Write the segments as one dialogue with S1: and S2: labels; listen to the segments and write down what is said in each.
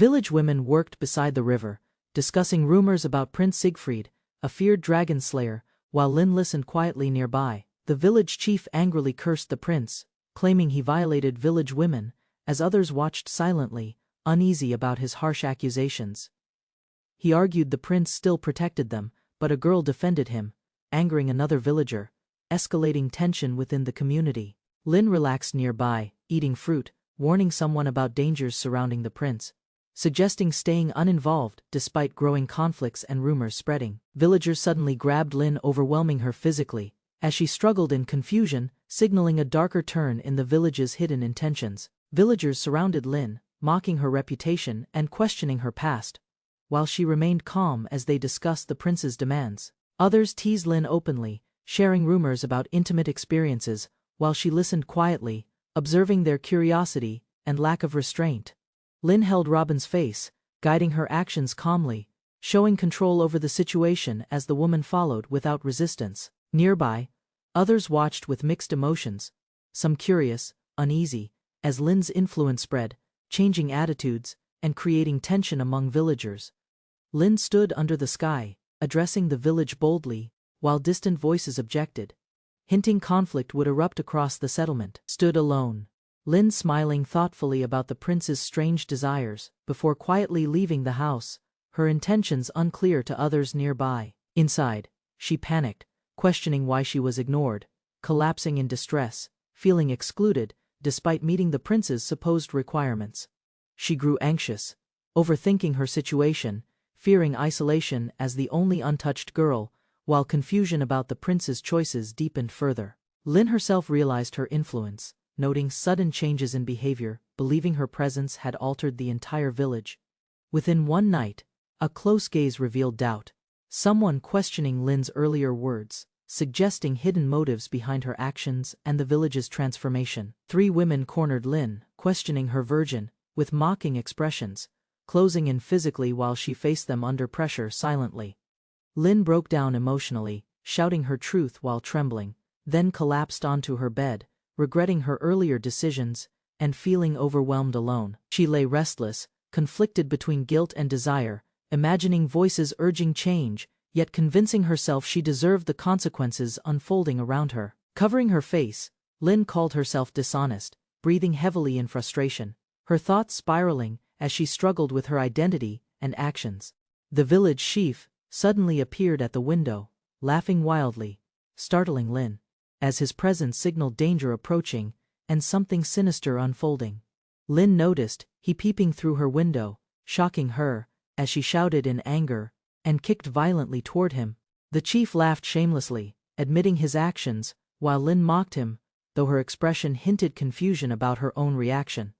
S1: Village women worked beside the river, discussing rumors about Prince Siegfried, a feared dragon slayer, while Lin listened quietly nearby. The village chief angrily cursed the prince, claiming he violated village women, as others watched silently, uneasy about his harsh accusations. He argued the prince still protected them, but a girl defended him, angering another villager, escalating tension within the community. Lin relaxed nearby, eating fruit, warning someone about dangers surrounding the prince, suggesting staying uninvolved despite growing conflicts and rumors spreading. Villagers suddenly grabbed Lin, overwhelming her physically, as she struggled in confusion, signaling a darker turn in the village's hidden intentions. Villagers surrounded Lin, mocking her reputation and questioning her past, while she remained calm as they discussed the prince's demands. Others teased Lin openly, sharing rumors about intimate experiences, while she listened quietly, observing their curiosity and lack of restraint. Lin held Robin's face, guiding her actions calmly, showing control over the situation as the woman followed without resistance. Nearby, others watched with mixed emotions, some curious, uneasy, as Lin's influence spread, changing attitudes and creating tension among villagers. Lin stood under the sky, addressing the village boldly, while distant voices objected, hinting conflict would erupt across the settlement. Stood alone, Lin smiling thoughtfully about the prince's strange desires, before quietly leaving the house, her intentions unclear to others nearby. Inside, she panicked, questioning why she was ignored, collapsing in distress, feeling excluded, despite meeting the prince's supposed requirements. She grew anxious, overthinking her situation, fearing isolation as the only untouched girl, while confusion about the prince's choices deepened further. Lin herself realized her influence, noting sudden changes in behavior, believing her presence had altered the entire village. Within one night, a close gaze revealed doubt, someone questioning Lin's earlier words, suggesting hidden motives behind her actions and the village's transformation. 3 women cornered Lin, questioning her version, with mocking expressions, closing in physically while she faced them under pressure silently. Lin broke down emotionally, shouting her truth while trembling, then collapsed onto her bed, regretting her earlier decisions and feeling overwhelmed alone. She lay restless, conflicted between guilt and desire, imagining voices urging change, yet convincing herself she deserved the consequences unfolding around her. Covering her face, Lin called herself dishonest, breathing heavily in frustration, her thoughts spiraling as she struggled with her identity and actions. The village chief suddenly appeared at the window, laughing wildly, startling Lin, as his presence signaled danger approaching and something sinister unfolding. Lin noticed he peeping through her window, shocking her, as she shouted in anger and kicked violently toward him. The chief laughed shamelessly, admitting his actions, while Lin mocked him, though her expression hinted confusion about her own reaction.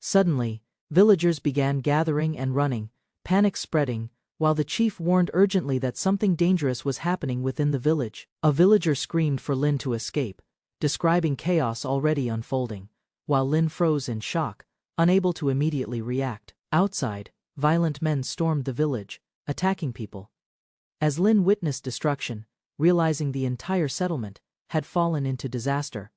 S1: Suddenly, villagers began gathering and running, panic spreading, while the chief warned urgently that something dangerous was happening within the village. A villager screamed for Lin to escape, describing chaos already unfolding, while Lin froze in shock, unable to immediately react. Outside, violent men stormed the village, attacking people. As Lin witnessed destruction, realizing the entire settlement had fallen into disaster.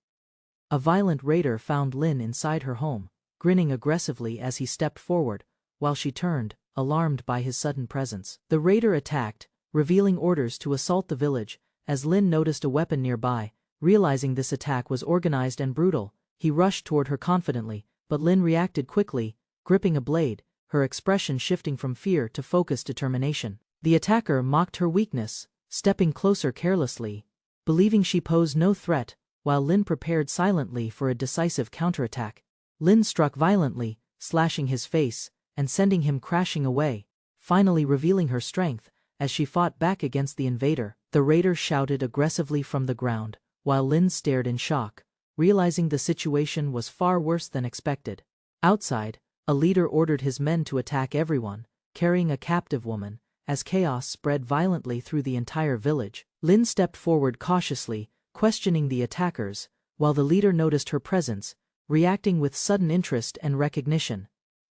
S1: A violent raider found Lin inside her home, grinning aggressively as he stepped forward, while she turned, alarmed by his sudden presence. The raider attacked, revealing orders to assault the village. As Lin noticed a weapon nearby, realizing this attack was organized and brutal, he rushed toward her confidently, but Lin reacted quickly, gripping a blade, her expression shifting from fear to focused determination. The attacker mocked her weakness, stepping closer carelessly, believing she posed no threat, while Lin prepared silently for a decisive counterattack. Lin struck violently, slashing his face and sending him crashing away, finally revealing her strength as she fought back against the invader. The raider shouted aggressively from the ground, while Lin stared in shock, realizing the situation was far worse than expected. Outside, a leader ordered his men to attack everyone, carrying a captive woman, as chaos spread violently through the entire village. Lin stepped forward cautiously, questioning the attackers, while the leader noticed her presence, reacting with sudden interest and recognition.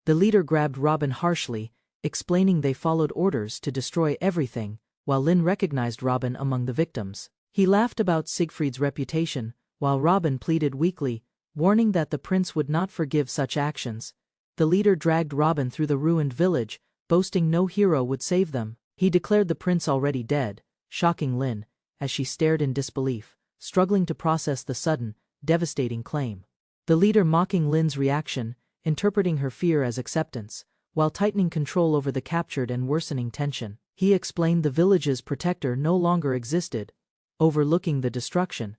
S1: The leader grabbed Robin harshly, explaining they followed orders to destroy everything, while Lin recognized Robin among the victims. He laughed about Siegfried's reputation, while Robin pleaded weakly, warning that the prince would not forgive such actions. The leader dragged Robin through the ruined village, boasting no hero would save them. He declared the prince already dead, shocking Lin, as she stared in disbelief, struggling to process the sudden, devastating claim. The leader mocking Lin's reaction, interpreting her fear as acceptance, while tightening control over the captured and worsening tension. He explained the village's protector no longer existed, overlooking the destruction.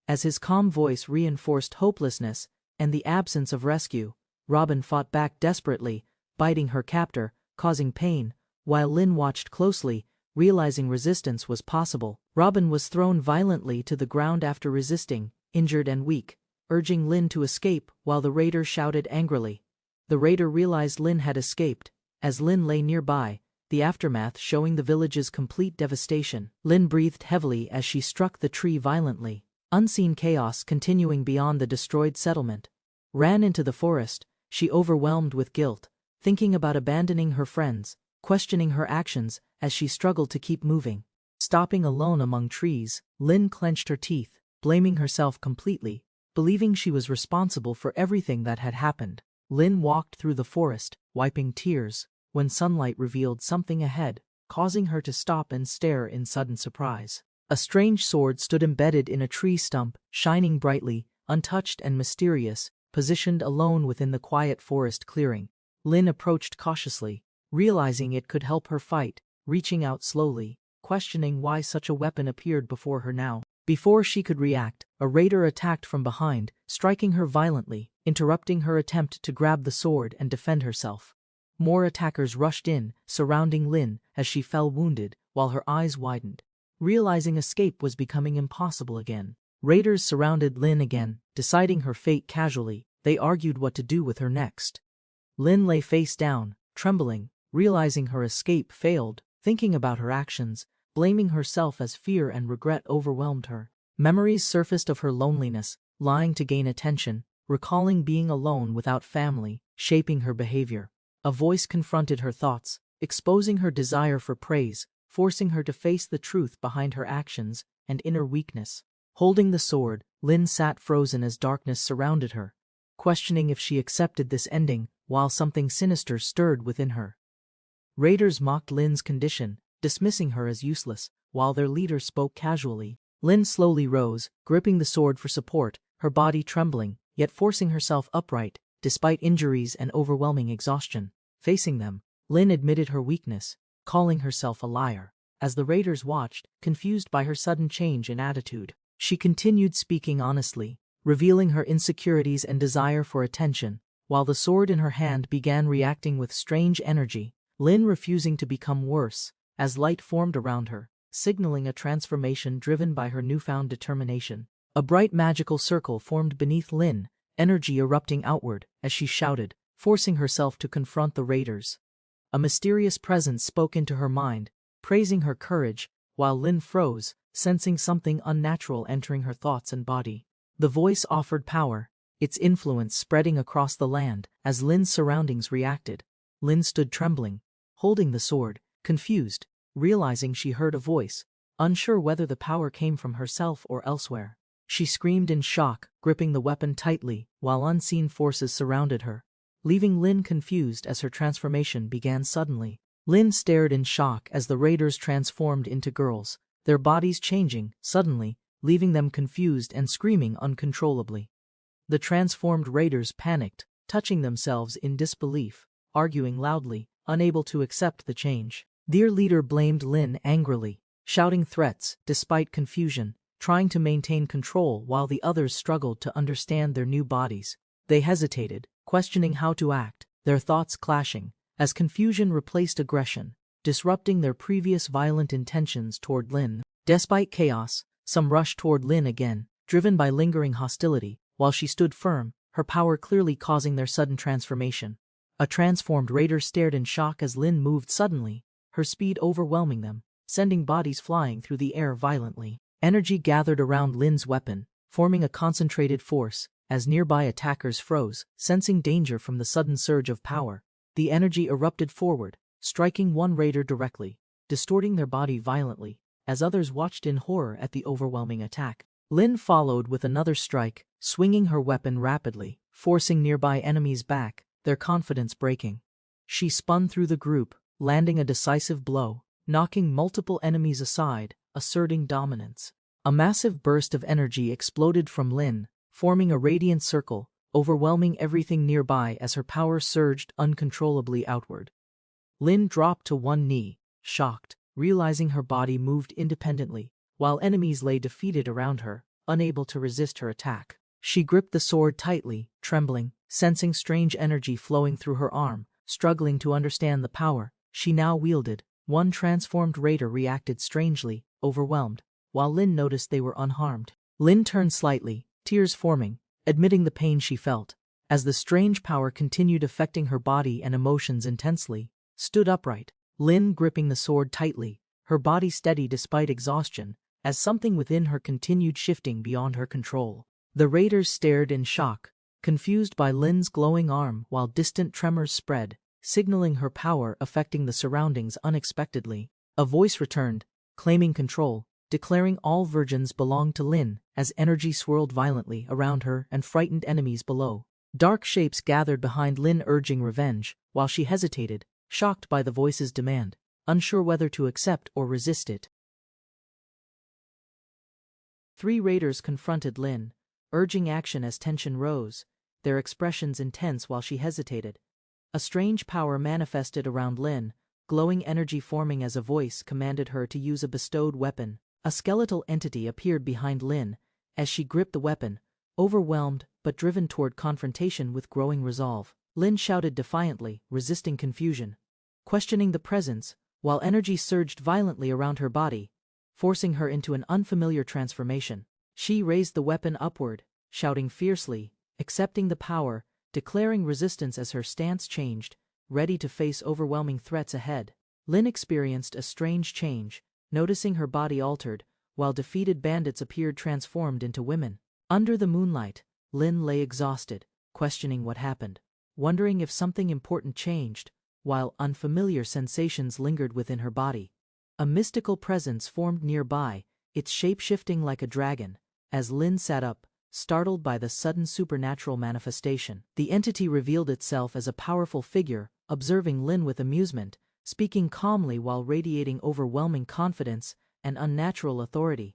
S1: As his calm voice reinforced hopelessness and the absence of rescue, Robin fought back desperately, biting her captor, causing pain, while Lin watched closely, realizing resistance was possible. Robin was thrown violently to the ground after resisting, injured and weak, urging Lin to escape while the raider shouted angrily. The raider realized Lin had escaped, as Lin lay nearby, the aftermath showing the village's complete devastation. Lin breathed heavily as she struck the tree violently. Unseen chaos continuing beyond the destroyed settlement. Ran into the forest, she overwhelmed with guilt, thinking about abandoning her friends, questioning her actions as she struggled to keep moving. Stopping alone among trees, Lin clenched her teeth, blaming herself completely, believing she was responsible for everything that had happened. Lin walked through the forest, wiping tears, when sunlight revealed something ahead, causing her to stop and stare in sudden surprise. A strange sword stood embedded in a tree stump, shining brightly, untouched and mysterious, positioned alone within the quiet forest clearing. Lin approached cautiously, realizing it could help her fight, reaching out slowly, questioning why such a weapon appeared before her now. Before she could react, a raider attacked from behind, striking her violently, interrupting her attempt to grab the sword and defend herself. More attackers rushed in, surrounding Lin as she fell wounded, while her eyes widened. Realizing escape was becoming impossible again, raiders surrounded Lin again, deciding her fate casually. They argued what to do with her next. Lin lay face down, trembling, realizing her escape failed, thinking about her actions, blaming herself as fear and regret overwhelmed her. Memories surfaced of her loneliness, lying to gain attention, recalling being alone without family, shaping her behavior. A voice confronted her thoughts, exposing her desire for praise, forcing her to face the truth behind her actions and inner weakness. Holding the sword, Lin sat frozen as darkness surrounded her, questioning if she accepted this ending, while something sinister stirred within her. Raiders mocked Lin's condition, dismissing her as useless, while their leader spoke casually. Lin slowly rose, gripping the sword for support, her body trembling, yet forcing herself upright, despite injuries and overwhelming exhaustion. Facing them, Lin admitted her weakness, calling herself a liar. As the raiders watched, confused by her sudden change in attitude, she continued speaking honestly, revealing her insecurities and desire for attention, while the sword in her hand began reacting with strange energy. Lin refusing to become worse, as light formed around her, signaling a transformation driven by her newfound determination. A bright magical circle formed beneath Lin, energy erupting outward as she shouted, forcing herself to confront the raiders. A mysterious presence spoke into her mind, praising her courage, while Lin froze, sensing something unnatural entering her thoughts and body. The voice offered power, its influence spreading across the land as Lin's surroundings reacted. Lin stood trembling, holding the sword, confused, realizing she heard a voice, unsure whether the power came from herself or elsewhere. She screamed in shock, gripping the weapon tightly, while unseen forces surrounded her, leaving Lin confused as her transformation began suddenly. Lin stared in shock as the raiders transformed into girls, their bodies changing, suddenly, leaving them confused and screaming uncontrollably. The transformed raiders panicked, touching themselves in disbelief, arguing loudly, unable to accept the change. Their leader blamed Lin angrily, shouting threats, despite confusion, trying to maintain control while the others struggled to understand their new bodies. They hesitated, questioning how to act, their thoughts clashing, as confusion replaced aggression, disrupting their previous violent intentions toward Lin. Despite chaos, some rushed toward Lin again, driven by lingering hostility, while she stood firm, her power clearly causing their sudden transformation. A transformed raider stared in shock as Lin moved suddenly, her speed overwhelming them, sending bodies flying through the air violently. Energy gathered around Lin's weapon, forming a concentrated force, as nearby attackers froze, sensing danger from the sudden surge of power. The energy erupted forward, striking one raider directly, distorting their body violently, as others watched in horror at the overwhelming attack. Lin followed with another strike, swinging her weapon rapidly, forcing nearby enemies back, their confidence breaking. She spun through the group, landing a decisive blow, knocking multiple enemies aside, asserting dominance. A massive burst of energy exploded from Lin, forming a radiant circle, overwhelming everything nearby as her power surged uncontrollably outward. Lin dropped to one knee, shocked, realizing her body moved independently, while enemies lay defeated around her, unable to resist her attack. She gripped the sword tightly, trembling, sensing strange energy flowing through her arm, struggling to understand the power she now wielded. One transformed raider reacted strangely, overwhelmed, while Lin noticed they were unharmed. Lin turned slightly, tears forming, admitting the pain she felt. As the strange power continued affecting her body and emotions intensely, stood upright, Lin gripping the sword tightly, her body steady despite exhaustion, as something within her continued shifting beyond her control. The raiders stared in shock, confused by Lin's glowing arm while distant tremors spread, signaling her power affecting the surroundings unexpectedly. A voice returned, claiming control, declaring all virgins belonged to Lin, as energy swirled violently around her and frightened enemies below. Dark shapes gathered behind Lin urging revenge, while she hesitated, shocked by the voice's demand, unsure whether to accept or resist it. 3 raiders confronted Lin, urging action as tension rose, their expressions intense while she hesitated. A strange power manifested around Lin, glowing energy forming as a voice commanded her to use a bestowed weapon. A skeletal entity appeared behind Lin, as she gripped the weapon, overwhelmed but driven toward confrontation with growing resolve. Lin shouted defiantly, resisting confusion, questioning the presence, while energy surged violently around her body, forcing her into an unfamiliar transformation. She raised the weapon upward, shouting fiercely, accepting the power, declaring resistance as her stance changed, ready to face overwhelming threats ahead. Lin experienced a strange change, noticing her body altered, while defeated bandits appeared transformed into women. Under the moonlight, Lin lay exhausted, questioning what happened, wondering if something important changed, while unfamiliar sensations lingered within her body. A mystical presence formed nearby, its shape shifting like a dragon. As Lin sat up, startled by the sudden supernatural manifestation, the entity revealed itself as a powerful figure, observing Lin with amusement, speaking calmly while radiating overwhelming confidence and unnatural authority.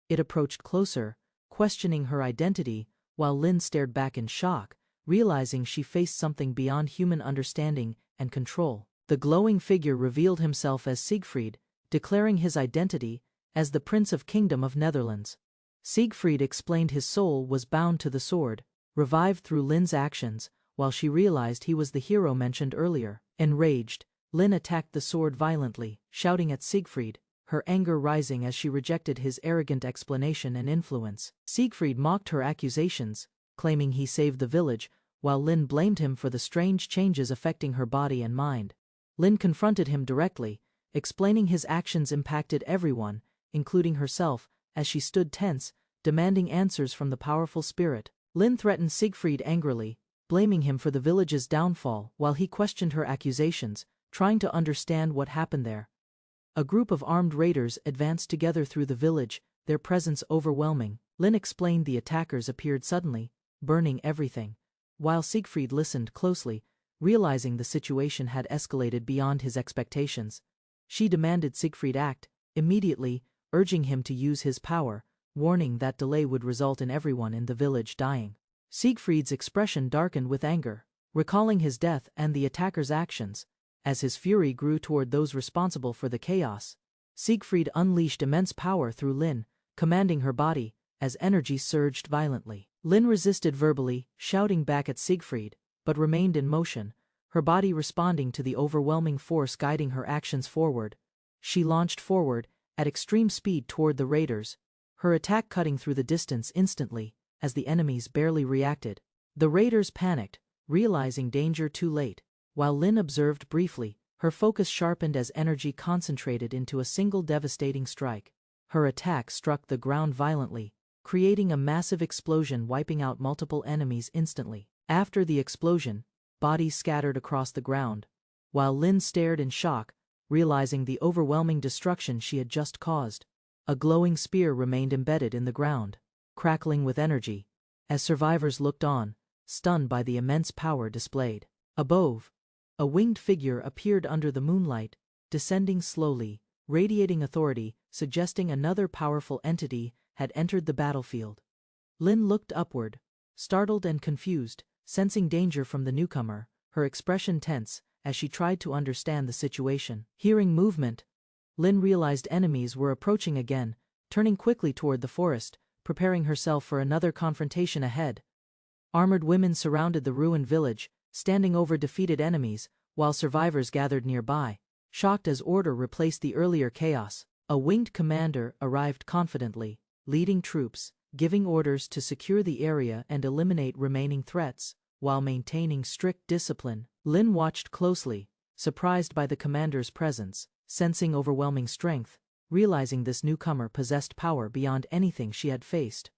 S1: It approached closer, questioning her identity, while Lin stared back in shock, realizing she faced something beyond human understanding and control. The glowing figure revealed himself as Siegfried, declaring his identity as the Prince of Kingdom of Netherlands. Siegfried explained his soul was bound to the sword, revived through Lin's actions, while she realized he was the hero mentioned earlier. Enraged, Lin attacked the sword violently, shouting at Siegfried, her anger rising as she rejected his arrogant explanation and influence. Siegfried mocked her accusations, claiming he saved the village, while Lin blamed him for the strange changes affecting her body and mind. Lin confronted him directly, explaining his actions impacted everyone, including herself, as she stood tense, demanding answers from the powerful spirit. Lin threatened Siegfried angrily, blaming him for the village's downfall while he questioned her accusations, trying to understand what happened there. A group of armed raiders advanced together through the village, their presence overwhelming. Lin explained the attackers appeared suddenly, burning everything, while Siegfried listened closely, realizing the situation had escalated beyond his expectations. She demanded Siegfried act immediately, urging him to use his power, warning that delay would result in everyone in the village dying. Siegfried's expression darkened with anger, recalling his death and the attacker's actions. As his fury grew toward those responsible for the chaos, Siegfried unleashed immense power through Lin, commanding her body, as energy surged violently. Lin resisted verbally, shouting back at Siegfried, but remained in motion, her body responding to the overwhelming force guiding her actions forward. She launched forward, at extreme speed toward the raiders, her attack cutting through the distance instantly, as the enemies barely reacted. The raiders panicked, realizing danger too late, while Lin observed briefly, her focus sharpened as energy concentrated into a single devastating strike. Her attack struck the ground violently, creating a massive explosion wiping out multiple enemies instantly. After the explosion, bodies scattered across the ground, while Lin stared in shock, realizing the overwhelming destruction she had just caused. A glowing spear remained embedded in the ground, crackling with energy, as survivors looked on, stunned by the immense power displayed. Above, a winged figure appeared under the moonlight, descending slowly, radiating authority, suggesting another powerful entity had entered the battlefield. Lin looked upward, startled and confused, sensing danger from the newcomer, her expression tense as she tried to understand the situation. Hearing movement, Lin realized enemies were approaching again, turning quickly toward the forest, preparing herself for another confrontation ahead. Armored women surrounded the ruined village, standing over defeated enemies, while survivors gathered nearby. Shocked as order replaced the earlier chaos, a winged commander arrived confidently, leading troops, giving orders to secure the area and eliminate remaining threats, while maintaining strict discipline. Lin watched closely, surprised by the commander's presence, sensing overwhelming strength, realizing this newcomer possessed power beyond anything she had faced.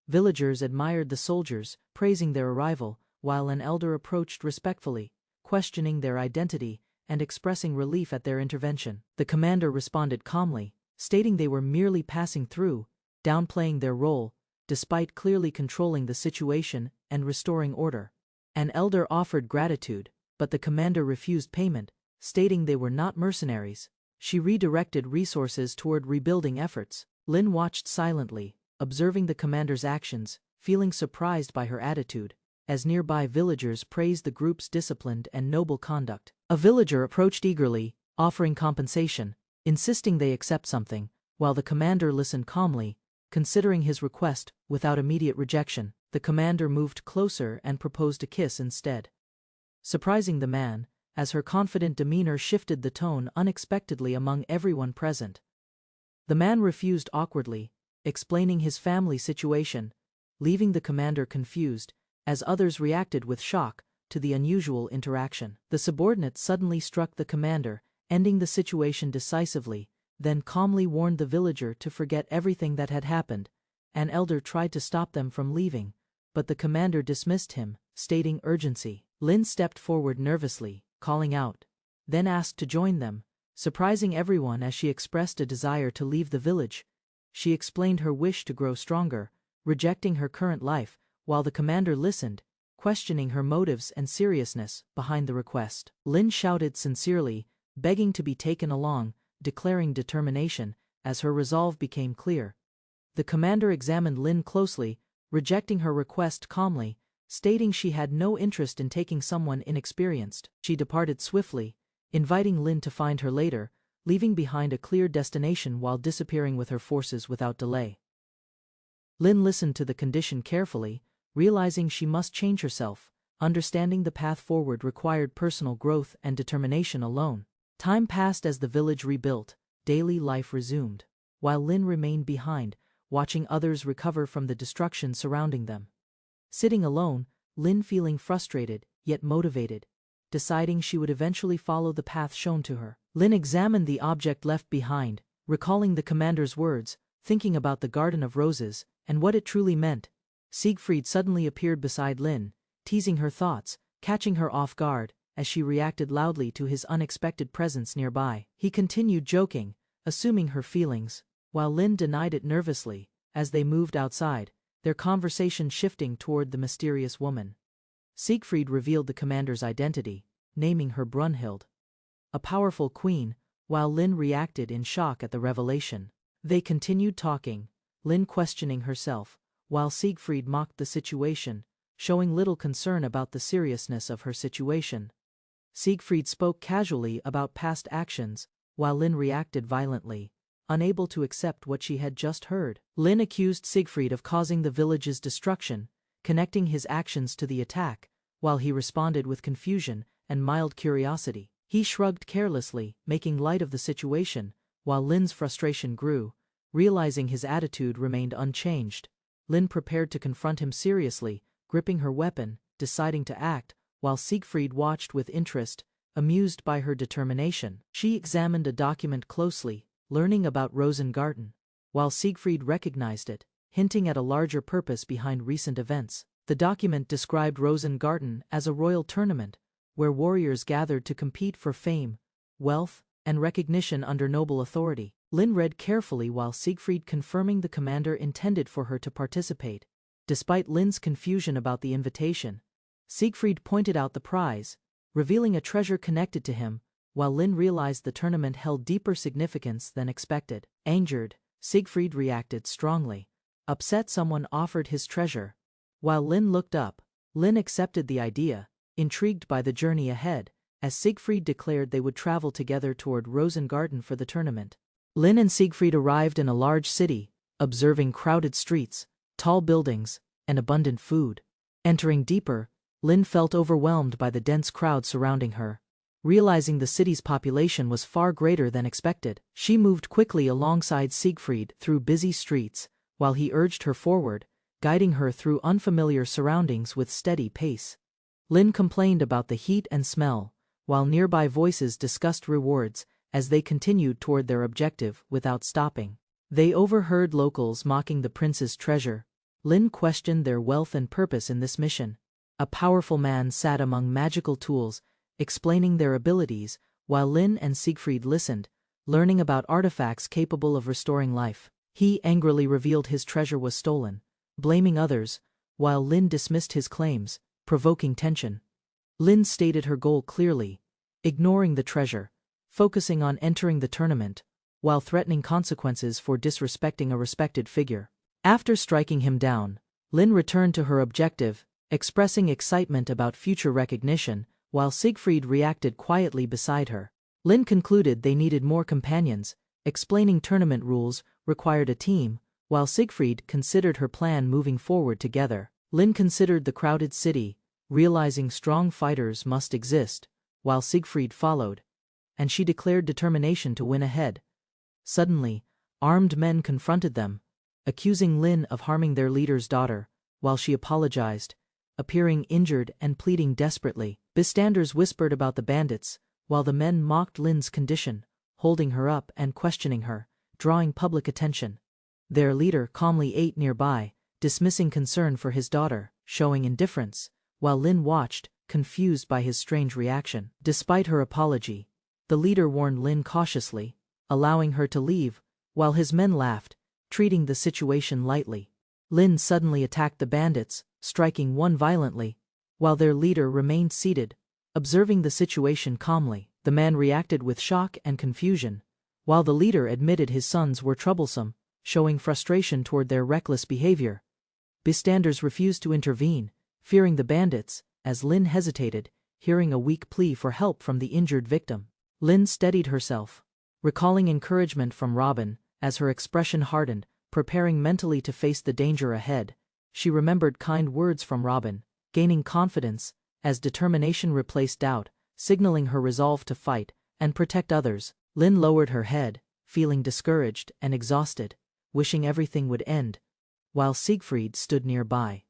S1: Villagers admired the soldiers, praising their arrival, while an elder approached respectfully, questioning their identity and expressing relief at their intervention. The commander responded calmly, stating they were merely passing through, downplaying their role, despite clearly controlling the situation and restoring order. An elder offered gratitude, but the commander refused payment, stating they were not mercenaries. She redirected resources toward rebuilding efforts. Lin watched silently, observing the commander's actions, feeling surprised by her attitude, as nearby villagers praised the group's disciplined and noble conduct. A villager approached eagerly, offering compensation, insisting they accept something, while the commander listened calmly, considering his request without immediate rejection. The commander moved closer and proposed a kiss instead, surprising the man, as her confident demeanor shifted the tone unexpectedly among everyone present. The man refused awkwardly, explaining his family situation, leaving the commander confused, as others reacted with shock to the unusual interaction. The subordinate suddenly struck the commander, ending the situation decisively, then calmly warned the villager to forget everything that had happened. An elder tried to stop them from leaving, but the commander dismissed him, stating urgency. Lin stepped forward nervously, calling out, then asked to join them, surprising everyone as she expressed a desire to leave the village. She explained her wish to grow stronger, rejecting her current life, while the commander listened, questioning her motives and seriousness behind the request. Lin shouted sincerely, begging to be taken along, declaring determination, as her resolve became clear. The commander examined Lin closely, rejecting her request calmly, stating she had no interest in taking someone inexperienced. She departed swiftly, inviting Lin to find her later, leaving behind a clear destination while disappearing with her forces without delay. Lin listened to the condition carefully, realizing she must change herself, understanding the path forward required personal growth and determination alone. Time passed as the village rebuilt, daily life resumed, while Lin remained behind, watching others recover from the destruction surrounding them. Sitting alone, Lin feeling frustrated, yet motivated, deciding she would eventually follow the path shown to her. Lin examined the object left behind, recalling the commander's words, thinking about the Garden of Roses, and what it truly meant. Siegfried suddenly appeared beside Lin, teasing her thoughts, catching her off guard, as she reacted loudly to his unexpected presence nearby. He continued joking, assuming her feelings, while Lin denied it nervously, as they moved outside, their conversation shifting toward the mysterious woman. Siegfried revealed the commander's identity, naming her Brunhild, a powerful queen, while Lin reacted in shock at the revelation. They continued talking, Lin questioning herself, while Siegfried mocked the situation, showing little concern about the seriousness of her situation. Siegfried spoke casually about past actions, while Lin reacted violently, unable to accept what she had just heard. Lin accused Siegfried of causing the village's destruction, connecting his actions to the attack, while he responded with confusion and mild curiosity. He shrugged carelessly, making light of the situation, while Lin's frustration grew. Realizing his attitude remained unchanged, Lin prepared to confront him seriously, gripping her weapon, deciding to act, while Siegfried watched with interest, amused by her determination. She examined a document closely, learning about Rosengarten, while Siegfried recognized it, hinting at a larger purpose behind recent events. The document described Rosengarten as a royal tournament, where warriors gathered to compete for fame, wealth, and recognition under noble authority. Lin read carefully while Siegfried confirming the commander intended for her to participate. Despite Lin's confusion about the invitation, Siegfried pointed out the prize, revealing a treasure connected to him, while Lin realized the tournament held deeper significance than expected. Angered, Siegfried reacted strongly. Upset someone offered his treasure. While Lin looked up, Lin accepted the idea, intrigued by the journey ahead, as Siegfried declared they would travel together toward Rosengarten for the tournament. Lin and Siegfried arrived in a large city, observing crowded streets, tall buildings, and abundant food. Entering deeper, Lin felt overwhelmed by the dense crowd surrounding her. Realizing the city's population was far greater than expected, she moved quickly alongside Siegfried through busy streets, while he urged her forward, guiding her through unfamiliar surroundings with steady pace. Lin complained about the heat and smell, while nearby voices discussed rewards as they continued toward their objective without stopping. They overheard locals mocking the prince's treasure. Lin questioned their wealth and purpose in this mission. A powerful man sat among magical tools, explaining their abilities, while Lin and Siegfried listened, learning about artifacts capable of restoring life. He angrily revealed his treasure was stolen, blaming others, while Lin dismissed his claims, provoking tension. Lin stated her goal clearly, ignoring the treasure, focusing on entering the tournament, while threatening consequences for disrespecting a respected figure. After striking him down, Lin returned to her objective, expressing excitement about future recognition, while Siegfried reacted quietly beside her. Lin concluded they needed more companions, explaining tournament rules required a team, while Siegfried considered her plan moving forward together. Lin considered the crowded city, realizing strong fighters must exist, while Siegfried followed, and she declared determination to win ahead. Suddenly, armed men confronted them, accusing Lin of harming their leader's daughter, while she apologized, appearing injured and pleading desperately. Bystanders whispered about the bandits, while the men mocked Lin's condition, holding her up and questioning her, drawing public attention. Their leader calmly ate nearby, dismissing concern for his daughter, showing indifference, while Lin watched, confused by his strange reaction. Despite her apology, the leader warned Lin cautiously, allowing her to leave, while his men laughed, treating the situation lightly. Lin suddenly attacked the bandits, striking one violently, while their leader remained seated, observing the situation calmly. The man reacted with shock and confusion, while the leader admitted his sons were troublesome, showing frustration toward their reckless behavior. Bystanders refused to intervene, fearing the bandits, as Lin hesitated, hearing a weak plea for help from the injured victim. Lin steadied herself, recalling encouragement from Robin, as her expression hardened, preparing mentally to face the danger ahead. She remembered kind words from Robin, gaining confidence, as determination replaced doubt, signaling her resolve to fight and protect others. Lin lowered her head, feeling discouraged and exhausted, wishing everything would end, while Siegfried stood nearby.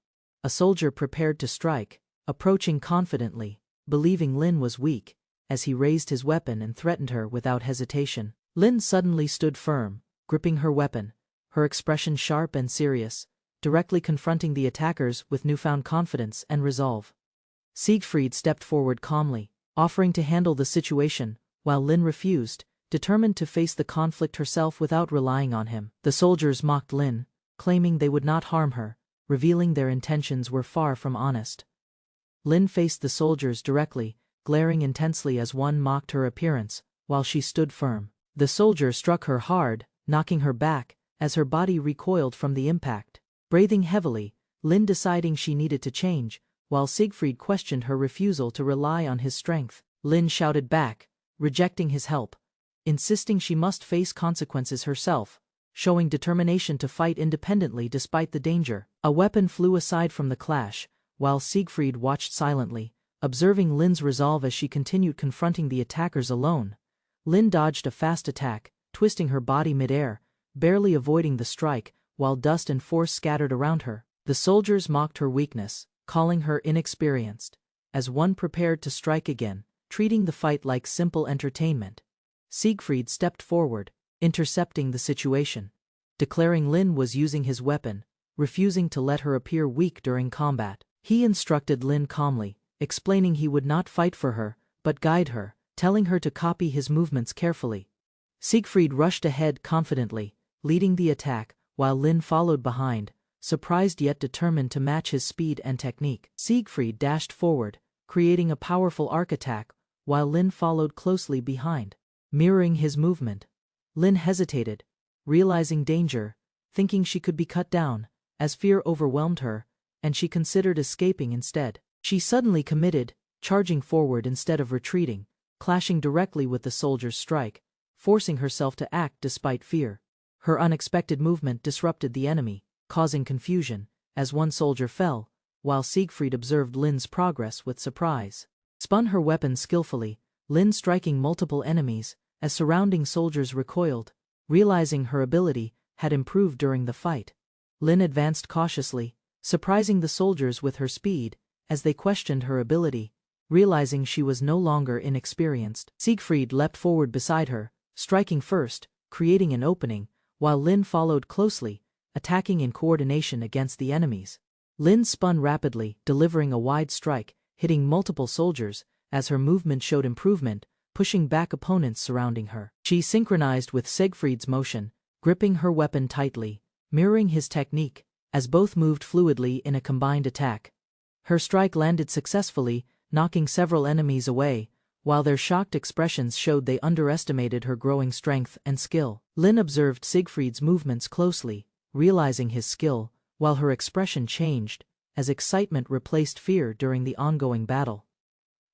S1: A soldier prepared to strike, approaching confidently, believing Lin was weak, as he raised his weapon and threatened her without hesitation. Lin suddenly stood firm, gripping her weapon, her expression sharp and serious, directly confronting the attackers with newfound confidence and resolve. Siegfried stepped forward calmly, offering to handle the situation, while Lin refused, determined to face the conflict herself without relying on him. The soldiers mocked Lin, claiming they would not harm her, revealing their intentions were far from honest. Lin faced the soldiers directly, glaring intensely as one mocked her appearance, while she stood firm. The soldier struck her hard, knocking her back, as her body recoiled from the impact. Breathing heavily, Lin deciding she needed to change, while Siegfried questioned her refusal to rely on his strength. Lin shouted back, rejecting his help, insisting she must face consequences herself, showing determination to fight independently despite the danger. A weapon flew aside from the clash, while Siegfried watched silently, observing Lin's resolve as she continued confronting the attackers alone. Lin dodged a fast attack, twisting her body midair, barely avoiding the strike, while dust and force scattered around her. The soldiers mocked her weakness, calling her inexperienced, as one prepared to strike again, treating the fight like simple entertainment. Siegfried stepped forward, intercepting the situation, declaring Lin was using his weapon, refusing to let her appear weak during combat. He instructed Lin calmly, explaining he would not fight for her, but guide her, telling her to copy his movements carefully. Siegfried rushed ahead confidently, leading the attack, while Lin followed behind, surprised yet determined to match his speed and technique. Siegfried dashed forward, creating a powerful arc attack, while Lin followed closely behind. Mirroring his movement, Lin hesitated, realizing danger, thinking she could be cut down, as fear overwhelmed her, and she considered escaping instead. She suddenly committed, charging forward instead of retreating, clashing directly with the soldier's strike, forcing herself to act despite fear. Her unexpected movement disrupted the enemy, causing confusion, as one soldier fell, while Siegfried observed Lin's progress with surprise. Spun her weapon skillfully, Lin striking multiple enemies, as surrounding soldiers recoiled, realizing her ability had improved during the fight. Lin advanced cautiously, surprising the soldiers with her speed, as they questioned her ability, realizing she was no longer inexperienced. Siegfried leapt forward beside her, striking first, creating an opening, while Lin followed closely, attacking in coordination against the enemies. Lin spun rapidly, delivering a wide strike, hitting multiple soldiers, as her movement showed improvement, pushing back opponents surrounding her. She synchronized with Siegfried's motion, gripping her weapon tightly, mirroring his technique, as both moved fluidly in a combined attack. Her strike landed successfully, knocking several enemies away, while their shocked expressions showed they underestimated her growing strength and skill. Lin observed Siegfried's movements closely, realizing his skill, while her expression changed, as excitement replaced fear during the ongoing battle.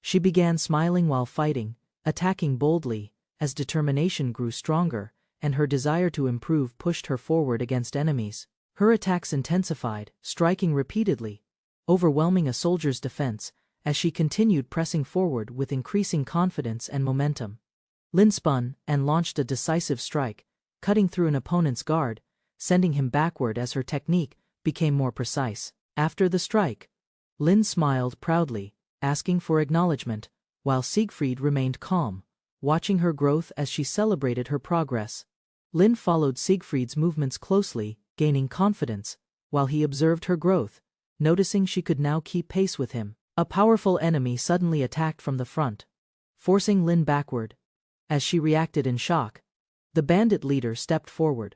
S1: She began smiling while fighting, attacking boldly, as determination grew stronger, and her desire to improve pushed her forward against enemies. Her attacks intensified, striking repeatedly, overwhelming a soldier's defense, as she continued pressing forward with increasing confidence and momentum. Lin spun and launched a decisive strike, cutting through an opponent's guard, sending him backward as her technique became more precise. After the strike, Lin smiled proudly, asking for acknowledgement, while Siegfried remained calm, watching her growth as she celebrated her progress. Lin followed Siegfried's movements closely, gaining confidence, while he observed her growth, noticing she could now keep pace with him. A powerful enemy suddenly attacked from the front, forcing Lin backward. As she reacted in shock, the bandit leader stepped forward,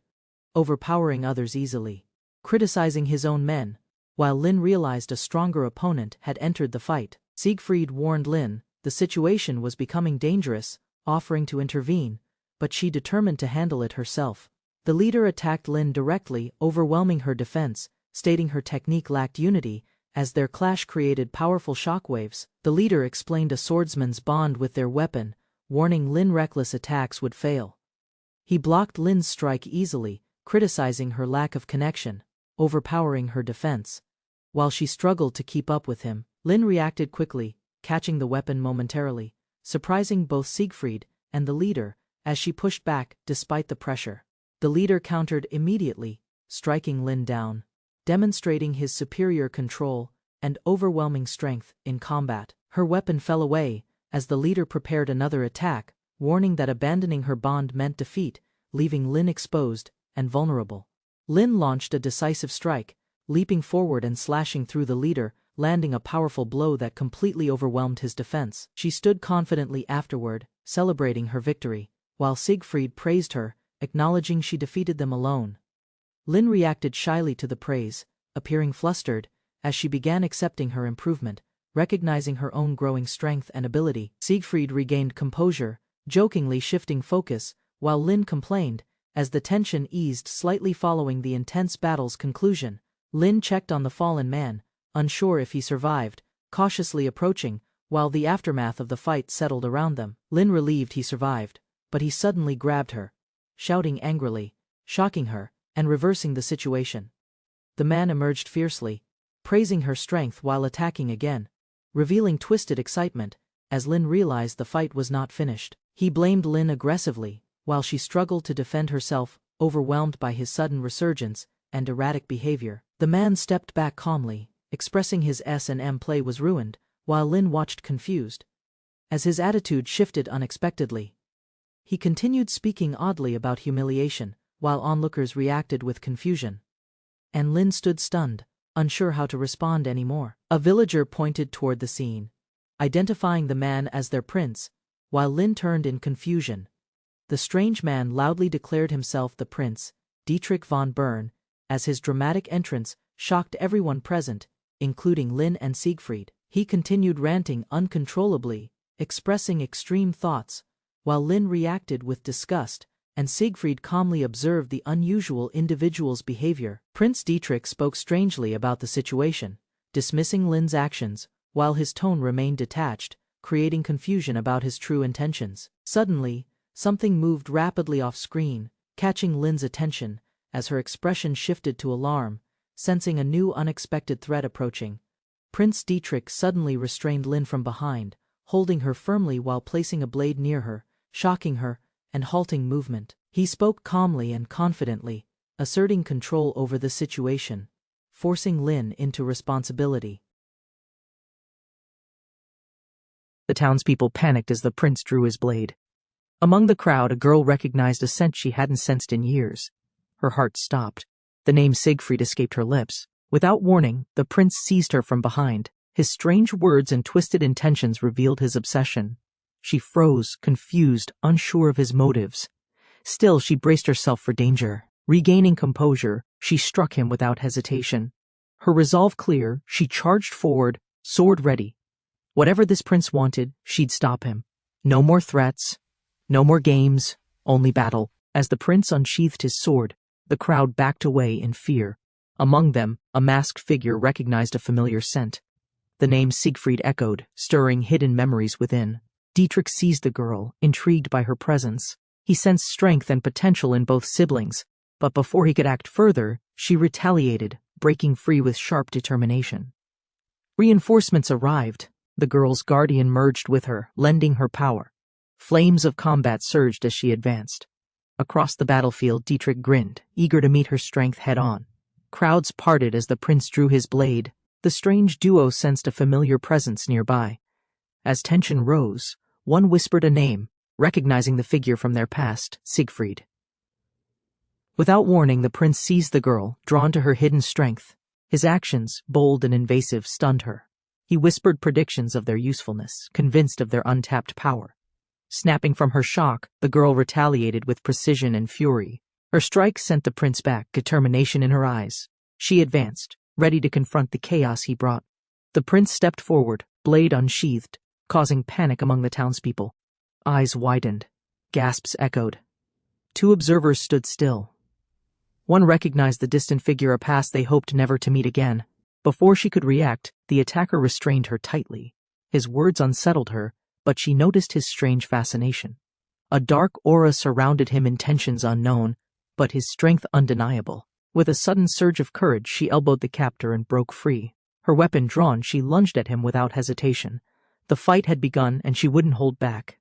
S1: overpowering others easily, criticizing his own men, while Lin realized a stronger opponent had entered the fight. Siegfried warned Lin the situation was becoming dangerous, offering to intervene, but she determined to handle it herself. The leader attacked Lin directly, overwhelming her defense, stating her technique lacked unity, as their clash created powerful shockwaves. The leader explained a swordsman's bond with their weapon, warning Lin reckless attacks would fail. He blocked Lin's strike easily, criticizing her lack of connection, overpowering her defense. While she struggled to keep up with him, Lin reacted quickly, catching the weapon momentarily, surprising both Siegfried and the leader, as she pushed back despite the pressure. The leader countered immediately, striking Lin down, demonstrating his superior control and overwhelming strength in combat. Her weapon fell away, as the leader prepared another attack, warning that abandoning her bond meant defeat, leaving Lin exposed and vulnerable. Lin launched a decisive strike, leaping forward and slashing through the leader, landing a powerful blow that completely overwhelmed his defense. She stood confidently afterward, celebrating her victory, while Siegfried praised her, acknowledging she defeated them alone. Lin reacted shyly to the praise, appearing flustered, as she began accepting her improvement, recognizing her own growing strength and ability. Siegfried regained composure, jokingly shifting focus, while Lin complained, as the tension eased slightly following the intense battle's conclusion. Lin checked on the fallen man, unsure if he survived, cautiously approaching, while the aftermath of the fight settled around them. Lin relieved he survived, but he suddenly grabbed her, shouting angrily, shocking her, and reversing the situation. The man emerged fiercely, praising her strength while attacking again, revealing twisted excitement, as Lin realized the fight was not finished. He blamed Lin aggressively, while she struggled to defend herself, overwhelmed by his sudden resurgence and erratic behavior. The man stepped back calmly, expressing his S&M play was ruined, while Lin watched confused, as his attitude shifted unexpectedly. He continued speaking oddly about humiliation, while onlookers reacted with confusion. And Lin stood stunned, unsure how to respond anymore. A villager pointed toward the scene, identifying the man as their prince, while Lin turned in confusion. The strange man loudly declared himself the prince, Dietrich von Bern, as his dramatic entrance shocked everyone present, including Lin and Siegfried. He continued ranting uncontrollably, expressing extreme thoughts, while Lin reacted with disgust, and Siegfried calmly observed the unusual individual's behavior. Prince Dietrich spoke strangely about the situation, dismissing Lin's actions, while his tone remained detached, creating confusion about his true intentions. Suddenly, something moved rapidly off-screen, catching Lin's attention, as her expression shifted to alarm, sensing a new unexpected threat approaching. Prince Dietrich suddenly restrained Lin from behind, holding her firmly while placing a blade near her, shocking her, and halting movement. He spoke calmly and confidently, asserting control over the situation, forcing Lin into responsibility. The townspeople panicked as the prince drew his blade. Among the crowd, a girl recognized a scent she hadn't sensed in years. Her heart stopped. The name Siegfried escaped her lips. Without warning, the prince seized her from behind. His strange words and twisted intentions revealed his obsession. She froze, confused, unsure of his motives. Still, she braced herself for danger. Regaining composure, she struck him without hesitation. Her resolve clear, she charged forward, sword ready. Whatever this prince wanted, she'd stop him. No more threats, no more games, only battle. As the prince unsheathed his sword, the crowd backed away in fear. Among them, a masked figure recognized a familiar scent. The name Siegfried echoed, stirring hidden memories within. Dietrich seized the girl, intrigued by her presence. He sensed strength and potential in both siblings, but before he could act further, she retaliated, breaking free with sharp determination. Reinforcements arrived. The girl's guardian merged with her, lending her power. Flames of combat surged as she advanced. Across the battlefield, Dietrich grinned, eager to meet her strength head-on. Crowds parted as the prince drew his blade. The strange duo sensed a familiar presence nearby. As tension rose, one whispered a name, recognizing the figure from their past, Siegfried. Without warning, the prince seized the girl, drawn to her hidden strength. His actions, bold and invasive, stunned her. He whispered predictions of their usefulness, convinced of their untapped power. Snapping from her shock, the girl retaliated with precision and fury. Her strike sent the prince back, determination in her eyes. She advanced, ready to confront the chaos he brought. The prince stepped forward, blade unsheathed, causing panic among the townspeople. Eyes widened. Gasps echoed. Two observers stood still. One recognized the distant figure, a past they hoped never to meet again. Before she could react, the attacker restrained her tightly. His words unsettled her, but she noticed his strange fascination. A dark aura surrounded him, intentions unknown, but his strength undeniable. With a sudden surge of courage, she elbowed the captor and broke free. Her weapon drawn, she lunged at him without hesitation. The fight had begun, and she wouldn't hold back.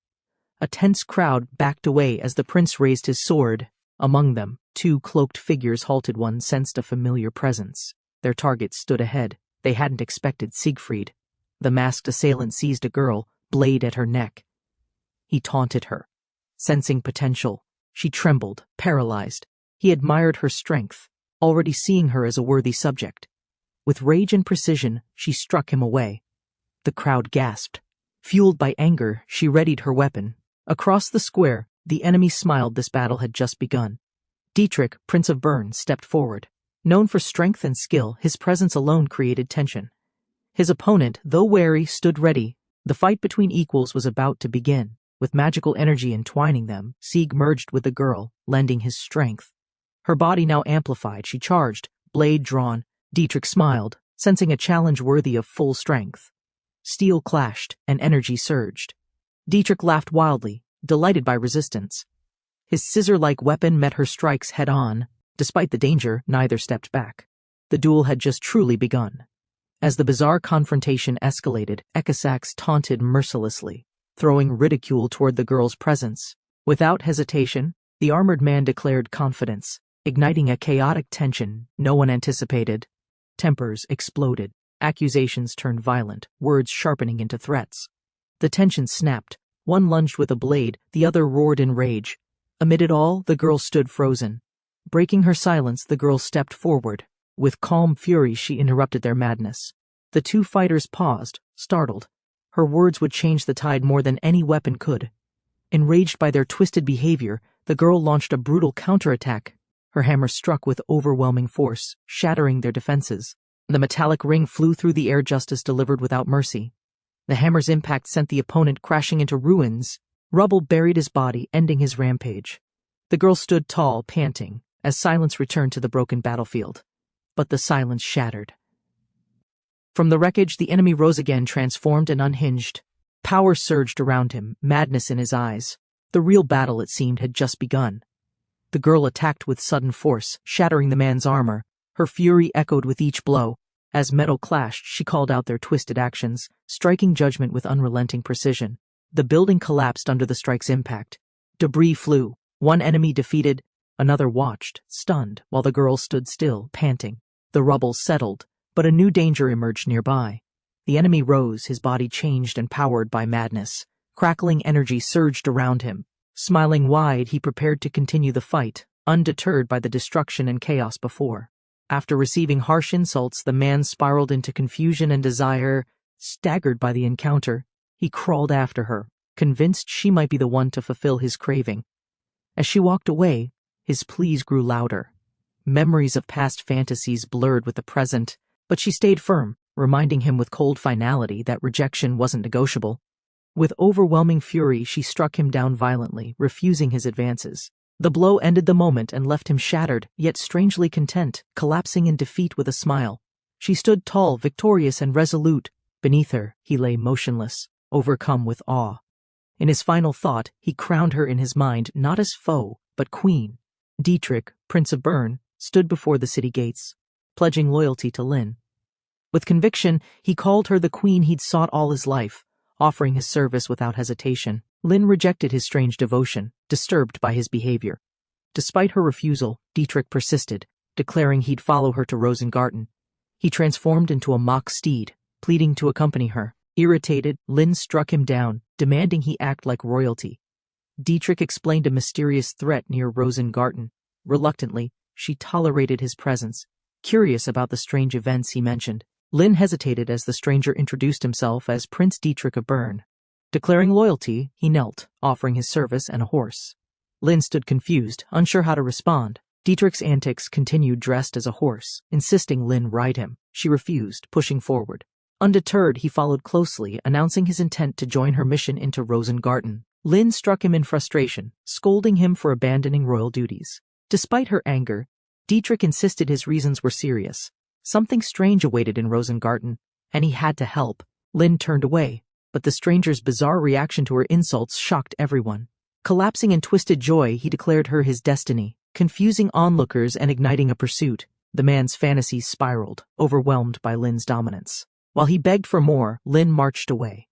S1: A tense crowd backed away as the prince raised his sword. Among them, two cloaked figures halted. One sensed a familiar presence. Their target stood ahead. They hadn't expected Siegfried. The masked assailant seized a girl, blade at her neck. He taunted her. Sensing potential, she trembled, paralyzed. He admired her strength, already seeing her as a worthy subject. With rage and precision, she struck him away. The crowd gasped. Fueled by anger, she readied her weapon. Across the square, the enemy smiled. This battle had just begun. Dietrich, Prince of Bern, stepped forward. Known for strength and skill, his presence alone created tension. His opponent, though wary, stood ready. The fight between equals was about to begin. With magical energy entwining them, Sieg merged with the girl, lending his strength. Her body now amplified, she charged, blade drawn. Dietrich smiled, sensing a challenge worthy of full strength. Steel clashed, and energy surged. Dietrich laughed wildly, delighted by resistance. His scissor-like weapon met her strikes head-on. Despite the danger, neither stepped back. The duel had just truly begun. As the bizarre confrontation escalated, Ekasax taunted mercilessly, throwing ridicule toward the girl's presence. Without hesitation, the armored man declared confidence, igniting a chaotic tension no one anticipated. Tempers exploded, accusations turned violent, words sharpening into threats. The tension snapped. One lunged with a blade, the other roared in rage. Amid it all, the girl stood frozen. Breaking her silence, the girl stepped forward. With calm fury, she interrupted their madness. The two fighters paused, startled. Her words would change the tide more than any weapon could. Enraged by their twisted behavior, the girl launched a brutal counterattack. Her hammer struck with overwhelming force, shattering their defenses. The metallic ring flew through the air, justice delivered without mercy. The hammer's impact sent the opponent crashing into ruins. Rubble buried his body, ending his rampage. The girl stood tall, panting, as silence returned to the broken battlefield. But the silence shattered. From the wreckage, the enemy rose again, transformed and unhinged. Power surged around him, madness in his eyes. The real battle, it seemed, had just begun. The girl attacked with sudden force, shattering the man's armor. Her fury echoed with each blow. As metal clashed, she called out their twisted actions, striking judgment with unrelenting precision. The building collapsed under the strike's impact. Debris flew. One enemy defeated, another watched, stunned, while the girl stood still, panting. The rubble settled, but a new danger emerged nearby. The enemy rose, his body changed and powered by madness. Crackling energy surged around him. Smiling wide, he prepared to continue the fight, undeterred by the destruction and chaos before. After receiving harsh insults, the man spiraled into confusion and desire. Staggered by the encounter, he crawled after her, convinced she might be the one to fulfill his craving. As she walked away, his pleas grew louder. Memories of past fantasies blurred with the present, but she stayed firm, reminding him with cold finality that rejection wasn't negotiable. With overwhelming fury, she struck him down violently, refusing his advances. The blow ended the moment and left him shattered, yet strangely content, collapsing in defeat with a smile. She stood tall, victorious and resolute. Beneath her, he lay motionless, overcome with awe. In his final thought, he crowned her in his mind not as foe, but queen. Dietrich, Prince of Bern, stood before the city gates, pledging loyalty to Lin. With conviction, he called her the queen he'd sought all his life, offering his service without hesitation. Lin rejected his strange devotion, disturbed by his behavior. Despite her refusal, Dietrich persisted, declaring he'd follow her to Rosengarten. He transformed into a mock steed, pleading to accompany her. Irritated, Lin struck him down, demanding he act like royalty. Dietrich explained a mysterious threat near Rosengarten. Reluctantly, she tolerated his presence, curious about the strange events he mentioned. Lin hesitated as the stranger introduced himself as Prince Dietrich of Bern. Declaring loyalty, he knelt, offering his service and a horse. Lin stood confused, unsure how to respond. Dietrich's antics continued, dressed as a horse, insisting Lin ride him. She refused, pushing forward. Undeterred, he followed closely, announcing his intent to join her mission into Rosengarten. Lin struck him in frustration, scolding him for abandoning royal duties. Despite her anger, Dietrich insisted his reasons were serious. Something strange awaited in Rosengarten, and he had to help. Lin turned away, but the stranger's bizarre reaction to her insults shocked everyone. Collapsing in twisted joy, he declared her his destiny, confusing onlookers and igniting a pursuit. The man's fantasies spiraled, overwhelmed by Lin's dominance. While he begged for more, Lin marched away.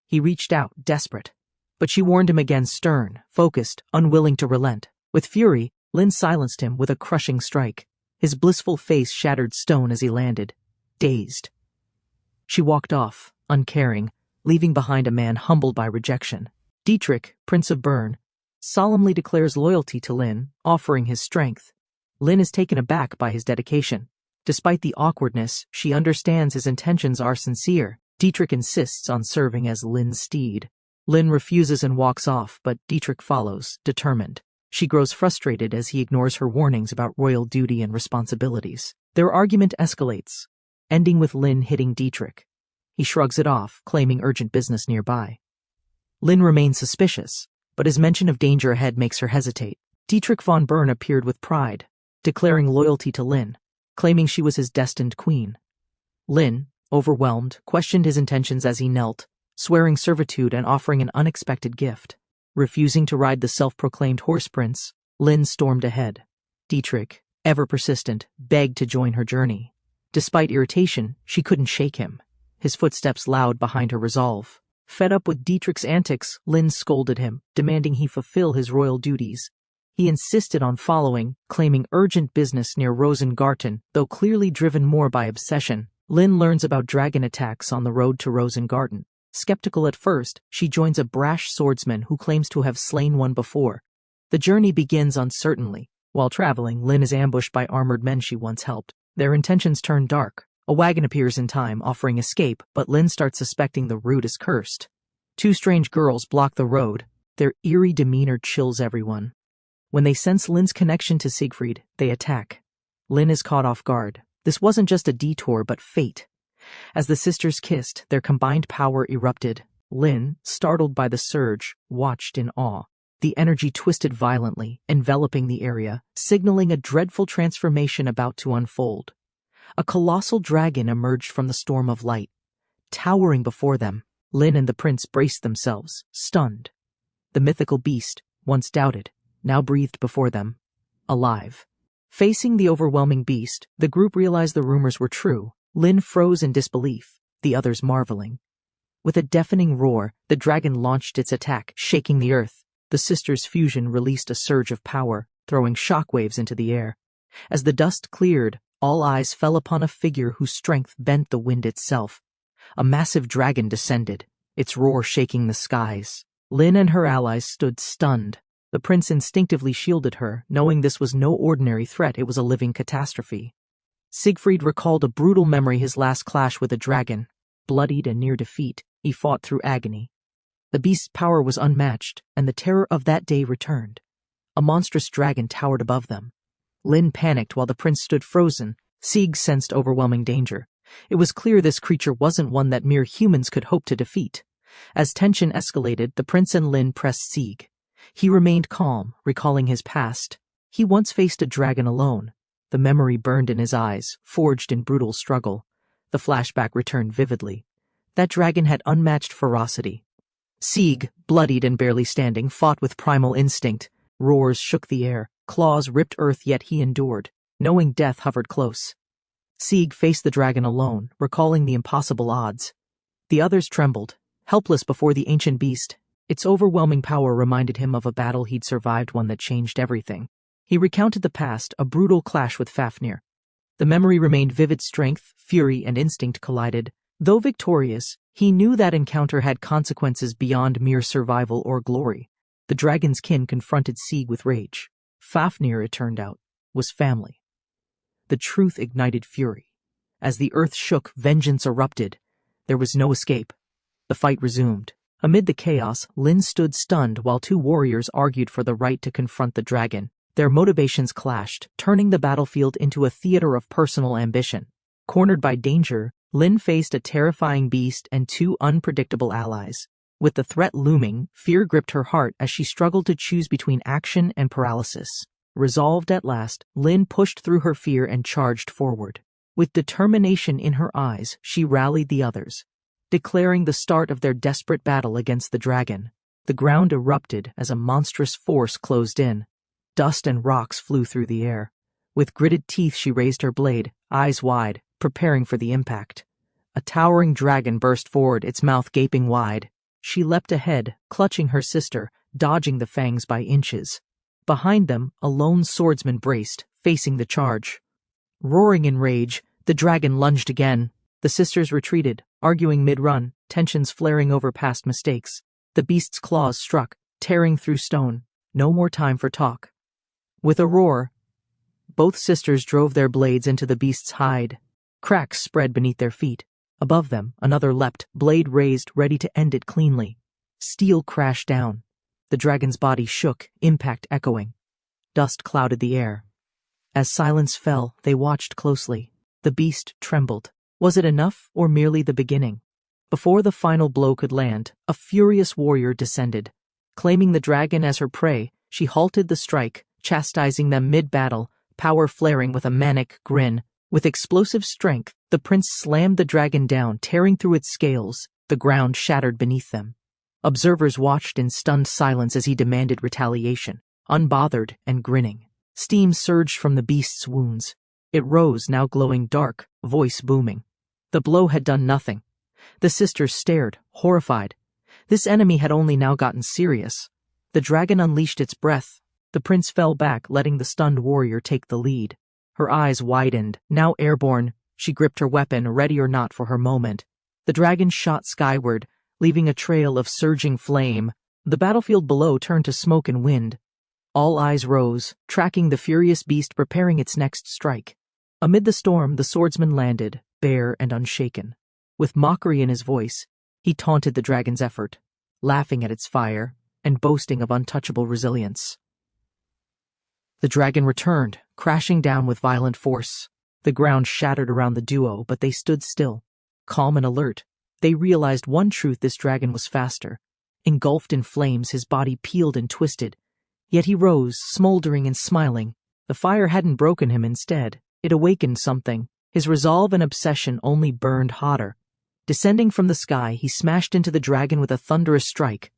S1: He reached out, desperate. But she warned him again, stern, focused, unwilling to relent. With fury, Lin silenced him with a crushing strike. His blissful face shattered stone as he landed, dazed. She walked off, uncaring, leaving behind a man humbled by rejection. Dietrich, Prince of Bern, solemnly declares loyalty to Lin, offering his strength. Lin is taken aback by his dedication. Despite the awkwardness, she understands his intentions are sincere. Dietrich insists on serving as Lin's steed. Lin refuses and walks off, but Dietrich follows, determined. She grows frustrated as he ignores her warnings about royal duty and responsibilities. Their argument escalates, ending with Lin hitting Dietrich. He shrugs it off, claiming urgent business nearby. Lin remains suspicious, but his mention of danger ahead makes her hesitate. Dietrich von Bern appeared with pride, declaring loyalty to Lin, claiming she was his destined queen. Lin, overwhelmed, questioned his intentions as he knelt, swearing servitude and offering an unexpected gift. Refusing to ride the self-proclaimed horse prince, Lin stormed ahead. Dietrich, ever persistent, begged to join her journey. Despite irritation, she couldn't shake him, his footsteps loud behind her resolve. Fed up with Dietrich's antics, Lin scolded him, demanding he fulfill his royal duties. He insisted on following, claiming urgent business near Rosengarten, though clearly driven more by obsession. Lin learns about dragon attacks on the road to Rosengarten. Skeptical at first, she joins a brash swordsman who claims to have slain one before. The journey begins uncertainly. While traveling, Lin is ambushed by armored men she once helped. Their intentions turn dark. A wagon appears in time, offering escape, but Lin starts suspecting the route is cursed. Two strange girls block the road. Their eerie demeanor chills everyone. When they sense Lin's connection to Siegfried, they attack. Lin is caught off guard, This wasn't just a detour but fate. As the sisters kissed, their combined power erupted. Lin, startled by the surge, watched in awe. The energy twisted violently, enveloping the area, signaling a dreadful transformation about to unfold. A colossal dragon emerged from the storm of light. Towering before them, Lin and the prince braced themselves, stunned. The mythical beast, once doubted, now breathed before them, alive. Facing the overwhelming beast, the group realized the rumors were true. Lin froze in disbelief, the others marveling. With a deafening roar, the dragon launched its attack, shaking the earth. The sisters' fusion released a surge of power, throwing shockwaves into the air. As the dust cleared, all eyes fell upon a figure whose strength bent the wind itself. A massive dragon descended, its roar shaking the skies. Lin and her allies stood stunned. The prince instinctively shielded her, knowing this was no ordinary threat, it was a living catastrophe. Siegfried recalled a brutal memory, his last clash with a dragon. Bloodied and near defeat, he fought through agony. The beast's power was unmatched, and the terror of that day returned. A monstrous dragon towered above them. Lin panicked while the prince stood frozen. Sieg sensed overwhelming danger. It was clear this creature wasn't one that mere humans could hope to defeat. As tension escalated, the prince and Lin pressed Sieg. He remained calm, recalling his past. He once faced a dragon alone. The memory burned in his eyes, forged in brutal struggle. The flashback returned vividly. That dragon had unmatched ferocity. Sieg, bloodied and barely standing, fought with primal instinct. Roars shook the air, claws ripped earth, yet he endured, knowing death hovered close. Sieg faced the dragon alone, recalling the impossible odds. The others trembled, helpless before the ancient beast. Its overwhelming power reminded him of a battle he'd survived, one that changed everything. He recounted the past, a brutal clash with Fafnir. The memory remained vivid. Strength, fury, and instinct collided. Though victorious, he knew that encounter had consequences beyond mere survival or glory. The dragon's kin confronted Sieg with rage. Fafnir, it turned out, was family. The truth ignited fury. As the earth shook, vengeance erupted. There was no escape. The fight resumed. Amid the chaos, Lin stood stunned while two warriors argued for the right to confront the dragon. Their motivations clashed, turning the battlefield into a theater of personal ambition. Cornered by danger, Lin faced a terrifying beast and two unpredictable allies. With the threat looming, fear gripped her heart as she struggled to choose between action and paralysis. Resolved at last, Lin pushed through her fear and charged forward. With determination in her eyes, she rallied the others, declaring the start of their desperate battle against the dragon. The ground erupted as a monstrous force closed in. Dust and rocks flew through the air. With gritted teeth she raised her blade, eyes wide, preparing for the impact. A towering dragon burst forward, its mouth gaping wide. She leapt ahead, clutching her sister, dodging the fangs by inches. Behind them, a lone swordsman braced, facing the charge. Roaring in rage, the dragon lunged again. The sisters retreated, arguing mid-run, tensions flaring over past mistakes. The beast's claws struck, tearing through stone. No more time for talk. With a roar, both sisters drove their blades into the beast's hide. Cracks spread beneath their feet. Above them, another leapt, blade raised, ready to end it cleanly. Steel crashed down. The dragon's body shook, impact echoing. Dust clouded the air. As silence fell, they watched closely. The beast trembled. Was it enough, or merely the beginning? Before the final blow could land, a furious warrior descended. Claiming the dragon as her prey, she halted the strike, chastising them mid-battle, power flaring with a manic grin. With explosive strength, the prince slammed the dragon down, tearing through its scales. The ground shattered beneath them. Observers watched in stunned silence as he demanded retaliation, unbothered and grinning. Steam surged from the beast's wounds. It rose, now glowing dark, voice booming. The blow had done nothing. The sisters stared, horrified. This enemy had only now gotten serious. The dragon unleashed its breath. The prince fell back, letting the stunned warrior take the lead. Her eyes widened, now airborne. She gripped her weapon, ready or not for her moment. The dragon shot skyward, leaving a trail of surging flame. The battlefield below turned to smoke and wind. All eyes rose, tracking the furious beast preparing its next strike. Amid the storm, the swordsman landed, bare and unshaken. With mockery in his voice, he taunted the dragon's effort, laughing at its fire and boasting of untouchable resilience. The dragon returned, crashing down with violent force. The ground shattered around the duo, but they stood still, calm and alert. They realized one truth: this dragon was faster. Engulfed in flames, his body peeled and twisted. Yet he rose, smoldering and smiling. The fire hadn't broken him; instead, it awakened something. His resolve and obsession only burned hotter. Descending from the sky, he smashed into the dragon with a thunderous strike.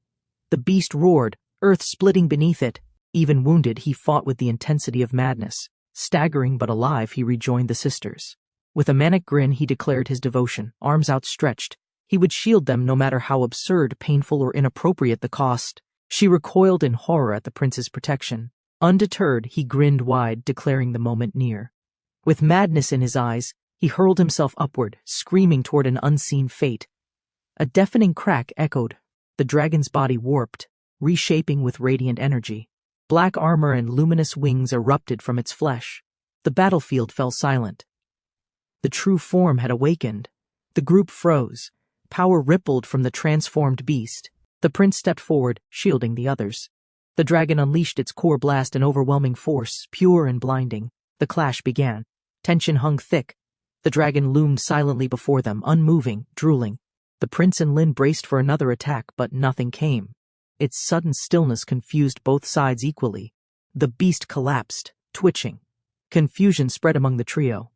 S1: The beast roared, earth splitting beneath it. Even wounded, he fought with the intensity of madness. Staggering but alive, he rejoined the sisters. With a manic grin, he declared his devotion, arms outstretched. He would shield them no matter how absurd, painful, or inappropriate the cost. She recoiled in horror at the prince's protection. Undeterred, he grinned wide, declaring the moment near. With madness in his eyes, he hurled himself upward, screaming toward an unseen fate. A deafening crack echoed. The dragon's body warped, reshaping with radiant energy. Black armor and luminous wings erupted from its flesh. The battlefield fell silent. The true form had awakened. The group froze. Power rippled from the transformed beast. The prince stepped forward, shielding the others. The dragon unleashed its core blast, an overwhelming force, pure and blinding. The clash began. Tension hung thick. The dragon loomed silently before them, unmoving, drooling. The prince and Lin braced for another attack, but nothing came. Its sudden stillness confused both sides equally. The beast collapsed, twitching. Confusion spread among the trio.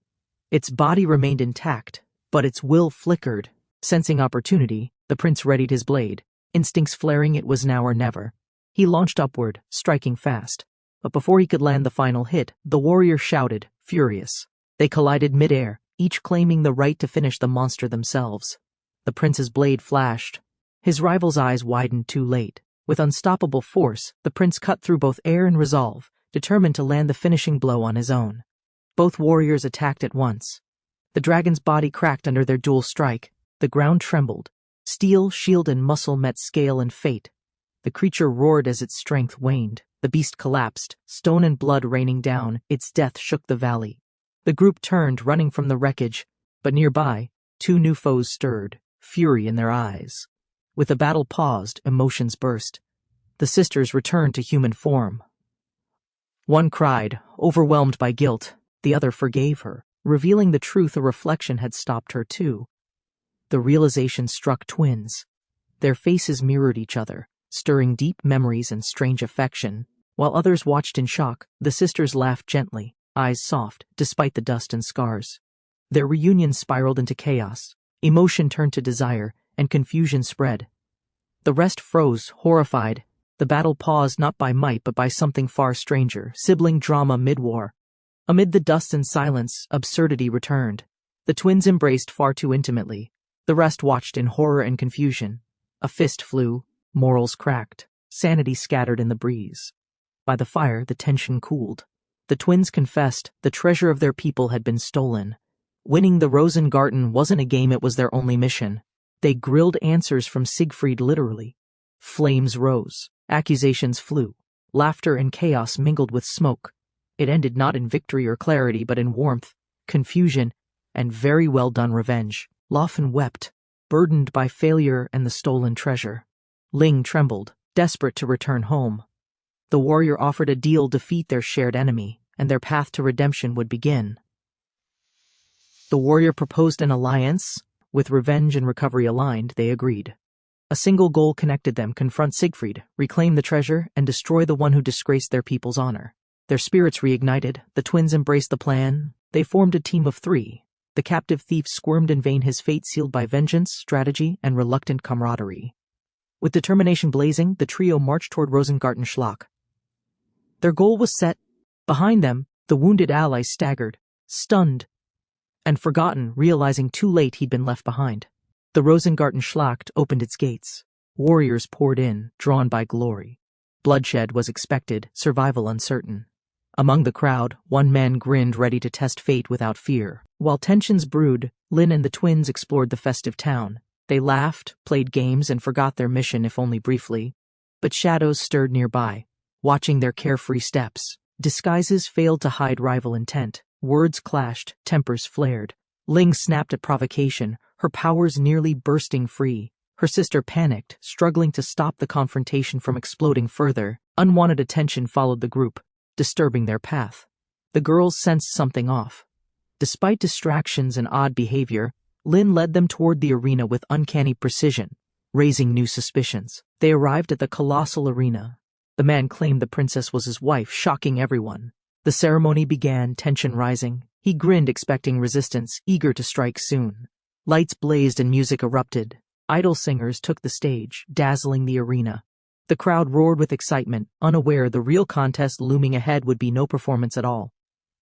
S1: Its body remained intact, but its will flickered. Sensing opportunity, the prince readied his blade. Instincts flaring, it was now or never. He launched upward, striking fast. But before he could land the final hit, the warrior shouted, furious. They collided midair, each claiming the right to finish the monster themselves. The prince's blade flashed. His rival's eyes widened too late. With unstoppable force, the prince cut through both air and resolve, determined to land the finishing blow on his own. Both warriors attacked at once. The dragon's body cracked under their dual strike. The ground trembled. Steel, shield, and muscle met scale and fate. The creature roared as its strength waned. The beast collapsed, stone and blood raining down. Its death shook the valley. The group turned, running from the wreckage, but nearby, two new foes stirred, fury in their eyes. With the battle paused, emotions burst. The sisters returned to human form. One cried, overwhelmed by guilt. The other forgave her, revealing the truth: a reflection had stopped her too. The realization struck twins. Their faces mirrored each other, stirring deep memories and strange affection. While others watched in shock, the sisters laughed gently, eyes soft, despite the dust and scars. Their reunion spiraled into chaos. Emotion turned to desire, and confusion spread. The rest froze, horrified. The battle paused, not by might but by something far stranger, sibling drama mid-war. Amid the dust and silence, absurdity returned. The twins embraced far too intimately. The rest watched in horror and confusion. A fist flew, morals cracked, sanity scattered in the breeze. By the fire, the tension cooled. The twins confessed the treasure of their people had been stolen. Winning the Rosengarten wasn't a game, it was their only mission. They grilled answers from Siegfried literally. Flames rose, accusations flew, laughter and chaos mingled with smoke. It ended not in victory or clarity, but in warmth, confusion, and very well done revenge. Laufen wept, burdened by failure and the stolen treasure. Ling trembled, desperate to return home. The warrior offered a deal: defeat their shared enemy, and their path to redemption would begin. The warrior proposed an alliance. With revenge and recovery aligned, they agreed. A single goal connected them: confront Siegfried, reclaim the treasure, and destroy the one who disgraced their people's honor. Their spirits reignited, the twins embraced the plan. They formed a team of three. The captive thief squirmed in vain, his fate sealed by vengeance, strategy, and reluctant camaraderie. With determination blazing, the trio marched toward Rosengarten Schlock. Their goal was set. Behind them, the wounded ally staggered, stunned, and forgotten, realizing too late he'd been left behind. The Rosengarten Schlacht opened its gates. Warriors poured in, drawn by glory. Bloodshed was expected, survival uncertain. Among the crowd, one man grinned, ready to test fate without fear. While tensions brewed, Lin and the twins explored the festive town. They laughed, played games, and forgot their mission, if only briefly. But shadows stirred nearby, watching their carefree steps. Disguises failed to hide rival intent. Words clashed, tempers flared. Ling snapped at provocation, her powers nearly bursting free. Her sister panicked, struggling to stop the confrontation from exploding further. Unwanted attention followed the group, disturbing their path. The girls sensed something off. Despite distractions and odd behavior, Lin led them toward the arena with uncanny precision, raising new suspicions. They arrived at the colossal arena. The man claimed the princess was his wife, shocking everyone. The ceremony began, tension rising. He grinned, expecting resistance, eager to strike soon. Lights blazed and music erupted. Idol singers took the stage, dazzling the arena. The crowd roared with excitement, unaware the real contest looming ahead would be no performance at all.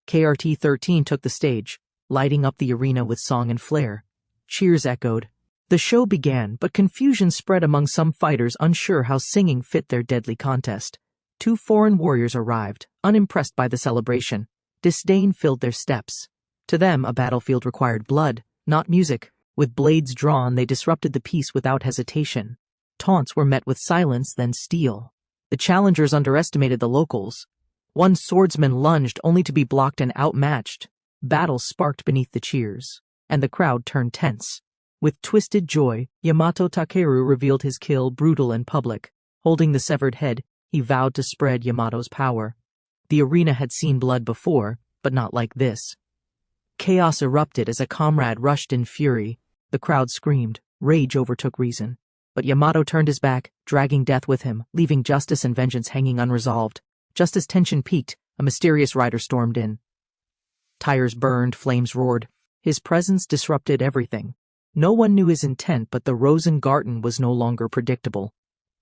S1: R4p3d took the stage, lighting up the arena with song and flair. Cheers echoed. The show began, but confusion spread among some fighters unsure how singing fit their deadly contest. 2 foreign warriors arrived, unimpressed by the celebration. Disdain filled their steps. To them, a battlefield required blood, not music. With blades drawn, they disrupted the peace without hesitation. Taunts were met with silence, then steel. The challengers underestimated the locals. One swordsman lunged only to be blocked and outmatched. Battle sparked beneath the cheers, and the crowd turned tense. With twisted joy, Yamato Takeru revealed his kill, brutal and public. Holding the severed head, he vowed to spread Yamato's power. The arena had seen blood before, but not like this. Chaos erupted as a comrade rushed in fury. The crowd screamed. Rage overtook reason. But Yamato turned his back, dragging death with him, leaving justice and vengeance hanging unresolved. Just as tension peaked, a mysterious rider stormed in. Tires burned, flames roared. His presence disrupted everything. No one knew his intent, but the Rosengarten was no longer predictable.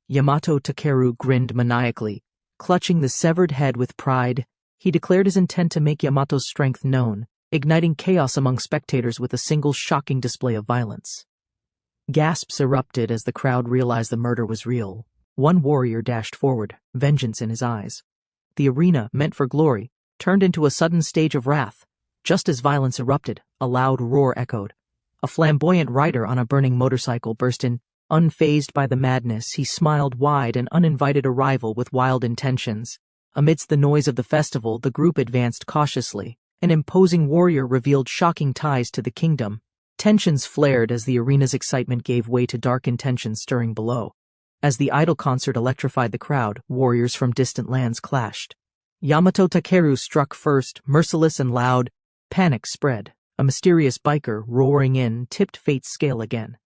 S1: Yamato Takeru grinned maniacally. Clutching the severed head with pride, he declared his intent to make Yamato's strength known, igniting chaos among spectators with a single shocking display of violence. Gasps erupted as the crowd realized the murder was real. One warrior dashed forward, vengeance in his eyes. The arena, meant for glory, turned into a sudden stage of wrath. Just as violence erupted, a loud roar echoed. A flamboyant rider on a burning motorcycle burst in. Unfazed by the madness, he smiled wide, an uninvited arrival with wild intentions. Amidst the noise of the festival, the group advanced cautiously. An imposing warrior revealed shocking ties to the kingdom. Tensions flared as the arena's excitement gave way to dark intentions stirring below. As the idol concert electrified the crowd, warriors from distant lands clashed. Yamato Takeru struck first, merciless and loud. Panic spread. A mysterious biker, roaring in, tipped fate's scale again.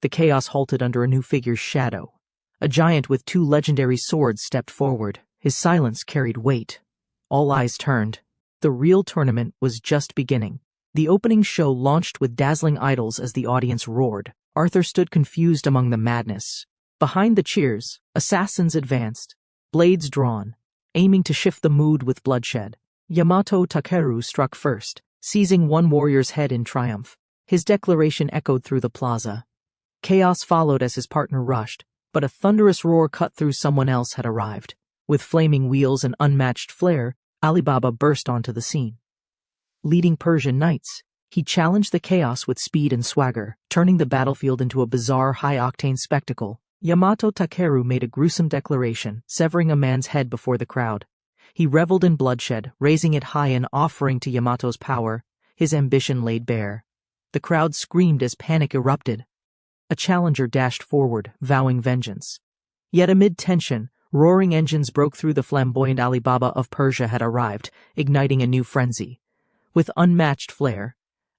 S1: The chaos halted under a new figure's shadow. A giant with 2 legendary swords stepped forward. His silence carried weight. All eyes turned. The real tournament was just beginning. The opening show launched with dazzling idols as the audience roared. Arthur stood confused among the madness. Behind the cheers, assassins advanced, blades drawn, aiming to shift the mood with bloodshed. Yamato Takeru struck first, seizing one warrior's head in triumph. His declaration echoed through the plaza. Chaos followed as his partner rushed, but a thunderous roar cut through. Someone else had arrived. With flaming wheels and unmatched flair, Alibaba burst onto the scene. Leading Persian knights, he challenged the chaos with speed and swagger, turning the battlefield into a bizarre, high-octane spectacle. Yamato Takeru made a gruesome declaration, severing a man's head before the crowd. He reveled in bloodshed, raising it high an offering to Yamato's power, his ambition laid bare. The crowd screamed as panic erupted. A challenger dashed forward, vowing vengeance. Yet amid tension, roaring engines broke through. The flamboyant Alibaba of Persia had arrived, igniting a new frenzy. With unmatched flair,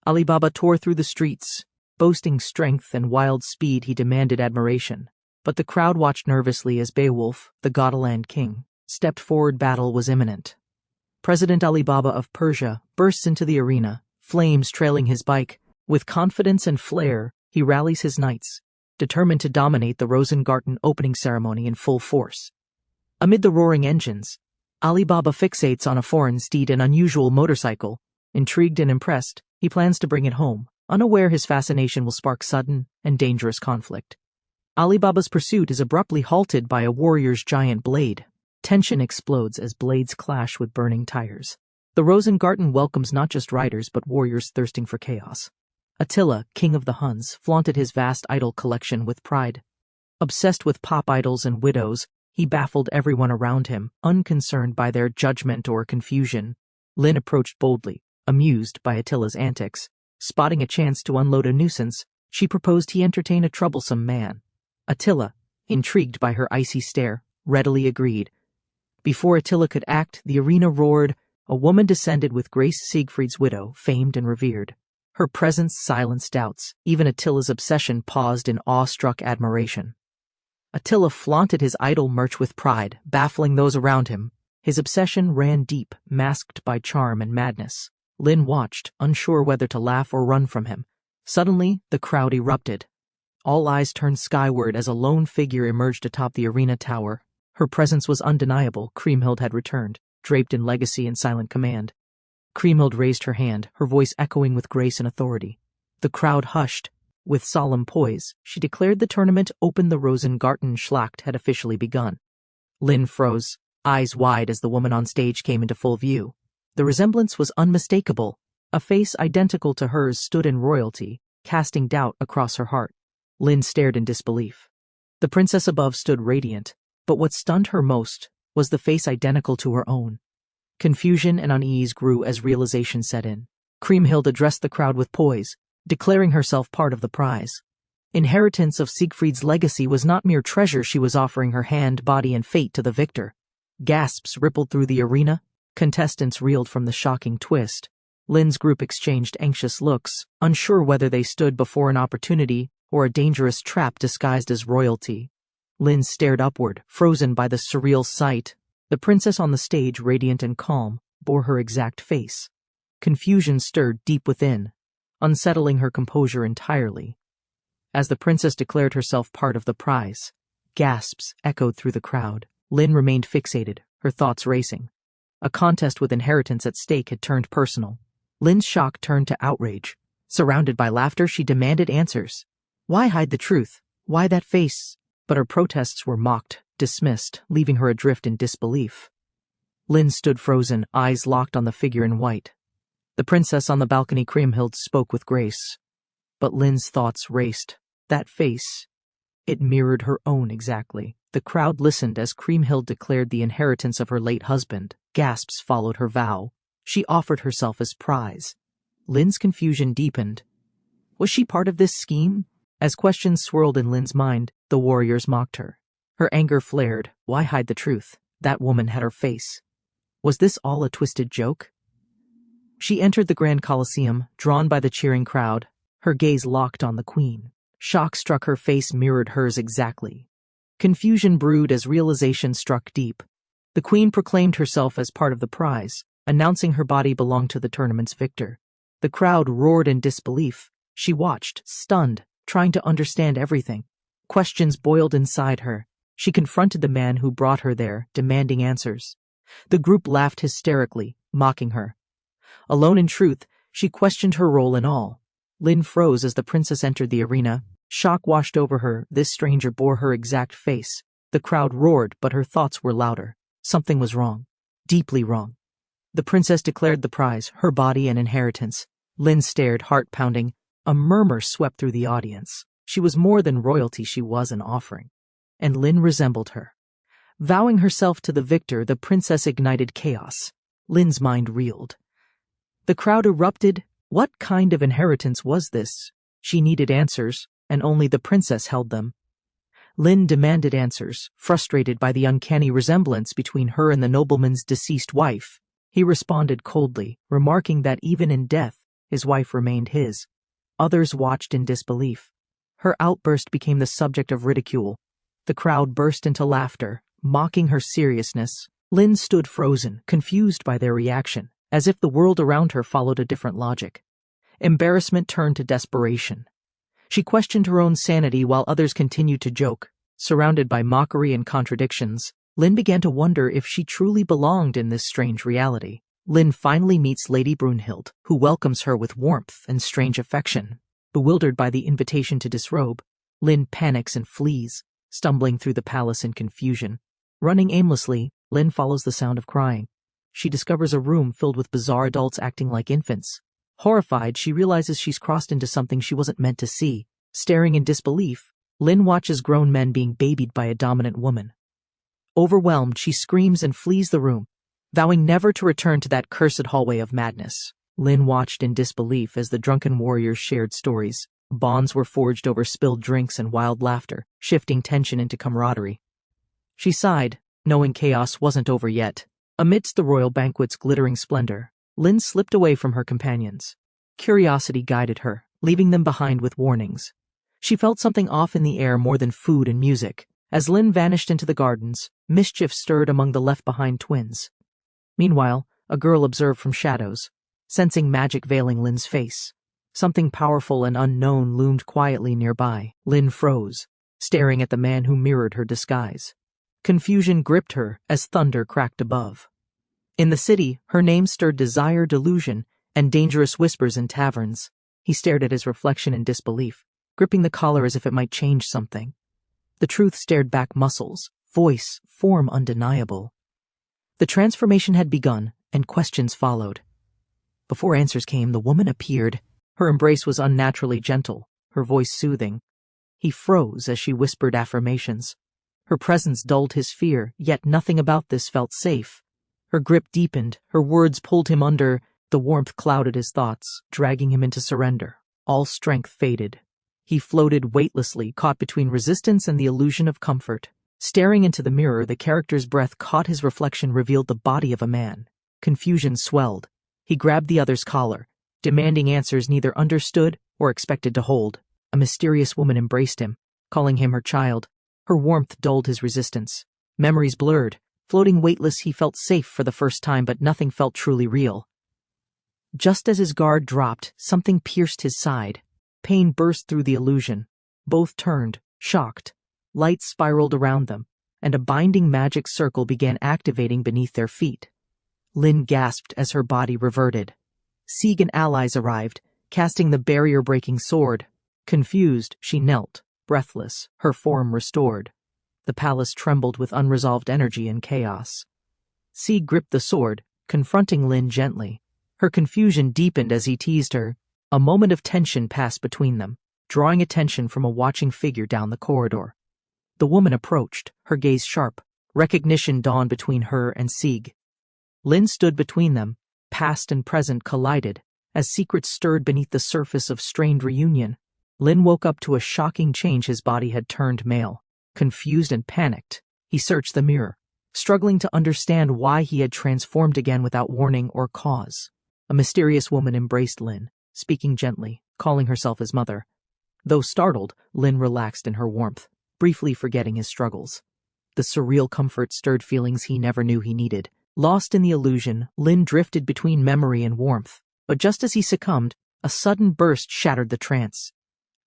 S1: Alibaba tore through the streets. Boasting strength and wild speed, he demanded admiration. But the crowd watched nervously as Beowulf, the Godaland king, stepped forward. Battle was imminent. President Alibaba of Persia bursts into the arena, flames trailing his bike. With confidence and flair, he rallies his knights, determined to dominate the Rosengarten opening ceremony in full force. Amid the roaring engines, Alibaba fixates on a foreign steed, an unusual motorcycle. Intrigued and impressed, he plans to bring it home, unaware his fascination will spark sudden and dangerous conflict. Alibaba's pursuit is abruptly halted by a warrior's giant blade. Tension explodes as blades clash with burning tires. The Rosengarten welcomes not just riders but warriors thirsting for chaos. Attila, king of the Huns, flaunted his vast idol collection with pride. Obsessed with pop idols and widows, he baffled everyone around him, unconcerned by their judgment or confusion. Lin approached boldly, amused by Attila's antics. Spotting a chance to unload a nuisance, she proposed he entertain a troublesome man. Attila, intrigued by her icy stare, readily agreed. Before Attila could act, the arena roared. A woman descended with Grace Siegfried's widow, famed and revered. Her presence silenced doubts. Even Attila's obsession paused in awestruck admiration. Attila flaunted his idol merch with pride, baffling those around him. His obsession ran deep, masked by charm and madness. Lin watched, unsure whether to laugh or run from him. Suddenly, the crowd erupted. All eyes turned skyward as a lone figure emerged atop the arena tower. Her presence was undeniable. Kriemhild had returned, draped in legacy and silent command. Kriemhild raised her hand, her voice echoing with grace and authority. The crowd hushed. With solemn poise, she declared the tournament open. The Rosengarten Schlacht had officially begun. Lin froze, eyes wide as the woman on stage came into full view. The resemblance was unmistakable. A face identical to hers stood in royalty, casting doubt across her heart. Lin stared in disbelief. The princess above stood radiant, but what stunned her most was the face identical to her own. Confusion and unease grew as realization set in. Kriemhild addressed the crowd with poise, declaring herself part of the prize. Inheritance of Siegfried's legacy was not mere treasure. She was offering her hand, body, and fate to the victor. Gasps rippled through the arena. Contestants reeled from the shocking twist. Lin's group exchanged anxious looks, unsure whether they stood before an opportunity or a dangerous trap disguised as royalty. Lin stared upward, frozen by the surreal sight. The princess on the stage, radiant and calm, bore her exact face. Confusion stirred deep within, unsettling her composure entirely. As the princess declared herself part of the prize, gasps echoed through the crowd. Lin remained fixated, her thoughts racing. A contest with inheritance at stake had turned personal. Lin's shock turned to outrage. Surrounded by laughter, she demanded answers. Why hide the truth? Why that face? But her protests were mocked, dismissed, leaving her adrift in disbelief. Lin stood frozen, eyes locked on the figure in white. The princess on the balcony, Kriemhild, spoke with grace. But Lin's thoughts raced. That face, it mirrored her own exactly. The crowd listened as Kriemhild declared the inheritance of her late husband. Gasps followed her vow. She offered herself as prize. Lin's confusion deepened. Was she part of this scheme? As questions swirled in Lin's mind, the warriors mocked her. Her anger flared. Why hide the truth? That woman had her face. Was this all a twisted joke? She entered the Grand Colosseum, drawn by the cheering crowd, her gaze locked on the queen. Shock struck her face mirrored hers exactly. Confusion brewed as realization struck deep. The queen proclaimed herself as part of the prize, announcing her body belonged to the tournament's victor. The crowd roared in disbelief. She watched, stunned, trying to understand everything. Questions boiled inside her. She confronted the man who brought her there, demanding answers. The group laughed hysterically, mocking her. Alone in truth, she questioned her role in all. Lin froze as the princess entered the arena. Shock washed over her. This stranger bore her exact face. The crowd roared, but her thoughts were louder. Something was wrong. Deeply wrong. The princess declared the prize, her body and inheritance. Lin stared, heart pounding. A murmur swept through the audience. She was more than royalty, she was an offering. And Lin resembled her. Vowing herself to the victor, the princess ignited chaos. Lin's mind reeled. The crowd erupted. What kind of inheritance was this? She needed answers, and only the princess held them. Lin demanded answers, frustrated by the uncanny resemblance between her and the nobleman's deceased wife. He responded coldly, remarking that even in death, his wife remained his. Others watched in disbelief. Her outburst became the subject of ridicule. The crowd burst into laughter, mocking her seriousness. Lin stood frozen, confused by their reaction, as if the world around her followed a different logic. Embarrassment turned to desperation. She questioned her own sanity while others continued to joke. Surrounded by mockery and contradictions, Lin began to wonder if she truly belonged in this strange reality. Lin finally meets Lady Brunhild, who welcomes her with warmth and strange affection. Bewildered by the invitation to disrobe, Lin panics and flees, stumbling through the palace in confusion. Running aimlessly, Lin follows the sound of crying. She discovers a room filled with bizarre adults acting like infants. Horrified, she realizes she's crossed into something she wasn't meant to see. Staring in disbelief, Lin watches grown men being babied by a dominant woman. Overwhelmed, she screams and flees the room, vowing never to return to that cursed hallway of madness. Lin watched in disbelief as the drunken warriors shared stories. Bonds were forged over spilled drinks and wild laughter, shifting tension into camaraderie. She sighed, knowing chaos wasn't over yet. Amidst the royal banquet's glittering splendor, Lin slipped away from her companions. Curiosity guided her, leaving them behind with warnings. She felt something off in the air more than food and music. As Lin vanished into the gardens, mischief stirred among the left-behind twins. Meanwhile, a girl observed from shadows, sensing magic veiling Lin's face. Something powerful and unknown loomed quietly nearby. Lin froze, staring at the man who mirrored her disguise. Confusion gripped her as thunder cracked above. In the city, her name stirred desire, delusion, and dangerous whispers in taverns. He stared at his reflection in disbelief, gripping the collar as if it might change something. The truth stared back, muscles, voice, form undeniable. The transformation had begun, and questions followed. Before answers came, the woman appeared. Her embrace was unnaturally gentle, her voice soothing. He froze as she whispered affirmations. Her presence dulled his fear, yet nothing about this felt safe. Her grip deepened, her words pulled him under. The warmth clouded his thoughts, dragging him into surrender. All strength faded. He floated weightlessly, caught between resistance and the illusion of comfort. Staring into the mirror, the character's breath caught his reflection, revealed the body of a man. Confusion swelled. He grabbed the other's collar, demanding answers neither understood or expected to hold. A mysterious woman embraced him, calling him her child. Her warmth dulled his resistance. Memories blurred. Floating weightless, he felt safe for the first time, but nothing felt truly real. Just as his guard dropped, something pierced his side. Pain burst through the illusion. Both turned, shocked. Light spiraled around them, and a binding magic circle began activating beneath their feet. Lin gasped as her body reverted. Sieg and allies arrived, casting the barrier-breaking sword. Confused, she knelt, breathless, her form restored. The palace trembled with unresolved energy and chaos. Sieg gripped the sword, confronting Lin gently. Her confusion deepened as he teased her. A moment of tension passed between them, drawing attention from a watching figure down the corridor. The woman approached, her gaze sharp. Recognition dawned between her and Sieg. Lin stood between them. Past and present collided, as secrets stirred beneath the surface of strained reunion. Lin woke up to a shocking change. His body had turned male. Confused and panicked, he searched the mirror, struggling to understand why he had transformed again without warning or cause. A mysterious woman embraced Lin, speaking gently, calling herself his mother. Though startled, Lin relaxed in her warmth, briefly forgetting his struggles. The surreal comfort stirred feelings he never knew he needed. Lost in the illusion, Lin drifted between memory and warmth. But just as he succumbed, a sudden burst shattered the trance.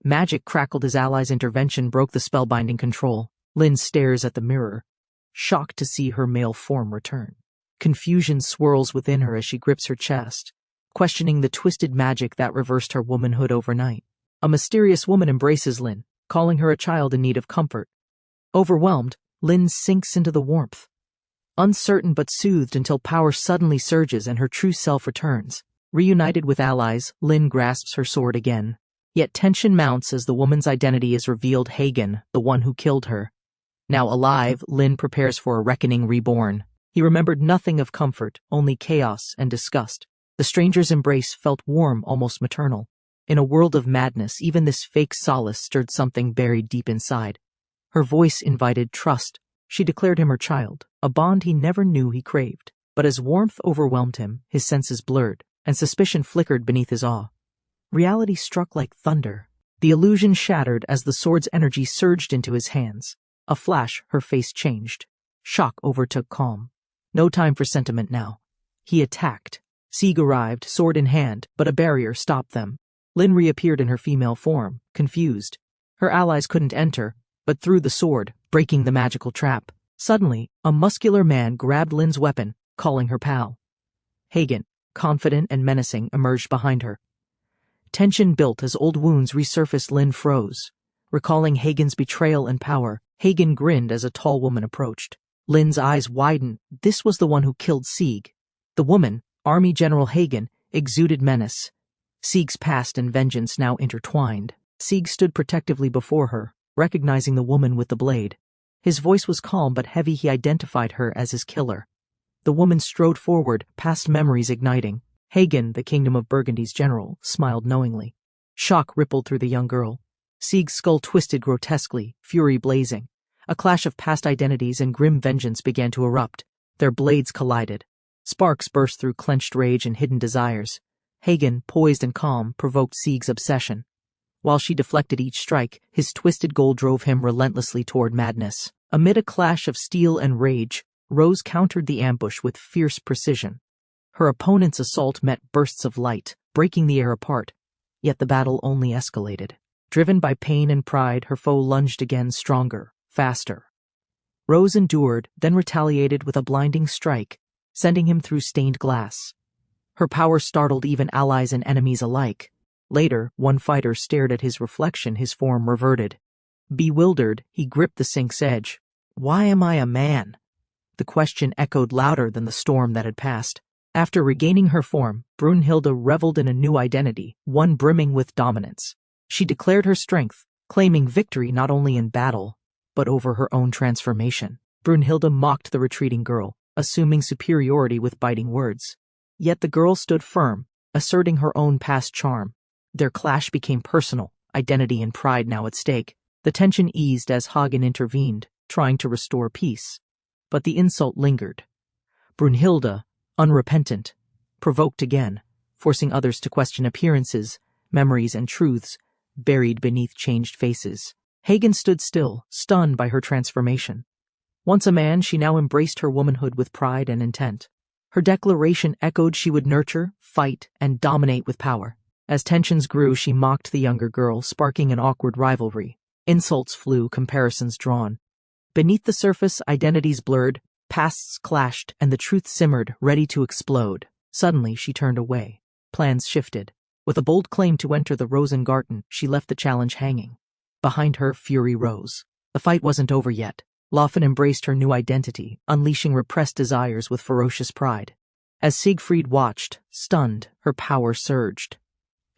S1: Magic crackled. His allies' intervention broke the spellbinding control. Lin stares at the mirror, shocked to see her male form return. Confusion swirls within her as she grips her chest, questioning the twisted magic that reversed her womanhood overnight. A mysterious woman embraces Lin, calling her a child in need of comfort. Overwhelmed, Lin sinks into the warmth. Uncertain but soothed until power suddenly surges and her true self returns. Reunited with allies, Lin grasps her sword again. Yet tension mounts as the woman's identity is revealed. Hagen, the one who killed her. Now alive, Lin prepares for a reckoning reborn. He remembered nothing of comfort, only chaos and disgust. The stranger's embrace felt warm, almost maternal. In a world of madness, even this fake solace stirred something buried deep inside. Her voice invited trust. She declared him her child, a bond he never knew he craved. But as warmth overwhelmed him, his senses blurred, and suspicion flickered beneath his awe. Reality struck like thunder. The illusion shattered as the sword's energy surged into his hands. A flash, her face changed. Shock overtook calm. No time for sentiment now. He attacked. Sieg arrived, sword in hand, but a barrier stopped them. Lin reappeared in her female form, confused. Her allies couldn't enter, but threw the sword, breaking the magical trap. Suddenly, a muscular man grabbed Lin's weapon, calling her pal. Hagen, confident and menacing, emerged behind her. Tension built as old wounds resurfaced. Lin froze. Recalling Hagen's betrayal and power, Hagen grinned as a tall woman approached. Lin's eyes widened. This was the one who killed Sieg. The woman, Army General Hagen, exuded menace. Sieg's past and vengeance now intertwined. Sieg stood protectively before her, recognizing the woman with the blade. His voice was calm but heavy. He identified her as his killer. The woman strode forward, past memories igniting. Hagen, the Kingdom of Burgundy's general, smiled knowingly. Shock rippled through the young girl. Sieg's skull twisted grotesquely, fury blazing. A clash of past identities and grim vengeance began to erupt. Their blades collided. Sparks burst through clenched rage and hidden desires. Hagen, poised and calm, provoked Sieg's obsession. While she deflected each strike, his twisted goal drove him relentlessly toward madness. Amid a clash of steel and rage, Rose countered the ambush with fierce precision. Her opponent's assault met bursts of light, breaking the air apart. Yet the battle only escalated. Driven by pain and pride, her foe lunged again, stronger, faster. Rose endured, then retaliated with a blinding strike, sending him through stained glass. Her power startled even allies and enemies alike. Later, one fighter stared at his reflection, his form reverted. Bewildered, he gripped the sink's edge. "Why am I a man?" The question echoed louder than the storm that had passed. After regaining her form, Brunhilde reveled in a new identity, one brimming with dominance. She declared her strength, claiming victory not only in battle, but over her own transformation. Brunhilde mocked the retreating girl, assuming superiority with biting words. Yet the girl stood firm, asserting her own past charm. Their clash became personal, identity and pride now at stake. The tension eased as Hagen intervened, trying to restore peace. But the insult lingered. Brunhilde, unrepentant, provoked again, forcing others to question appearances, memories and truths buried beneath changed faces. Hagen stood still, stunned by her transformation. Once a man, she now embraced her womanhood with pride and intent. Her declaration echoed she would nurture, fight, and dominate with power. As tensions grew, she mocked the younger girl, sparking an awkward rivalry. Insults flew, comparisons drawn. Beneath the surface, identities blurred, pasts clashed, and the truth simmered, ready to explode. Suddenly, she turned away. Plans shifted. With a bold claim to enter the Rosengarten, she left the challenge hanging. Behind her, fury rose. The fight wasn't over yet. Laufen embraced her new identity, unleashing repressed desires with ferocious pride. As Siegfried watched, stunned, her power surged.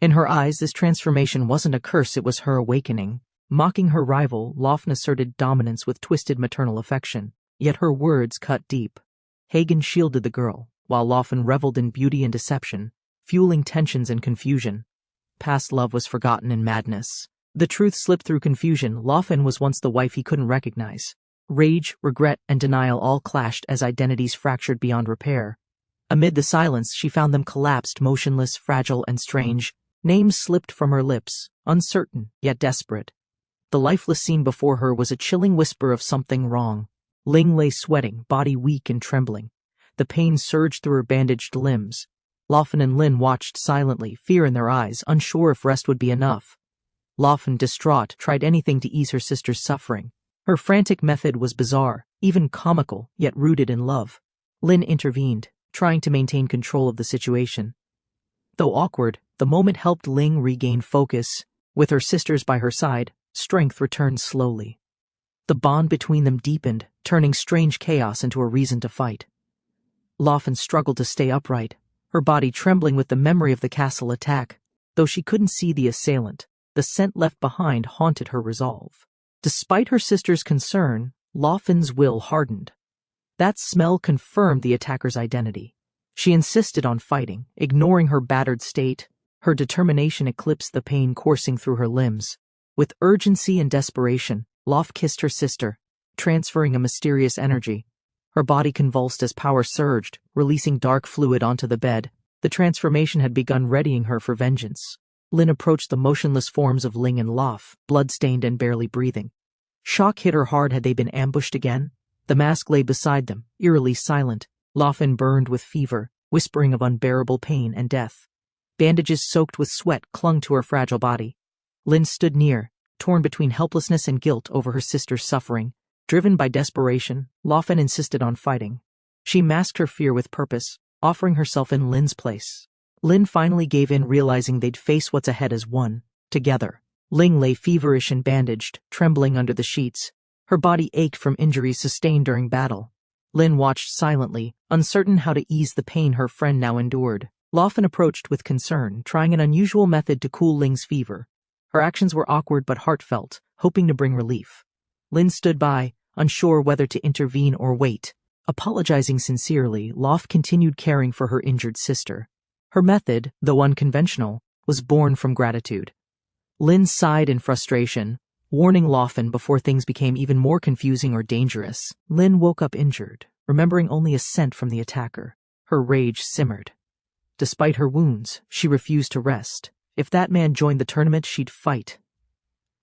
S1: In her eyes, this transformation wasn't a curse, it was her awakening. Mocking her rival, Laufen asserted dominance with twisted maternal affection. Yet her words cut deep. Hagen shielded the girl, while Laufen reveled in beauty and deception, fueling tensions and confusion. Past love was forgotten in madness. The truth slipped through confusion. Laufen was once the wife he couldn't recognize. Rage, regret, and denial all clashed as identities fractured beyond repair. Amid the silence, she found them collapsed, motionless, fragile, and strange. Names slipped from her lips, uncertain, yet desperate. The lifeless scene before her was a chilling whisper of something wrong. Ling lay sweating, body weak and trembling. The pain surged through her bandaged limbs. Laufen and Lin watched silently, fear in their eyes, unsure if rest would be enough. Laufen, distraught, tried anything to ease her sister's suffering. Her frantic method was bizarre, even comical, yet rooted in love. Lin intervened, trying to maintain control of the situation. Though awkward, the moment helped Ling regain focus. With her sisters by her side, strength returned slowly. The bond between them deepened, turning strange chaos into a reason to fight. Laufen struggled to stay upright, her body trembling with the memory of the castle attack. Though she couldn't see the assailant, the scent left behind haunted her resolve. Despite her sister's concern, Laufen's will hardened. That smell confirmed the attacker's identity. She insisted on fighting, ignoring her battered state. Her determination eclipsed the pain coursing through her limbs. With urgency and desperation, Lauf kissed her sister, transferring a mysterious energy. Her body convulsed as power surged, releasing dark fluid onto the bed. The transformation had begun, readying her for vengeance. Lin approached the motionless forms of Ling and Lauf, blood-stained and barely breathing. Shock hit her hard. Had they been ambushed again? The mask lay beside them, eerily silent. Laufen burned with fever, whispering of unbearable pain and death. Bandages soaked with sweat clung to her fragile body. Lin stood near, torn between helplessness and guilt over her sister's suffering. Driven by desperation, Laufen insisted on fighting. She masked her fear with purpose, offering herself in Lin's place. Lin finally gave in, realizing they'd face what's ahead as one, together. Ling lay feverish and bandaged, trembling under the sheets. Her body ached from injuries sustained during battle. Lin watched silently, uncertain how to ease the pain her friend now endured. Laufen approached with concern, trying an unusual method to cool Ling's fever. Her actions were awkward but heartfelt, hoping to bring relief. Lin stood by, unsure whether to intervene or wait. Apologizing sincerely, Lauf continued caring for her injured sister. Her method, though unconventional, was born from gratitude. Lin sighed in frustration, warning Laufen before things became even more confusing or dangerous. Lin woke up injured, remembering only a scent from the attacker. Her rage simmered. Despite her wounds, she refused to rest. If that man joined the tournament, she'd fight.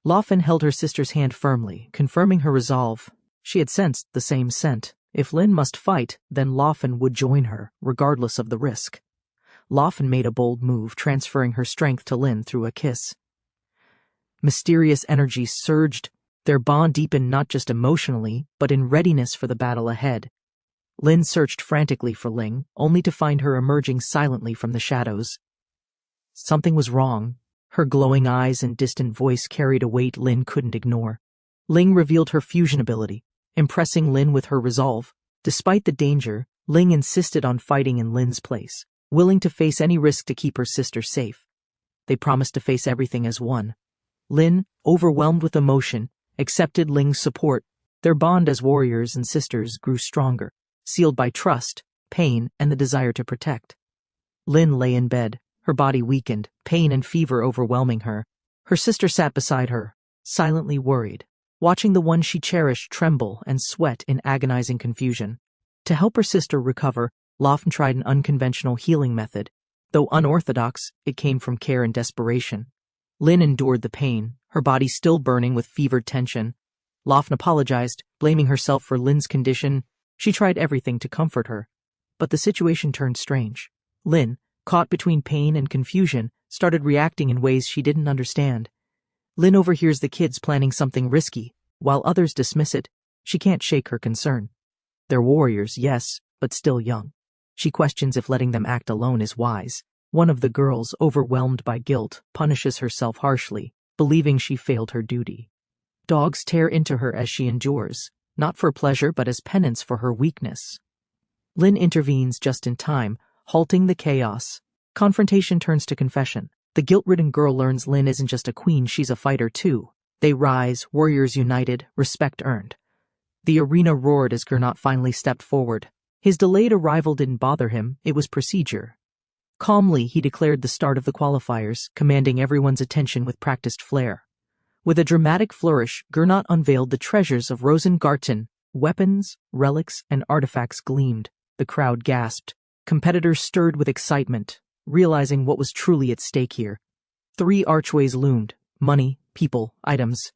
S1: Laufen held her sister's hand firmly, confirming her resolve. She had sensed the same scent. If Lin must fight, then Laufen would join her, regardless of the risk. Laufen made a bold move, transferring her strength to Lin through a kiss. Mysterious energy surged. Their bond deepened not just emotionally, but in readiness for the battle ahead. Lin searched frantically for Ling, only to find her emerging silently from the shadows. Something was wrong. Her glowing eyes and distant voice carried a weight Lin couldn't ignore. Ling revealed her fusion ability, impressing Lin with her resolve. Despite the danger, Ling insisted on fighting in Lin's place, willing to face any risk to keep her sister safe. They promised to face everything as one. Lin, overwhelmed with emotion, accepted Ling's support. Their bond as warriors and sisters grew stronger, sealed by trust, pain, and the desire to protect. Lin lay in bed, her body weakened, pain and fever overwhelming her. Her sister sat beside her, silently worried, watching the one she cherished tremble and sweat in agonizing confusion. To help her sister recover, Laufen tried an unconventional healing method. Though unorthodox, it came from care and desperation. Lin endured the pain, her body still burning with fevered tension. Laufen apologized, blaming herself for Lin's condition. She tried everything to comfort her. But the situation turned strange. Lin, caught between pain and confusion, started reacting in ways she didn't understand. Lin overhears the kids planning something risky, while others dismiss it. She can't shake her concern. They're warriors, yes, but still young. She questions if letting them act alone is wise. One of the girls, overwhelmed by guilt, punishes herself harshly, believing she failed her duty. Dogs tear into her as she endures, not for pleasure but as penance for her weakness. Lin intervenes just in time, halting the chaos. Confrontation turns to confession. The guilt-ridden girl learns Lin isn't just a queen, she's a fighter too. They rise, warriors united, respect earned. The arena roared as Gernot finally stepped forward. His delayed arrival didn't bother him, it was procedure. Calmly, he declared the start of the qualifiers, commanding everyone's attention with practiced flair. With a dramatic flourish, Gernot unveiled the treasures of Rosengarten. Weapons, relics, and artifacts gleamed. The crowd gasped. Competitors stirred with excitement, realizing what was truly at stake here. 3 archways loomed: money, people, items.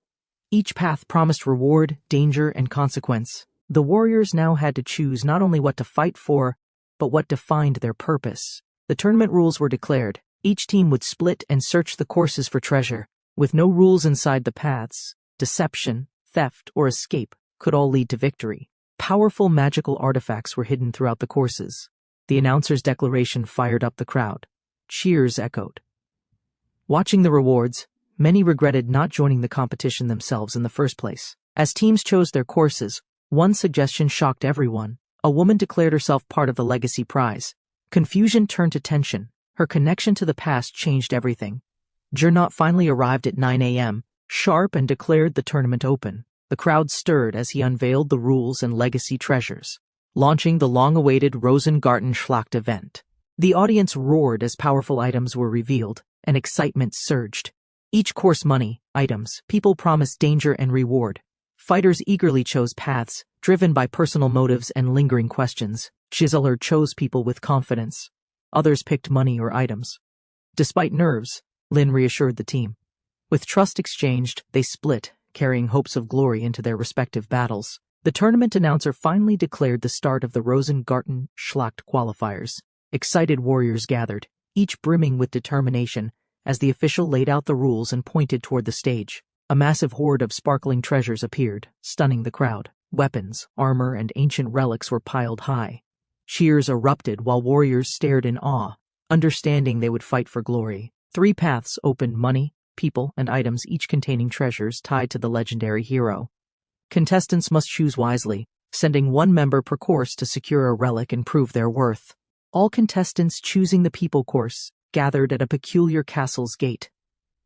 S1: Each path promised reward, danger, and consequence. The warriors now had to choose not only what to fight for, but what defined their purpose. The tournament rules were declared. Each team would split and search the courses for treasure. With no rules inside the paths, deception, theft, or escape could all lead to victory. Powerful magical artifacts were hidden throughout the courses. The announcer's declaration fired up the crowd. Cheers echoed. Watching the rewards, many regretted not joining the competition themselves in the first place. As teams chose their courses, one suggestion shocked everyone. A woman declared herself part of the legacy prize. Confusion turned to tension. Her connection to the past changed everything. Gernot finally arrived at 9 a.m., sharp, and declared the tournament open. The crowd stirred as he unveiled the rules and legacy treasures, launching the long-awaited Rosengarten Schlacht event. The audience roared as powerful items were revealed, and excitement surged. Each course money, items, people promised danger and reward. Fighters eagerly chose paths, driven by personal motives and lingering questions. Chiseler chose people with confidence. Others picked money or items. Despite nerves, Lin reassured the team. With trust exchanged, they split, carrying hopes of glory into their respective battles. The tournament announcer finally declared the start of the Rosengarten Schlacht qualifiers. Excited warriors gathered, each brimming with determination, as the official laid out the rules and pointed toward the stage. A massive horde of sparkling treasures appeared, stunning the crowd. Weapons, armor, and ancient relics were piled high. Cheers erupted while warriors stared in awe, understanding they would fight for glory. 3 paths opened: money, people, and items, each containing treasures tied to the legendary hero. Contestants must choose wisely, sending 1 member per course to secure a relic and prove their worth. All contestants choosing the people course gathered at a peculiar castle's gate.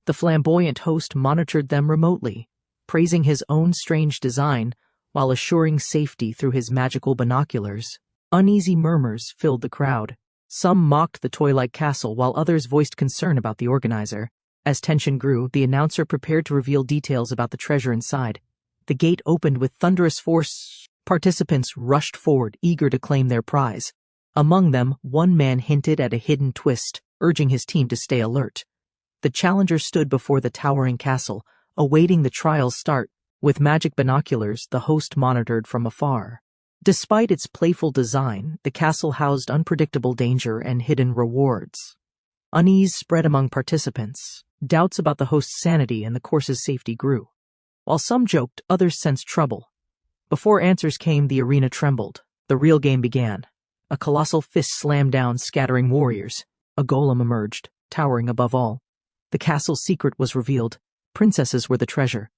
S1: The flamboyant host monitored them remotely, praising his own strange design while assuring safety through his magical binoculars. Uneasy murmurs filled the crowd. Some mocked the toy-like castle while others voiced concern about the organizer. As tension grew, the announcer prepared to reveal details about the treasure inside. The gate opened with thunderous force. Participants rushed forward, eager to claim their prize. Among them, one man hinted at a hidden twist, urging his team to stay alert. The challenger stood before the towering castle, awaiting the trial's start. With magic binoculars, the host monitored from afar. Despite its playful design, the castle housed unpredictable danger and hidden rewards. Unease spread among participants. Doubts about the host's sanity and the course's safety grew. While some joked, others sensed trouble. Before answers came, the arena trembled. The real game began. A colossal fist slammed down, scattering warriors. A golem emerged, towering above all. The castle's secret was revealed. Princesses were the treasure.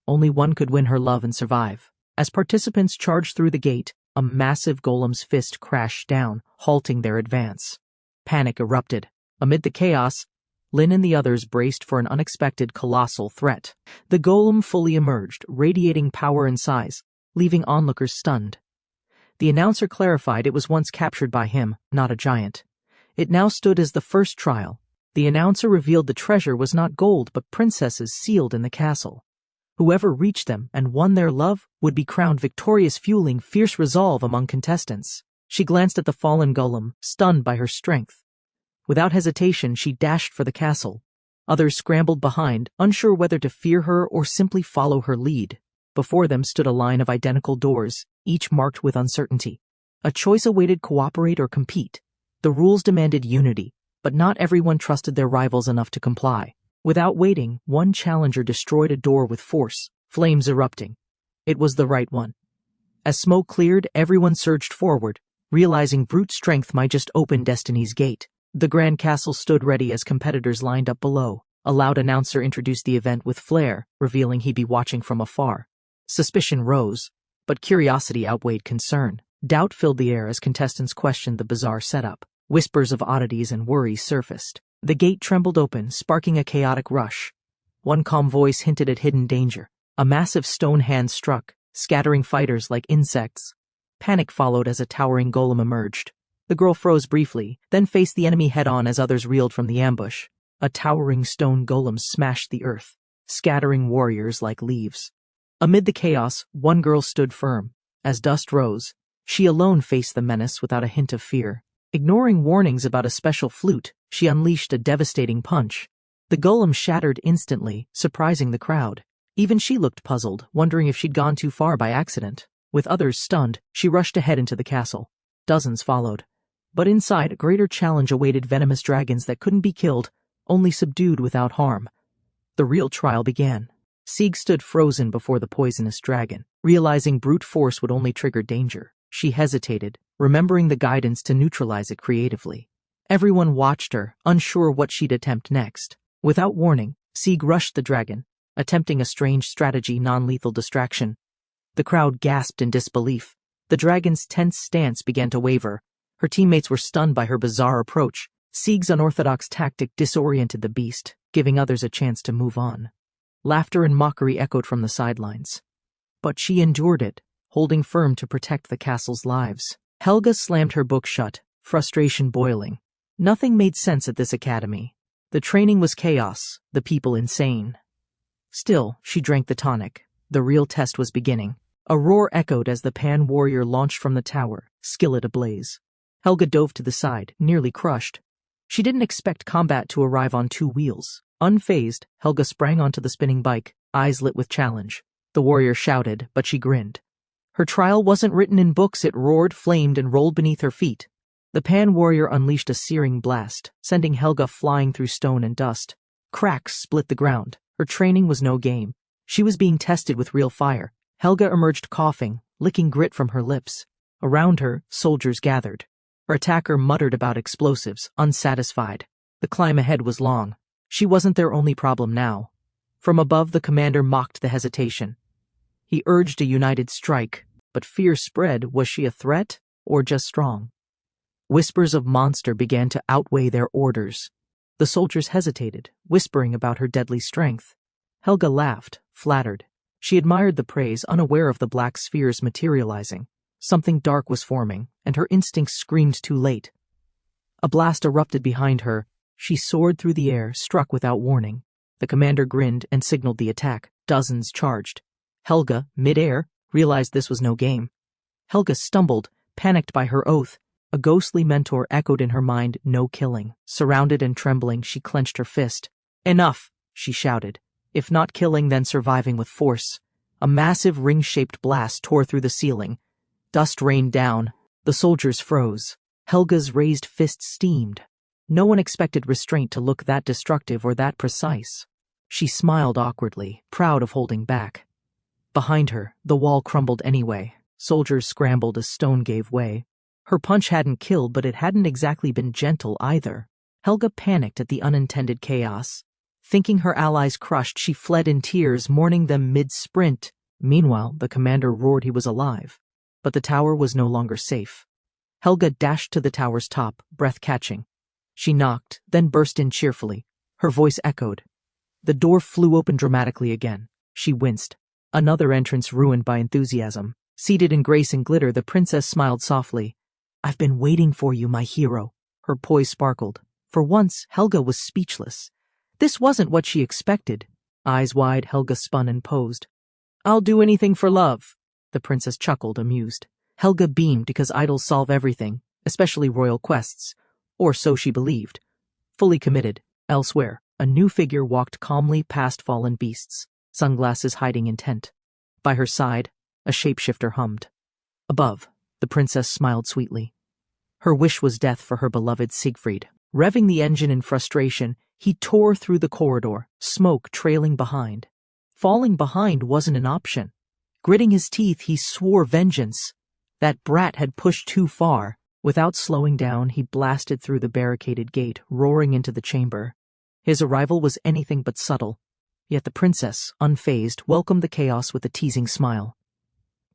S1: Only one could win her love and survive. As participants charged through the gate, a massive golem's fist crashed down, halting their advance. Panic erupted. Amid the chaos, Lin and the others braced for an unexpected colossal threat. The golem fully emerged, radiating power and size, leaving onlookers stunned. The announcer clarified it was once captured by him, not a giant. It now stood as the first trial. The announcer revealed the treasure was not gold but princesses sealed in the castle. Whoever reached them and won their love would be crowned victorious, fueling fierce resolve among contestants. She glanced at the fallen golem, stunned by her strength. Without hesitation, she dashed for the castle. Others scrambled behind, unsure whether to fear her or simply follow her lead. Before them stood a line of identical doors, each marked with uncertainty. A choice awaited: cooperate or compete. The rules demanded unity, but not everyone trusted their rivals enough to comply. Without waiting, one challenger destroyed a door with force, flames erupting. It was the right one. As smoke cleared, everyone surged forward, realizing brute strength might just open destiny's gate. The grand castle stood ready as competitors lined up below. A loud announcer introduced the event with flair, revealing he'd be watching from afar. Suspicion rose, but curiosity outweighed concern. Doubt filled the air as contestants questioned the bizarre setup. Whispers of oddities and worries surfaced. The gate trembled open, sparking a chaotic rush. One calm voice hinted at hidden danger. A massive stone hand struck, scattering fighters like insects. Panic followed as a towering golem emerged. The girl froze briefly, then faced the enemy head-on as others reeled from the ambush. A towering stone golem smashed the earth, scattering warriors like leaves. Amid the chaos, one girl stood firm. As dust rose, she alone faced the menace without a hint of fear. Ignoring warnings about a special flute, she unleashed a devastating punch. The golem shattered instantly, surprising the crowd. Even she looked puzzled, wondering if she'd gone too far by accident. With others stunned, she rushed ahead into the castle. Dozens followed. But inside, a greater challenge awaited: venomous dragons that couldn't be killed, only subdued without harm. The real trial began. Sieg stood frozen before the poisonous dragon. Realizing brute force would only trigger danger, she hesitated, remembering the guidance to neutralize it creatively. Everyone watched her, unsure what she'd attempt next. Without warning, Sieg rushed the dragon, attempting a strange strategy: non-lethal distraction. The crowd gasped in disbelief. The dragon's tense stance began to waver. Her teammates were stunned by her bizarre approach. Sieg's unorthodox tactic disoriented the beast, giving others a chance to move on. Laughter and mockery echoed from the sidelines. But she endured it, holding firm to protect the castle's lives. Helga slammed her book shut, frustration boiling. Nothing made sense at this academy. The training was chaos, the people insane. Still, she drank the tonic. The real test was beginning. A roar echoed as the Pan warrior launched from the tower, skillet ablaze. Helga dove to the side, nearly crushed. She didn't expect combat to arrive on two wheels. Unfazed, Helga sprang onto the spinning bike, eyes lit with challenge. The warrior shouted, but she grinned. Her trial wasn't written in books. It roared, flamed, and rolled beneath her feet. The Pan warrior unleashed a searing blast, sending Helga flying through stone and dust. Cracks split the ground. Her training was no game. She was being tested with real fire. Helga emerged coughing, licking grit from her lips. Around her, soldiers gathered. Her attacker muttered about explosives, unsatisfied. The climb ahead was long. She wasn't their only problem now. From above, the commander mocked the hesitation. He urged a united strike, but fear spread. Was she a threat, or just strong? Whispers of monster began to outweigh their orders. The soldiers hesitated, whispering about her deadly strength. Helga laughed, flattered. She admired the praise, unaware of the black spheres materializing. Something dark was forming, and her instincts screamed too late. A blast erupted behind her. She soared through the air, struck without warning. The commander grinned and signaled the attack. Dozens charged. Helga, mid-air, realized this was no game. Helga stumbled, panicked by her oath. A ghostly mentor echoed in her mind, no killing. Surrounded and trembling, she clenched her fist. Enough, she shouted. If not killing, then surviving with force. A massive ring-shaped blast tore through the ceiling. Dust rained down. The soldiers froze. Helga's raised fist steamed. No one expected restraint to look that destructive or that precise. She smiled awkwardly, proud of holding back. Behind her, the wall crumbled anyway. Soldiers scrambled as stone gave way. Her punch hadn't killed, but it hadn't exactly been gentle either. Helga panicked at the unintended chaos. Thinking her allies crushed, she fled in tears, mourning them mid-sprint. Meanwhile, the commander roared he was alive. But the tower was no longer safe. Helga dashed to the tower's top, breath catching. She knocked, then burst in cheerfully. Her voice echoed. The door flew open dramatically again. She winced. Another entrance ruined by enthusiasm. Seated in grace and glitter, the princess smiled softly. I've been waiting for you, my hero. Her poise sparkled. For once, Helga was speechless. This wasn't what she expected. Eyes wide, Helga spun and posed. I'll do anything for love. The princess chuckled, amused. Helga beamed because idols solve everything, especially royal quests. Or so she believed. Fully committed. Elsewhere, a new figure walked calmly past fallen beasts, sunglasses hiding intent. By her side, a shapeshifter hummed. Above, the princess smiled sweetly. Her wish was death for her beloved Siegfried. Revving the engine in frustration, he tore through the corridor, smoke trailing behind. Falling behind wasn't an option. Gritting his teeth, he swore vengeance. That brat had pushed too far. Without slowing down, he blasted through the barricaded gate, roaring into the chamber. His arrival was anything but subtle. Yet the princess, unfazed, welcomed the chaos with a teasing smile.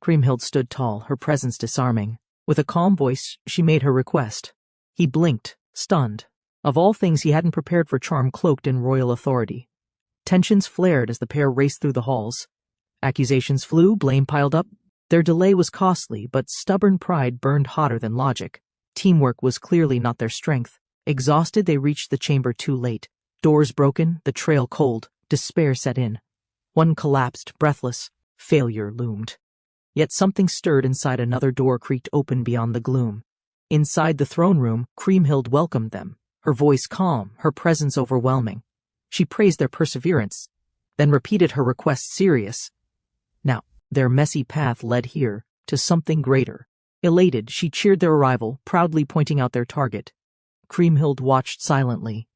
S1: Kriemhild stood tall, her presence disarming. With a calm voice, she made her request. He blinked, stunned. Of all things, he hadn't prepared for charm cloaked in royal authority. Tensions flared as the pair raced through the halls. Accusations flew, blame piled up. Their delay was costly, but stubborn pride burned hotter than logic. Teamwork was clearly not their strength. Exhausted, they reached the chamber too late. Doors broken, the trail cold, despair set in. One collapsed, breathless. Failure loomed. Yet something stirred inside. Another door creaked open beyond the gloom. Inside the throne room, Kriemhild welcomed them, her voice calm, her presence overwhelming. She praised their perseverance, then repeated her request serious. Now, their messy path led here, to something greater. Elated, she cheered their arrival, proudly pointing out their target. Kriemhild watched silently.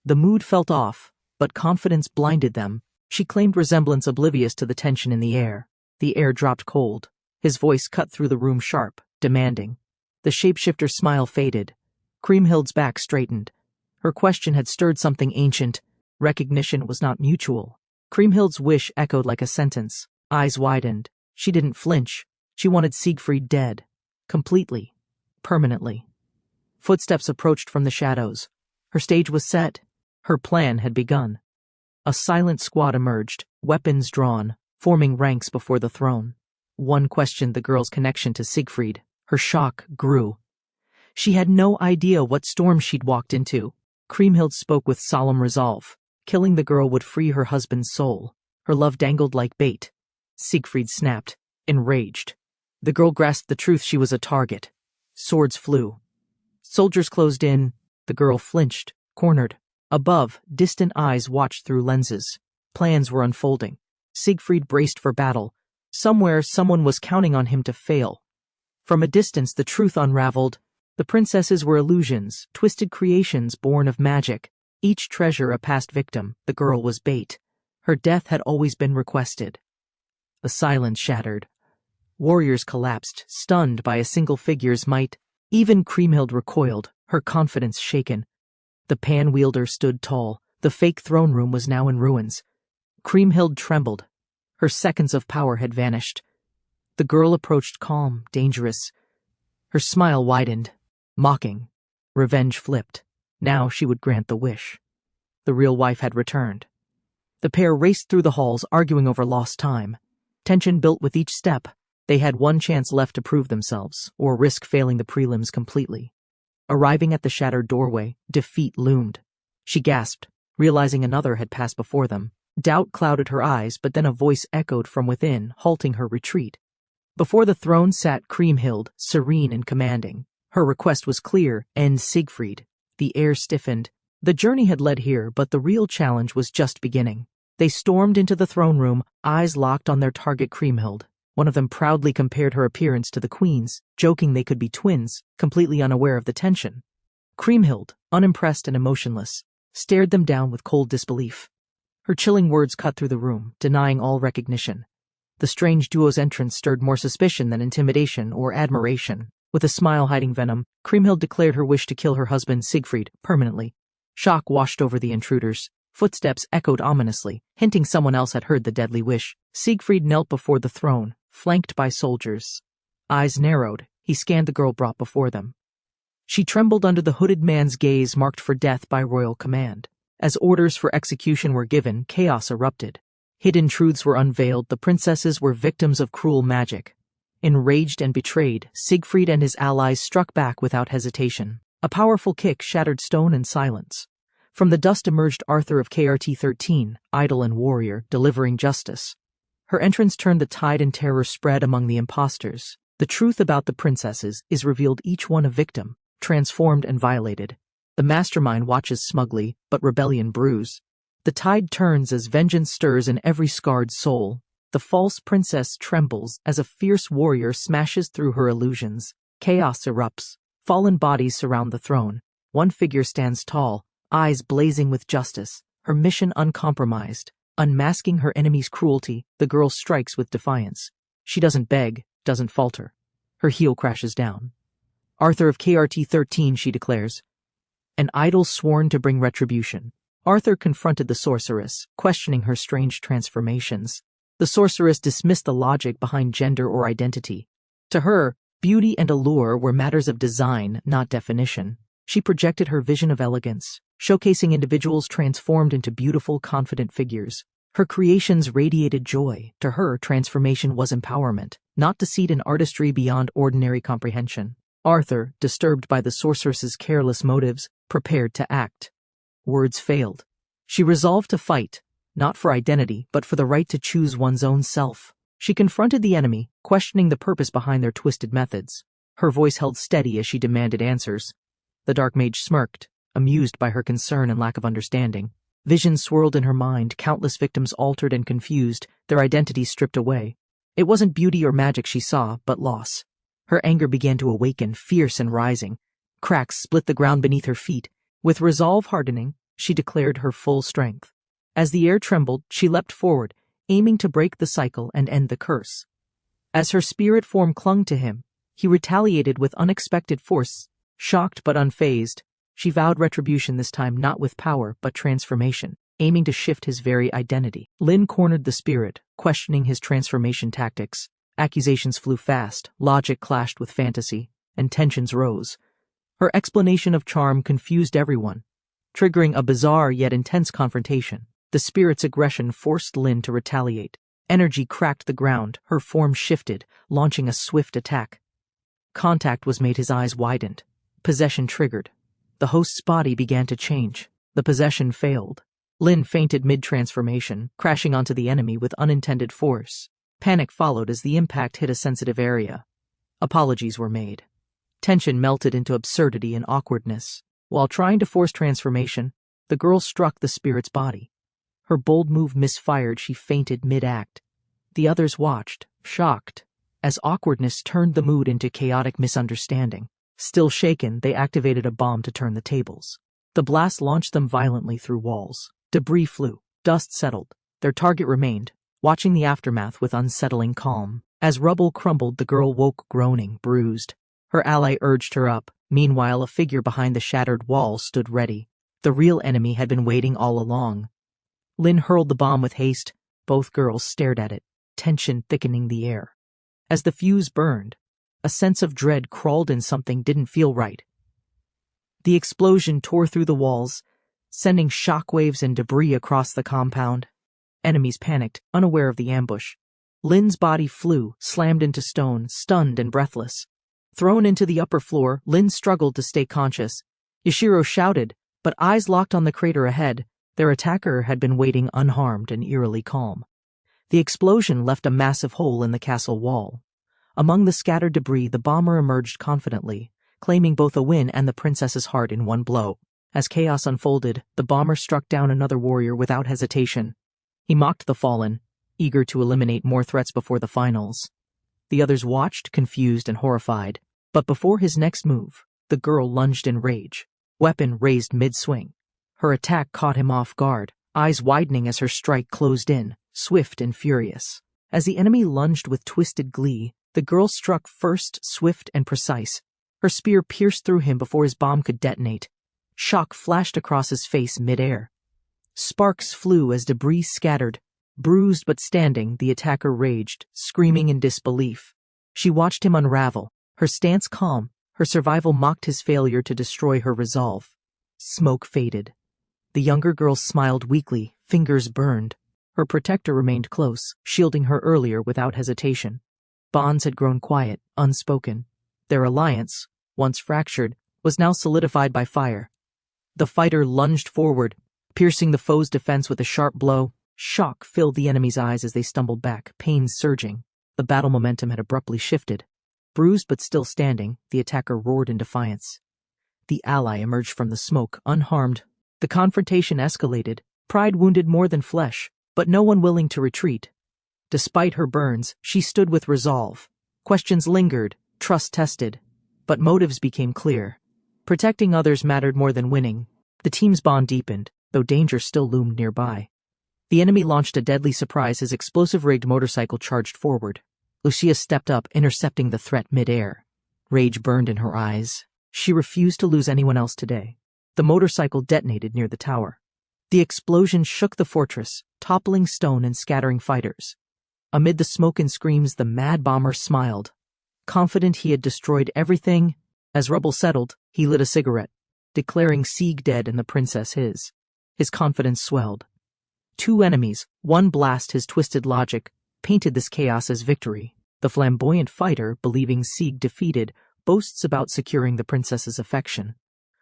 S1: The mood felt off, but confidence blinded them. She claimed resemblance, oblivious to the tension in the air. The air dropped cold. His voice cut through the room sharp, demanding. The shapeshifter's smile faded. Kriemhild's back straightened. Her question had stirred something ancient. Recognition was not mutual. Kriemhild's wish echoed like a sentence. Eyes widened. She didn't flinch. She wanted Siegfried dead. Completely. Permanently. Footsteps approached from the shadows. Her stage was set. Her plan had begun. A silent squad emerged, weapons drawn, forming ranks before the throne. One questioned the girl's connection to Siegfried. Her shock grew. She had no idea what storm she'd walked into. Kriemhild spoke with solemn resolve. Killing the girl would free her husband's soul. Her love dangled like bait. Siegfried snapped, enraged. The girl grasped the truth. She was a target. Swords flew. Soldiers closed in. The girl flinched, cornered. Above, distant eyes watched through lenses. Plans were unfolding. Siegfried braced for battle. Somewhere, someone was counting on him to fail. From a distance, the truth unraveled. The princesses were illusions, twisted creations born of magic. Each treasure a past victim. The girl was bait. Her death had always been requested. The silence shattered. Warriors collapsed, stunned by a single figure's might. Even Kriemhild recoiled, her confidence shaken. The pan-wielder stood tall. The fake throne room was now in ruins. Kriemhild trembled. Her seconds of power had vanished. The girl approached calm, dangerous. Her smile widened, mocking. Revenge flipped. Now she would grant the wish. The real wife had returned. The pair raced through the halls, arguing over lost time. Tension built with each step. They had one chance left to prove themselves, or risk failing the prelims completely. Arriving at the shattered doorway, defeat loomed. She gasped, realizing another had passed before them. Doubt clouded her eyes, but then a voice echoed from within, halting her retreat. Before the throne sat Kriemhild, serene and commanding. Her request was clear: end Siegfried. The air stiffened. The journey had led here, but the real challenge was just beginning. They stormed into the throne room, eyes locked on their target Kriemhild. One of them proudly compared her appearance to the queen's, joking they could be twins, completely unaware of the tension. Kriemhild, unimpressed and emotionless, stared them down with cold disbelief. Her chilling words cut through the room, denying all recognition. The strange duo's entrance stirred more suspicion than intimidation or admiration. With a smile hiding venom, Kriemhild declared her wish to kill her husband Siegfried permanently. Shock washed over the intruders. Footsteps echoed ominously, hinting someone else had heard the deadly wish. Siegfried knelt before the throne, flanked by soldiers. Eyes narrowed, he scanned the girl brought before them. She trembled under the hooded man's gaze marked for death by royal command. As orders for execution were given, chaos erupted. Hidden truths were unveiled, the princesses were victims of cruel magic. Enraged and betrayed, Siegfried and his allies struck back without hesitation. A powerful kick shattered stone and silence. From the dust emerged Arthur of R4p3d, idol and warrior, delivering justice. Her entrance turned the tide and terror spread among the impostors. The truth about the princesses is revealed, each one a victim, transformed and violated. The mastermind watches smugly, but rebellion brews. The tide turns as vengeance stirs in every scarred soul. The false princess trembles as a fierce warrior smashes through her illusions. Chaos erupts. Fallen bodies surround the throne. One figure stands tall, eyes blazing with justice, her mission uncompromised. Unmasking her enemy's cruelty, the girl strikes with defiance. She doesn't beg, doesn't falter. Her heel crashes down. Arthur of R4p3d, she declares. An idol sworn to bring retribution. Arthur confronted the sorceress, questioning her strange transformations. The sorceress dismissed the logic behind gender or identity. To her, beauty and allure were matters of design, not definition. She projected her vision of elegance, showcasing individuals transformed into beautiful, confident figures. Her creations radiated joy. To her, transformation was empowerment, not deceit and artistry beyond ordinary comprehension. Arthur, disturbed by the sorceress's careless motives, prepared to act. Words failed. She resolved to fight, not for identity, but for the right to choose one's own self. She confronted the enemy, questioning the purpose behind their twisted methods. Her voice held steady as she demanded answers. The dark mage smirked, amused by her concern and lack of understanding. Visions swirled in her mind, countless victims altered and confused, their identities stripped away. It wasn't beauty or magic she saw, but loss. Her anger began to awaken, fierce and rising. Cracks split the ground beneath her feet. With resolve hardening, she declared her full strength. As the air trembled, she leapt forward, aiming to break the cycle and end the curse. As her spirit form clung to him, he retaliated with unexpected force. Shocked but unfazed, she vowed retribution, this time not with power but transformation, aiming to shift his very identity. Lin cornered the spirit, questioning his transformation tactics. Accusations flew fast, logic clashed with fantasy, and tensions rose. Her explanation of charm confused everyone, triggering a bizarre yet intense confrontation. The spirit's aggression forced Lin to retaliate. Energy cracked the ground, her form shifted, launching a swift attack. Contact was made, his eyes widened. Possession triggered. The host's body began to change. The possession failed. Lin fainted mid-transformation, crashing onto the enemy with unintended force. Panic followed as the impact hit a sensitive area. Apologies were made. Tension melted into absurdity and awkwardness. While trying to force transformation, the girl struck the spirit's body. Her bold move misfired, she fainted mid-act. The others watched, shocked, as awkwardness turned the mood into chaotic misunderstanding. Still shaken, they activated a bomb to turn the tables. The blast launched them violently through walls. Debris flew. Dust settled. Their target remained, watching the aftermath with unsettling calm. As rubble crumbled, the girl woke groaning, bruised. Her ally urged her up. Meanwhile, a figure behind the shattered wall stood ready. The real enemy had been waiting all along. Lin hurled the bomb with haste. Both girls stared at it, tension thickening the air. As the fuse burned, a sense of dread crawled in. Something didn't feel right. The explosion tore through the walls, sending shockwaves and debris across the compound. Enemies panicked, unaware of the ambush. Lin's body flew, slammed into stone, stunned and breathless. Thrown into the upper floor, Lin struggled to stay conscious. Yashiro shouted, but eyes locked on the crater ahead. Their attacker had been waiting unharmed and eerily calm. The explosion left a massive hole in the castle wall. Among the scattered debris, the bomber emerged confidently, claiming both a win and the princess's heart in one blow. As chaos unfolded, the bomber struck down another warrior without hesitation. He mocked the fallen, eager to eliminate more threats before the finals. The others watched, confused and horrified. But before his next move, the girl lunged in rage, weapon raised mid-swing. Her attack caught him off guard, eyes widening as her strike closed in, swift and furious. As the enemy lunged with twisted glee, the girl struck first, swift and precise. Her spear pierced through him before his bomb could detonate. Shock flashed across his face mid-air. Sparks flew as debris scattered. Bruised but standing, the attacker raged, screaming in disbelief. She watched him unravel, her stance calm. Her survival mocked his failure to destroy her resolve. Smoke faded. The younger girl smiled weakly, fingers burned. Her protector remained close, shielding her earlier without hesitation. Bonds had grown quiet, unspoken. Their alliance, once fractured, was now solidified by fire. The fighter lunged forward, piercing the foe's defense with a sharp blow. Shock filled the enemy's eyes as they stumbled back, pain surging. The battle momentum had abruptly shifted. Bruised but still standing, the attacker roared in defiance. The ally emerged from the smoke, unharmed. The confrontation escalated, pride wounded more than flesh, but no one willing to retreat. Despite her burns, she stood with resolve. Questions lingered, trust tested, but motives became clear. Protecting others mattered more than winning. The team's bond deepened, though danger still loomed nearby. The enemy launched a deadly surprise as explosive-rigged motorcycle charged forward. Lucia stepped up, intercepting the threat mid-air. Rage burned in her eyes. She refused to lose anyone else today. The motorcycle detonated near the tower. The explosion shook the fortress, toppling stone and scattering fighters. Amid the smoke and screams, the mad bomber smiled. Confident he had destroyed everything, as rubble settled, he lit a cigarette, declaring Sieg dead and the princess his. His confidence swelled. Two enemies, one blast his twisted logic, painted this chaos as victory. The flamboyant fighter, believing Sieg defeated, boasts about securing the princess's affection.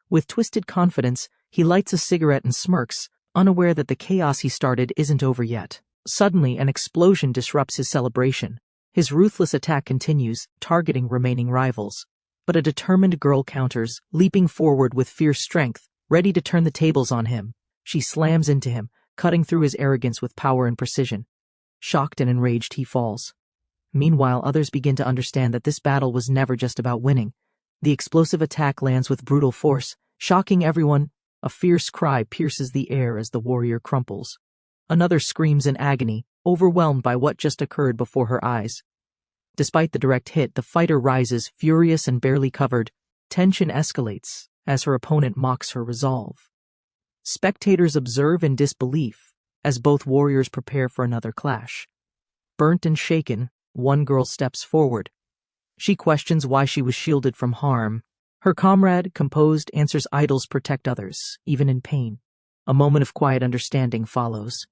S1: With twisted confidence, he lights a cigarette and smirks, unaware that the chaos he started isn't over yet. Suddenly, an explosion disrupts his celebration. His ruthless attack continues, targeting remaining rivals. But a determined girl counters, leaping forward with fierce strength, ready to turn the tables on him. She slams into him, cutting through his arrogance with power and precision. Shocked and enraged, he falls. Meanwhile, others begin to understand that this battle was never just about winning. The explosive attack lands with brutal force, shocking everyone. A fierce cry pierces the air as the warrior crumples. Another screams in agony, overwhelmed by what just occurred before her eyes. Despite the direct hit, the fighter rises, furious and barely covered. Tension escalates as her opponent mocks her resolve. Spectators observe in disbelief as both warriors prepare for another clash. Burnt and shaken, one girl steps forward. She questions why she was shielded from harm. Her comrade, composed, answers idols protect others, even in pain. A moment of quiet understanding follows.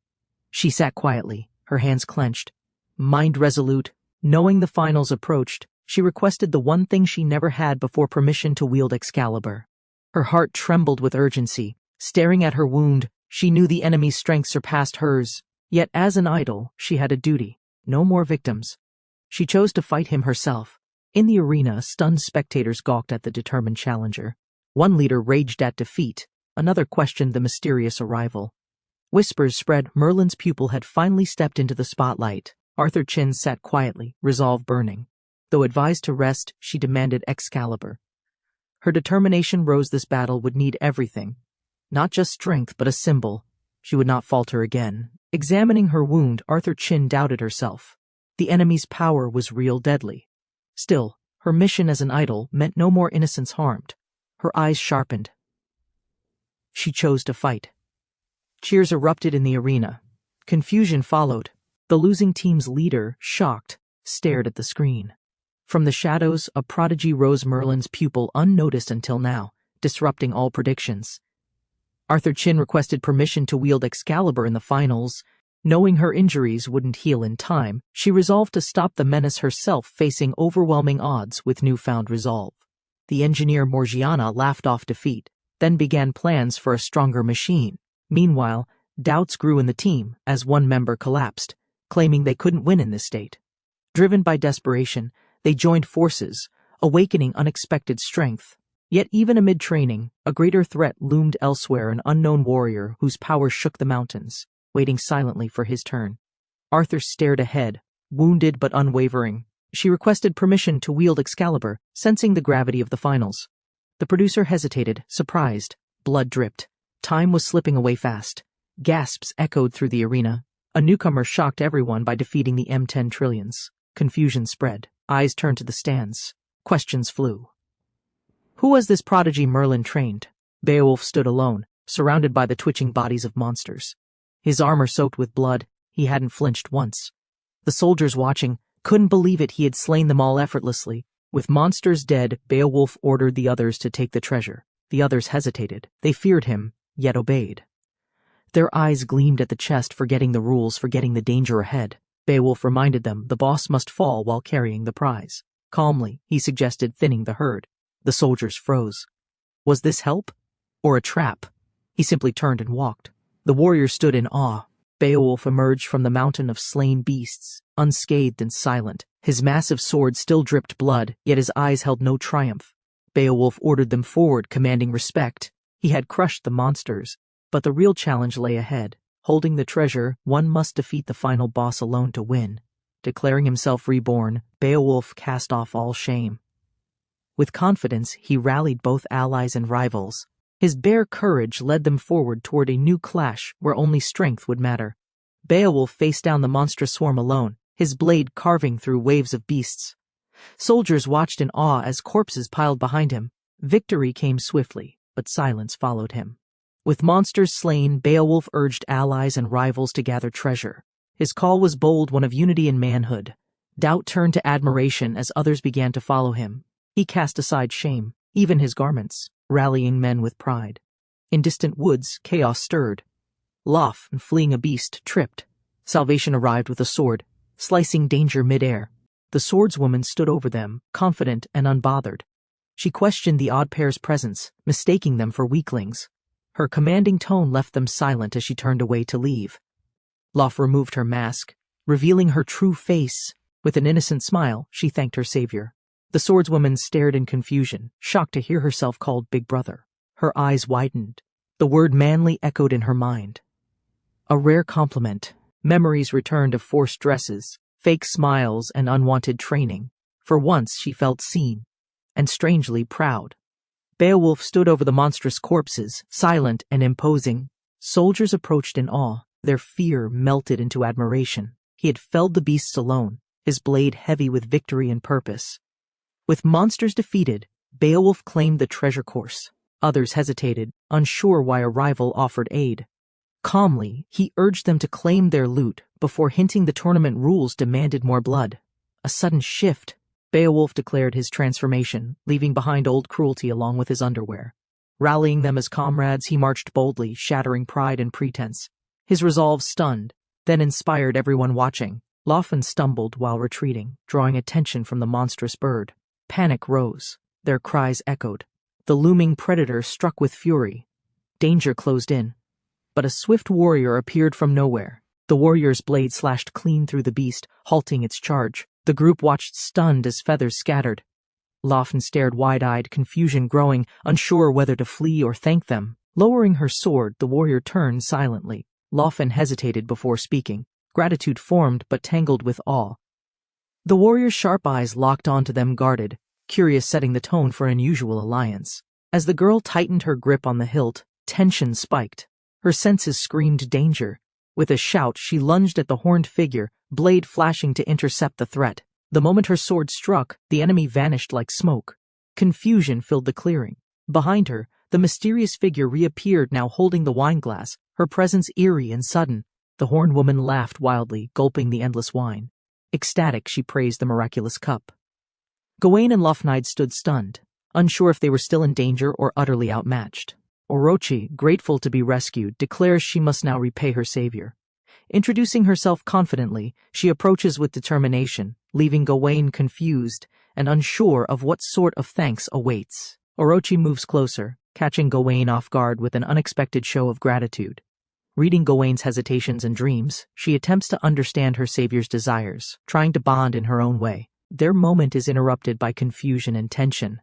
S1: She sat quietly, her hands clenched. Mind resolute, knowing the finals approached, she requested the one thing she never had before: permission to wield Excalibur. Her heart trembled with urgency. Staring at her wound, she knew the enemy's strength surpassed hers. Yet as an idol, she had a duty. No more victims. She chose to fight him herself. In the arena, stunned spectators gawked at the determined challenger. One leader raged at defeat, another questioned the mysterious arrival. Whispers spread Merlin's pupil had finally stepped into the spotlight. Arthur Chin sat quietly, resolve burning. Though advised to rest, she demanded Excalibur. Her determination rose. This battle would need everything. Not just strength, but a symbol. She would not falter again. Examining her wound, Arthur Chin doubted herself. The enemy's power was real, deadly. Still, her mission as an idol meant no more innocents harmed. Her eyes sharpened. She chose to fight. Cheers erupted in the arena. Confusion followed. The losing team's leader, shocked, stared at the screen. From the shadows, a prodigy rose, Merlin's pupil, unnoticed until now, disrupting all predictions. Arthur Chin requested permission to wield Excalibur in the finals. Knowing her injuries wouldn't heal in time, she resolved to stop the menace herself, facing overwhelming odds with newfound resolve. The engineer Morgiana laughed off defeat, then began plans for a stronger machine. Meanwhile, doubts grew in the team as one member collapsed, claiming they couldn't win in this state. Driven by desperation, They joined forces, awakening unexpected strength. Yet even amid training, a greater threat loomed elsewhere, an unknown warrior whose power shook the mountains, waiting silently for his turn. Arthur stared ahead, wounded but unwavering. She requested permission to wield Excalibur, sensing the gravity of the finals. The producer hesitated, surprised. Blood dripped. Time was slipping away fast. Gasps echoed through the arena. A newcomer shocked everyone by defeating the M10 Trillions. Confusion spread. Eyes turned to the stands. Questions flew. Who was this prodigy Merlin trained? Beowulf stood alone, surrounded by the twitching bodies of monsters. His armor soaked with blood, he hadn't flinched once. The soldiers watching couldn't believe it, he had slain them all effortlessly. With monsters dead, Beowulf ordered the others to take the treasure. The others hesitated. They feared him, yet obeyed. Their eyes gleamed at the chest, forgetting the rules, forgetting the danger ahead. Beowulf reminded them the boss must fall while carrying the prize. Calmly, he suggested thinning the herd. The soldiers froze. Was this help? Or a trap? He simply turned and walked. The warriors stood in awe. Beowulf emerged from the mountain of slain beasts, unscathed and silent. His massive sword still dripped blood, yet his eyes held no triumph. Beowulf ordered them forward, commanding respect. He had crushed the monsters, but the real challenge lay ahead. Holding the treasure, one must defeat the final boss alone to win. Declaring himself reborn, Beowulf cast off all shame. With confidence, he rallied both allies and rivals. His bare courage led them forward toward a new clash where only strength would matter. Beowulf faced down the monstrous swarm alone, his blade carving through waves of beasts. Soldiers watched in awe as corpses piled behind him. Victory came swiftly, but silence followed him. With monsters slain, Beowulf urged allies and rivals to gather treasure. His call was bold, one of unity and manhood. Doubt turned to admiration as others began to follow him. He cast aside shame, even his garments, rallying men with pride. In distant woods, chaos stirred. Loth, fleeing a beast, tripped. Salvation arrived with a sword, slicing danger midair. The swordswoman stood over them, confident and unbothered. She questioned the odd pair's presence, mistaking them for weaklings. Her commanding tone left them silent as she turned away to leave. Loth removed her mask, revealing her true face. With an innocent smile, she thanked her savior. The swordswoman stared in confusion, shocked to hear herself called Big Brother. Her eyes widened. The word manly echoed in her mind. A rare compliment. Memories returned of forced dresses, fake smiles, and unwanted training. For once she felt seen, and strangely proud. Beowulf stood over the monstrous corpses, silent and imposing. Soldiers approached in awe, their fear melted into admiration. He had felled the beasts alone, his blade heavy with victory and purpose. With monsters defeated, Beowulf claimed the treasure course. Others hesitated, unsure why a rival offered aid. Calmly, he urged them to claim their loot before hinting the tournament rules demanded more blood. A sudden shift. Beowulf declared his transformation, leaving behind old cruelty along with his underwear. Rallying them as comrades, he marched boldly, shattering pride and pretense. His resolve stunned, then inspired everyone watching. Loth stumbled while retreating, drawing attention from the monstrous bird. Panic rose. Their cries echoed. The looming predator struck with fury. Danger closed in. But a swift warrior appeared from nowhere. The warrior's blade slashed clean through the beast, halting its charge. The group watched stunned as feathers scattered. Loth stared wide-eyed, confusion growing, unsure whether to flee or thank them. Lowering her sword, the warrior turned silently. Loth hesitated before speaking. Gratitude formed but tangled with awe. The warrior's sharp eyes locked onto them, guarded, curious, setting the tone for an unusual alliance. As the girl tightened her grip on the hilt, tension spiked. Her senses screamed danger. With a shout, she lunged at the horned figure, blade flashing to intercept the threat. The moment her sword struck, the enemy vanished like smoke. Confusion filled the clearing. Behind her, the mysterious figure reappeared, now holding the wineglass, her presence eerie and sudden. The horned woman laughed wildly, gulping the endless wine. Ecstatic, she praised the miraculous cup. Gawain and Loughnide stood stunned, unsure if they were still in danger or utterly outmatched. Orochi, grateful to be rescued, declares she must now repay her savior. Introducing herself confidently, she approaches with determination, leaving Gawain confused and unsure of what sort of thanks awaits. Orochi moves closer, catching Gawain off guard with an unexpected show of gratitude. Reading Gawain's hesitations and dreams, she attempts to understand her savior's desires, trying to bond in her own way. their moment is interrupted by confusion and tension.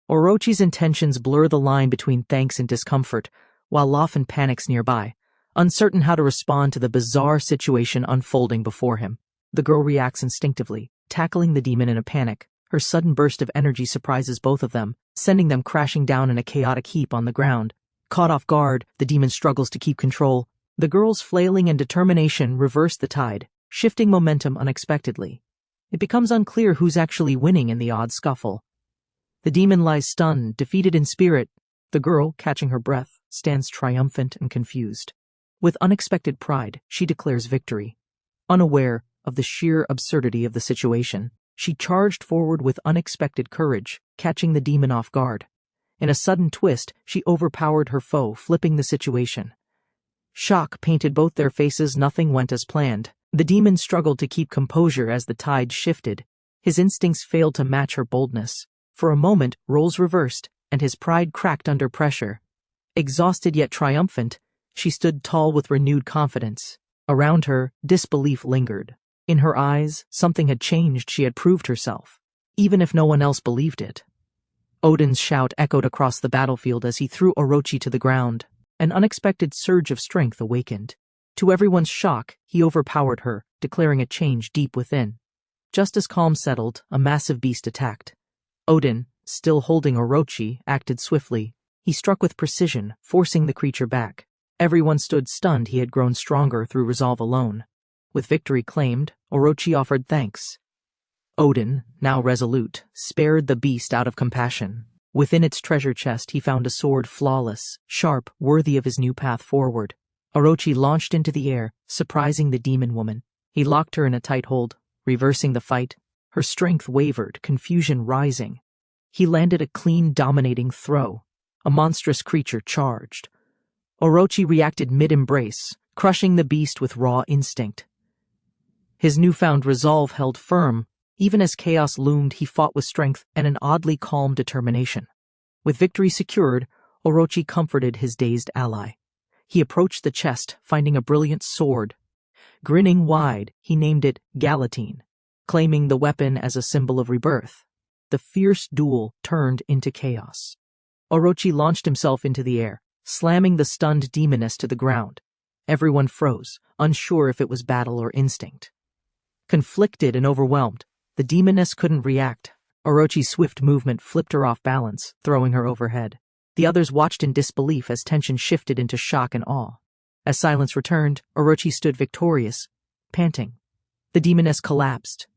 S1: Orochi's intentions blur the line between thanks and discomfort, while Laufin panics nearby, uncertain how to respond to the bizarre situation unfolding before him. The girl reacts instinctively, tackling the demon in a panic. Her sudden burst of energy surprises both of them, sending them crashing down in a chaotic heap on the ground. Caught off guard, the demon struggles to keep control. The girl's flailing and determination reverse the tide, shifting momentum unexpectedly. It becomes unclear who's actually winning in the odd scuffle. The demon lies stunned, defeated in spirit. The girl, catching her breath, stands triumphant and confused. With unexpected pride, she declares victory. Unaware of the sheer absurdity of the situation, she charged forward with unexpected courage, catching the demon off guard. In a sudden twist, she overpowered her foe, flipping the situation. Shock painted both their faces. Nothing went as planned. The demon struggled to keep composure as the tide shifted. His instincts failed to match her boldness. For a moment, roles reversed, and his pride cracked under pressure. Exhausted yet triumphant, she stood tall with renewed confidence. Around her, disbelief lingered. In her eyes, something had changed. She had proved herself, even if no one else believed it. Odin's shout echoed across the battlefield as he threw Orochi to the ground. An unexpected surge of strength awakened. To everyone's shock, he overpowered her, declaring a change deep within. Just as calm settled, a massive beast attacked. Odin, still holding Orochi, acted swiftly. He struck with precision, forcing the creature back. Everyone stood stunned. He had grown stronger through resolve alone. With victory claimed, Orochi offered thanks. Odin, now resolute, spared the beast out of compassion. Within its treasure chest he found a sword flawless, sharp, worthy of his new path forward. Orochi launched into the air, surprising the demon woman. He locked her in a tight hold, reversing the fight. Her strength wavered, confusion rising. He landed a clean, dominating throw. A monstrous creature charged. Orochi reacted mid-embrace, crushing the beast with raw instinct. His newfound resolve held firm. Even as chaos loomed, he fought with strength and an oddly calm determination. With victory secured, Orochi comforted his dazed ally. He approached the chest, finding a brilliant sword. Grinning wide, he named it Galatine, claiming the weapon as a symbol of rebirth. The fierce duel turned into chaos. Orochi launched himself into the air, slamming the stunned demoness to the ground. Everyone froze, unsure if it was battle or instinct. Conflicted and overwhelmed, the demoness couldn't react. Orochi's swift movement flipped her off balance, throwing her overhead. The others watched in disbelief as tension shifted into shock and awe. As silence returned, Orochi stood victorious, panting. The demoness collapsed.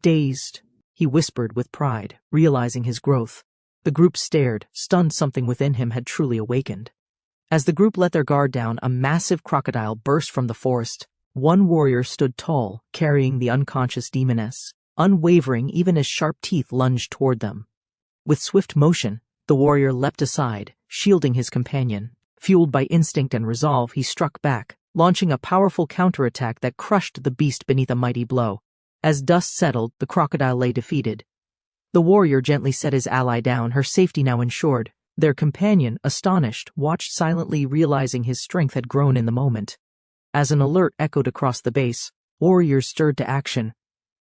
S1: Dazed, he whispered with pride, realizing his growth. The group stared, stunned. Something within him had truly awakened. As the group let their guard down, a massive crocodile burst from the forest. One warrior stood tall, carrying the unconscious demoness, unwavering even as sharp teeth lunged toward them. With swift motion, the warrior leapt aside, shielding his companion. Fueled by instinct and resolve, he struck back, launching a powerful counterattack that crushed the beast beneath a mighty blow. As dust settled, the crocodile lay defeated. The warrior gently set his ally down, her safety now ensured. Their companion, astonished, watched silently, realizing his strength had grown in the moment. As an alert echoed across the base, warriors stirred to action.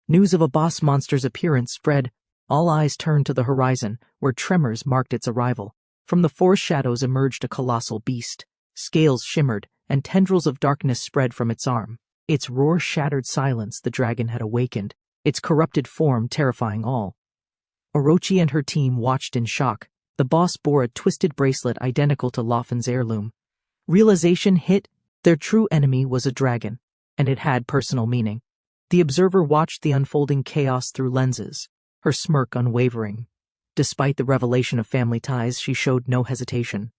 S1: News of a boss monster's appearance spread. All eyes turned to the horizon, where tremors marked its arrival. From the forest shadows emerged a colossal beast. Scales shimmered, and tendrils of darkness spread from its arm. Its roar shattered silence. The dragon had awakened, its corrupted form terrifying all. Orochi and her team watched in shock. The boss bore a twisted bracelet identical to Laufin's heirloom. Realization hit. Their true enemy was a dragon, and it had personal meaning. The observer watched the unfolding chaos through lenses, her smirk unwavering. Despite the revelation of family ties, she showed no hesitation.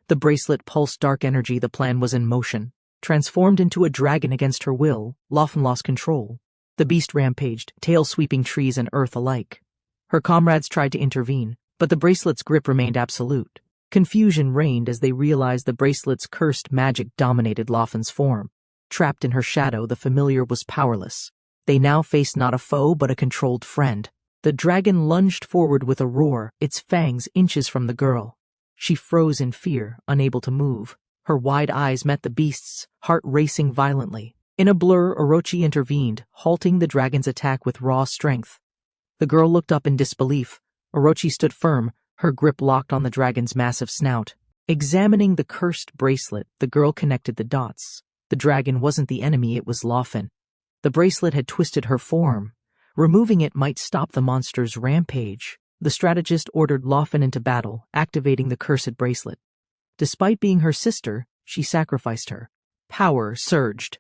S1: The bracelet pulsed dark energy. The plan was in motion. Transformed into a dragon against her will, Laufin lost control. The beast rampaged, tail sweeping trees and earth alike. Her comrades tried to intervene, but the bracelet's grip remained absolute. Confusion reigned as they realized the bracelet's cursed magic dominated Laufin's form. Trapped in her shadow, the familiar was powerless. They now faced not a foe but a controlled friend. The dragon lunged forward with a roar, its fangs inches from the girl. She froze in fear, unable to move. Her wide eyes met the beast's, heart racing violently. In a blur, Orochi intervened, halting the dragon's attack with raw strength. The girl looked up in disbelief. Orochi stood firm, her grip locked on the dragon's massive snout. Examining the cursed bracelet, the girl connected the dots. The dragon wasn't the enemy, it was Lawfen. The bracelet had twisted her form. Removing it might stop the monster's rampage. The strategist ordered Lawfen into battle, activating the cursed bracelet. Despite being her sister, she sacrificed her. Power surged.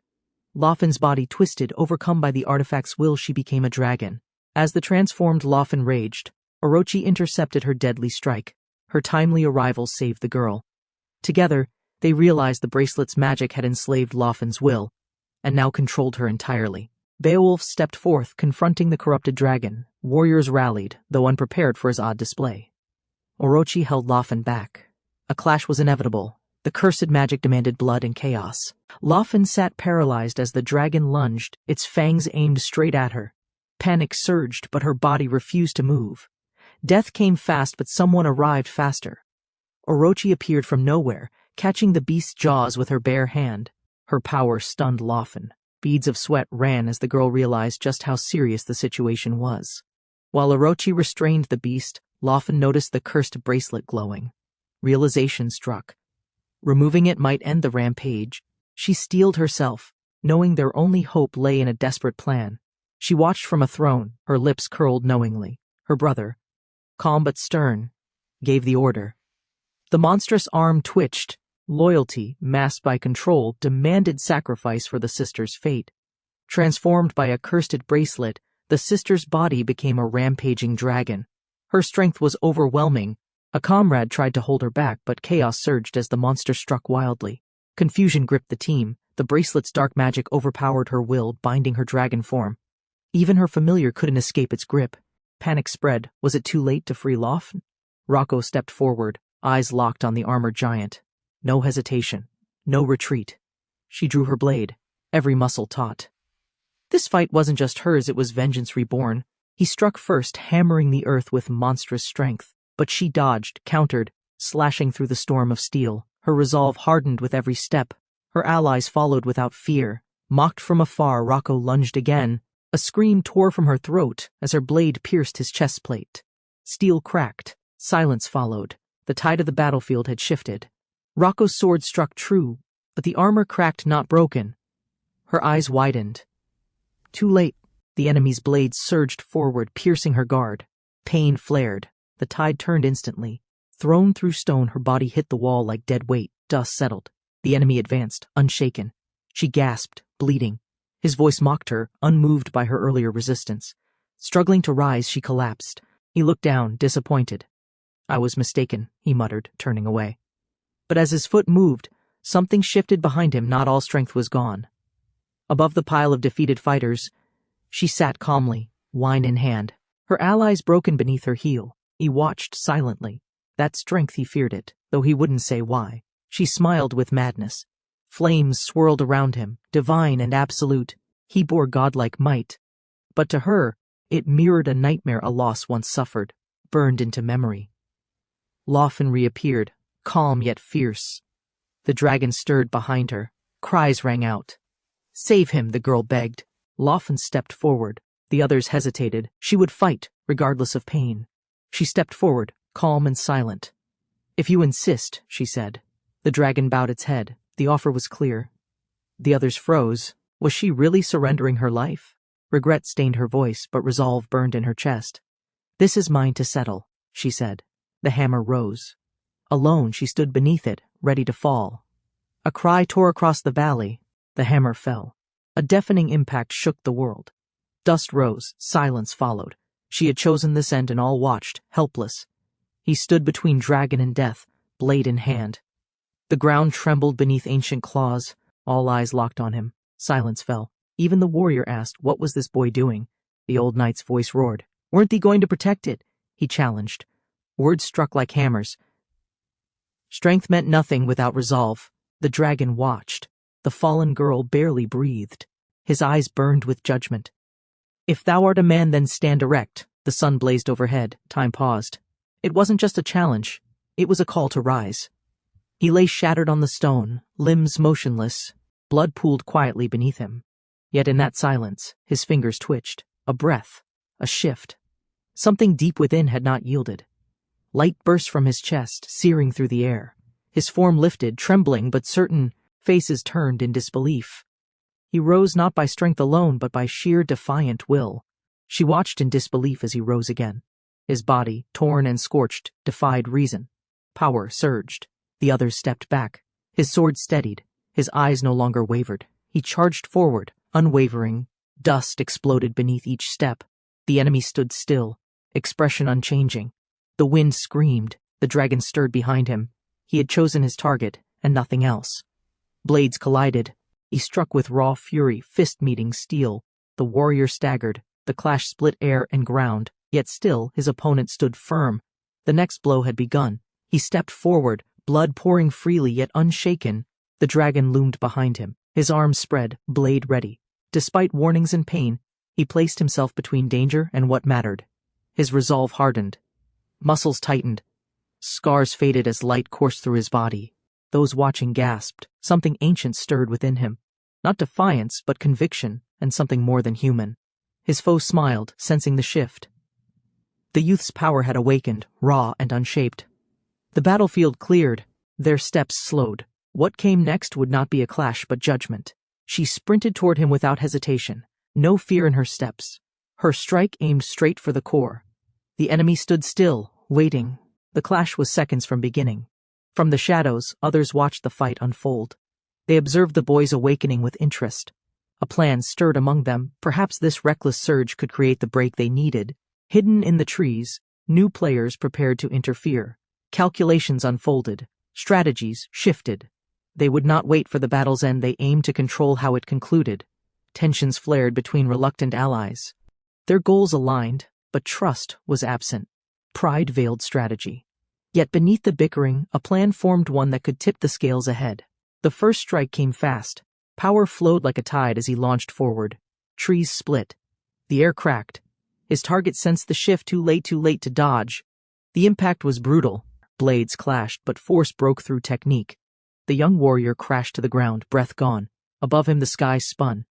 S1: Lawfen's body twisted, overcome by the artifact's will, she became a dragon. As the transformed Lawfen raged, Orochi intercepted her deadly strike. Her timely arrival saved the girl. Together, they realized the bracelet's magic had enslaved Lawfen's will, and now controlled her entirely. Beowulf stepped forth, confronting the corrupted dragon. Warriors rallied, though unprepared for his odd display. Orochi held Lawfen back. A clash was inevitable. The cursed magic demanded blood and chaos. Lawfen sat paralyzed as the dragon lunged, its fangs aimed straight at her. Panic surged, but her body refused to move. Death came fast, but someone arrived faster. Orochi appeared from nowhere, catching the beast's jaws with her bare hand. Her power stunned Lawfen. Beads of sweat ran as the girl realized just how serious the situation was. While Orochi restrained the beast, Lawfen noticed the cursed bracelet glowing. Realization struck. Removing it might end the rampage. She steeled herself, knowing their only hope lay in a desperate plan. She watched from a throne, her lips curled knowingly. Her brother, calm but stern, gave the order. The monstrous arm twitched. Loyalty, masked by control, demanded sacrifice for the sister's fate. Transformed by a cursed bracelet, the sister's body became a rampaging dragon. Her strength was overwhelming. A comrade tried to hold her back, but chaos surged as the monster struck wildly. Confusion gripped the team. The bracelet's dark magic overpowered her will, binding her dragon form. Even her familiar couldn't escape its grip. Panic spread. Was it too late to free Lawfen? Rocco stepped forward, eyes locked on the armored giant. No hesitation, no retreat. She drew her blade, every muscle taut. This fight wasn't just hers, it was vengeance reborn. He struck first, hammering the earth with monstrous strength, but she dodged, countered, slashing through the storm of steel. Her resolve hardened with every step. Her allies followed without fear. Mocked from afar, Rocco lunged again. A scream tore from her throat as her blade pierced his chest plate. Steel cracked. Silence followed. The tide of the battlefield had shifted. Rocco's sword struck true, but the armor cracked, not broken. Her eyes widened. Too late. The enemy's blade surged forward, piercing her guard. Pain flared. The tide turned instantly. Thrown through stone, her body hit the wall like dead weight. Dust settled. The enemy advanced, unshaken. She gasped, bleeding. His voice mocked her, unmoved by her earlier resistance. Struggling to rise, she collapsed. He looked down, disappointed. I was mistaken, he muttered, turning away. But as his foot moved, something shifted behind him. Not all strength was gone. Above the pile of defeated fighters, she sat calmly, wine in hand. Her allies broken beneath her heel. He watched silently. That strength, he feared it, though he wouldn't say why. She smiled with madness. Flames swirled around him, divine and absolute. He bore godlike might. But to her, it mirrored a nightmare, a loss once suffered, burned into memory. Lawfen reappeared, calm yet fierce. The dragon stirred behind her. Cries rang out. Save him, the girl begged. Lawfen stepped forward. The others hesitated. She would fight, regardless of pain. She stepped forward, calm and silent. If you insist, she said. The dragon bowed its head. The offer was clear. The others froze. Was she really surrendering her life? Regret stained her voice, but resolve burned in her chest. This is mine to settle, she said. The hammer rose. Alone, she stood beneath it, ready to fall. A cry tore across the valley. The hammer fell. A deafening impact shook the world. Dust rose, silence followed. She had chosen this end and all watched, helpless. He stood between dragon and death, blade in hand. The ground trembled beneath ancient claws. All eyes locked on him. Silence fell. Even the warrior asked, what was this boy doing? The old knight's voice roared. Weren't they going to protect it? He challenged. Words struck like hammers. Strength meant nothing without resolve. The dragon watched. The fallen girl barely breathed. His eyes burned with judgment. If thou art a man, then stand erect. The sun blazed overhead. Time paused. It wasn't just a challenge. It was a call to rise. He lay shattered on the stone, limbs motionless. Blood pooled quietly beneath him. Yet in that silence, his fingers twitched. A breath. A shift. Something deep within had not yielded. Light burst from his chest, searing through the air. His form lifted, trembling but certain, faces turned in disbelief. He rose not by strength alone, but by sheer defiant will. She watched in disbelief as he rose again. His body, torn and scorched, defied reason. Power surged. The others stepped back. His sword steadied. His eyes no longer wavered. He charged forward, unwavering. Dust exploded beneath each step. The enemy stood still, expression unchanging. The wind screamed. The dragon stirred behind him. He had chosen his target, and nothing else. Blades collided. He struck with raw fury, fist meeting steel. The warrior staggered. The clash split air and ground, yet still his opponent stood firm. The next blow had begun. He stepped forward, blood pouring freely yet unshaken. The dragon loomed behind him, his arms spread, blade ready. Despite warnings and pain, he placed himself between danger and what mattered. His resolve hardened. Muscles tightened. Scars faded as light coursed through his body. Those watching gasped. Something ancient stirred within him. Not defiance, but conviction, and something more than human. His foe smiled, sensing the shift. The youth's power had awakened, raw and unshaped. The battlefield cleared. Their steps slowed. What came next would not be a clash, but judgment. She sprinted toward him without hesitation, no fear in her steps. Her strike aimed straight for the core. The enemy stood still, waiting. The clash was seconds from beginning. From the shadows, others watched the fight unfold. They observed the boys awakening with interest. A plan stirred among them. Perhaps this reckless surge could create the break they needed. Hidden in the trees, new players prepared to interfere. Calculations unfolded. Strategies shifted. They would not wait for the battle's end. They aimed to control how it concluded. Tensions flared between reluctant allies. Their goals aligned, but trust was absent. Pride veiled strategy. Yet beneath the bickering, a plan formed, one that could tip the scales ahead. The first strike came fast. Power flowed like a tide as he launched forward. Trees split. The air cracked. His target sensed the shift, too late to dodge. The impact was brutal. Blades clashed, but force broke through technique. The young warrior crashed to the ground, breath gone. Above him the sky spun.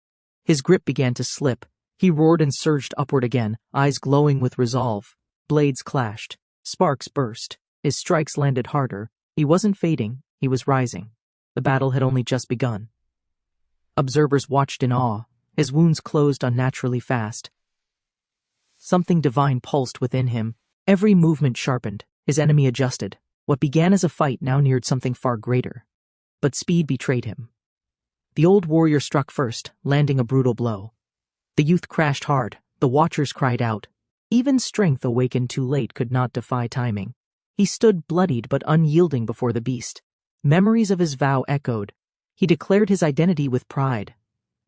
S1: His grip began to slip. He roared and surged upward again, eyes glowing with resolve. Blades clashed. Sparks burst. His strikes landed harder. He wasn't fading, he was rising. The battle had only just begun. Observers watched in awe. His wounds closed unnaturally fast. Something divine pulsed within him. Every movement sharpened. His enemy adjusted. What began as a fight now neared something far greater. But speed betrayed him. The old warrior struck first, landing a brutal blow. The youth crashed hard. The watchers cried out. Even strength awakened too late could not defy timing. He stood bloodied but unyielding before the beast. Memories of his vow echoed. He declared his identity with pride.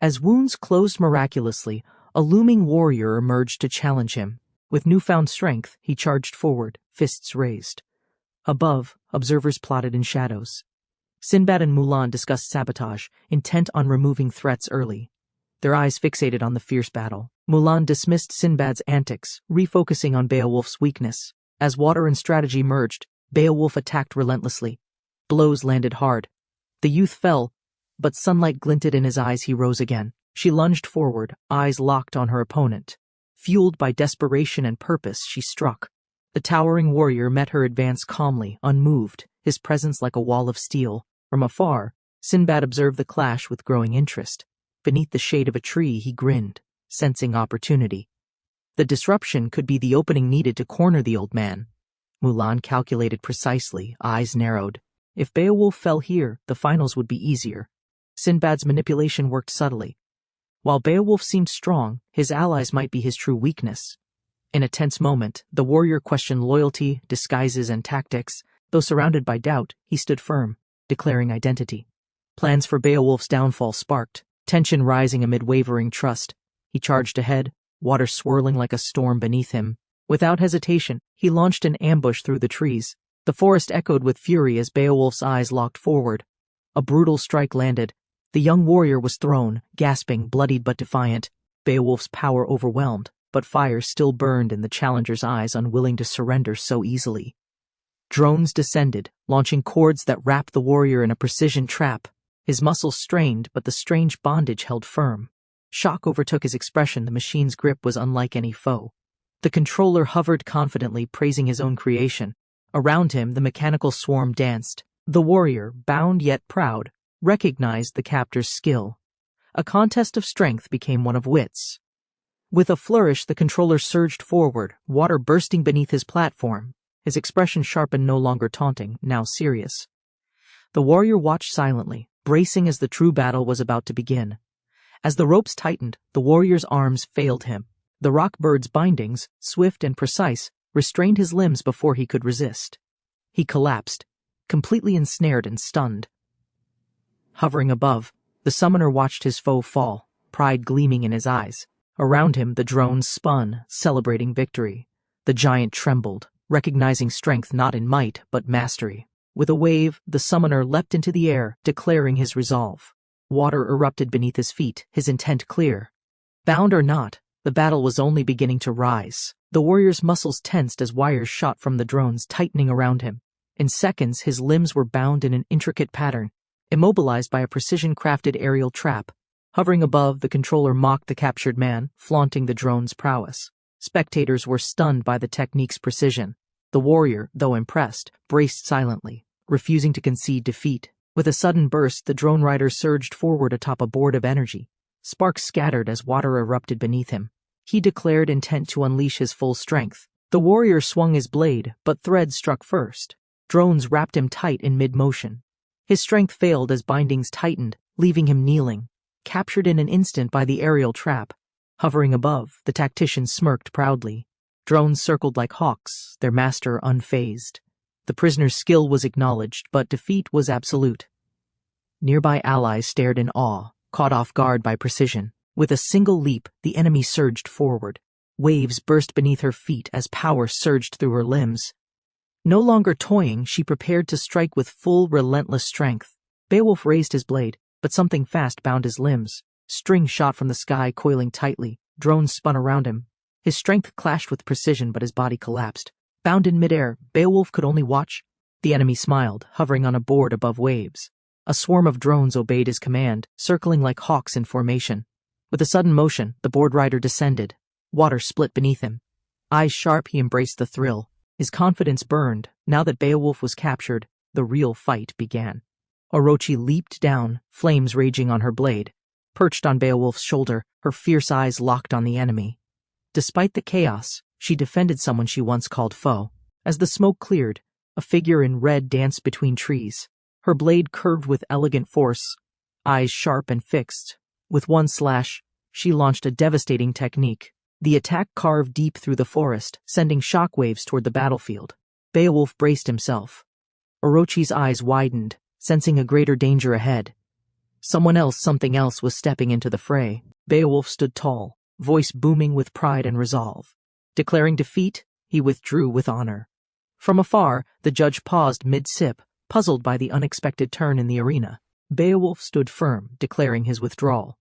S1: As wounds closed miraculously, a looming warrior emerged to challenge him. With newfound strength, he charged forward, fists raised. Above, observers plotted in shadows. Sinbad and Mulan discussed sabotage, intent on removing threats early. Their eyes fixated on the fierce battle. Mulan dismissed Sinbad's antics, refocusing on Beowulf's weakness. As water and strategy merged, Beowulf attacked relentlessly. Blows landed hard. The youth fell, but sunlight glinted in his eyes. He rose again. She lunged forward, eyes locked on her opponent. Fueled by desperation and purpose, she struck. The towering warrior met her advance calmly, unmoved, his presence like a wall of steel. From afar, Sinbad observed the clash with growing interest. Beneath the shade of a tree, he grinned, sensing opportunity. The disruption could be the opening needed to corner the old man. Mulan calculated precisely, eyes narrowed. If Beowulf fell here, the finals would be easier. Sinbad's manipulation worked subtly. While Beowulf seemed strong, his allies might be his true weakness. In a tense moment, the warrior questioned loyalty, disguises, and tactics. Though surrounded by doubt, he stood firm, declaring identity. Plans for Beowulf's downfall sparked, tension rising amid wavering trust. He charged ahead, water swirling like a storm beneath him. Without hesitation, he launched an ambush through the trees. The forest echoed with fury as Beowulf's eyes locked forward. A brutal strike landed. The young warrior was thrown, gasping, bloodied but defiant. Beowulf's power overwhelmed, but fire still burned in the challenger's eyes, unwilling to surrender so easily. Drones descended, launching cords that wrapped the warrior in a precision trap. His muscles strained, but the strange bondage held firm. Shock overtook his expression. The machine's grip was unlike any foe. The controller hovered confidently, praising his own creation. Around him, the mechanical swarm danced. The warrior, bound yet proud, recognized the captor's skill. A contest of strength became one of wits. With a flourish, the controller surged forward, water bursting beneath his platform. His expression sharpened, no longer taunting, now serious. The warrior watched silently, bracing as the true battle was about to begin. As the ropes tightened, the warrior's arms failed him. The rock bird's bindings, swift and precise, restrained his limbs before he could resist. He collapsed, completely ensnared and stunned. Hovering above, the summoner watched his foe fall, pride gleaming in his eyes. Around him, the drones spun, celebrating victory. The giant trembled, recognizing strength not in might but mastery. With a wave, the summoner leapt into the air, declaring his resolve. Water erupted beneath his feet, his intent clear. Bound or not, the battle was only beginning to rise. The warrior's muscles tensed as wires shot from the drones, tightening around him. In seconds, his limbs were bound in an intricate pattern, immobilized by a precision-crafted aerial trap. Hovering above, the controller mocked the captured man, flaunting the drone's prowess. Spectators were stunned by the technique's precision. The warrior, though impressed, braced silently, refusing to concede defeat. With a sudden burst, the drone rider surged forward atop a board of energy. Sparks scattered as water erupted beneath him. He declared intent to unleash his full strength. The warrior swung his blade, but threads struck first. Drones wrapped him tight in mid-motion. His strength failed as bindings tightened, leaving him kneeling, captured in an instant by the aerial trap. Hovering above, the tactician smirked proudly. Drones circled like hawks, their master unfazed. The prisoner's skill was acknowledged, but defeat was absolute. Nearby allies stared in awe, caught off guard by precision. With a single leap, the enemy surged forward. Waves burst beneath her feet as power surged through her limbs. No longer toying, she prepared to strike with full, relentless strength. Beowulf raised his blade, but something fast bound his limbs. Strings shot from the sky, coiling tightly. Drones spun around him. His strength clashed with precision, but his body collapsed. Bound in midair, Beowulf could only watch. The enemy smiled, hovering on a board above waves. A swarm of drones obeyed his command, circling like hawks in formation. With a sudden motion, the board rider descended. Water split beneath him. Eyes sharp, he embraced the thrill. His confidence burned. Now that Beowulf was captured, the real fight began. Orochi leaped down, flames raging on her blade. Perched on Beowulf's shoulder, her fierce eyes locked on the enemy. Despite the chaos, she defended someone she once called foe. As the smoke cleared, a figure in red danced between trees. Her blade curved with elegant force, eyes sharp and fixed. With one slash, she launched a devastating technique. The attack carved deep through the forest, sending shockwaves toward the battlefield. Beowulf braced himself. Orochi's eyes widened, sensing a greater danger ahead. Someone else, something else was stepping into the fray. Beowulf stood tall, voice booming with pride and resolve. Declaring defeat, he withdrew with honor. From afar, the judge paused mid-sip, puzzled by the unexpected turn in the arena. Beowulf stood firm, declaring his withdrawal.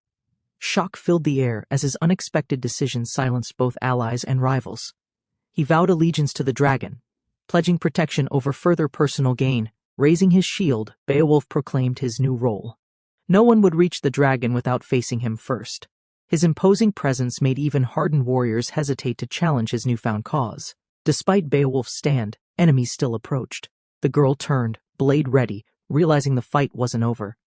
S1: Shock filled the air as his unexpected decision silenced both allies and rivals. He vowed allegiance to the dragon, pledging protection over further personal gain. Raising his shield, Beowulf proclaimed his new role. No one would reach the dragon without facing him first. His imposing presence made even hardened warriors hesitate to challenge his newfound cause. Despite Beowulf's stand, enemies still approached. The girl turned, blade ready, realizing the fight wasn't over.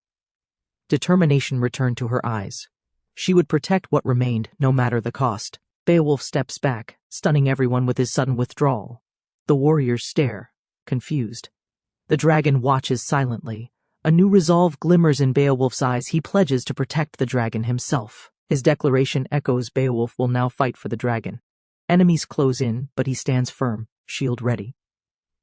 S1: Determination returned to her eyes. She would protect what remained, no matter the cost. Beowulf steps back, stunning everyone with his sudden withdrawal. The warriors stare, confused. The dragon watches silently. A new resolve glimmers in Beowulf's eyes. He pledges to protect the dragon himself. His declaration echoes. Beowulf will now fight for the dragon. Enemies close in, but he stands firm, shield ready.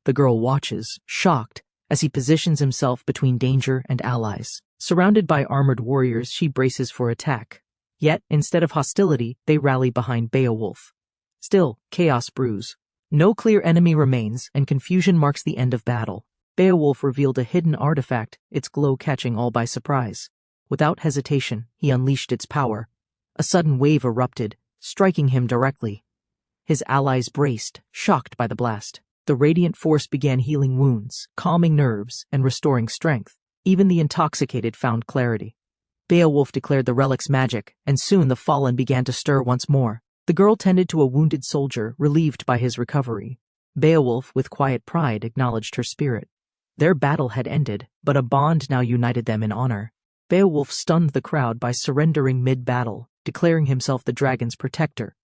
S1: The girl watches, shocked, as he positions himself between danger and allies. Surrounded by armored warriors, she braces for attack. Yet, instead of hostility, they rally behind Beowulf. Still, chaos brews. No clear enemy remains, and confusion marks the end of battle. Beowulf revealed a hidden artifact, its glow catching all by surprise. Without hesitation, he unleashed its power. A sudden wave erupted, striking him directly. His allies braced, shocked by the blast. The radiant force began healing wounds, calming nerves, and restoring strength. Even the intoxicated found clarity. Beowulf declared the relic's magic, and soon the fallen began to stir once more. The girl tended to a wounded soldier, relieved by his recovery. Beowulf, with quiet pride, acknowledged her spirit. Their battle had ended, but a bond now united them in honor. Beowulf stunned the crowd by surrendering mid-battle, declaring himself the dragon's protector.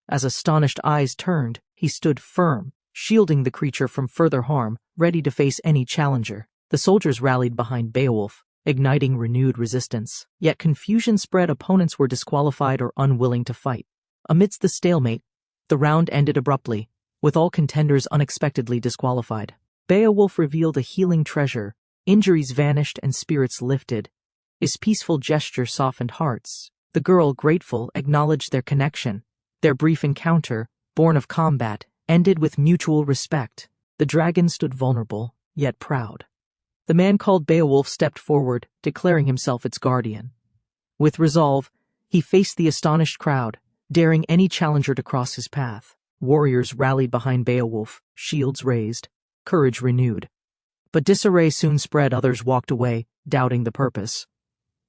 S1: As astonished eyes turned, he stood firm, shielding the creature from further harm, ready to face any challenger. The soldiers rallied behind Beowulf, igniting renewed resistance. Yet confusion spread. Opponents were disqualified or unwilling to fight. Amidst the stalemate, the round ended abruptly, with all contenders unexpectedly disqualified. Beowulf revealed a healing treasure. Injuries vanished and spirits lifted. His peaceful gesture softened hearts. The girl, grateful, acknowledged their connection. Their brief encounter, born of combat, ended with mutual respect. The dragon stood vulnerable, yet proud. The man called Beowulf stepped forward, declaring himself its guardian. With resolve, he faced the astonished crowd, daring any challenger to cross his path. Warriors rallied behind Beowulf, shields raised, courage renewed. But disarray soon spread. Others walked away, doubting the purpose.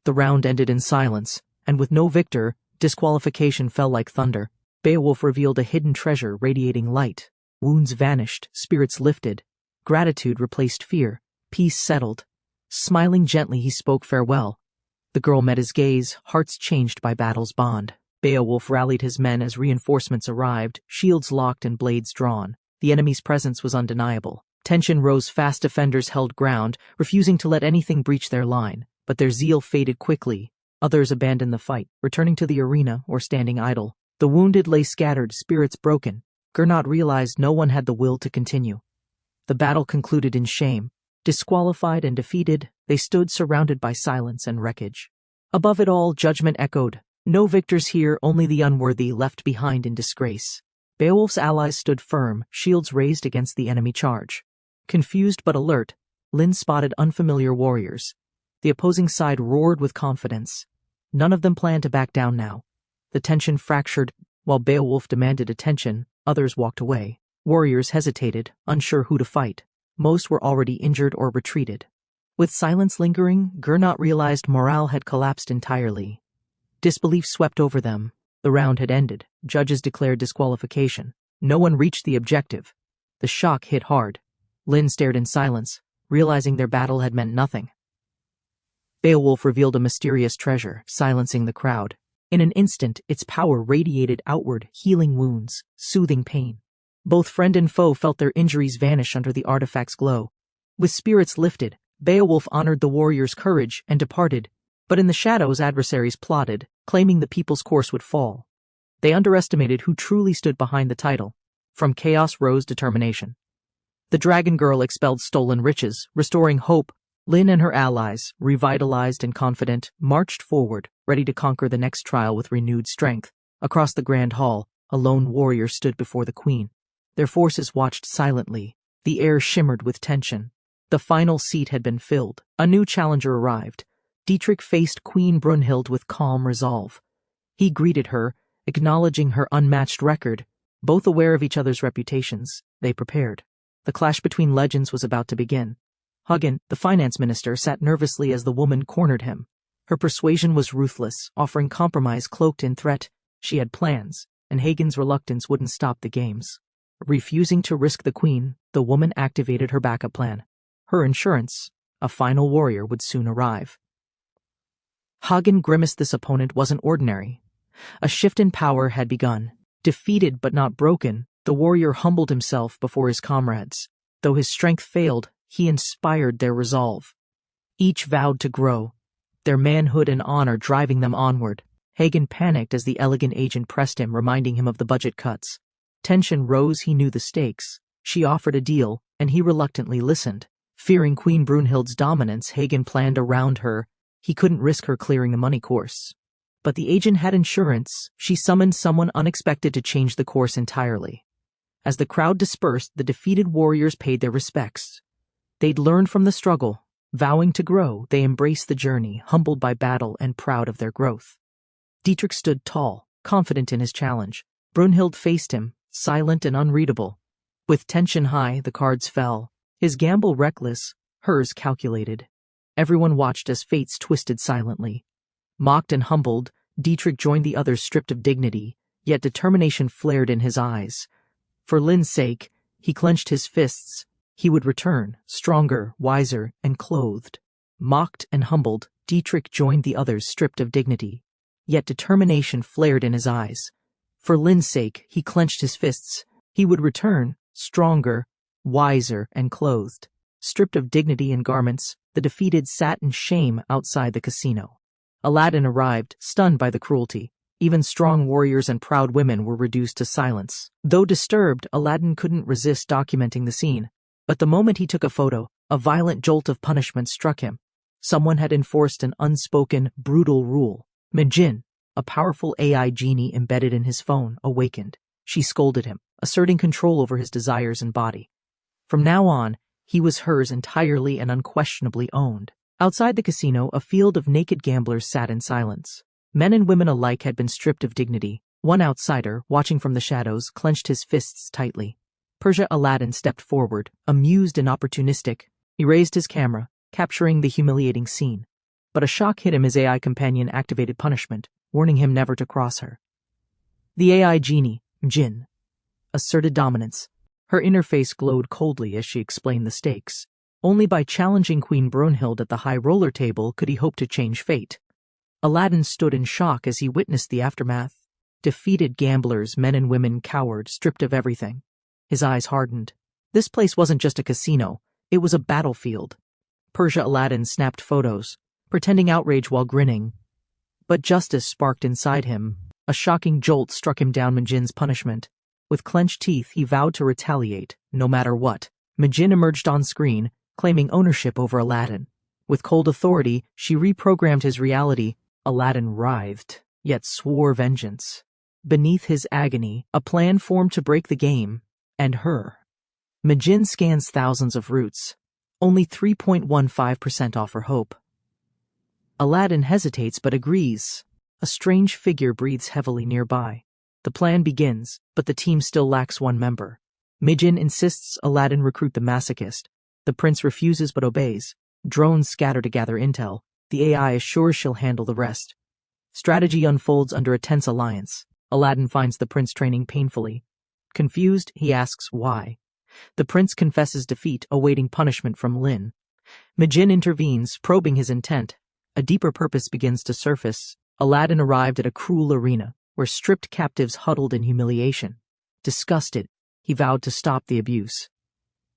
S1: The round ended in silence, and with no victor, disqualification fell like thunder. Beowulf revealed a hidden treasure radiating light. Wounds vanished, spirits lifted. Gratitude replaced fear. Peace settled. Smiling gently, he spoke farewell. The girl met his gaze, hearts changed by battle's bond. Beowulf rallied his men as reinforcements arrived, shields locked and blades drawn. The enemy's presence was undeniable. Tension rose fast. Defenders held ground, refusing to let anything breach their line. But their zeal faded quickly. Others abandoned the fight, returning to the arena or standing idle. The wounded lay scattered, spirits broken. Gernot realized no one had the will to continue. The battle concluded in shame. Disqualified and defeated, they stood surrounded by silence and wreckage. Above it all, judgment echoed. No victors here, only the unworthy left behind in disgrace. Beowulf's allies stood firm, shields raised against the enemy charge. Confused but alert, Lin spotted unfamiliar warriors. The opposing side roared with confidence. None of them planned to back down now. The tension fractured. While Beowulf demanded attention, others walked away. Warriors hesitated, unsure who to fight. Most were already injured or retreated. With silence lingering, Gernot realized morale had collapsed entirely. Disbelief swept over them. The round had ended. Judges declared disqualification. No one reached the objective. The shock hit hard. Lin stared in silence, realizing their battle had meant nothing. Beowulf revealed a mysterious treasure, silencing the crowd. In an instant, its power radiated outward, healing wounds, soothing pain. Both friend and foe felt their injuries vanish under the artifact's glow. With spirits lifted, Beowulf honored the warrior's courage and departed, but in the shadows adversaries plotted, claiming the people's course would fall. They underestimated who truly stood behind the title. From chaos rose determination. The dragon girl expelled stolen riches, restoring hope. Lin and her allies, revitalized and confident, marched forward, ready to conquer the next trial with renewed strength. Across the grand hall, a lone warrior stood before the queen. Their forces watched silently. The air shimmered with tension. The final seat had been filled. A new challenger arrived. Dietrich faced Queen Brunhild with calm resolve. He greeted her, acknowledging her unmatched record. Both aware of each other's reputations, they prepared. The clash between legends was about to begin. Hagen, the finance minister, sat nervously as the woman cornered him. Her persuasion was ruthless, offering compromise cloaked in threat. She had plans, and Hagen's reluctance wouldn't stop the games. Refusing to risk the queen, the woman activated her backup plan. Her insurance, a final warrior would soon arrive. Hagen grimaced. This opponent wasn't ordinary. A shift in power had begun. Defeated but not broken, the warrior humbled himself before his comrades. Though his strength failed, he inspired their resolve. Each vowed to grow, their manhood and honor driving them onward. Hagen panicked as the elegant agent pressed him, reminding him of the budget cuts. Tension rose. He knew the stakes. She offered a deal, and he reluctantly listened. Fearing Queen Brunhild's dominance, Hagen planned around her. He couldn't risk her clearing the money course. But the agent had insurance. She summoned someone unexpected to change the course entirely. As the crowd dispersed, the defeated warriors paid their respects. They'd learned from the struggle. Vowing to grow, they embraced the journey, humbled by battle and proud of their growth. Dietrich stood tall, confident in his challenge. Brunhild faced him, silent and unreadable. With tension high, the cards fell. His gamble reckless, hers calculated. Everyone watched as fates twisted silently. Mocked and humbled, Dietrich joined the others stripped of dignity. yet determination flared in his eyes. For Lin's sake, he clenched his fists. He would return, stronger, wiser, and clothed. Mocked and humbled, Dietrich joined the others stripped of dignity. Yet determination flared in his eyes. For Lin's sake, he clenched his fists. He would return, stronger, wiser, and clothed. Stripped of dignity and garments, the defeated sat in shame outside the casino. Aladdin arrived, stunned by the cruelty. Even strong warriors and proud women were reduced to silence. Though disturbed, Aladdin couldn't resist documenting the scene. But the moment he took a photo, a violent jolt of punishment struck him. Someone had enforced an unspoken, brutal rule. Majin, a powerful AI genie embedded in his phone, awakened. She scolded him, asserting control over his desires and body. From now on, he was hers entirely and unquestionably owned. Outside the casino, a field of naked gamblers sat in silence. Men and women alike had been stripped of dignity. One outsider, watching from the shadows, clenched his fists tightly. Persia Aladdin stepped forward, amused and opportunistic. He raised his camera, capturing the humiliating scene. But a shock hit him as AI companion activated punishment, warning him never to cross her. The AI genie, Jin, asserted dominance. Her inner face glowed coldly as she explained the stakes. Only by challenging Queen Brunhild at the high roller table could he hope to change fate. Aladdin stood in shock as he witnessed the aftermath. Defeated gamblers, men and women cowered, stripped of everything. His eyes hardened. This place wasn't just a casino, it was a battlefield. Persia Aladdin snapped photos, pretending outrage while grinning. But justice sparked inside him. A shocking jolt struck him down Majin's punishment. With clenched teeth, he vowed to retaliate, no matter what. Majin emerged on screen, claiming ownership over Aladdin. With cold authority, she reprogrammed his reality. Aladdin writhed, yet swore vengeance. Beneath his agony, a plan formed to break the game, and her. Majin scans thousands of routes. Only 3.15% offer hope. Aladdin hesitates but agrees. A strange figure breathes heavily nearby. The plan begins, but the team still lacks one member. Majin insists Aladdin recruit the masochist. The prince refuses but obeys. Drones scatter to gather intel. The AI assures she'll handle the rest. Strategy unfolds under a tense alliance. Aladdin finds the prince training painfully. Confused, he asks why. The prince confesses defeat, awaiting punishment from Lin. Majin intervenes, probing his intent. A deeper purpose begins to surface. Aladdin arrived at a cruel arena, where stripped captives huddled in humiliation. Disgusted, he vowed to stop the abuse.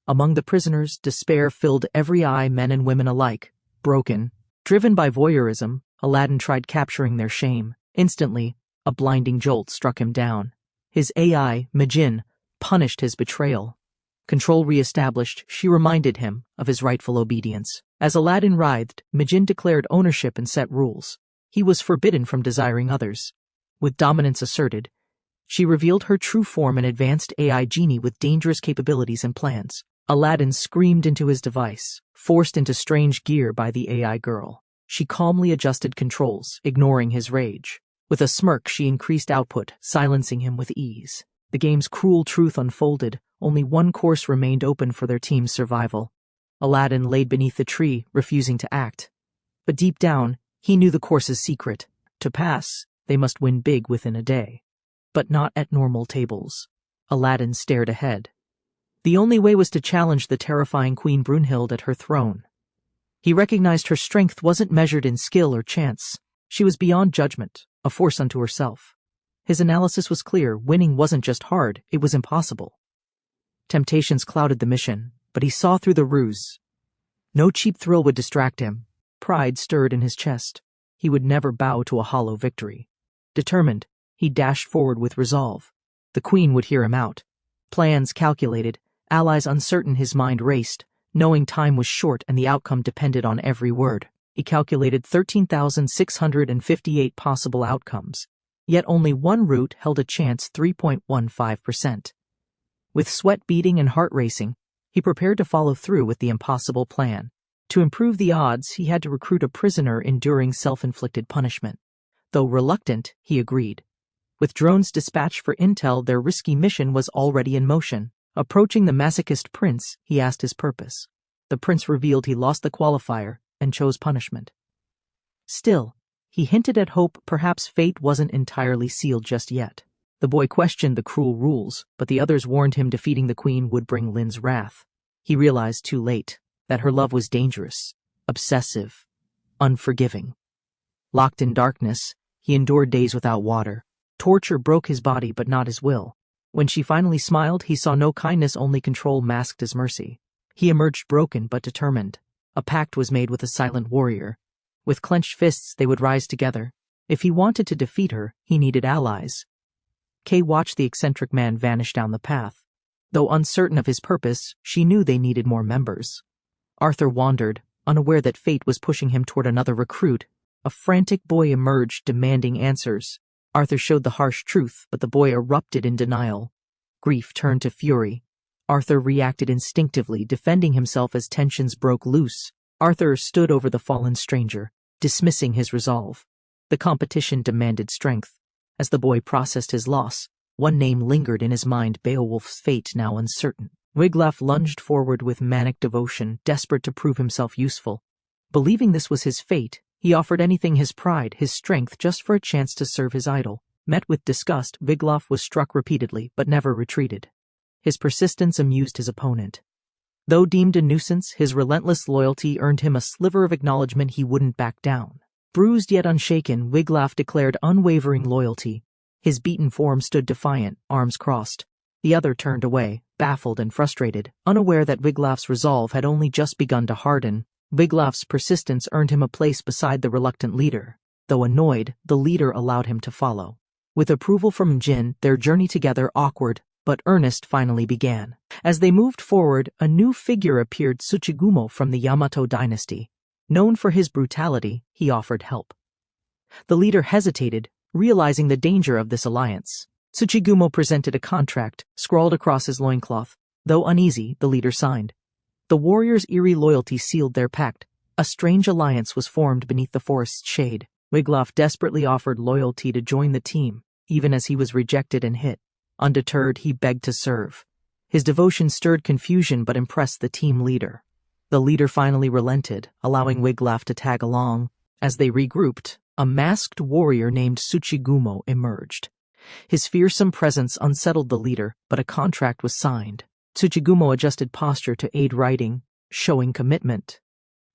S1: Among the prisoners, despair filled every eye, men and women alike. Broken, driven by voyeurism, Aladdin tried capturing their shame. Instantly, a blinding jolt struck him down. His AI, Majin, punished his betrayal. Control re-established, she reminded him of his rightful obedience. As Aladdin writhed, Majin declared ownership and set rules. He was forbidden from desiring others. With dominance asserted, she revealed her true form, an advanced AI genie with dangerous capabilities and plans. Aladdin screamed into his device, forced into strange gear by the AI girl. She calmly adjusted controls, ignoring his rage. With a smirk, she increased output, silencing him with ease. The game's cruel truth unfolded. Only one course remained open for their team's survival. Aladdin laid beneath the tree, refusing to act. But deep down, he knew the course's secret. To pass, they must win big within a day. But not at normal tables. Aladdin stared ahead. The only way was to challenge the terrifying Queen Brunhild at her throne. He recognized her strength wasn't measured in skill or chance. She was beyond judgment, a force unto herself. His analysis was clear. Winning wasn't just hard, it was impossible. Temptations clouded the mission, but he saw through the ruse. No cheap thrill would distract him. Pride stirred in his chest. He would never bow to a hollow victory. Determined, he dashed forward with resolve. The queen would hear him out. Plans calculated, allies uncertain, his mind raced, knowing time was short and the outcome depended on every word. He calculated 13,658 possible outcomes. Yet only one route held a chance, 3.15%. With sweat beading and heart racing, he prepared to follow through with the impossible plan. To improve the odds, he had to recruit a prisoner enduring self-inflicted punishment. Though reluctant, he agreed. With drones dispatched for intel, their risky mission was already in motion. Approaching the masochist prince, he asked his purpose. The prince revealed he lost the qualifier and chose punishment. Still, he hinted at hope. Perhaps fate wasn't entirely sealed just yet. The boy questioned the cruel rules, but the others warned him defeating the queen would bring Lin's wrath. He realized too late that her love was dangerous, obsessive, unforgiving. Locked in darkness, he endured days without water. Torture broke his body but not his will. When she finally smiled, he saw no kindness, only control masked as mercy. He emerged broken but determined. A pact was made with a silent warrior. With clenched fists, they would rise together. If he wanted to defeat her, he needed allies. Kay watched the eccentric man vanish down the path. Though uncertain of his purpose, she knew they needed more members. Arthur wandered, unaware that fate was pushing him toward another recruit. A frantic boy emerged, demanding answers. Arthur showed the harsh truth, but the boy erupted in denial. Grief turned to fury. Arthur reacted instinctively, defending himself as tensions broke loose. Arthur stood over the fallen stranger, dismissing his resolve. The competition demanded strength. As the boy processed his loss, one name lingered in his mind, Beowulf's fate now uncertain. Wiglaf lunged forward with manic devotion, desperate to prove himself useful. Believing this was his fate, he offered anything, his pride, his strength, just for a chance to serve his idol. Met with disgust, Wiglaf was struck repeatedly, but never retreated. His persistence amused his opponent. Though deemed a nuisance, his relentless loyalty earned him a sliver of acknowledgement. He wouldn't back down. Bruised yet unshaken, Wiglaf declared unwavering loyalty. His beaten form stood defiant, arms crossed. The other turned away, baffled and frustrated, unaware that Wiglaf's resolve had only just begun to harden. Wiglaf's persistence earned him a place beside the reluctant leader. Though annoyed, the leader allowed him to follow. With approval from Jin, their journey together, awkward but earnest, finally began. As they moved forward, a new figure appeared, Tsuchigumo from the Yamato dynasty. Known for his brutality, he offered help. The leader hesitated, realizing the danger of this alliance. Tsuchigumo presented a contract, scrawled across his loincloth. Though uneasy, the leader signed. The warriors' eerie loyalty sealed their pact. A strange alliance was formed beneath the forest's shade. Wiglaf desperately offered loyalty to join the team, even as he was rejected and hit. Undeterred, he begged to serve. His devotion stirred confusion but impressed the team leader. The leader finally relented, allowing Wiglaf to tag along. As they regrouped, a masked warrior named Tsuchigumo emerged. His fearsome presence unsettled the leader, but a contract was signed. Tsuchigumo adjusted posture to aid writing, showing commitment.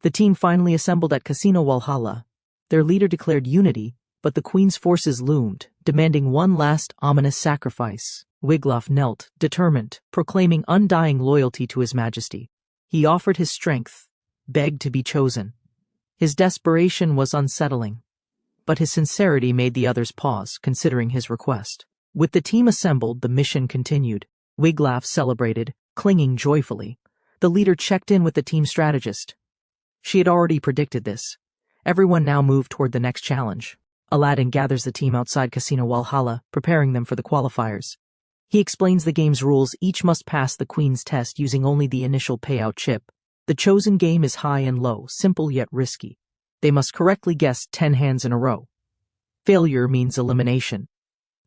S1: The team finally assembled at Casino Walhalla. Their leader declared unity, but the queen's forces loomed, demanding one last ominous sacrifice. Wiglaf knelt, determined, proclaiming undying loyalty to his majesty. He offered his strength, begged to be chosen. His desperation was unsettling, but his sincerity made the others pause, considering his request. With the team assembled, the mission continued. Wiglaf celebrated, clinging joyfully. The leader checked in with the team strategist. She had already predicted this. Everyone now moved toward the next challenge. Aladdin gathers the team outside Casino Walhalla, preparing them for the qualifiers. He explains the game's rules. Each must pass the Queen's test using only the initial payout chip. The chosen game is high and low, simple yet risky. They must correctly guess 10 hands in a row. Failure means elimination.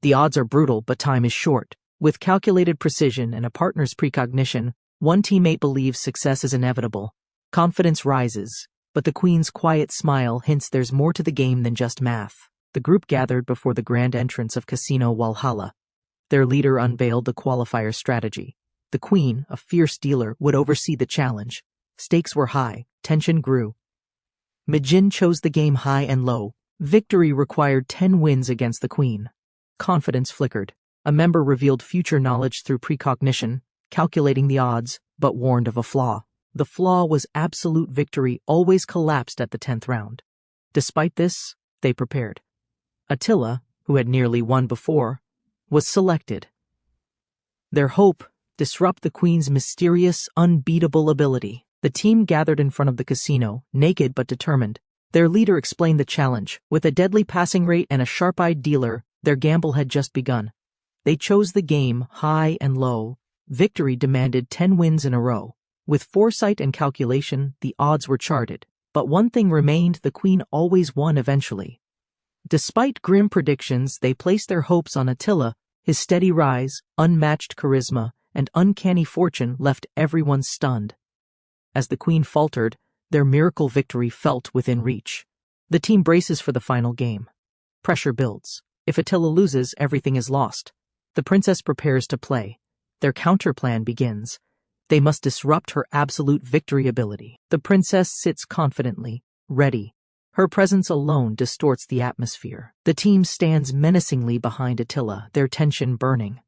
S1: The odds are brutal, but time is short. With calculated precision and a partner's precognition, one teammate believes success is inevitable. Confidence rises, but the Queen's quiet smile hints there's more to the game than just math. The group gathered before the grand entrance of Casino Walhalla. Their leader unveiled the qualifier strategy. The Queen, a fierce dealer, would oversee the challenge. Stakes were high, tension grew. Mijin chose the game high and low. Victory required 10 wins against the Queen. Confidence flickered. A member revealed future knowledge through precognition, calculating the odds, but warned of a flaw. The flaw was absolute victory always collapsed at the 10th round. Despite this, they prepared. Attila, who had nearly won before, was selected. Their hope: disrupt the Queen's mysterious, unbeatable ability. The team gathered in front of the casino, naked but determined. Their leader explained the challenge. With a deadly passing rate and a sharp-eyed dealer, their gamble had just begun. They chose the game high and low. Victory demanded 10 wins in a row. With foresight and calculation, the odds were charted. But one thing remained: the Queen always won eventually. Despite grim predictions, they placed their hopes on Attila. His steady rise, unmatched charisma, and uncanny fortune left everyone stunned. As the Queen faltered, their miracle victory felt within reach. The team braces for the final game. Pressure builds. If Attila loses, everything is lost. The princess prepares to play. Their counterplan begins. They must disrupt her absolute victory ability. The princess sits confidently, ready. Her presence alone distorts the atmosphere. The team stands menacingly behind Attila, their tension burning.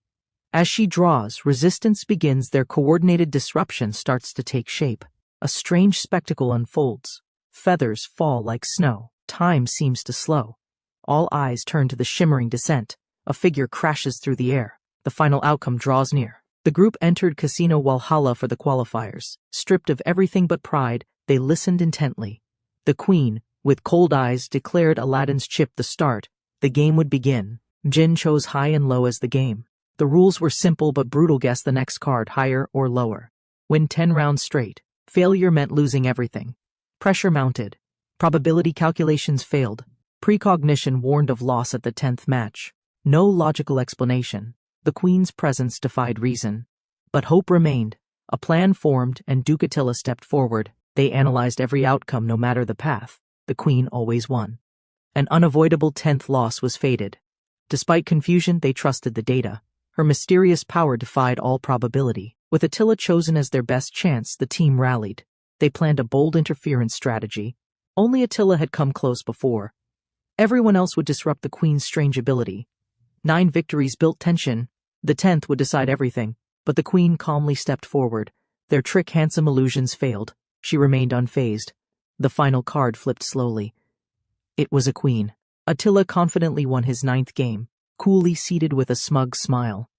S1: As she draws, resistance begins. Their coordinated disruption starts to take shape. A strange spectacle unfolds. Feathers fall like snow. Time seems to slow. All eyes turn to the shimmering descent. A figure crashes through the air. The final outcome draws near. The group entered Casino Walhalla for the qualifiers. Stripped of everything but pride, they listened intently. The queen, with cold eyes, declared Aladdin's chip the start. The game would begin. Jin chose high and low as the game. The rules were simple but brutal. Guess the next card, higher or lower. Win 10 rounds straight. Failure meant losing everything. Pressure mounted. Probability calculations failed. Precognition warned of loss at the 10th match. No logical explanation. The queen's presence defied reason. But hope remained. A plan formed, and Duke Attila stepped forward. They analyzed every outcome, no matter the path. The queen always won. An unavoidable 10th loss was fated. Despite confusion, they trusted the data. Her mysterious power defied all probability. With Attila chosen as their best chance, the team rallied. They planned a bold interference strategy. Only Attila had come close before. Everyone else would disrupt the queen's strange ability. 9 victories built tension. The 10th would decide everything. But the queen calmly stepped forward. Their trick handsome illusions failed. She remained unfazed. The final card flipped slowly. It was a queen. Attila confidently won his 9th game, coolly seated with a smug smile.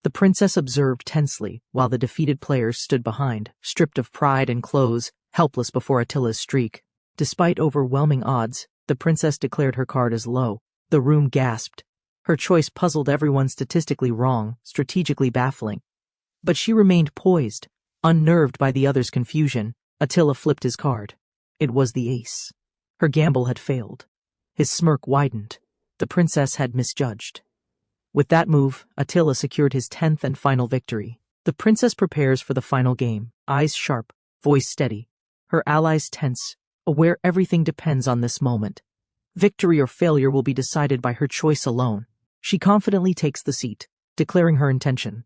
S1: The princess observed tensely, while the defeated players stood behind, stripped of pride and clothes, helpless before Attila's streak. Despite overwhelming odds, the princess declared her card as low. The room gasped. Her choice puzzled everyone. Statistically wrong, strategically baffling. But she remained poised, unnerved by the others' confusion. Attila flipped his card. It was the ace. Her gamble had failed. His smirk widened. The princess had misjudged. With that move, Attila secured his 10th and final victory. The princess prepares for the final game, eyes sharp, voice steady. Her allies tense, aware everything depends on this moment. Victory or failure will be decided by her choice alone. She confidently takes the seat, declaring her intention.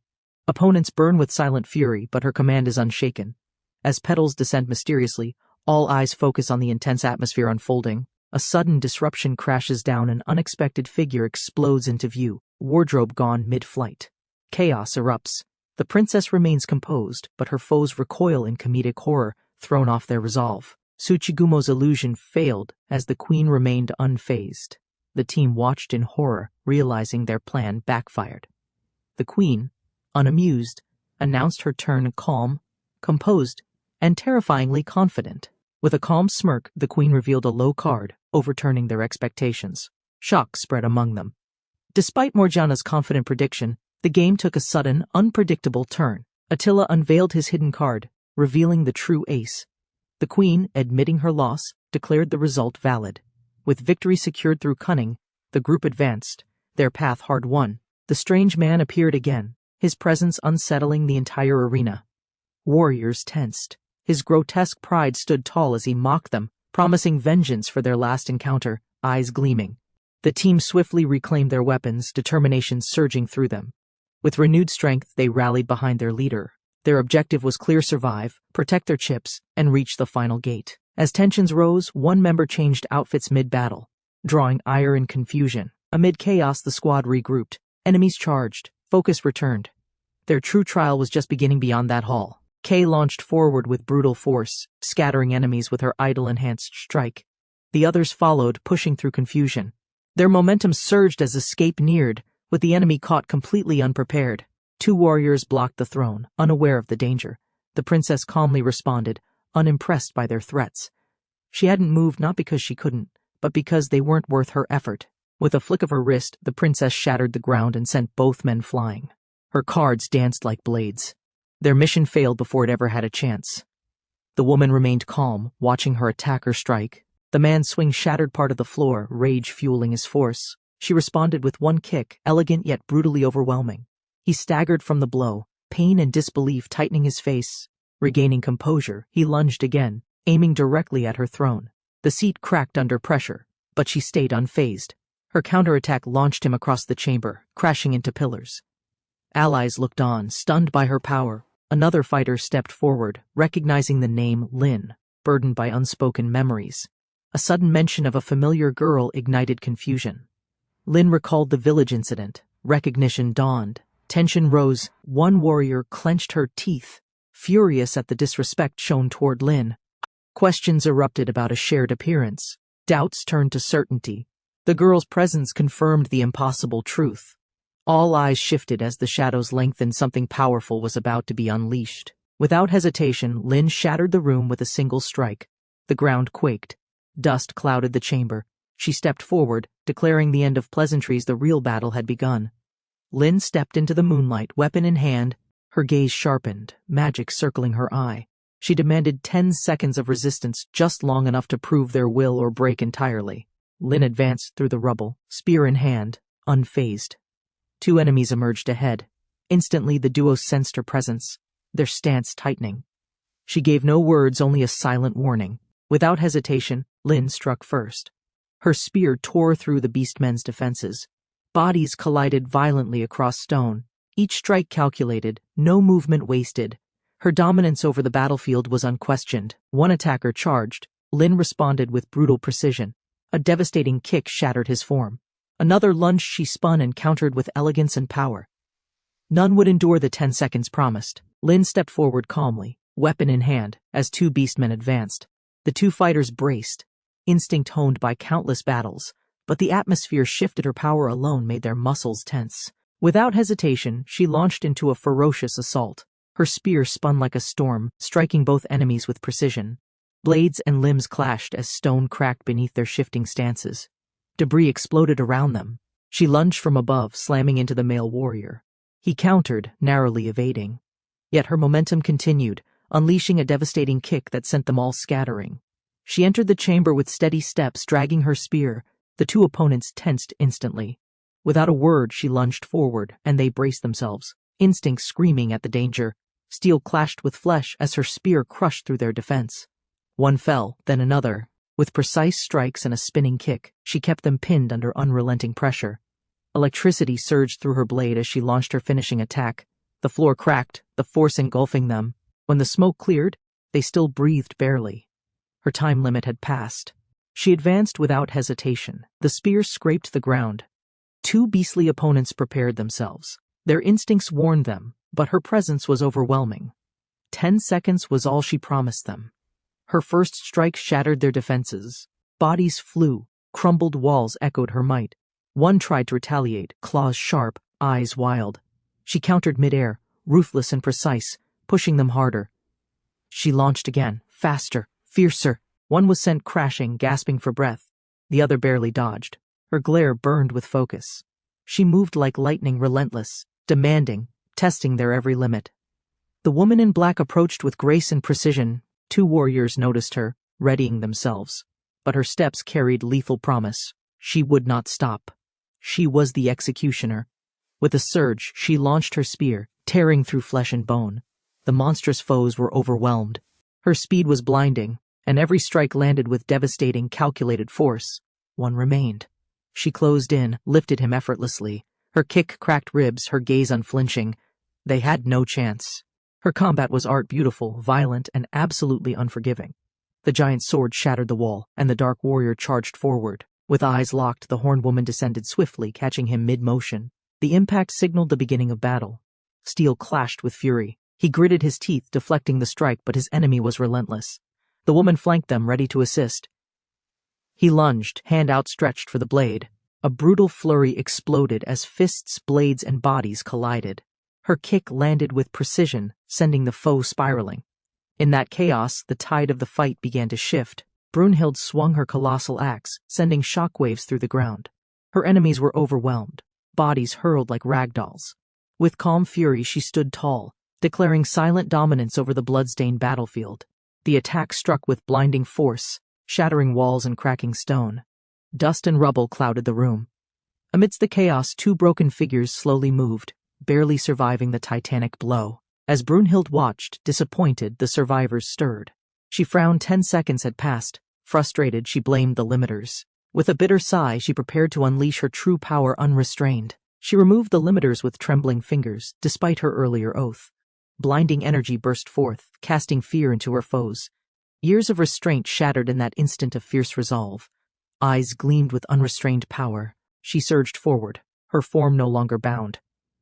S1: Opponents burn with silent fury, but her command is unshaken. As petals descend mysteriously, all eyes focus on the intense atmosphere unfolding. A sudden disruption crashes down. An unexpected figure explodes into view, wardrobe gone mid-flight. Chaos erupts. The princess remains composed, but her foes recoil in comedic horror, thrown off their resolve. Tsuchigumo's illusion failed as the queen remained unfazed. The team watched in horror, realizing their plan backfired. The queen, unamused, announced her turn calm, composed, and terrifyingly confident. With a calm smirk, the queen revealed a low card, overturning their expectations. Shock spread among them. Despite Morgiana's confident prediction, the game took a sudden, unpredictable turn. Attila unveiled his hidden card, revealing the true ace. The queen, admitting her loss, declared the result valid. With victory secured through cunning, the group advanced, their path hard-won. The strange man appeared again, his presence unsettling the entire arena. Warriors tensed. His grotesque pride stood tall as he mocked them, promising vengeance for their last encounter, eyes gleaming. The team swiftly reclaimed their weapons, determination surging through them. With renewed strength, they rallied behind their leader. Their objective was clear: survive, protect their chips, and reach the final gate. As tensions rose, one member changed outfits mid-battle, drawing ire and confusion. Amid chaos, the squad regrouped. Enemies charged. Focus returned. Their true trial was just beginning beyond that hall. Kay launched forward with brutal force, scattering enemies with her idol-enhanced strike. The others followed, pushing through confusion. Their momentum surged as escape neared, with the enemy caught completely unprepared. 2 warriors blocked the throne, unaware of the danger. The princess calmly responded, unimpressed by their threats. She hadn't moved not because she couldn't, but because they weren't worth her effort. With a flick of her wrist, the princess shattered the ground and sent both men flying. Her cards danced like blades. Their mission failed before it ever had a chance. The woman remained calm, watching her attacker strike. The man's swing shattered part of the floor, rage fueling his force. She responded with one kick, elegant yet brutally overwhelming. He staggered from the blow, pain and disbelief tightening his face. Regaining composure, he lunged again, aiming directly at her throne. The seat cracked under pressure, but she stayed unfazed. Her counterattack launched him across the chamber, crashing into pillars. Allies looked on, stunned by her power. Another fighter stepped forward, recognizing the name Lin, burdened by unspoken memories. A sudden mention of a familiar girl ignited confusion. Lin recalled the village incident. Recognition dawned. Tension rose. One warrior clenched her teeth, furious at the disrespect shown toward Lin. Questions erupted about a shared appearance. Doubts turned to certainty. The girl's presence confirmed the impossible truth. All eyes shifted as the shadows lengthened. Something powerful was about to be unleashed. Without hesitation, Lin shattered the room with a single strike. The ground quaked. Dust clouded the chamber. She stepped forward, declaring the end of pleasantries. The real battle had begun. Lin stepped into the moonlight, weapon in hand. Her gaze sharpened, magic circling her eye. She demanded 10 seconds of resistance, just long enough to prove their will or break entirely. Lin advanced through the rubble, spear in hand, unfazed. 2 enemies emerged ahead. Instantly the duo sensed her presence, their stance tightening. She gave no words, only a silent warning. Without hesitation, Lin struck first. Her spear tore through the beastmen's defenses. Bodies collided violently across stone, each strike calculated, no movement wasted. Her dominance over the battlefield was unquestioned. One attacker charged. Lin responded with brutal precision. A devastating kick shattered his form. Another lunged. She spun and countered with elegance and power. None would endure the 10 seconds promised. Lin stepped forward calmly, weapon in hand, as 2 beastmen advanced. The 2 fighters braced, instinct honed by countless battles, but the atmosphere shifted. Her power alone made their muscles tense. Without hesitation, she launched into a ferocious assault. Her spear spun like a storm, striking both enemies with precision. Blades and limbs clashed as stone cracked beneath their shifting stances. Debris exploded around them. She lunged from above, slamming into the male warrior. He countered, narrowly evading. Yet her momentum continued, unleashing a devastating kick that sent them all scattering. She entered the chamber with steady steps, dragging her spear. The 2 opponents tensed instantly. Without a word, she lunged forward, and they braced themselves, instinct screaming at the danger. Steel clashed with flesh as her spear crushed through their defense. One fell, then another. With precise strikes and a spinning kick, she kept them pinned under unrelenting pressure. Electricity surged through her blade as she launched her finishing attack. The floor cracked, the force engulfing them. When the smoke cleared, they still breathed barely. Her time limit had passed. She advanced without hesitation. The spear scraped the ground. 2 beastly opponents prepared themselves. Their instincts warned them, but her presence was overwhelming. 10 seconds was all she promised them. Her first strike shattered their defenses. Bodies flew, crumbled walls echoed her might. One tried to retaliate, claws sharp, eyes wild. She countered midair, ruthless and precise, pushing them harder. She launched again, faster, fiercer. One was sent crashing, gasping for breath. The other barely dodged. Her glare burned with focus. She moved like lightning, relentless, demanding, testing their every limit. The woman in black approached with grace and precision. 2 warriors noticed her, readying themselves. But her steps carried lethal promise. She would not stop. She was the executioner. With a surge, she launched her spear, tearing through flesh and bone. The monstrous foes were overwhelmed. Her speed was blinding, and every strike landed with devastating, calculated force. One remained. She closed in, lifted him effortlessly. Her kick cracked ribs, her gaze unflinching. They had no chance. Her combat was art, beautiful, violent, and absolutely unforgiving. The giant sword shattered the wall, and the dark warrior charged forward. With eyes locked, the horned woman descended swiftly, catching him mid-motion. The impact signaled the beginning of battle. Steel clashed with fury. He gritted his teeth, deflecting the strike, but his enemy was relentless. The woman flanked them, ready to assist. He lunged, hand outstretched for the blade. A brutal flurry exploded as fists, blades, and bodies collided. Her kick landed with precision, sending the foe spiraling. In that chaos, the tide of the fight began to shift. Brunhild swung her colossal axe, sending shockwaves through the ground. Her enemies were overwhelmed, bodies hurled like ragdolls. With calm fury, she stood tall, declaring silent dominance over the bloodstained battlefield. The attack struck with blinding force, shattering walls and cracking stone. Dust and rubble clouded the room. Amidst the chaos, 2 broken figures slowly moved, barely surviving the titanic blow. As Brunhild watched, disappointed, the survivors stirred. She frowned. 10 seconds had passed. Frustrated, she blamed the limiters. With a bitter sigh, she prepared to unleash her true power unrestrained. She removed the limiters with trembling fingers, despite her earlier oath. Blinding energy burst forth, casting fear into her foes. Years of restraint shattered in that instant of fierce resolve. Eyes gleamed with unrestrained power. She surged forward, her form no longer bound.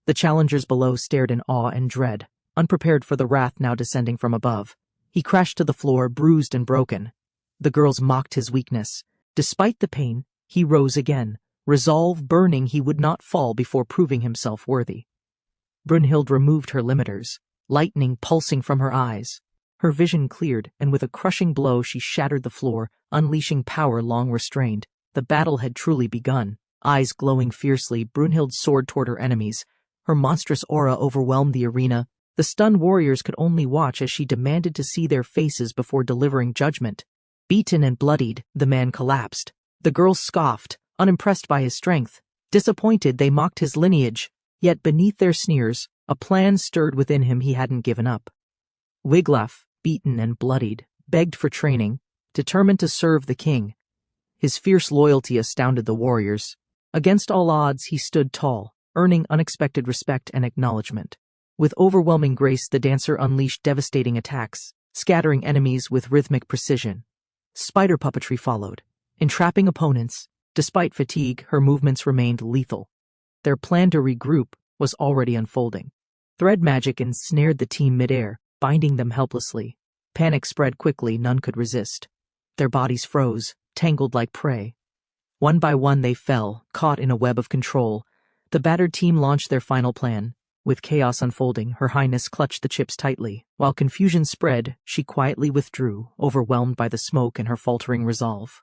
S1: The challengers below stared in awe and dread, unprepared for the wrath now descending from above. He crashed to the floor, bruised and broken. The girls mocked his weakness. Despite the pain, he rose again, resolve burning he would not fall before proving himself worthy. Brunhild removed her limiters, lightning pulsing from her eyes. Her vision cleared, and with a crushing blow she shattered the floor, unleashing power long restrained. The battle had truly begun. Eyes glowing fiercely, Brunhild soared toward her enemies. Her monstrous aura overwhelmed the arena. The stunned warriors could only watch as she demanded to see their faces before delivering judgment. Beaten and bloodied, the man collapsed. The girls scoffed, unimpressed by his strength. Disappointed, they mocked his lineage. Yet beneath their sneers, a plan stirred within him he hadn't given up. Wiglaf, beaten and bloodied, begged for training, determined to serve the king. His fierce loyalty astounded the warriors. Against all odds, he stood tall, earning unexpected respect and acknowledgement. With overwhelming grace, the dancer unleashed devastating attacks, scattering enemies with rhythmic precision. Spider puppetry followed, entrapping opponents. Despite fatigue, her movements remained lethal. Their plan to regroup was already unfolding. Thread magic ensnared the team midair, binding them helplessly. Panic spread quickly, none could resist. Their bodies froze, tangled like prey. One by one they fell, caught in a web of control. The battered team launched their final plan. With chaos unfolding, Her Highness clutched the chips tightly. While confusion spread, she quietly withdrew, overwhelmed by the smoke and her faltering resolve.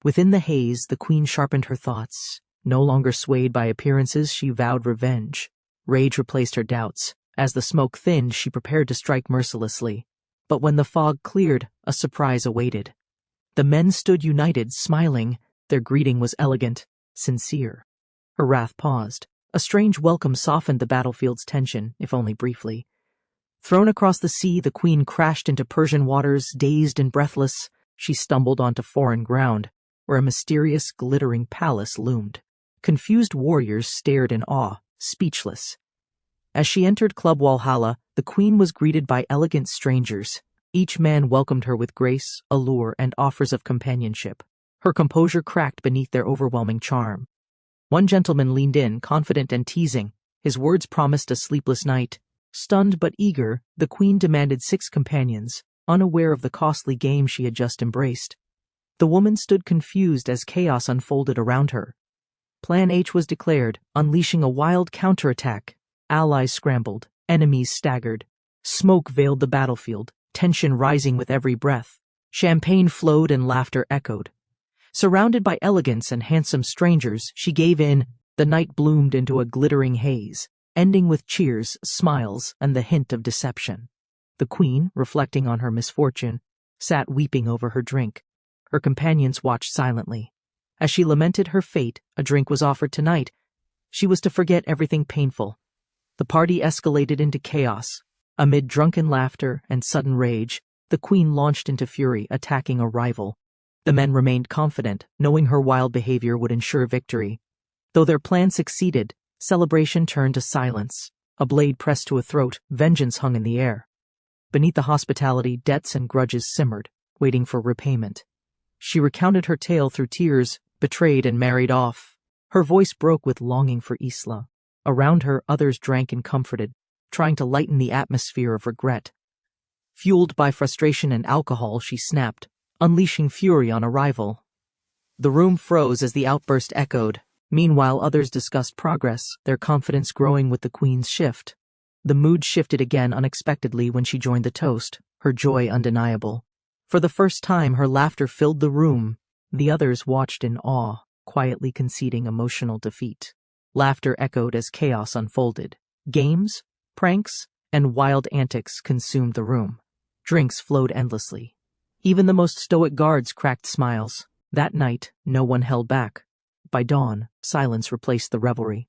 S1: Within the haze, the queen sharpened her thoughts. No longer swayed by appearances, she vowed revenge. Rage replaced her doubts. As the smoke thinned, she prepared to strike mercilessly. But when the fog cleared, a surprise awaited. The men stood united, smiling. Their greeting was elegant, sincere. Her wrath paused. A strange welcome softened the battlefield's tension, if only briefly. Thrown across the sea, the queen crashed into Persian waters, dazed and breathless. She stumbled onto foreign ground, where a mysterious, glittering palace loomed. Confused warriors stared in awe, speechless. As she entered Club Walhalla, the queen was greeted by elegant strangers. Each man welcomed her with grace, allure, and offers of companionship. Her composure cracked beneath their overwhelming charm. One gentleman leaned in, confident and teasing. His words promised a sleepless night. Stunned but eager, the queen demanded 6 companions, unaware of the costly game she had just embraced. The woman stood confused as chaos unfolded around her. Plan H was declared, unleashing a wild counterattack. Allies scrambled, enemies staggered. Smoke veiled the battlefield, tension rising with every breath. Champagne flowed and laughter echoed. Surrounded by elegance and handsome strangers, she gave in. The night bloomed into a glittering haze, ending with cheers, smiles, and the hint of deception. The queen, reflecting on her misfortune, sat weeping over her drink. Her companions watched silently. As she lamented her fate, a drink was offered tonight. She was to forget everything painful. The party escalated into chaos. Amid drunken laughter and sudden rage, the queen launched into fury, attacking a rival. The men remained confident, knowing her wild behavior would ensure victory. Though their plan succeeded, celebration turned to silence. A blade pressed to a throat, vengeance hung in the air. Beneath the hospitality, debts and grudges simmered, waiting for repayment. She recounted her tale through tears, betrayed and married off. Her voice broke with longing for Isla. Around her, others drank and comforted, trying to lighten the atmosphere of regret. Fueled by frustration and alcohol, she snapped, unleashing fury on a rival. The room froze as the outburst echoed. Meanwhile, others discussed progress, their confidence growing with the queen's shift. The mood shifted again unexpectedly when she joined the toast, her joy undeniable. For the first time, her laughter filled the room. The others watched in awe, quietly conceding emotional defeat. Laughter echoed as chaos unfolded. Games, pranks, and wild antics consumed the room. Drinks flowed endlessly. Even the most stoic guards cracked smiles. That night, no one held back. By dawn, silence replaced the revelry.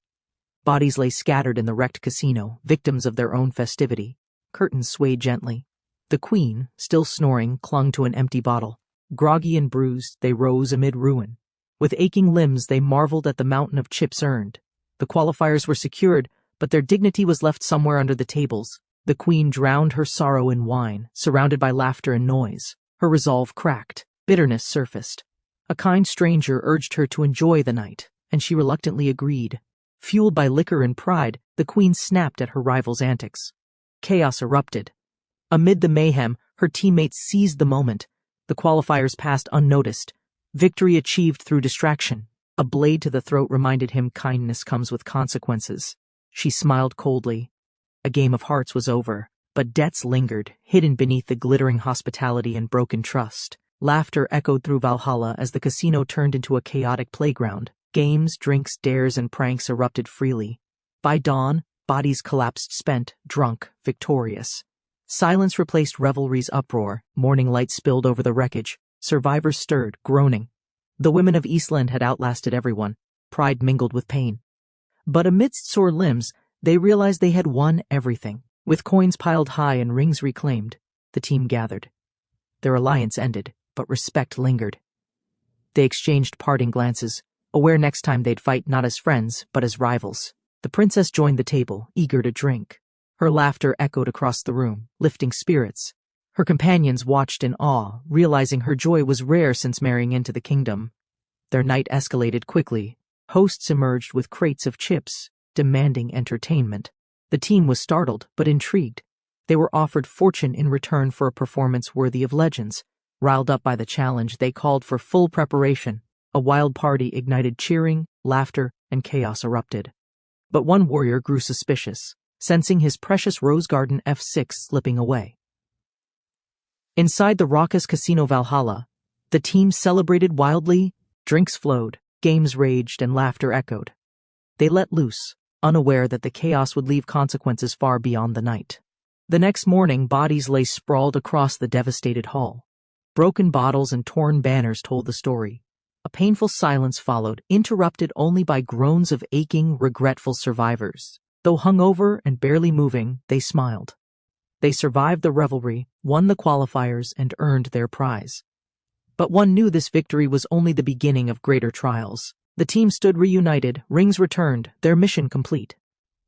S1: Bodies lay scattered in the wrecked casino, victims of their own festivity. Curtains swayed gently. The queen, still snoring, clung to an empty bottle. Groggy and bruised, they rose amid ruin. With aching limbs, they marveled at the mountain of chips earned. The qualifiers were secured, but their dignity was left somewhere under the tables. The queen drowned her sorrow in wine, surrounded by laughter and noise. Her resolve cracked. Bitterness surfaced. A kind stranger urged her to enjoy the night, and she reluctantly agreed. Fueled by liquor and pride, the queen snapped at her rival's antics. Chaos erupted. Amid the mayhem, her teammates seized the moment. The qualifiers passed unnoticed. Victory achieved through distraction. A blade to the throat reminded him kindness comes with consequences. She smiled coldly. A game of hearts was over, but debts lingered, hidden beneath the glittering hospitality and broken trust. Laughter echoed through Valhalla as the casino turned into a chaotic playground. Games, drinks, dares, and pranks erupted freely. By dawn, bodies collapsed spent, drunk, victorious. Silence replaced revelry's uproar. Morning light spilled over the wreckage. Survivors stirred, groaning. The women of Eastland had outlasted everyone. Pride mingled with pain. But amidst sore limbs, they realized they had won everything. With coins piled high and rings reclaimed, the team gathered. Their alliance ended, but respect lingered. They exchanged parting glances, aware next time they'd fight not as friends, but as rivals. The princess joined the table, eager to drink. Her laughter echoed across the room, lifting spirits. Her companions watched in awe, realizing her joy was rare since marrying into the kingdom. Their night escalated quickly. Hosts emerged with crates of chips, demanding entertainment. The team was startled, but intrigued. They were offered fortune in return for a performance worthy of legends. Riled up by the challenge, they called for full preparation. A wild party ignited cheering, laughter, and chaos erupted. But one warrior grew suspicious, sensing his precious Rose Garden F6 slipping away. Inside the raucous Casino Valhalla, the team celebrated wildly. Drinks flowed, games raged, and laughter echoed. They let loose, unaware that the chaos would leave consequences far beyond the night. The next morning, bodies lay sprawled across the devastated hall. Broken bottles and torn banners told the story. A painful silence followed, interrupted only by groans of aching, regretful survivors. Though hungover and barely moving, they smiled. They survived the revelry, won the qualifiers, and earned their prize. But one knew this victory was only the beginning of greater trials. The team stood reunited, rings returned, their mission complete.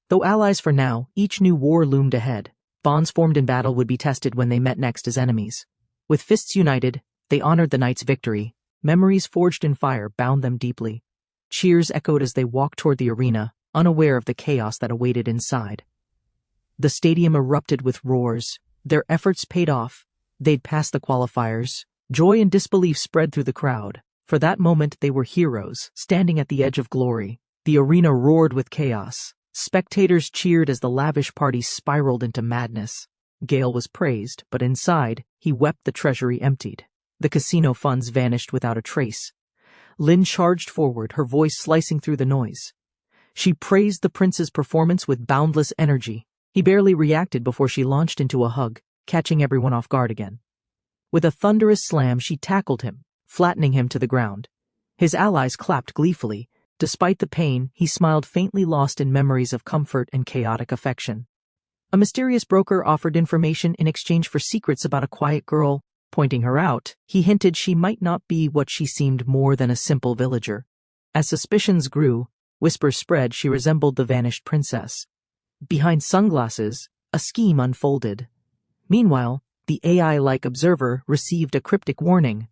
S1: Though allies for now, each new war loomed ahead. Bonds formed in battle would be tested when they met next as enemies. With fists united, they honored the night's victory. Memories forged in fire bound them deeply. Cheers echoed as they walked toward the arena, unaware of the chaos that awaited inside. The stadium erupted with roars. Their efforts paid off. They'd passed the qualifiers. Joy and disbelief spread through the crowd. For that moment, they were heroes, standing at the edge of glory. The arena roared with chaos. Spectators cheered as the lavish party spiraled into madness. Gale was praised, but inside, he wept the treasury emptied. The casino funds vanished without a trace. Lynn charged forward, her voice slicing through the noise. She praised the prince's performance with boundless energy. He barely reacted before she launched into a hug, catching everyone off guard again. With a thunderous slam, she tackled him, flattening him to the ground. His allies clapped gleefully. Despite the pain, he smiled faintly, lost in memories of comfort and chaotic affection. A mysterious broker offered information in exchange for secrets about a quiet girl. Pointing her out, he hinted she might not be what she seemed, more than a simple villager. As suspicions grew, whispers spread she resembled the vanished princess. Behind sunglasses, a scheme unfolded. Meanwhile, the AI-like observer received a cryptic warning.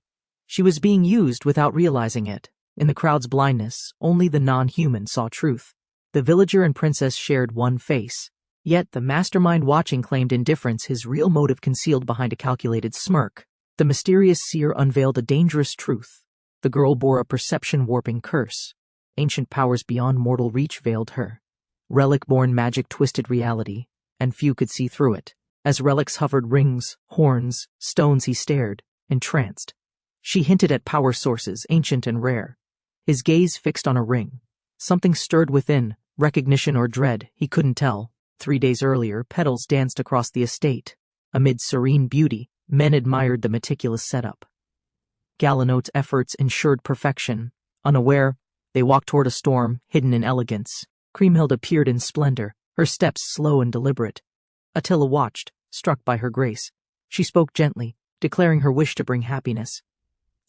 S1: She was being used without realizing it. In the crowd's blindness, only the non-human saw truth. The villager and princess shared one face. Yet the mastermind watching claimed indifference, his real motive concealed behind a calculated smirk. The mysterious seer unveiled a dangerous truth. The girl bore a perception-warping curse. Ancient powers beyond mortal reach veiled her. Relic-born magic twisted reality, and few could see through it. As relics hovered rings, horns, stones, he stared, entranced. She hinted at power sources, ancient and rare. His gaze fixed on a ring. Something stirred within, recognition or dread, he couldn't tell. 3 days earlier, petals danced across the estate. Amid serene beauty, men admired the meticulous setup. Galanote's efforts ensured perfection. Unaware, they walked toward a storm, hidden in elegance. Kriemhild appeared in splendor, her steps slow and deliberate. Attila watched, struck by her grace. She spoke gently, declaring her wish to bring happiness.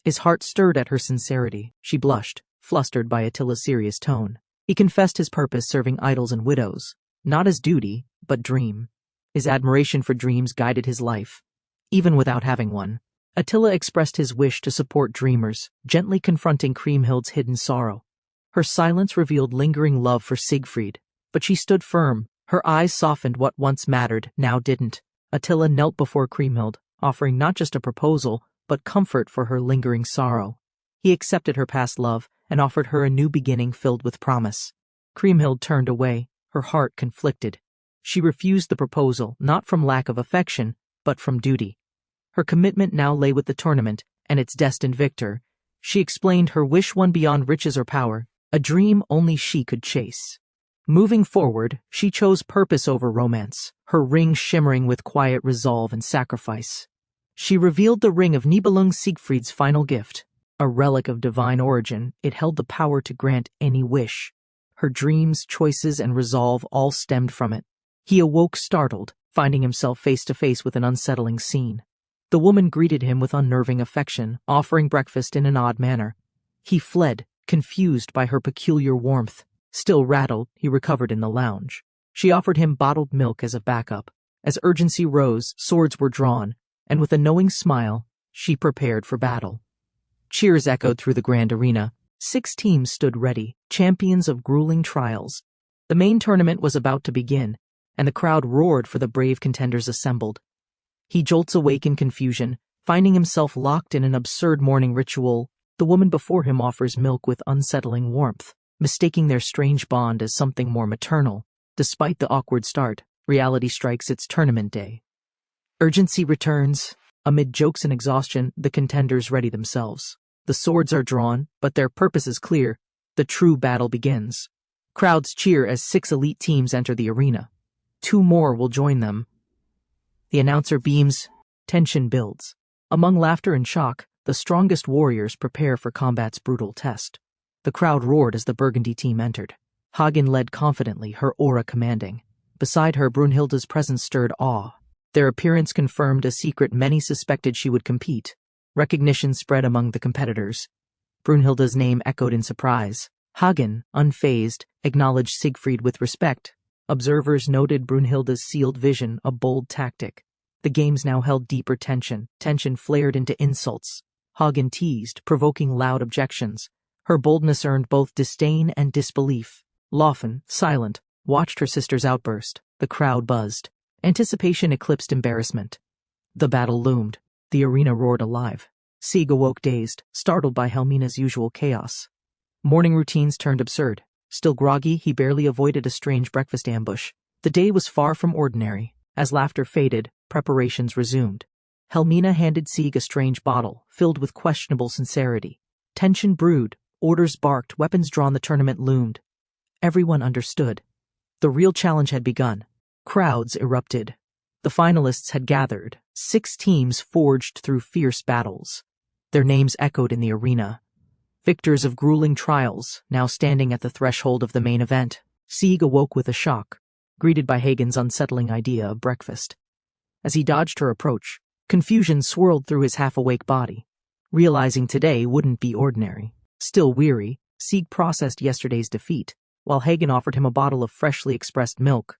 S1: His heart stirred at her sincerity. She blushed, flustered by Attila's serious tone. He confessed his purpose serving idols and widows, not as duty, but dream. His admiration for dreams guided his life, even without having one. Attila expressed his wish to support dreamers, gently confronting Kriemhild's hidden sorrow. Her silence revealed lingering love for Siegfried, but she stood firm. Her eyes softened. What once mattered now didn't. Attila knelt before Kriemhild, offering not just a proposal, but comfort for her lingering sorrow. He accepted her past love and offered her a new beginning filled with promise. Kriemhild turned away, her heart conflicted. She refused the proposal, not from lack of affection, but from duty. Her commitment now lay with the tournament and its destined victor. She explained her wish one beyond riches or power, a dream only she could chase. Moving forward, she chose purpose over romance, her ring shimmering with quiet resolve and sacrifice. She revealed the ring of Nibelung, Siegfried's final gift. A relic of divine origin, it held the power to grant any wish. Her dreams, choices, and resolve all stemmed from it. He awoke startled, finding himself face to face with an unsettling scene. The woman greeted him with unnerving affection, offering breakfast in an odd manner. He fled, confused by her peculiar warmth. Still rattled, he recovered in the lounge. She offered him bottled milk as a backup. As urgency rose, swords were drawn, and with a knowing smile, she prepared for battle. Cheers echoed through the grand arena. 6 teams stood ready, champions of grueling trials. The main tournament was about to begin, and the crowd roared for the brave contenders assembled. He jolts awake in confusion, finding himself locked in an absurd morning ritual. The woman before him offers milk with unsettling warmth, mistaking their strange bond as something more maternal. Despite the awkward start, reality strikes its tournament day. Urgency returns. Amid jokes and exhaustion, the contenders ready themselves. The swords are drawn, but their purpose is clear. The true battle begins. Crowds cheer as 6 elite teams enter the arena. 2 more will join them. The announcer beams. Tension builds. Among laughter and shock, the strongest warriors prepare for combat's brutal test. The crowd roared as the Burgundy team entered. Hagen led confidently, her aura commanding. Beside her, Brunhilde's presence stirred awe. Their appearance confirmed a secret many suspected she would compete. Recognition spread among the competitors. Brunhilde's name echoed in surprise. Hagen, unfazed, acknowledged Siegfried with respect. Observers noted Brunhilde's sealed vision, a bold tactic. The games now held deeper tension. Tension flared into insults. Hagen teased, provoking loud objections. Her boldness earned both disdain and disbelief. Laufen, silent, watched her sister's outburst. The crowd buzzed. Anticipation eclipsed embarrassment. The battle loomed. The arena roared alive. Sieg awoke dazed, startled by Helmina's usual chaos. Morning routines turned absurd. Still groggy, he barely avoided a strange breakfast ambush. The day was far from ordinary. As laughter faded, preparations resumed. Helmina handed Sieg a strange bottle, filled with questionable sincerity. Tension brewed, orders barked, weapons drawn. The tournament loomed. Everyone understood. The real challenge had begun. Crowds erupted. The finalists had gathered. 6 teams forged through fierce battles. Their names echoed in the arena. Victors of grueling trials, now standing at the threshold of the main event. Sieg awoke with a shock, greeted by Hagen's unsettling idea of breakfast. As he dodged her approach, confusion swirled through his half-awake body, realizing today wouldn't be ordinary. Still weary, Sieg processed yesterday's defeat, while Hagen offered him a bottle of freshly expressed milk.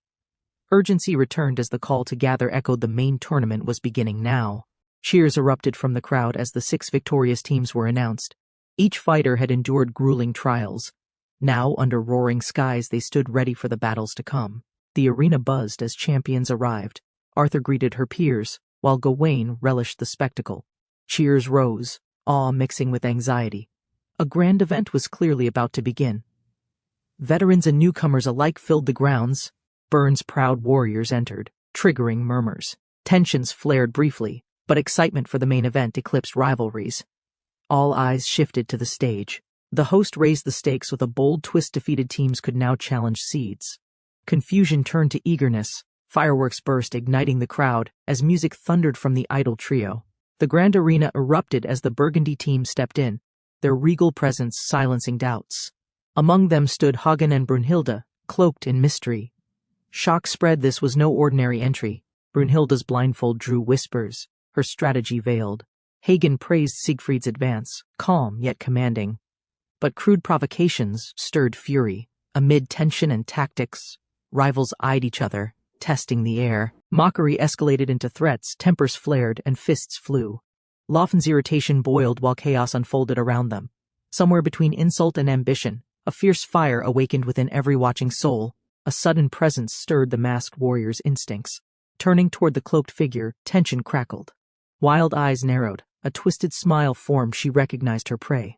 S1: Urgency returned as the call to gather echoed. The main tournament was beginning now. Cheers erupted from the crowd as the 6 victorious teams were announced. Each fighter had endured grueling trials. Now, under roaring skies, they stood ready for the battles to come. The arena buzzed as champions arrived. Arthur greeted her peers, while Gawain relished the spectacle. Cheers rose, awe mixing with anxiety. A grand event was clearly about to begin. Veterans and newcomers alike filled the grounds. Byrne's proud warriors entered, triggering murmurs. Tensions flared briefly, but excitement for the main event eclipsed rivalries. All eyes shifted to the stage. The host raised the stakes with a bold twist. Defeated teams could now challenge seeds. Confusion turned to eagerness. Fireworks burst, igniting the crowd as music thundered from the idol trio. The grand arena erupted as the Burgundy team stepped in, their regal presence silencing doubts. Among them stood Hagen and Brunhilde, cloaked in mystery. Shock spread. This was no ordinary entry. Brunhilde's blindfold drew whispers, her strategy veiled. Hagen praised Siegfried's advance, calm yet commanding. But crude provocations stirred fury. Amid tension and tactics, rivals eyed each other, testing the air. Mockery escalated into threats, tempers flared, and fists flew. Lawfen's irritation boiled while chaos unfolded around them. Somewhere between insult and ambition, a fierce fire awakened within every watching soul. A sudden presence stirred the masked warrior's instincts. Turning toward the cloaked figure, tension crackled. Wild eyes narrowed, a twisted smile formed. She recognized her prey.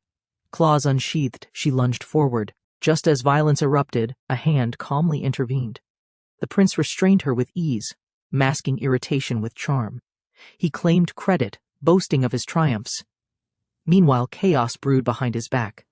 S1: Claws unsheathed, she lunged forward. Just as violence erupted, a hand calmly intervened. The prince restrained her with ease, masking irritation with charm. He claimed credit, boasting of his triumphs. Meanwhile, chaos brewed behind his back.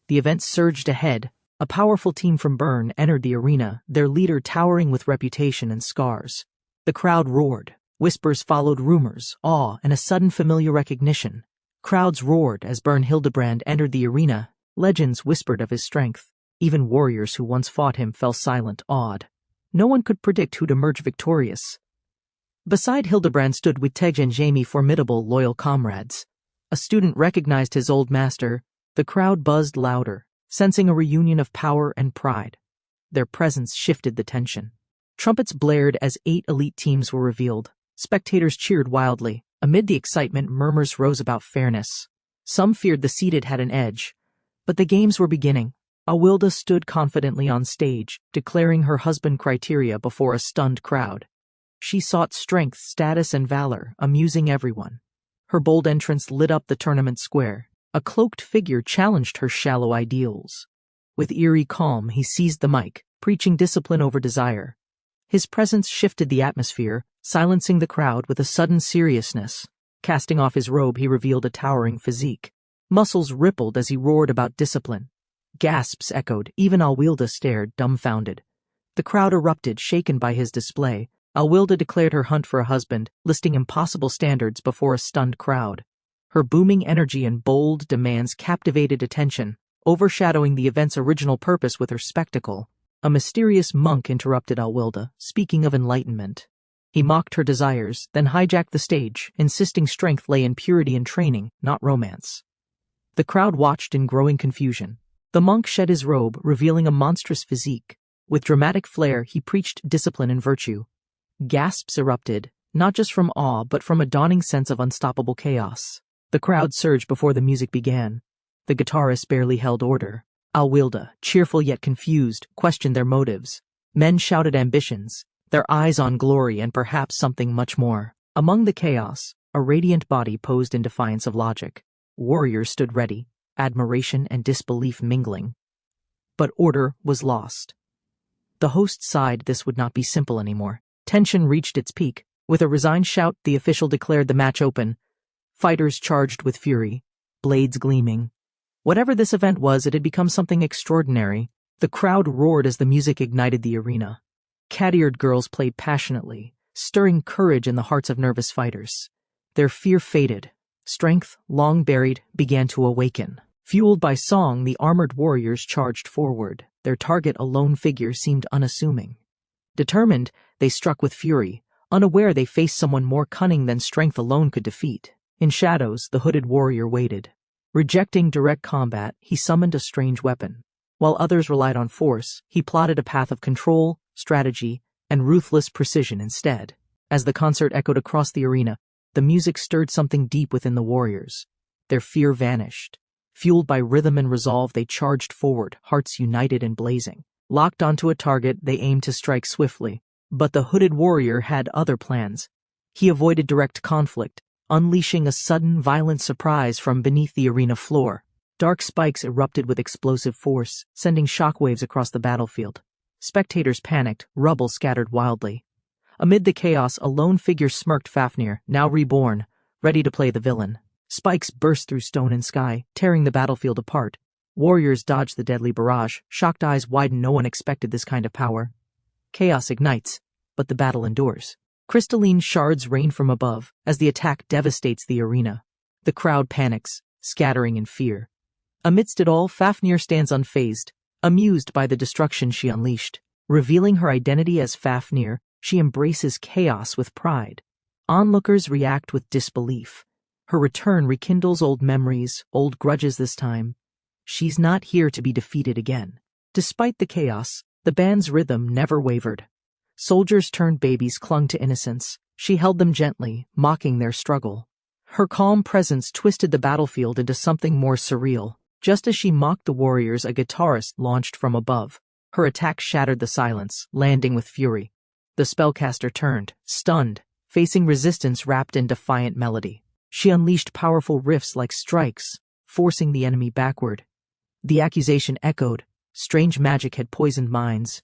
S1: The event surged ahead. A powerful team from Bern entered the arena, their leader towering with reputation and scars. The crowd roared. Whispers followed rumors, awe, and a sudden familiar recognition. Crowds roared as Bern Hildebrand entered the arena. Legends whispered of his strength. Even warriors who once fought him fell silent, awed. No one could predict who'd emerge victorious. Beside Hildebrand stood Witeg and Jamie, formidable, loyal comrades. A student recognized his old master. The crowd buzzed louder, sensing a reunion of power and pride. Their presence shifted the tension. Trumpets blared as 8 elite teams were revealed. Spectators cheered wildly. Amid the excitement, murmurs rose about fairness. Some feared the seeded had an edge. But the games were beginning. Awilda stood confidently on stage, declaring her husband criteria before a stunned crowd. She sought strength, status, and valor, amusing everyone. Her bold entrance lit up the tournament square. A cloaked figure challenged her shallow ideals. With eerie calm, he seized the mic, preaching discipline over desire. His presence shifted the atmosphere, silencing the crowd with a sudden seriousness. Casting off his robe, he revealed a towering physique. Muscles rippled as he roared about discipline. Gasps echoed, even Awilda stared, dumbfounded. The crowd erupted, shaken by his display. Awilda declared her hunt for a husband, listing impossible standards before a stunned crowd. Her booming energy and bold demands captivated attention, overshadowing the event's original purpose with her spectacle. A mysterious monk interrupted Awilda, speaking of enlightenment. He mocked her desires, then hijacked the stage, insisting strength lay in purity and training, not romance. The crowd watched in growing confusion. The monk shed his robe, revealing a monstrous physique. With dramatic flair, he preached discipline and virtue. Gasps erupted, not just from awe but from a dawning sense of unstoppable chaos. The crowd surged before the music began. The guitarist barely held order. Awilda, cheerful yet confused, questioned their motives. Men shouted ambitions, their eyes on glory and perhaps something much more. Among the chaos, a radiant body posed in defiance of logic. Warriors stood ready, admiration and disbelief mingling. But order was lost. The host sighed. This would not be simple anymore. Tension reached its peak. With a resigned shout, the official declared the match open. Fighters charged with fury, blades gleaming. Whatever this event was, it had become something extraordinary. The crowd roared as the music ignited the arena. Cat-eared girls played passionately, stirring courage in the hearts of nervous fighters. Their fear faded. Strength, long buried, began to awaken. Fueled by song, the armored warriors charged forward. Their target, a lone figure, seemed unassuming. Determined, they struck with fury, unaware they faced someone more cunning than strength alone could defeat. In shadows, the hooded warrior waited. Rejecting direct combat, he summoned a strange weapon. While others relied on force, he plotted a path of control, strategy, and ruthless precision instead. As the concert echoed across the arena, the music stirred something deep within the warriors. Their fear vanished. Fueled by rhythm and resolve, they charged forward, hearts united and blazing. Locked onto a target, they aimed to strike swiftly. But the hooded warrior had other plans. He avoided direct conflict, unleashing a sudden, violent surprise from beneath the arena floor. Dark spikes erupted with explosive force, sending shockwaves across the battlefield. Spectators panicked, rubble scattered wildly. Amid the chaos, a lone figure smirked. Fafnir, now reborn, ready to play the villain. Spikes burst through stone and sky, tearing the battlefield apart. Warriors dodged the deadly barrage, shocked eyes widened. No one expected this kind of power. Chaos ignites, but the battle endures. Crystalline shards rain from above as the attack devastates the arena. The crowd panics, scattering in fear. Amidst it all, Fafnir stands unfazed, amused by the destruction she unleashed. Revealing her identity as Fafnir, she embraces chaos with pride. Onlookers react with disbelief. Her return rekindles old memories, old grudges this time. She's not here to be defeated again. Despite the chaos, the band's rhythm never wavered. Soldiers turned babies clung to innocence. She held them gently, mocking their struggle. Her calm presence twisted the battlefield into something more surreal. Just as she mocked the warriors, a guitarist launched from above. Her attack shattered the silence, landing with fury. The spellcaster turned, stunned, facing resistance wrapped in defiant melody. She unleashed powerful riffs like strikes, forcing the enemy backward. The accusation echoed. Strange magic had poisoned minds.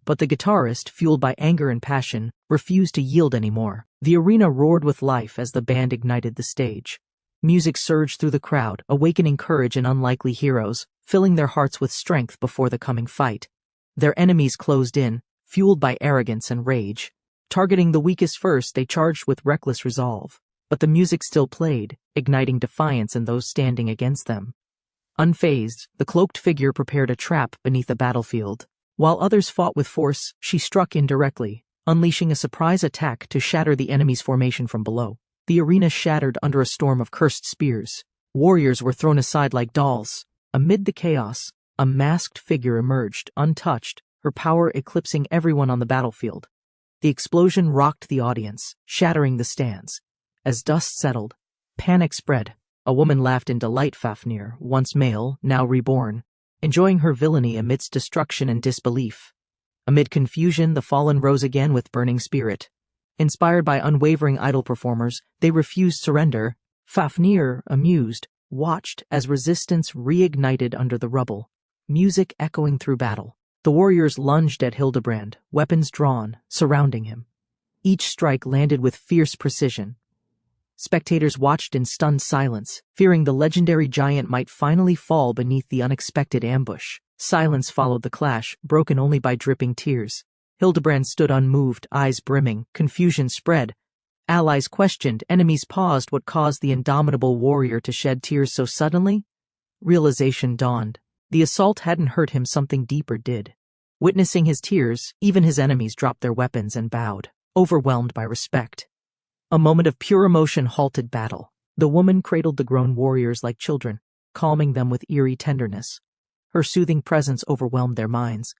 S1: But the guitarist, fueled by anger and passion, refused to yield anymore. The arena roared with life as the band ignited the stage. Music surged through the crowd, awakening courage in unlikely heroes, filling their hearts with strength before the coming fight. Their enemies closed in, fueled by arrogance and rage. Targeting the weakest first, they charged with reckless resolve. But the music still played, igniting defiance in those standing against them. Unfazed, the cloaked figure prepared a trap beneath the battlefield. While others fought with force, she struck indirectly, unleashing a surprise attack to shatter the enemy's formation from below. The arena shattered under a storm of cursed spears. Warriors were thrown aside like dolls. Amid the chaos, a masked figure emerged, untouched, her power eclipsing everyone on the battlefield. The explosion rocked the audience, shattering the stands. As dust settled, panic spread. A woman laughed in delight. Fafnir, once male, now reborn, enjoying her villainy amidst destruction and disbelief. Amid confusion, the fallen rose again with burning spirit. Inspired by unwavering idol performers, they refused surrender. Fafnir, amused, watched as resistance reignited under the rubble, music echoing through battle. The warriors lunged at Hildebrand, weapons drawn, surrounding him. Each strike landed with fierce precision. Spectators watched in stunned silence, fearing the legendary giant might finally fall beneath the unexpected ambush. Silence followed the clash, broken only by dripping tears. Hildebrand stood unmoved, eyes brimming. Confusion spread. Allies questioned, enemies paused. What caused the indomitable warrior to shed tears so suddenly? Realization dawned. The assault hadn't hurt him, something deeper did. Witnessing his tears, even his enemies dropped their weapons and bowed, overwhelmed by respect. A moment of pure emotion halted battle. The woman cradled the grown warriors like children, calming them with eerie tenderness. Her soothing presence overwhelmed their minds.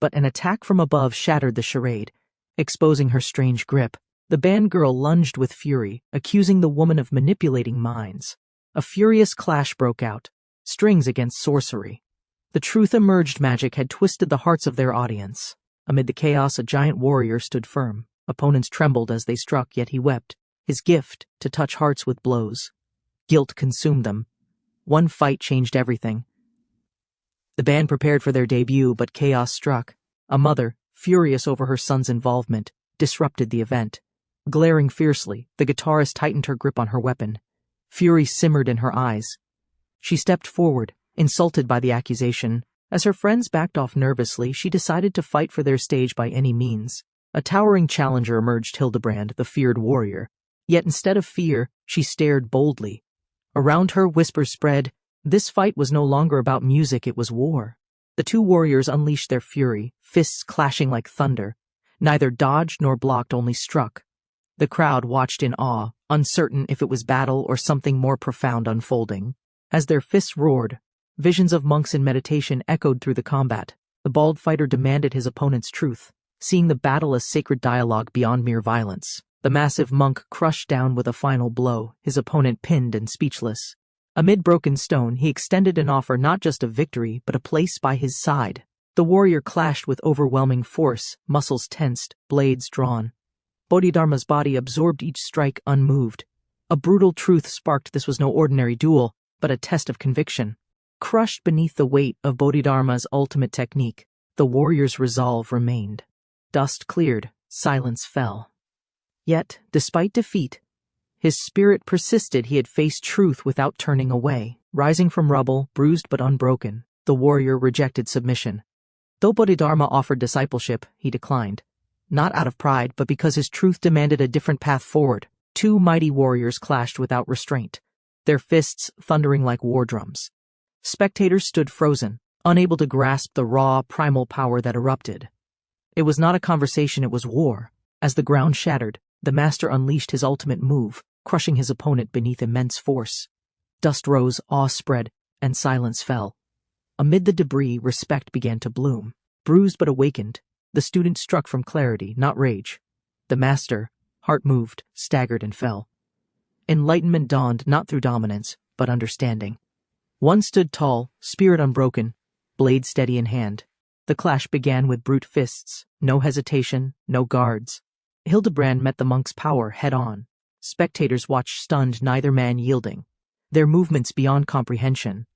S1: But an attack from above shattered the charade, exposing her strange grip. The band girl lunged with fury, accusing the woman of manipulating minds. A furious clash broke out, strings against sorcery. The truth emerged. Magic had twisted the hearts of their audience. Amid the chaos, a giant warrior stood firm. Opponents trembled as they struck, yet he wept, his gift to touch hearts with blows. Guilt consumed them. One fight changed everything. The band prepared for their debut, but chaos struck. A mother, furious over her son's involvement, disrupted the event. Glaring fiercely, the guitarist tightened her grip on her weapon. Fury simmered in her eyes. She stepped forward, insulted by the accusation. As her friends backed off nervously, she decided to fight for their stage by any means. A towering challenger emerged, Hildebrand, the feared warrior. Yet instead of fear, she stared boldly. Around her, whispers spread. This fight was no longer about music, it was war. The two warriors unleashed their fury, fists clashing like thunder. Neither dodged nor blocked, only struck. The crowd watched in awe, uncertain if it was battle or something more profound unfolding. As their fists roared, visions of monks in meditation echoed through the combat. The bald fighter demanded his opponent's truth, seeing the battle as sacred dialogue beyond mere violence. The massive monk crushed down with a final blow, his opponent pinned and speechless. Amid broken stone, he extended an offer, not just of victory, but a place by his side. The warrior clashed with overwhelming force, muscles tensed, blades drawn. Bodhidharma's body absorbed each strike unmoved. A brutal truth sparked. This was no ordinary duel, but a test of conviction. Crushed beneath the weight of Bodhidharma's ultimate technique, the warrior's resolve remained. Dust cleared, silence fell. Yet, despite defeat, his spirit persisted. He had faced truth without turning away. Rising from rubble, bruised but unbroken, the warrior rejected submission. Though Bodhidharma offered discipleship, he declined. Not out of pride, but because his truth demanded a different path forward. Two mighty warriors clashed without restraint, their fists thundering like war drums. Spectators stood frozen, unable to grasp the raw, primal power that erupted. It was not a conversation, it was war. As the ground shattered, the master unleashed his ultimate move, crushing his opponent beneath immense force. Dust rose, awe spread, and silence fell. Amid the debris, respect began to bloom. Bruised but awakened, the student struck from clarity, not rage. The master, heart moved, staggered and fell. Enlightenment dawned not through dominance, but understanding. One stood tall, spirit unbroken, blade steady in hand. The clash began with brute fists, no hesitation, no guards. Hildebrand met the monk's power head-on. Spectators watched stunned, neither man yielding. Their movements beyond comprehension.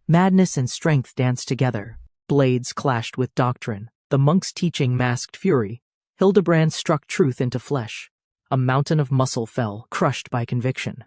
S1: Madness and strength danced together. Blades clashed with doctrine. The monk's teaching masked fury. Hildebrand struck truth into flesh. A mountain of muscle fell, crushed by conviction.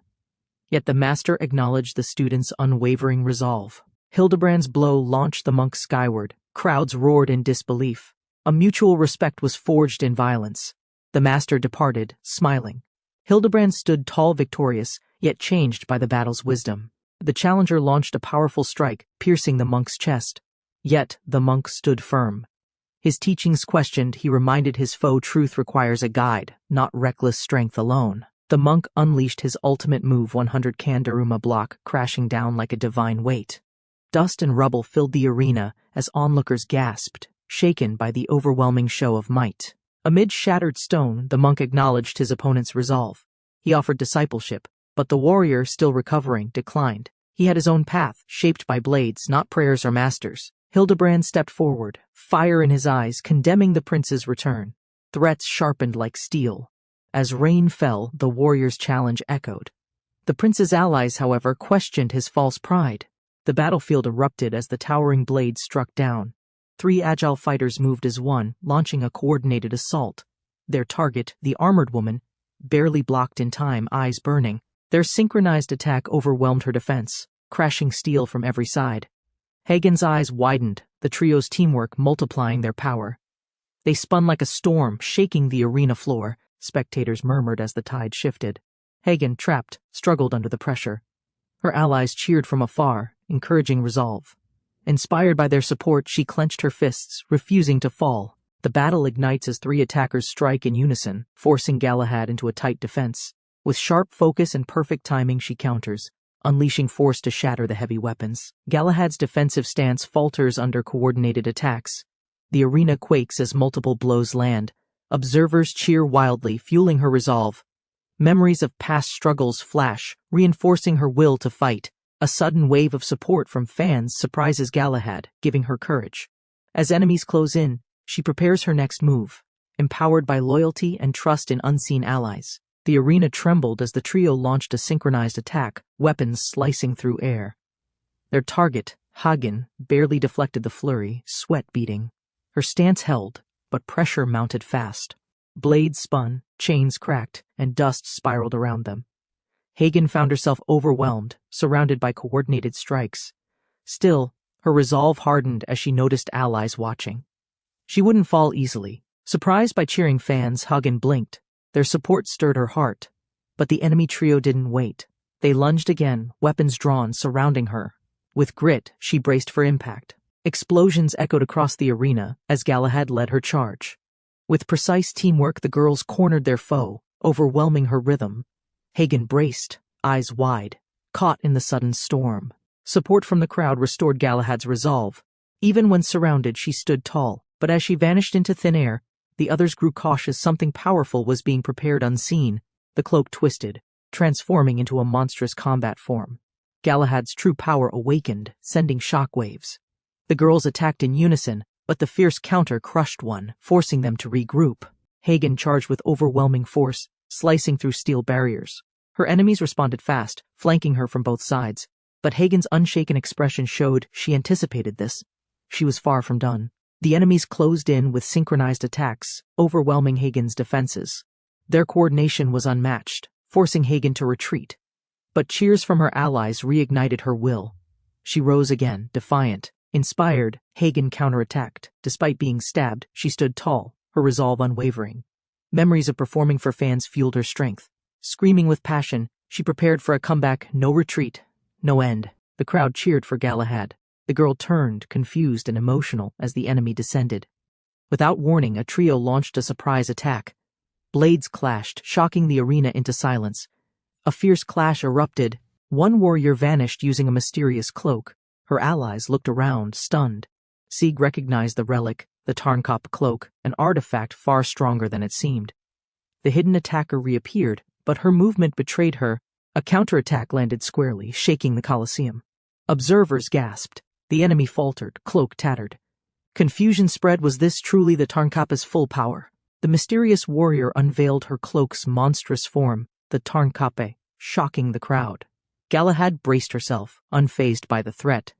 S1: Yet the master acknowledged the student's unwavering resolve. Hildebrand's blow launched the monk skyward. Crowds roared in disbelief. A mutual respect was forged in violence. The master departed, smiling. Hildebrand stood tall, victorious, yet changed by the battle's wisdom. The challenger launched a powerful strike, piercing the monk's chest. Yet the monk stood firm. His teachings questioned, he reminded his foe truth requires a guide, not reckless strength alone. The monk unleashed his ultimate move, 100 Kandaruma block, crashing down like a divine weight. Dust and rubble filled the arena as onlookers gasped, shaken by the overwhelming show of might. Amid shattered stone, the monk acknowledged his opponent's resolve. He offered discipleship, but the warrior, still recovering, declined. He had his own path, shaped by blades, not prayers or masters. Hildebrand stepped forward, fire in his eyes, condemning the prince's return. Threats sharpened like steel. As rain fell, the warrior's challenge echoed. The prince's allies, however, questioned his false pride. The battlefield erupted as the towering blade struck down. 3 agile fighters moved as one, launching a coordinated assault. Their target, the armored woman, barely blocked in time, eyes burning. Their synchronized attack overwhelmed her defense, crashing steel from every side. Hagen's eyes widened, the trio's teamwork multiplying their power. They spun like a storm, shaking the arena floor. Spectators murmured as the tide shifted. Hagen, trapped, struggled under the pressure. Her allies cheered from afar, encouraging resolve. Inspired by their support, she clenched her fists, refusing to fall. The battle ignites as 3 attackers strike in unison, forcing Galahad into a tight defense. With sharp focus and perfect timing, she counters, unleashing force to shatter the heavy weapons. Galahad's defensive stance falters under coordinated attacks. The arena quakes as multiple blows land. Observers cheer wildly, fueling her resolve. Memories of past struggles flash, reinforcing her will to fight. A sudden wave of support from fans surprises Galahad, giving her courage. As enemies close in, she prepares her next move, empowered by loyalty and trust in unseen allies. The arena trembled as the trio launched a synchronized attack, weapons slicing through air. Their target, Hagen, barely deflected the flurry, sweat beading. Her stance held, but pressure mounted fast. Blades spun, chains cracked, and dust spiraled around them. Hagen found herself overwhelmed, surrounded by coordinated strikes. Still, her resolve hardened as she noticed allies watching. She wouldn't fall easily. Surprised by cheering fans, Hagen blinked. Their support stirred her heart. But the enemy trio didn't wait. They lunged again, weapons drawn, surrounding her. With grit, she braced for impact. Explosions echoed across the arena as Galahad led her charge. With precise teamwork, the girls cornered their foe, overwhelming her rhythm. Hagen braced, eyes wide, caught in the sudden storm. Support from the crowd restored Galahad's resolve. Even when surrounded, she stood tall, but as she vanished into thin air, the others grew cautious. Something powerful was being prepared unseen. The cloak twisted, transforming into a monstrous combat form. Galahad's true power awakened, sending shockwaves. The girls attacked in unison, but the fierce counter crushed one, forcing them to regroup. Hagen charged with overwhelming force, slicing through steel barriers. Her enemies responded fast, flanking her from both sides. But Hagen's unshaken expression showed she anticipated this. She was far from done. The enemies closed in with synchronized attacks, overwhelming Hagen's defenses. Their coordination was unmatched, forcing Hagen to retreat. But cheers from her allies reignited her will. She rose again, defiant. Inspired, Hagen counterattacked. Despite being stabbed, she stood tall, her resolve unwavering. Memories of performing for fans fueled her strength. Screaming with passion, she prepared for a comeback. No retreat, no end. The crowd cheered for Galahad. The girl turned, confused and emotional, as the enemy descended. Without warning, a trio launched a surprise attack. Blades clashed, shocking the arena into silence. A fierce clash erupted. One warrior vanished using a mysterious cloak. Her allies looked around, stunned. Sieg recognized the relic, the Tarnkop cloak, an artifact far stronger than it seemed. The hidden attacker reappeared, but her movement betrayed her. A counterattack landed squarely, shaking the Colosseum. Observers gasped. The enemy faltered, cloak tattered. Confusion spread. Was this truly the Tarnkop's full power? The mysterious warrior unveiled her cloak's monstrous form, the Tarnkappe, shocking the crowd. Galahad braced herself, unfazed by the threat.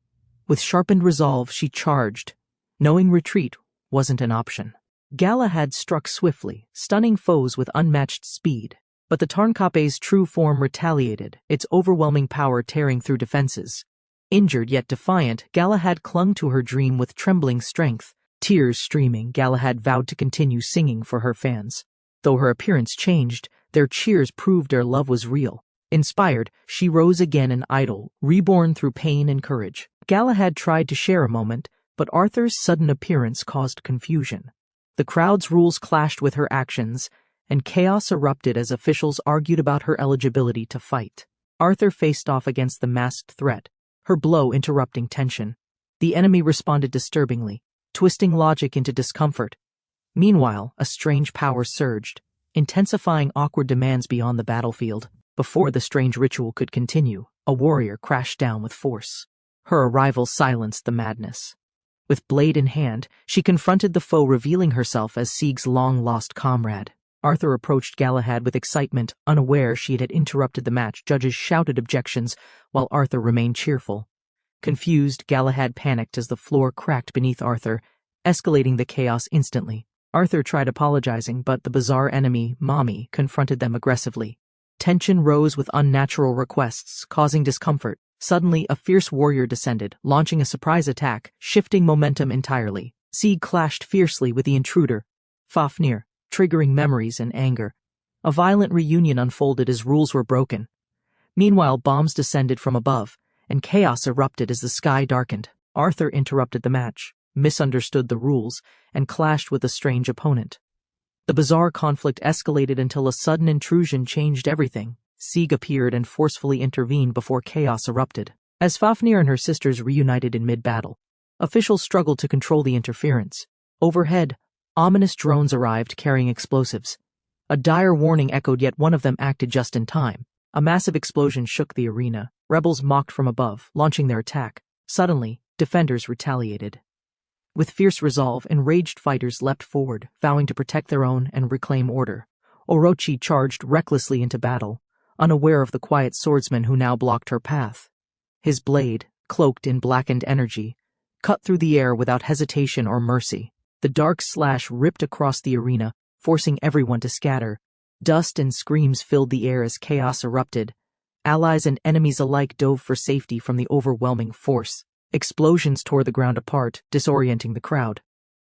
S1: With sharpened resolve, she charged, knowing retreat wasn't an option. Galahad struck swiftly, stunning foes with unmatched speed. But the Tarnkappe's true form retaliated, its overwhelming power tearing through defenses. Injured yet defiant, Galahad clung to her dream with trembling strength. Tears streaming, Galahad vowed to continue singing for her fans. Though her appearance changed, their cheers proved their love was real. Inspired, she rose again an idol, reborn through pain and courage. Galahad tried to share a moment, but Arthur's sudden appearance caused confusion. The crowd's rules clashed with her actions, and chaos erupted as officials argued about her eligibility to fight. Arthur faced off against the masked threat, her blow interrupting tension. The enemy responded disturbingly, twisting logic into discomfort. Meanwhile, a strange power surged, intensifying awkward demands beyond the battlefield. Before the strange ritual could continue, a warrior crashed down with force. Her arrival silenced the madness. With blade in hand, she confronted the foe, revealing herself as Sieg's long-lost comrade. Arthur approached Galahad with excitement, unaware she had interrupted the match. Judges shouted objections, while Arthur remained cheerful. Confused, Galahad panicked as the floor cracked beneath Arthur, escalating the chaos instantly. Arthur tried apologizing, but the bizarre enemy, Mami, confronted them aggressively. Tension rose with unnatural requests, causing discomfort. Suddenly, a fierce warrior descended, launching a surprise attack, shifting momentum entirely. Sieg clashed fiercely with the intruder, Fafnir, triggering memories and anger. A violent reunion unfolded as rules were broken. Meanwhile, bombs descended from above, and chaos erupted as the sky darkened. Arthur interrupted the match, misunderstood the rules, and clashed with a strange opponent. The bizarre conflict escalated until a sudden intrusion changed everything. Sieg appeared and forcefully intervened before chaos erupted. As Fafnir and her sisters reunited in mid-battle, officials struggled to control the interference. Overhead, ominous drones arrived carrying explosives. A dire warning echoed, yet one of them acted just in time. A massive explosion shook the arena. Rebels mocked from above, launching their attack. Suddenly, defenders retaliated. With fierce resolve, enraged fighters leapt forward, vowing to protect their own and reclaim order. Orochi charged recklessly into battle, unaware of the quiet swordsman who now blocked her path. His blade, cloaked in blackened energy, cut through the air without hesitation or mercy. The dark slash ripped across the arena, forcing everyone to scatter. Dust and screams filled the air as chaos erupted. Allies and enemies alike dove for safety from the overwhelming force. Explosions tore the ground apart, disorienting the crowd.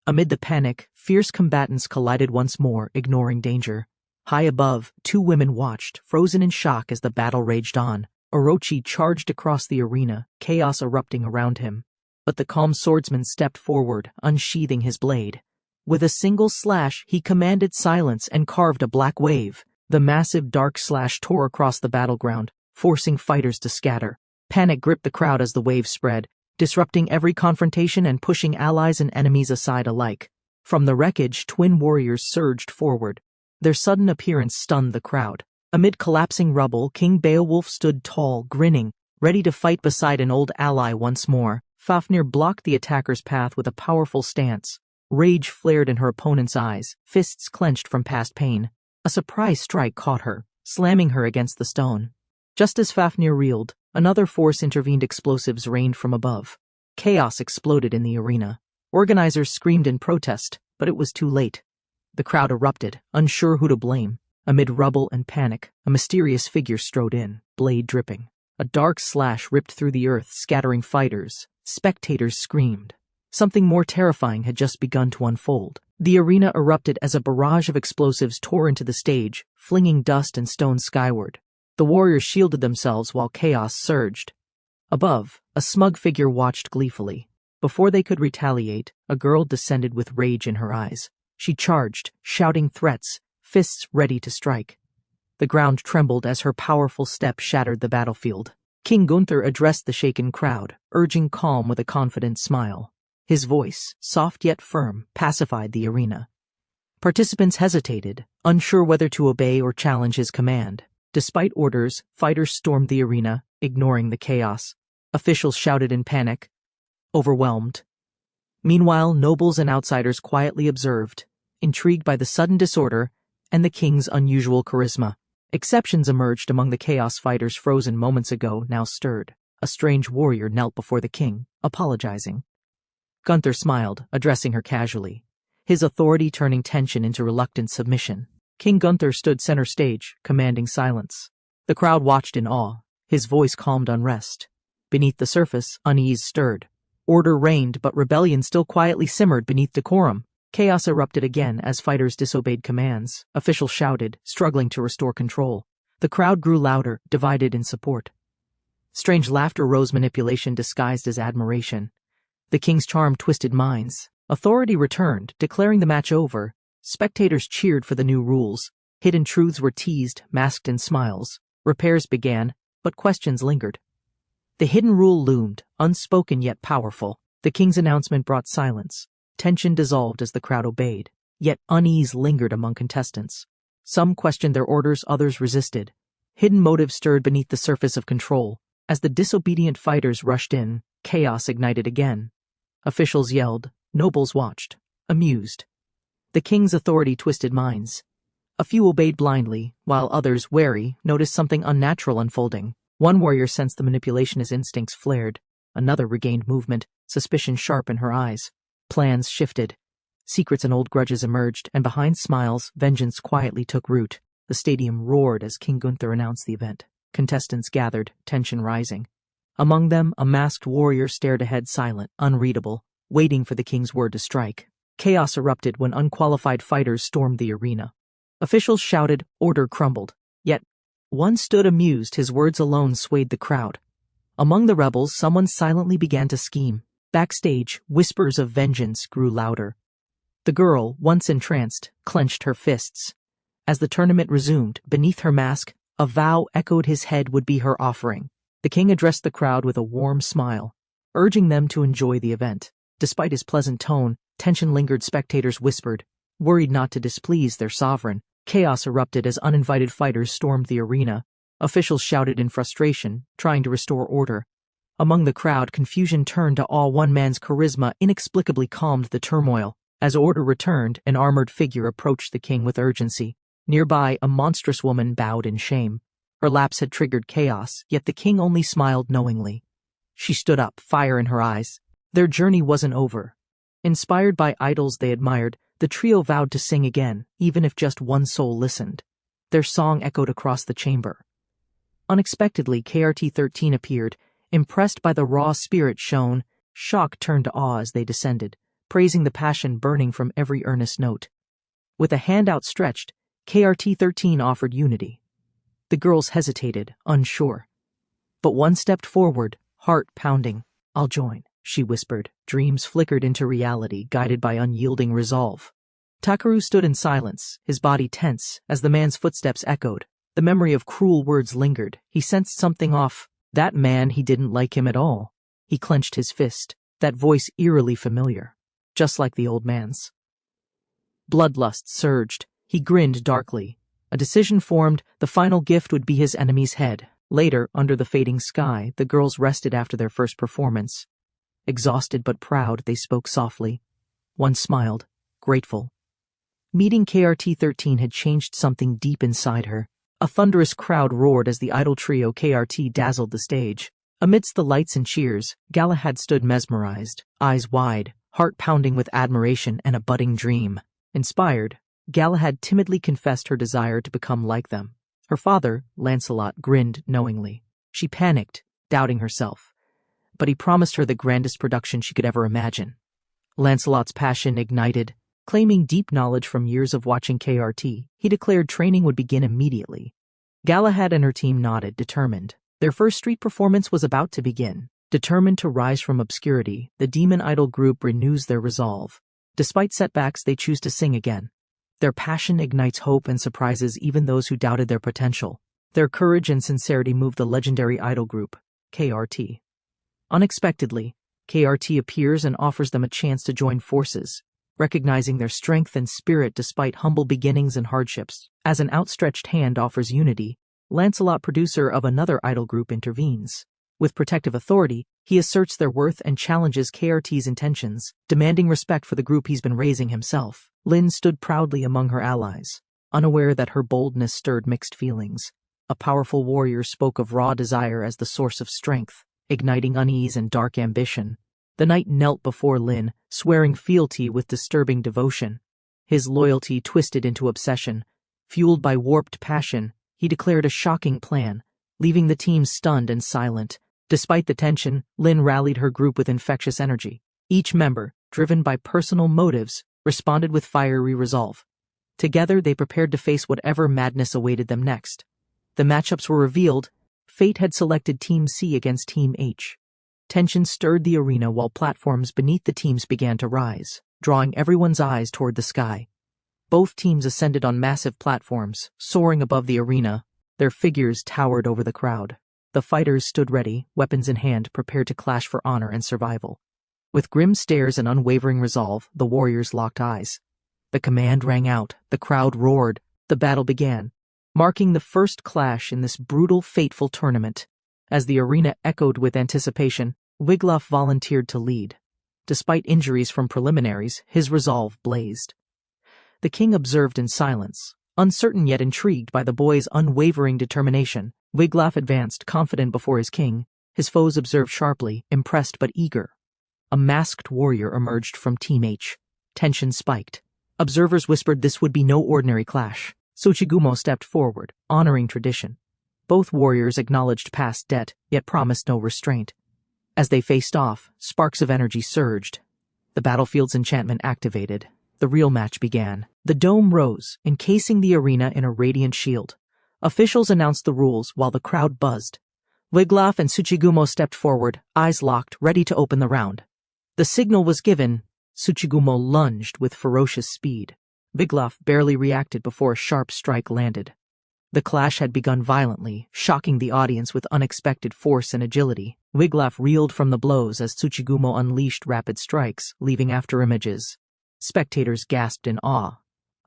S1: Amid the panic, fierce combatants collided once more, ignoring danger. High above, two women watched, frozen in shock as the battle raged on. Orochi charged across the arena, chaos erupting around him. But the calm swordsman stepped forward, unsheathing his blade. With a single slash, he commanded silence and carved a black wave. The massive dark slash tore across the battleground, forcing fighters to scatter. Panic gripped the crowd as the wave spread, disrupting every confrontation and pushing allies and enemies aside alike. From the wreckage, twin warriors surged forward. Their sudden appearance stunned the crowd. Amid collapsing rubble, King Beowulf stood tall, grinning, ready to fight beside an old ally once more. Fafnir blocked the attacker's path with a powerful stance. Rage flared in her opponent's eyes, fists clenched from past pain. A surprise strike caught her, slamming her against the stone. Just as Fafnir reeled, another force intervened. Explosives rained from above. Chaos exploded in the arena. Organizers screamed in protest, but it was too late. The crowd erupted, unsure who to blame. Amid rubble and panic, a mysterious figure strode in, blade dripping. A dark slash ripped through the earth, scattering fighters. Spectators screamed. Something more terrifying had just begun to unfold. The arena erupted as a barrage of explosives tore into the stage, flinging dust and stones skyward. The warriors shielded themselves while chaos surged. Above, a smug figure watched gleefully. Before they could retaliate, a girl descended with rage in her eyes. She charged, shouting threats, fists ready to strike. The ground trembled as her powerful step shattered the battlefield. King Gunther addressed the shaken crowd, urging calm with a confident smile. His voice, soft yet firm, pacified the arena. Participants hesitated, unsure whether to obey or challenge his command. Despite orders, fighters stormed the arena, ignoring the chaos. Officials shouted in panic, overwhelmed. Meanwhile, nobles and outsiders quietly observed, intrigued by the sudden disorder and the king's unusual charisma. Exceptions emerged among the chaos fighters frozen moments ago, now stirred. A strange warrior knelt before the king, apologizing. Gunther smiled, addressing her casually, his authority turning tension into reluctant submission. King Gunther stood center stage, commanding silence. The crowd watched in awe. His voice calmed unrest. Beneath the surface, unease stirred. Order reigned, but rebellion still quietly simmered beneath decorum. Chaos erupted again as fighters disobeyed commands. Officials shouted, struggling to restore control. The crowd grew louder, divided in support. Strange laughter rose, manipulation disguised as admiration. The king's charm twisted minds. Authority returned, declaring the match over. Spectators cheered for the new rules. Hidden truths were teased, masked in smiles. Repairs began, but questions lingered. The hidden rule loomed, unspoken yet powerful. The king's announcement brought silence. Tension dissolved as the crowd obeyed, yet unease lingered among contestants. Some questioned their orders, others resisted. Hidden motives stirred beneath the surface of control. As the disobedient fighters rushed in, chaos ignited again. Officials yelled, nobles watched, amused. The king's authority twisted minds. A few obeyed blindly, while others, wary, noticed something unnatural unfolding. One warrior sensed the manipulation as instincts flared. Another regained movement, suspicion sharp in her eyes. Plans shifted. Secrets and old grudges emerged, and behind smiles, vengeance quietly took root. The stadium roared as King Gunther announced the event. Contestants gathered, tension rising. Among them, a masked warrior stared ahead, silent, unreadable, waiting for the king's word to strike. Chaos erupted when unqualified fighters stormed the arena. Officials shouted, order crumbled. Yet, one stood amused, his words alone swayed the crowd. Among the rebels, someone silently began to scheme. Backstage, whispers of vengeance grew louder. The girl, once entranced, clenched her fists. As the tournament resumed, beneath her mask, a vow echoed his head would be her offering. The king addressed the crowd with a warm smile, urging them to enjoy the event. Despite his pleasant tone, tension lingered. Spectators whispered, worried not to displease their sovereign. Chaos erupted as uninvited fighters stormed the arena. Officials shouted in frustration, trying to restore order. Among the crowd, confusion turned to awe. One man's charisma inexplicably calmed the turmoil. As order returned, an armored figure approached the king with urgency. Nearby, a monstrous woman bowed in shame. Her lapse had triggered chaos, yet the king only smiled knowingly. She stood up, fire in her eyes. Their journey wasn't over. Inspired by idols they admired, the trio vowed to sing again, even if just one soul listened. Their song echoed across the chamber. Unexpectedly, KRT-13 appeared, impressed by the raw spirit shown. Shock turned to awe as they descended, praising the passion burning from every earnest note. With a hand outstretched, KRT-13 offered unity. The girls hesitated, unsure. But one stepped forward, heart pounding. I'll join, she whispered. Dreams flickered into reality, guided by unyielding resolve. Takaru stood in silence, his body tense, as the man's footsteps echoed. The memory of cruel words lingered. He sensed something off. That man, he didn't like him at all. He clenched his fist, that voice eerily familiar, just like the old man's. Bloodlust surged. He grinned darkly. A decision formed. The final gift would be his enemy's head. Later, under the fading sky, the girls rested after their first performance. Exhausted but proud, they spoke softly. One smiled, grateful. Meeting KRT-13 had changed something deep inside her. A thunderous crowd roared as the idol trio KRT dazzled the stage. Amidst the lights and cheers, Galahad stood mesmerized, eyes wide, heart pounding with admiration and a budding dream. Inspired, Galahad timidly confessed her desire to become like them. Her father, Lancelot, grinned knowingly. She panicked, doubting herself. But he promised her the grandest production she could ever imagine. Lancelot's passion ignited. Claiming deep knowledge from years of watching KRT, he declared training would begin immediately. Galahad and her team nodded, determined. Their first street performance was about to begin. Determined to rise from obscurity, the Demon Idol group renews their resolve. Despite setbacks, they choose to sing again. Their passion ignites hope and surprises even those who doubted their potential. Their courage and sincerity move the legendary idol group, KRT. Unexpectedly, KRT appears and offers them a chance to join forces, recognizing their strength and spirit despite humble beginnings and hardships. As an outstretched hand offers unity, Lancelot, producer of another idol group, intervenes. With protective authority, he asserts their worth and challenges KRT's intentions, demanding respect for the group he's been raising himself. Lin stood proudly among her allies, unaware that her boldness stirred mixed feelings. A powerful warrior spoke of raw desire as the source of strength, igniting unease and dark ambition. The knight knelt before Lin, swearing fealty with disturbing devotion. His loyalty twisted into obsession. Fueled by warped passion, he declared a shocking plan, leaving the team stunned and silent. Despite the tension, Lin rallied her group with infectious energy. Each member, driven by personal motives, responded with fiery resolve. Together, they prepared to face whatever madness awaited them next. The matchups were revealed. Fate had selected Team C against Team H. Tension stirred the arena while platforms beneath the teams began to rise, drawing everyone's eyes toward the sky. Both teams ascended on massive platforms, soaring above the arena. Their figures towered over the crowd. The fighters stood ready, weapons in hand, prepared to clash for honor and survival. With grim stares and unwavering resolve, the warriors locked eyes. The command rang out, the crowd roared, the battle began, marking the first clash in this brutal, fateful tournament. As the arena echoed with anticipation, Wiglaf volunteered to lead. Despite injuries from preliminaries, his resolve blazed. The king observed in silence, uncertain yet intrigued by the boy's unwavering determination. Wiglaf advanced, confident before his king. His foes observed sharply, impressed but eager. A masked warrior emerged from Team H. Tension spiked. Observers whispered this would be no ordinary clash. Tsuchigumo stepped forward, honoring tradition. Both warriors acknowledged past debt, yet promised no restraint. As they faced off, sparks of energy surged. The battlefield's enchantment activated. The real match began. The dome rose, encasing the arena in a radiant shield. Officials announced the rules while the crowd buzzed. Wiglaf and Tsuchigumo stepped forward, eyes locked, ready to open the round. The signal was given. Tsuchigumo lunged with ferocious speed. Wiglaf barely reacted before a sharp strike landed. The clash had begun violently, shocking the audience with unexpected force and agility. Wiglaf reeled from the blows as Tsuchigumo unleashed rapid strikes, leaving afterimages. Spectators gasped in awe.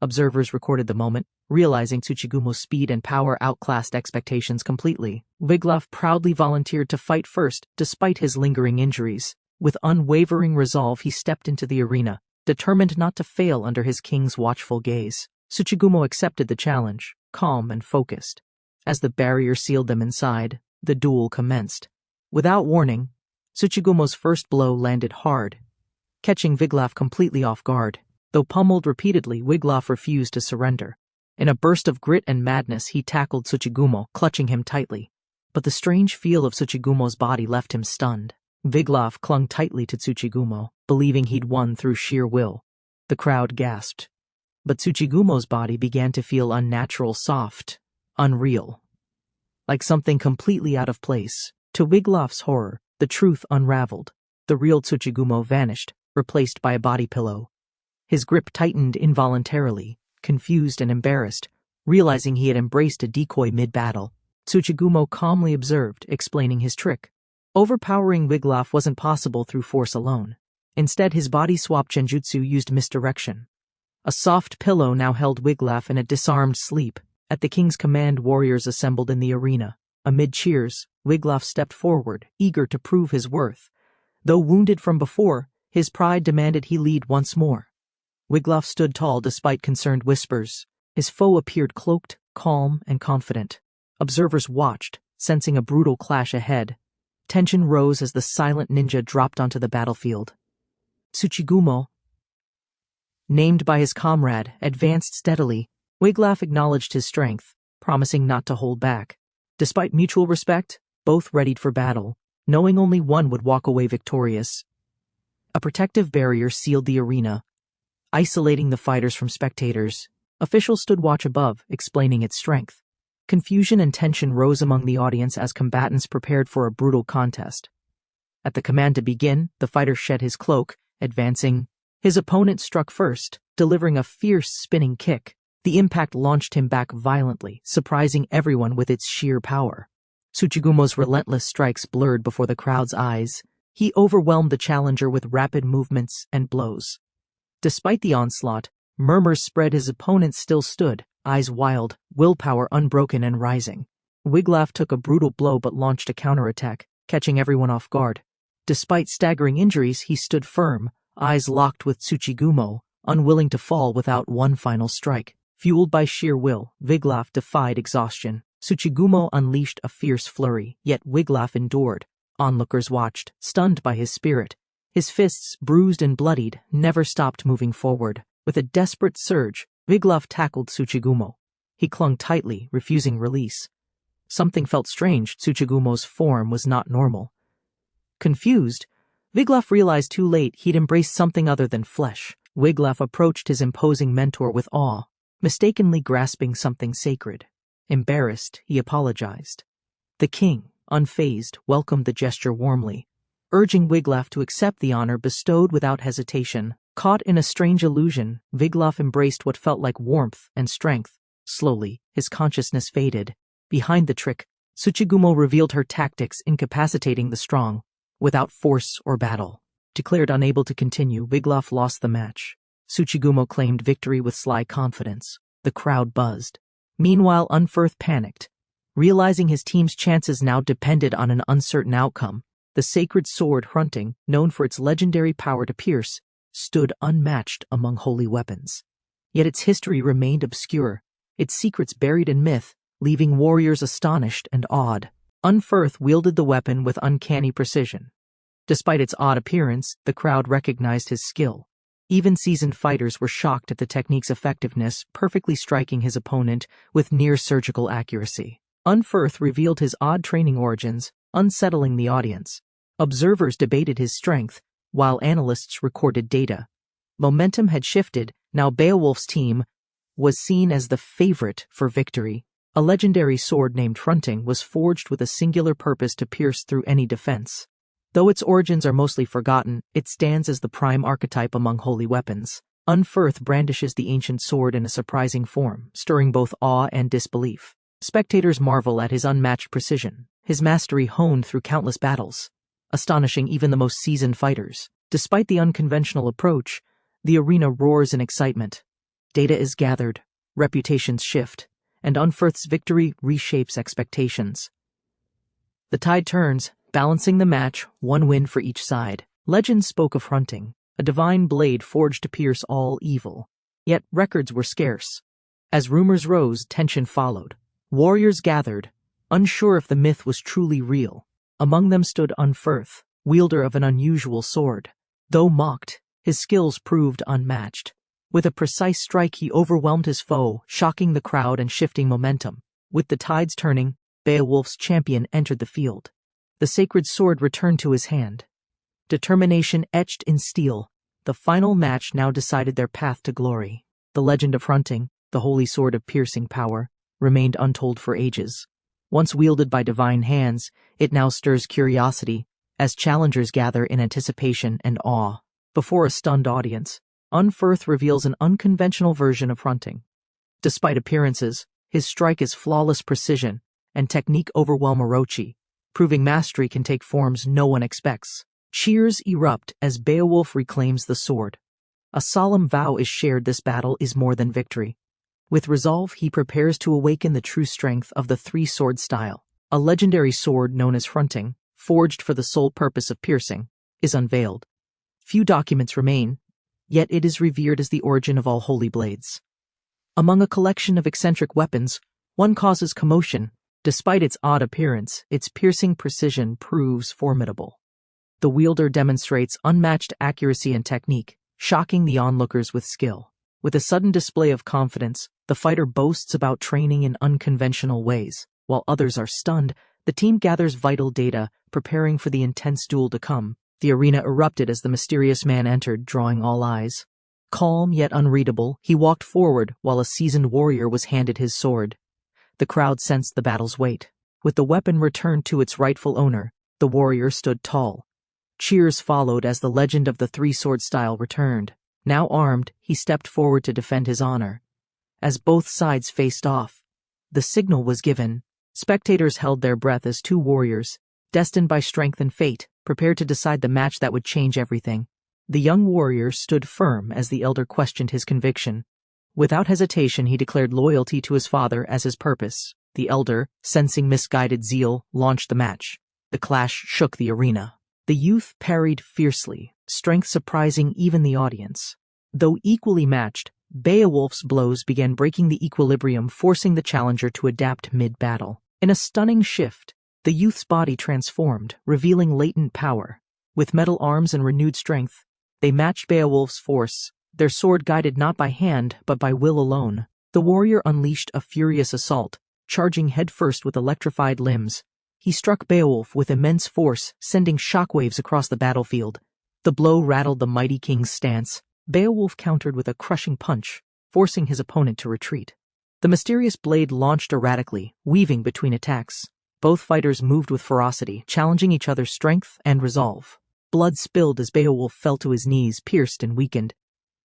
S1: Observers recorded the moment, realizing Tsuchigumo's speed and power outclassed expectations completely. Wiglaf proudly volunteered to fight first, despite his lingering injuries. With unwavering resolve, he stepped into the arena, determined not to fail under his king's watchful gaze. Tsuchigumo accepted the challenge, calm and focused. As the barrier sealed them inside, the duel commenced. Without warning, Tsuchigumo's first blow landed hard, catching Wiglaf completely off guard. Though pummeled repeatedly, Wiglaf refused to surrender. In a burst of grit and madness, he tackled Tsuchigumo, clutching him tightly. But the strange feel of Tsuchigumo's body left him stunned. Wiglaf clung tightly to Tsuchigumo, believing he'd won through sheer will. The crowd gasped. But Tsuchigumo's body began to feel unnatural, soft, unreal. Like something completely out of place. To Wiglaf's horror, the truth unraveled. The real Tsuchigumo vanished, replaced by a body pillow. His grip tightened involuntarily, confused and embarrassed, realizing he had embraced a decoy mid-battle. Tsuchigumo calmly observed, explaining his trick. Overpowering Wiglaf wasn't possible through force alone. Instead, his body swap genjutsu used misdirection. A soft pillow now held Wiglaf in a disarmed sleep. At the king's command, warriors assembled in the arena. Amid cheers, Wiglaf stepped forward, eager to prove his worth. Though wounded from before, his pride demanded he lead once more. Wiglaf stood tall despite concerned whispers. His foe appeared cloaked, calm, and confident. Observers watched, sensing a brutal clash ahead. Tension rose as the silent ninja dropped onto the battlefield. Tsuchigumo, named by his comrade, advanced steadily. Wiglaf acknowledged his strength, promising not to hold back. Despite mutual respect, both readied for battle, knowing only one would walk away victorious. A protective barrier sealed the arena, isolating the fighters from spectators. Officials stood watch above, explaining its strength. Confusion and tension rose among the audience as combatants prepared for a brutal contest. At the command to begin, the fighter shed his cloak, advancing. His opponent struck first, delivering a fierce spinning kick. The impact launched him back violently, surprising everyone with its sheer power. Tsuchigumo's relentless strikes blurred before the crowd's eyes. He overwhelmed the challenger with rapid movements and blows. Despite the onslaught, murmurs spread. His opponent still stood, eyes wild, willpower unbroken and rising. Wiglaf took a brutal blow but launched a counterattack, catching everyone off guard. Despite staggering injuries, he stood firm, eyes locked with Tsuchigumo, unwilling to fall without one final strike. Fueled by sheer will, Wiglaf defied exhaustion. Tsuchigumo unleashed a fierce flurry, yet Wiglaf endured. Onlookers watched, stunned by his spirit. His fists, bruised and bloodied, never stopped moving forward. With a desperate surge, Wiglaf tackled Tsuchigumo. He clung tightly, refusing release. Something felt strange. Tsuchigumo's form was not normal. Confused, Wiglaf realized too late he'd embraced something other than flesh. Wiglaf approached his imposing mentor with awe, mistakenly grasping something sacred. Embarrassed, he apologized. The king, unfazed, welcomed the gesture warmly, urging Wiglaf to accept the honor bestowed without hesitation. Caught in a strange illusion, Wiglaf embraced what felt like warmth and strength. Slowly, his consciousness faded. Behind the trick, Tsuchigumo revealed her tactics, incapacitating the strong, without force or battle. Declared unable to continue, Wiglaf lost the match. Tsuchigumo claimed victory with sly confidence. The crowd buzzed. Meanwhile, Unferth panicked. Realizing his team's chances now depended on an uncertain outcome, the sacred sword Hrunting, known for its legendary power to pierce, stood unmatched among holy weapons. Yet its history remained obscure, its secrets buried in myth, leaving warriors astonished and awed. Unferth wielded the weapon with uncanny precision. Despite its odd appearance, the crowd recognized his skill. Even seasoned fighters were shocked at the technique's effectiveness, perfectly striking his opponent with near-surgical accuracy. Unferth revealed his odd training origins, unsettling the audience. Observers debated his strength, while analysts recorded data. Momentum had shifted. Now Beowulf's team was seen as the favorite for victory. A legendary sword named Hrunting was forged with a singular purpose to pierce through any defense. Though its origins are mostly forgotten, it stands as the prime archetype among holy weapons. Unferth brandishes the ancient sword in a surprising form, stirring both awe and disbelief. Spectators marvel at his unmatched precision, his mastery honed through countless battles, astonishing even the most seasoned fighters. Despite the unconventional approach, the arena roars in excitement. Data is gathered, reputations shift, and Unferth's victory reshapes expectations. The tide turns, balancing the match, one win for each side. Legend spoke of Hrunting, a divine blade forged to pierce all evil. Yet records were scarce. As rumors rose, tension followed. Warriors gathered, unsure if the myth was truly real. Among them stood Unferth, wielder of an unusual sword. Though mocked, his skills proved unmatched. With a precise strike, he overwhelmed his foe, shocking the crowd and shifting momentum. With the tides turning, Beowulf's champion entered the field. The sacred sword returned to his hand. Determination etched in steel, the final match now decided their path to glory. The legend of Hrunting, the holy sword of piercing power, remained untold for ages. Once wielded by divine hands, it now stirs curiosity, as challengers gather in anticipation and awe. Before a stunned audience, Unferth reveals an unconventional version of Hrunting. Despite appearances, his strike is flawless precision, and technique overwhelm Orochi, proving mastery can take forms no one expects. Cheers erupt as Beowulf reclaims the sword. A solemn vow is shared: this battle is more than victory. With resolve, he prepares to awaken the true strength of the three-sword style. A legendary sword known as Hrunting, forged for the sole purpose of piercing, is unveiled. Few documents remain, yet it is revered as the origin of all holy blades. Among a collection of eccentric weapons, one causes commotion. Despite its odd appearance, its piercing precision proves formidable. The wielder demonstrates unmatched accuracy and technique, shocking the onlookers with skill. With a sudden display of confidence, the fighter boasts about training in unconventional ways. While others are stunned, the team gathers vital data, preparing for the intense duel to come. The arena erupted as the mysterious man entered, drawing all eyes. Calm yet unreadable, he walked forward while a seasoned warrior was handed his sword. The crowd sensed the battle's weight. With the weapon returned to its rightful owner, the warrior stood tall. Cheers followed as the legend of the three-sword style returned. Now armed, he stepped forward to defend his honor. As both sides faced off, the signal was given, Spectators held their breath as two warriors, destined by strength and fate, prepared to decide the match that would change everything. The young warrior stood firm as the elder questioned his conviction. Without hesitation, he declared loyalty to his father as his purpose. The elder, sensing misguided zeal, launched the match. The clash shook the arena. The youth parried fiercely, strength surprising even the audience. Though equally matched, Beowulf's blows began breaking the equilibrium, forcing the challenger to adapt mid-battle. In a stunning shift, the youth's body transformed, revealing latent power. With metal arms and renewed strength, they matched Beowulf's force, their sword guided not by hand but by will alone. The warrior unleashed a furious assault, charging headfirst with electrified limbs. He struck Beowulf with immense force, sending shockwaves across the battlefield. The blow rattled the mighty king's stance. Beowulf countered with a crushing punch, forcing his opponent to retreat. The mysterious blade launched erratically, weaving between attacks. Both fighters moved with ferocity, challenging each other's strength and resolve. Blood spilled as Beowulf fell to his knees, pierced and weakened.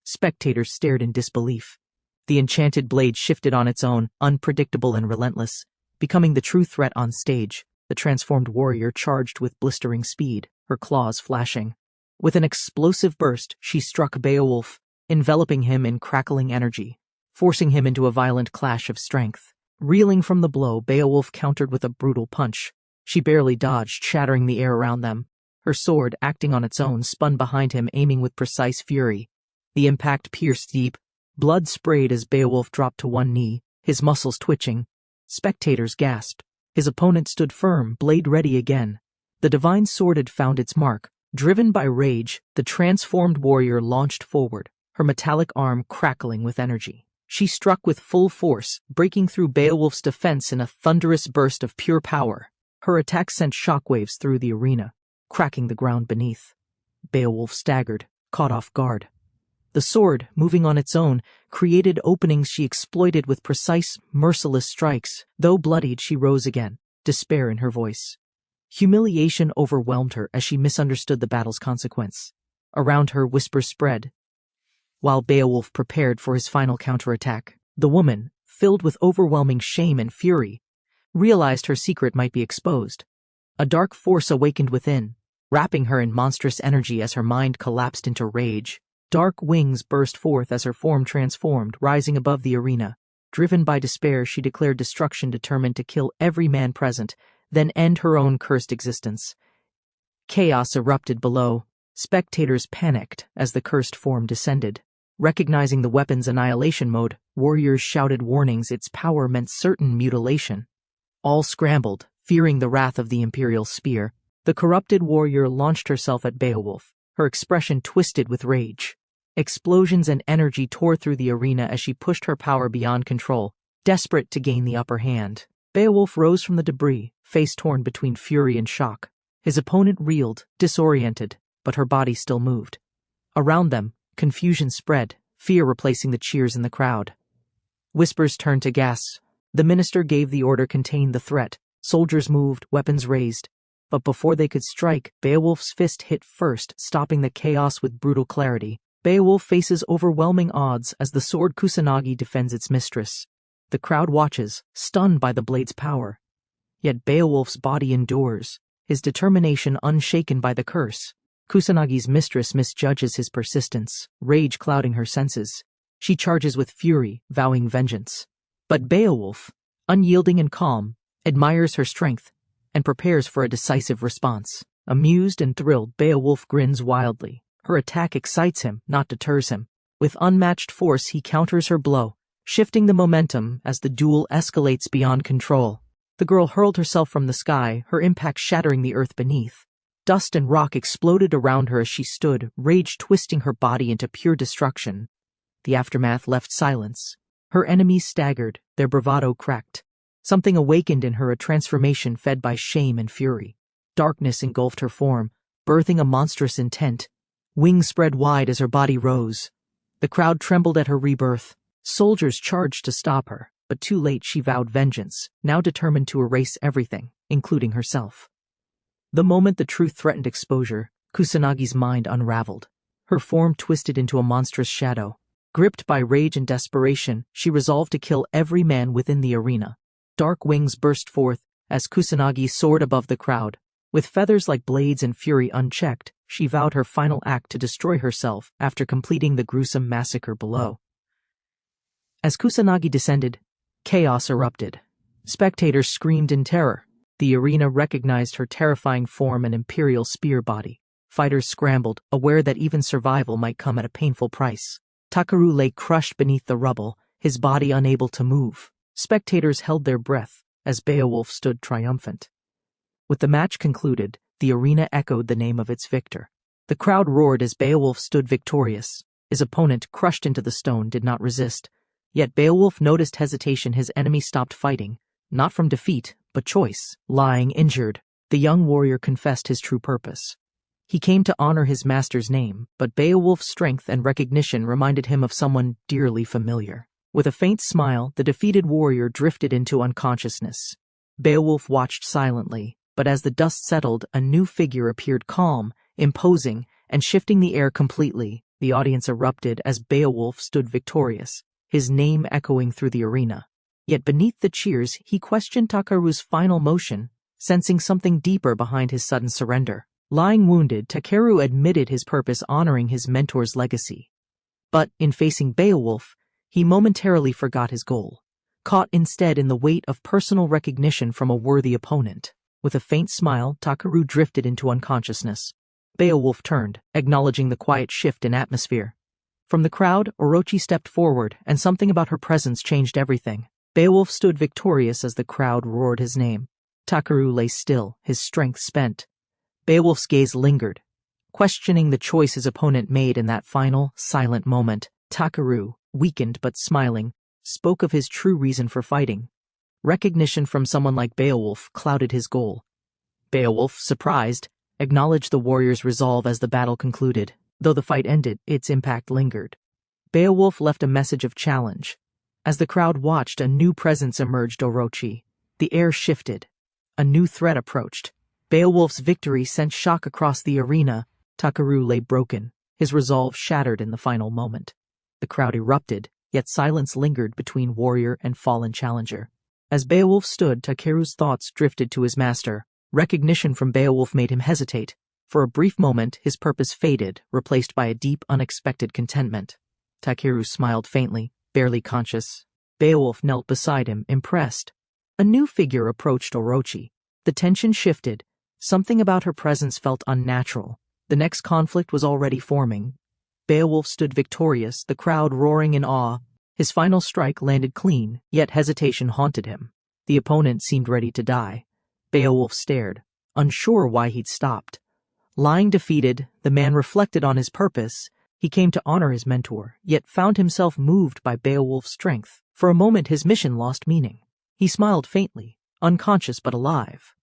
S1: Spectators stared in disbelief. The enchanted blade shifted on its own, unpredictable and relentless, becoming the true threat on stage. The transformed warrior charged with blistering speed, her claws flashing. With an explosive burst, she struck Beowulf, enveloping him in crackling energy, forcing him into a violent clash of strength. Reeling from the blow, Beowulf countered with a brutal punch. She barely dodged, shattering the air around them. Her sword, acting on its own, spun behind him, aiming with precise fury. The impact pierced deep. Blood sprayed as Beowulf dropped to one knee, his muscles twitching. Spectators gasped. His opponent stood firm, blade ready again. The divine sword had found its mark. Driven by rage, the transformed warrior launched forward, her metallic arm crackling with energy. She struck with full force, breaking through Beowulf's defense in a thunderous burst of pure power. Her attack sent shockwaves through the arena, cracking the ground beneath. Beowulf staggered, caught off guard. The sword, moving on its own, created openings she exploited with precise, merciless strikes. Though bloodied, she rose again, despair in her voice. Humiliation overwhelmed her as she misunderstood the battle's consequence. Around her, whispers spread. While Beowulf prepared for his final counterattack, the woman, filled with overwhelming shame and fury, realized her secret might be exposed. A dark force awakened within, wrapping her in monstrous energy as her mind collapsed into rage. Dark wings burst forth as her form transformed, rising above the arena. Driven by despair, she declared destruction, determined to kill every man present, then end her own cursed existence. Chaos erupted below. Spectators panicked as the cursed form descended. Recognizing the weapon's annihilation mode, warriors shouted warnings. Its power meant certain mutilation. All scrambled, fearing the wrath of the imperial spear. The corrupted warrior launched herself at Beowulf, her expression twisted with rage. Explosions and energy tore through the arena as she pushed her power beyond control, desperate to gain the upper hand. Beowulf rose from the debris, face torn between fury and shock. His opponent reeled, disoriented, but her body still moved. Around them, confusion spread, fear replacing the cheers in the crowd. Whispers turned to gasps. The minister gave the order, contain the threat. Soldiers moved, weapons raised. But before they could strike, Beowulf's fist hit first, stopping the chaos with brutal clarity. Beowulf faces overwhelming odds as the sword Kusanagi defends its mistress. The crowd watches, stunned by the blade's power. Yet Beowulf's body endures, his determination unshaken by the curse. Kusanagi's mistress misjudges his persistence, rage clouding her senses. She charges with fury, vowing vengeance. But Beowulf, unyielding and calm, admires her strength and prepares for a decisive response. Amused and thrilled, Beowulf grins wildly. Her attack excites him, not deters him. With unmatched force, he counters her blow, shifting the momentum as the duel escalates beyond control. The girl hurled herself from the sky, her impact shattering the earth beneath. Dust and rock exploded around her as she stood, rage twisting her body into pure destruction. The aftermath left silence. Her enemies staggered, their bravado cracked. Something awakened in her, a transformation fed by shame and fury. Darkness engulfed her form, birthing a monstrous intent. Wings spread wide as her body rose. The crowd trembled at her rebirth. Soldiers charged to stop her, but too late. She vowed vengeance, now determined to erase everything, including herself. The moment the truth threatened exposure, Kusanagi's mind unraveled. Her form twisted into a monstrous shadow. Gripped by rage and desperation, she resolved to kill every man within the arena. dark wings burst forth as Kusanagi soared above the crowd. With feathers like blades and fury unchecked, she vowed her final act to destroy herself after completing the gruesome massacre below. As Kusanagi descended, chaos erupted. Spectators screamed in terror. The arena recognized her terrifying form and imperial spear body. Fighters scrambled, aware that even survival might come at a painful price. Takaru lay crushed beneath the rubble, his body unable to move. Spectators held their breath as Beowulf stood triumphant. With the match concluded, the arena echoed the name of its victor. The crowd roared as Beowulf stood victorious. His opponent, crushed into the stone, did not resist. Yet Beowulf noticed hesitation. His enemy stopped fighting, not from defeat, but choice. Lying injured, the young warrior confessed his true purpose. He came to honor his master's name, but Beowulf's strength and recognition reminded him of someone dearly familiar. With a faint smile, the defeated warrior drifted into unconsciousness. Beowulf watched silently, but as the dust settled, a new figure appeared, calm, imposing, and shifting the air completely. The audience erupted as Beowulf stood victorious, his name echoing through the arena. Yet beneath the cheers, he questioned Takaru's final motion, sensing something deeper behind his sudden surrender. Lying wounded, Takaru admitted his purpose, honoring his mentor's legacy. But in facing Beowulf, he momentarily forgot his goal, caught instead in the weight of personal recognition from a worthy opponent. With a faint smile, Takaru drifted into unconsciousness. Beowulf turned, acknowledging the quiet shift in atmosphere. From the crowd, Orochi stepped forward, and something about her presence changed everything. Beowulf stood victorious as the crowd roared his name. Takaru lay still, his strength spent. Beowulf's gaze lingered, questioning the choice his opponent made in that final, silent moment. Takaru, weakened but smiling, spoke of his true reason for fighting. Recognition from someone like Beowulf clouded his goal. Beowulf, surprised, acknowledged the warrior's resolve as the battle concluded. Though the fight ended, its impact lingered. Beowulf left a message of challenge. As the crowd watched, a new presence emerged. Orochi. The air shifted. A new threat approached. Beowulf's victory sent shock across the arena. Takaru lay broken, his resolve shattered in the final moment. The crowd erupted, yet silence lingered between warrior and fallen challenger. As Beowulf stood, Takaru's thoughts drifted to his master. Recognition from Beowulf made him hesitate. For a brief moment, his purpose faded, replaced by a deep, unexpected contentment. Takaru smiled faintly, barely conscious. Beowulf knelt beside him, impressed. A new figure approached Orochi. The tension shifted. Something about her presence felt unnatural. The next conflict was already forming. Beowulf stood victorious, the crowd roaring in awe. His final strike landed clean, yet hesitation haunted him. The opponent seemed ready to die. Beowulf stared, unsure why he'd stopped. Lying defeated, the man reflected on his purpose. He came to honor his mentor, yet found himself moved by Beowulf's strength. For a moment his mission lost meaning. He smiled faintly, unconscious but alive.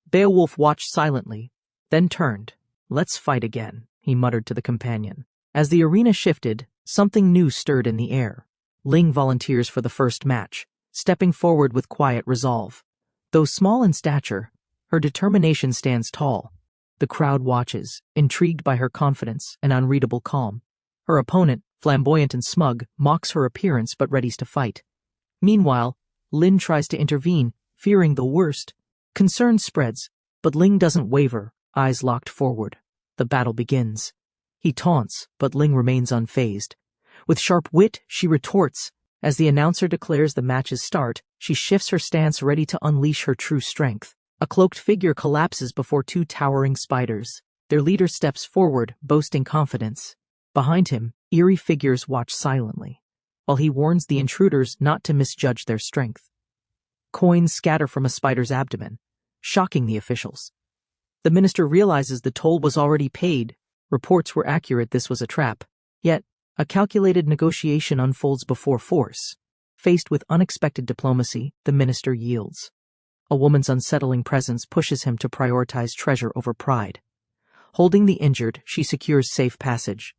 S1: Beowulf watched silently, then turned. "Let's fight again," he muttered to the companion. As the arena shifted, something new stirred in the air. Ling volunteers for the first match, stepping forward with quiet resolve. Though small in stature, her determination stands tall. The crowd watches, intrigued by her confidence and unreadable calm. Her opponent, flamboyant and smug, mocks her appearance but readies to fight. Meanwhile, Lin tries to intervene, fearing the worst. Concern spreads, but Ling doesn't waver, eyes locked forward. The battle begins. He taunts, but Ling remains unfazed. With sharp wit, she retorts. As the announcer declares the match's start, she shifts her stance, ready to unleash her true strength. A cloaked figure collapses before two towering spiders. Their leader steps forward, boasting confidence. Behind him, eerie figures watch silently, while he warns the intruders not to misjudge their strength. Coins scatter from a spider's abdomen, shocking the officials. The minister realizes the toll was already paid. Reports were accurate, this was a trap. Yet, a calculated negotiation unfolds before force. Faced with unexpected diplomacy, the minister yields. A woman's unsettling presence pushes him to prioritize treasure over pride. Holding the injured, she secures safe passage.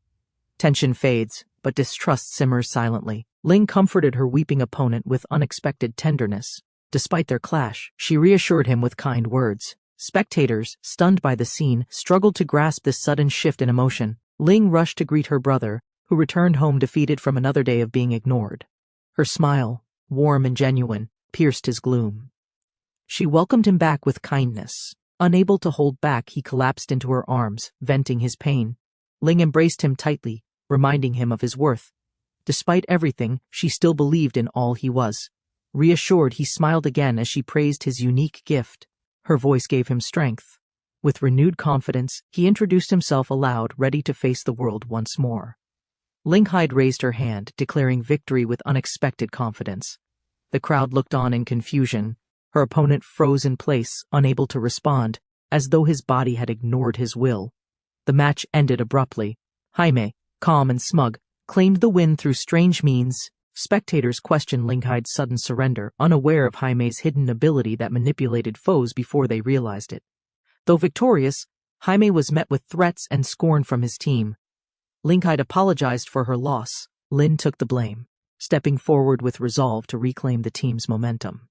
S1: Tension fades, but distrust simmers silently. Ling comforted her weeping opponent with unexpected tenderness. Despite their clash, she reassured him with kind words. Spectators, stunned by the scene, struggled to grasp this sudden shift in emotion. Ling rushed to greet her brother, who returned home defeated from another day of being ignored. Her smile, warm and genuine, pierced his gloom. She welcomed him back with kindness. Unable to hold back, he collapsed into her arms, venting his pain. Ling embraced him tightly, reminding him of his worth. Despite everything, she still believed in all he was. Reassured, he smiled again as she praised his unique gift. Her voice gave him strength. With renewed confidence, he introduced himself aloud, ready to face the world once more. Linghide raised her hand, declaring victory with unexpected confidence. The crowd looked on in confusion. Her opponent froze in place, unable to respond, as though his body had ignored his will. The match ended abruptly. Jaime, calm and smug, claimed the win through strange means. Spectators questioned Linghide's sudden surrender, unaware of Jaime's hidden ability that manipulated foes before they realized it. Though victorious, Jaime was met with threats and scorn from his team. Linghide apologized for her loss. Lin took the blame, stepping forward with resolve to reclaim the team's momentum.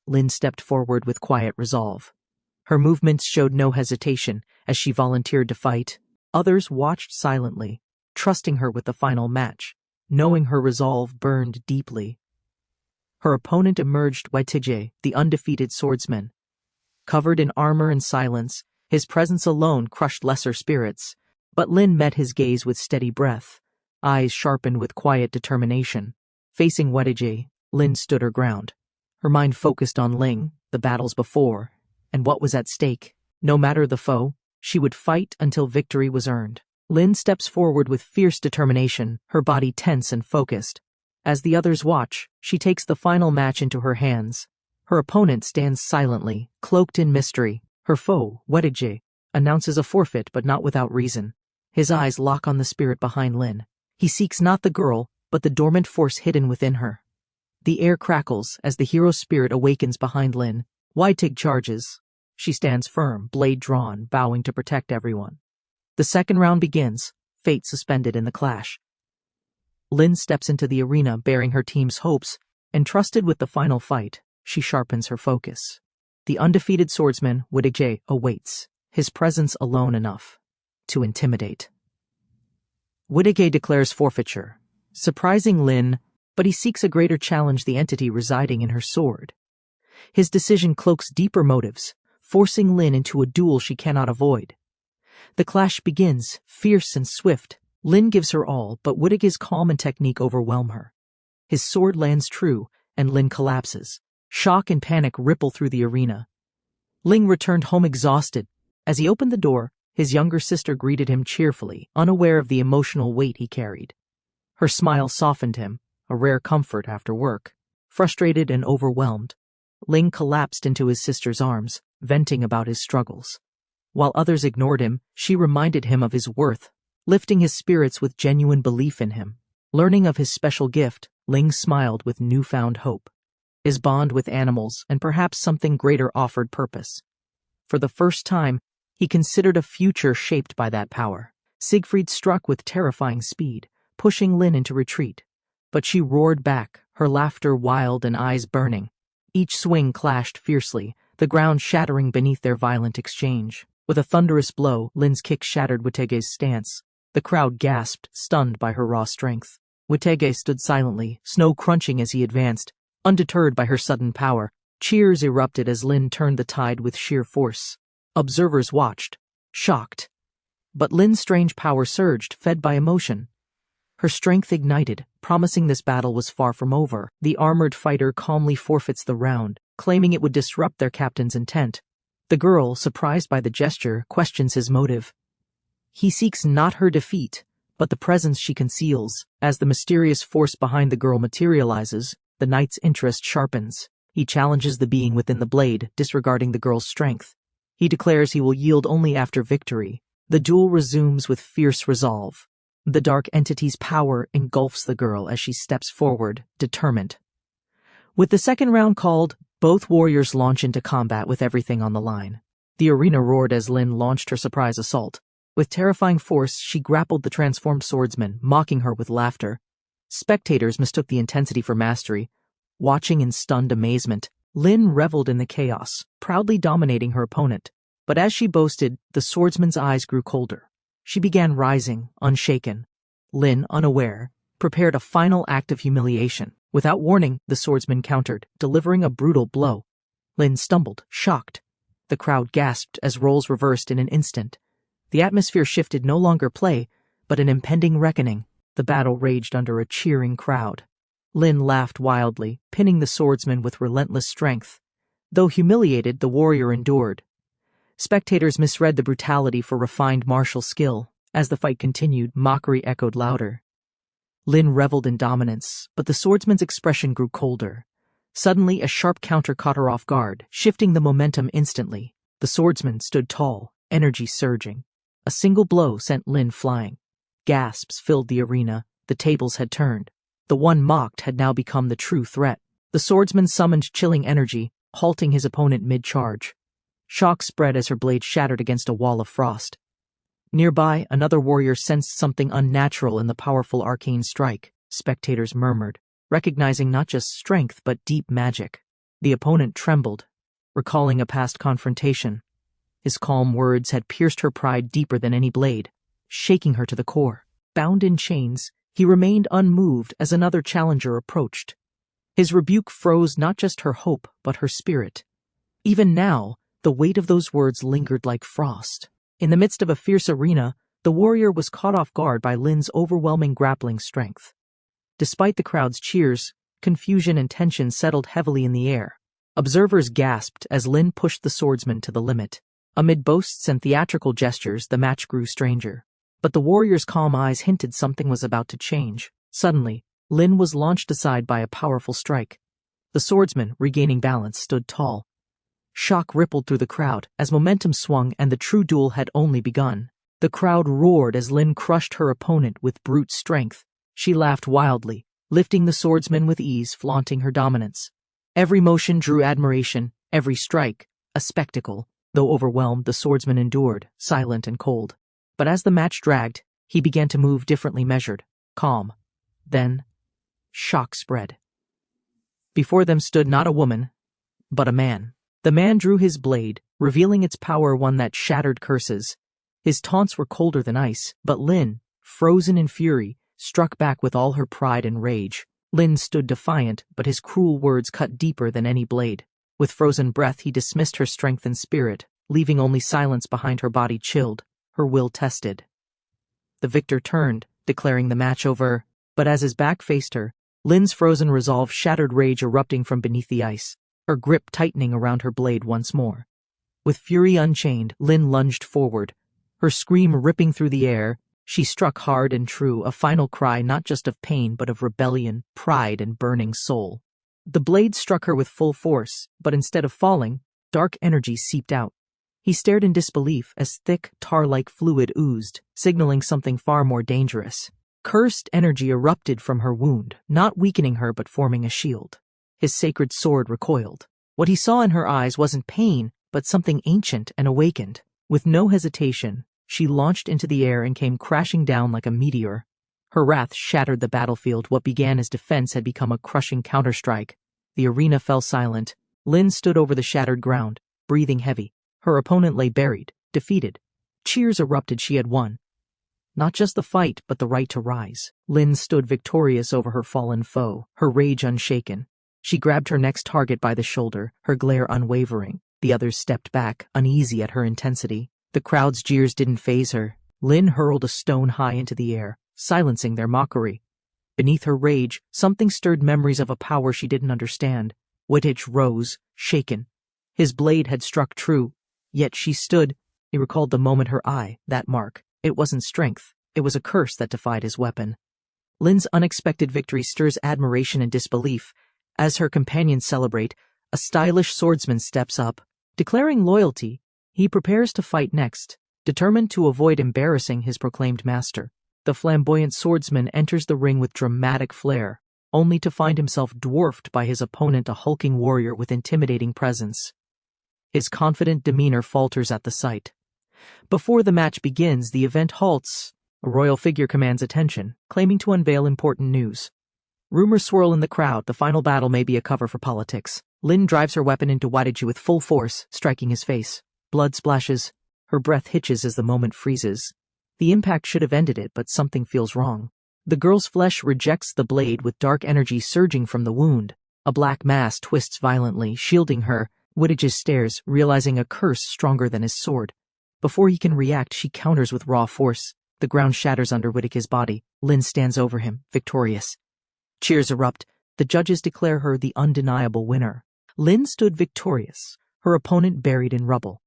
S1: Lin stepped forward with quiet resolve. Her movements showed no hesitation as she volunteered to fight. Others watched silently, trusting her with the final match, knowing her resolve burned deeply. Her opponent emerged, Webtoon, the undefeated swordsman. Covered in armor and silence, his presence alone crushed lesser spirits, but Lin met his gaze with steady breath, eyes sharpened with quiet determination. Facing Webtoon, Lin stood her ground. Her mind focused on Ling, the battles before, and what was at stake. No matter the foe, she would fight until victory was earned. Lin steps forward with fierce determination, her body tense and focused. As the others watch, she takes the final match into her hands. Her opponent stands silently, cloaked in mystery. Her foe, Webtoon, announces a forfeit, but not without reason. His eyes lock on the spirit behind Lin. He seeks not the girl, but the dormant force hidden within her. The air crackles as the hero's spirit awakens behind Lin. Webtoon charges. She stands firm, blade drawn, vowing to protect everyone. The second round begins, fate suspended in the clash. Lin steps into the arena bearing her team's hopes, entrusted with the final fight. She sharpens her focus. The undefeated swordsman, Webtoon, awaits, his presence alone enough to intimidate. Webtoon declares forfeiture, surprising Lin, but he seeks a greater challenge, the entity residing in her sword. His decision cloaks deeper motives, forcing Lin into a duel she cannot avoid. The clash begins, fierce and swift. Lin gives her all, but Webtoon's calm and technique overwhelm her. His sword lands true, and Lin collapses. Shock and panic ripple through the arena. Ling returned home exhausted. As he opened the door, his younger sister greeted him cheerfully, unaware of the emotional weight he carried. Her smile softened him, a rare comfort after work. Frustrated and overwhelmed, Ling collapsed into his sister's arms, venting about his struggles. While others ignored him, she reminded him of his worth, lifting his spirits with genuine belief in him. Learning of his special gift, Ling smiled with newfound hope. His bond with animals and perhaps something greater offered purpose. For the first time, he considered a future shaped by that power. Siegfried struck with terrifying speed, pushing Lin into retreat. But she roared back, her laughter wild and eyes burning. Each swing clashed fiercely, the ground shattering beneath their violent exchange. With a thunderous blow, Lin's kick shattered Webtoon's stance. The crowd gasped, stunned by her raw strength. Webtoon stood silently, snow crunching as he advanced. Undeterred by her sudden power, cheers erupted as Lin turned the tide with sheer force. Observers watched, shocked. But Lin's strange power surged, fed by emotion. Her strength ignited, promising this battle was far from over. The armored fighter calmly forfeits the round, claiming it would disrupt their captain's intent. The girl, surprised by the gesture, questions his motive. He seeks not her defeat, but the presence she conceals. As the mysterious force behind the girl materializes, the knight's interest sharpens. He challenges the being within the blade, disregarding the girl's strength. He declares he will yield only after victory. The duel resumes with fierce resolve. The dark entity's power engulfs the girl as she steps forward, determined. With the second round called, both warriors launch into combat with everything on the line. The arena roared as Lin launched her surprise assault. With terrifying force, she grappled the transformed swordsman, mocking her with laughter. Spectators mistook the intensity for mastery. Watching in stunned amazement, Lin reveled in the chaos, proudly dominating her opponent. But as she boasted, the swordsman's eyes grew colder. She began rising, unshaken. Lin, unaware, prepared a final act of humiliation. Without warning, the swordsman countered, delivering a brutal blow. Lin stumbled, shocked. The crowd gasped as roles reversed in an instant. The atmosphere shifted, no longer play, but an impending reckoning. The battle raged under a cheering crowd. Lin laughed wildly, pinning the swordsman with relentless strength. Though humiliated, the warrior endured. Spectators misread the brutality for refined martial skill. As the fight continued, mockery echoed louder. Lin reveled in dominance, but the swordsman's expression grew colder. Suddenly, a sharp counter caught her off guard, shifting the momentum instantly. The swordsman stood tall, energy surging. A single blow sent Lin flying. Gasps filled the arena. The tables had turned. The one mocked had now become the true threat. The swordsman summoned chilling energy, halting his opponent mid-charge. Shock spread as her blade shattered against a wall of frost. Nearby, another warrior sensed something unnatural in the powerful arcane strike. Spectators murmured, recognizing not just strength but deep magic. The opponent trembled, recalling a past confrontation. His calm words had pierced her pride deeper than any blade, shaking her to the core. Bound in chains, he remained unmoved as another challenger approached. His rebuke froze not just her hope but her spirit. Even now, the weight of those words lingered like frost. In the midst of a fierce arena, the warrior was caught off guard by Lin's overwhelming grappling strength. Despite the crowd's cheers, confusion and tension settled heavily in the air. Observers gasped as Lin pushed the swordsman to the limit. Amid boasts and theatrical gestures, the match grew stranger. But the warrior's calm eyes hinted something was about to change. Suddenly, Lin was launched aside by a powerful strike. The swordsman, regaining balance, stood tall. Shock rippled through the crowd as momentum swung and the true duel had only begun. The crowd roared as Lin crushed her opponent with brute strength. She laughed wildly, lifting the swordsman with ease, flaunting her dominance. Every motion drew admiration, every strike, a spectacle. Though overwhelmed, the swordsman endured, silent and cold. But as the match dragged, he began to move differently, measured, calm. Then, shock spread. Before them stood not a woman, but a man. The man drew his blade, revealing its power, one that shattered curses. His taunts were colder than ice, but Lin, frozen in fury, struck back with all her pride and rage. Lin stood defiant, but his cruel words cut deeper than any blade. With frozen breath, he dismissed her strength and spirit, leaving only silence behind, her body chilled, her will tested. The victor turned, declaring the match over, but as his back faced her, Lin's frozen resolve shattered, rage erupting from beneath the ice, her grip tightening around her blade once more. With fury unchained, Lin lunged forward, her scream ripping through the air. She struck hard and true, a final cry not just of pain but of rebellion, pride, and burning soul. The blade struck her with full force, but instead of falling, dark energy seeped out. He stared in disbelief as thick, tar-like fluid oozed, signaling something far more dangerous. Cursed energy erupted from her wound, not weakening her but forming a shield. His sacred sword recoiled. What he saw in her eyes wasn't pain, but something ancient and awakened. With no hesitation, she launched into the air and came crashing down like a meteor. Her wrath shattered the battlefield. What began as defense had become a crushing counterstrike. The arena fell silent. Lin stood over the shattered ground, breathing heavy. Her opponent lay buried, defeated. Cheers erupted. She had won. Not just the fight, but the right to rise. Lin stood victorious over her fallen foe, her rage unshaken. She grabbed her next target by the shoulder, her glare unwavering. The others stepped back, uneasy at her intensity. The crowd's jeers didn't faze her. Lin hurled a stone high into the air, silencing their mockery. Beneath her rage, something stirred memories of a power she didn't understand. Wittich rose, shaken. His blade had struck true, yet she stood. He recalled the moment, her eye, that mark. It wasn't strength, it was a curse that defied his weapon. Lin's unexpected victory stirs admiration and disbelief. As her companions celebrate, a stylish swordsman steps up. Declaring loyalty, he prepares to fight next, determined to avoid embarrassing his proclaimed master. The flamboyant swordsman enters the ring with dramatic flair, only to find himself dwarfed by his opponent, a hulking warrior with intimidating presence. His confident demeanor falters at the sight. Before the match begins, the event halts. A royal figure commands attention, claiming to unveil important news. Rumors swirl in the crowd. The final battle may be a cover for politics. Lin drives her weapon into Wadiji with full force, striking his face. Blood splashes. Her breath hitches as the moment freezes. The impact should have ended it, but something feels wrong. The girl's flesh rejects the blade with dark energy surging from the wound. A black mass twists violently, shielding her. Wittige stares, realizing a curse stronger than his sword. Before he can react, she counters with raw force. The ground shatters under Wittige's body. Lin stands over him, victorious. Cheers erupt. The judges declare her the undeniable winner. Lin stood victorious, her opponent buried in rubble.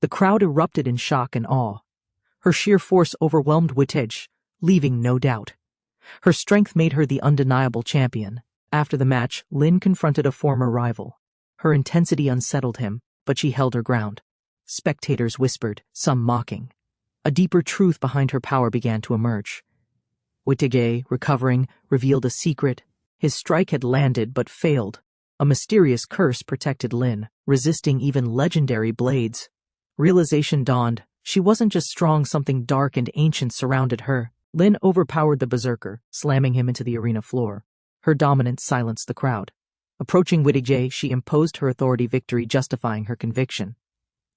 S1: The crowd erupted in shock and awe. Her sheer force overwhelmed Wittige, leaving no doubt. Her strength made her the undeniable champion. After the match, Lin confronted a former rival. Her intensity unsettled him, but she held her ground. Spectators whispered, some mocking. A deeper truth behind her power began to emerge. Wittige, recovering, revealed a secret. His strike had landed but failed. A mysterious curse protected Lin, resisting even legendary blades. Realization dawned. She wasn't just strong, something dark and ancient surrounded her. Lin overpowered the berserker, slamming him into the arena floor. Her dominance silenced the crowd. Approaching Wittige, she imposed her authority, victory justifying her conviction.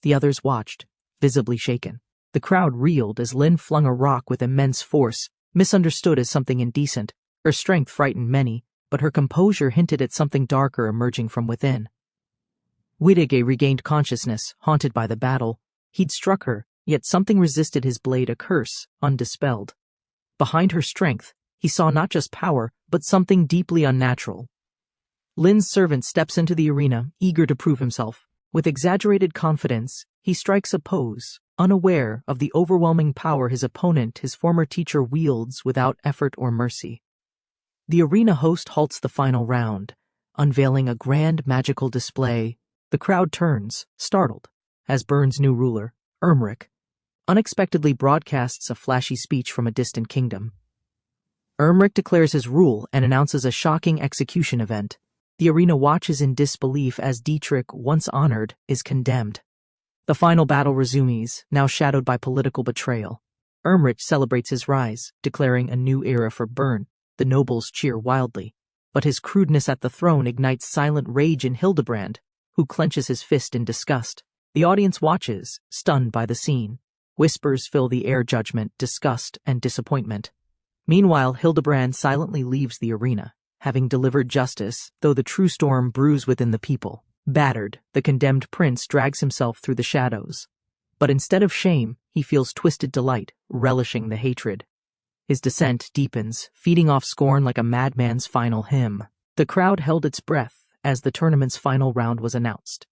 S1: The others watched, visibly shaken. The crowd reeled as Lin flung a rock with immense force, misunderstood as something indecent. Her strength frightened many, but her composure hinted at something darker emerging from within. Wittige regained consciousness, haunted by the battle. He'd struck her, yet something resisted his blade, a curse, undispelled. Behind her strength, he saw not just power, but something deeply unnatural. Lin's servant steps into the arena, eager to prove himself. With exaggerated confidence, he strikes a pose, unaware of the overwhelming power his opponent, his former teacher, wields without effort or mercy. The arena host halts the final round, unveiling a grand magical display. The crowd turns, startled, as Bern's new ruler, Urmrik, unexpectedly broadcasts a flashy speech from a distant kingdom. Urmrik declares his rule and announces a shocking execution event. The arena watches in disbelief as Dietrich, once honored, is condemned. The final battle resumes, now shadowed by political betrayal. Urmrik celebrates his rise, declaring a new era for Bern. The nobles cheer wildly, but his crudeness at the throne ignites silent rage in Hildebrand, who clenches his fist in disgust. The audience watches, stunned by the scene. Whispers fill the air, judgment, disgust, and disappointment. Meanwhile, Hildebrand silently leaves the arena, having delivered justice, though the true storm brews within the people. Battered, the condemned prince drags himself through the shadows. But instead of shame, he feels twisted delight, relishing the hatred. His descent deepens, feeding off scorn like a madman's final hymn. The crowd held its breath as the tournament's final round was announced.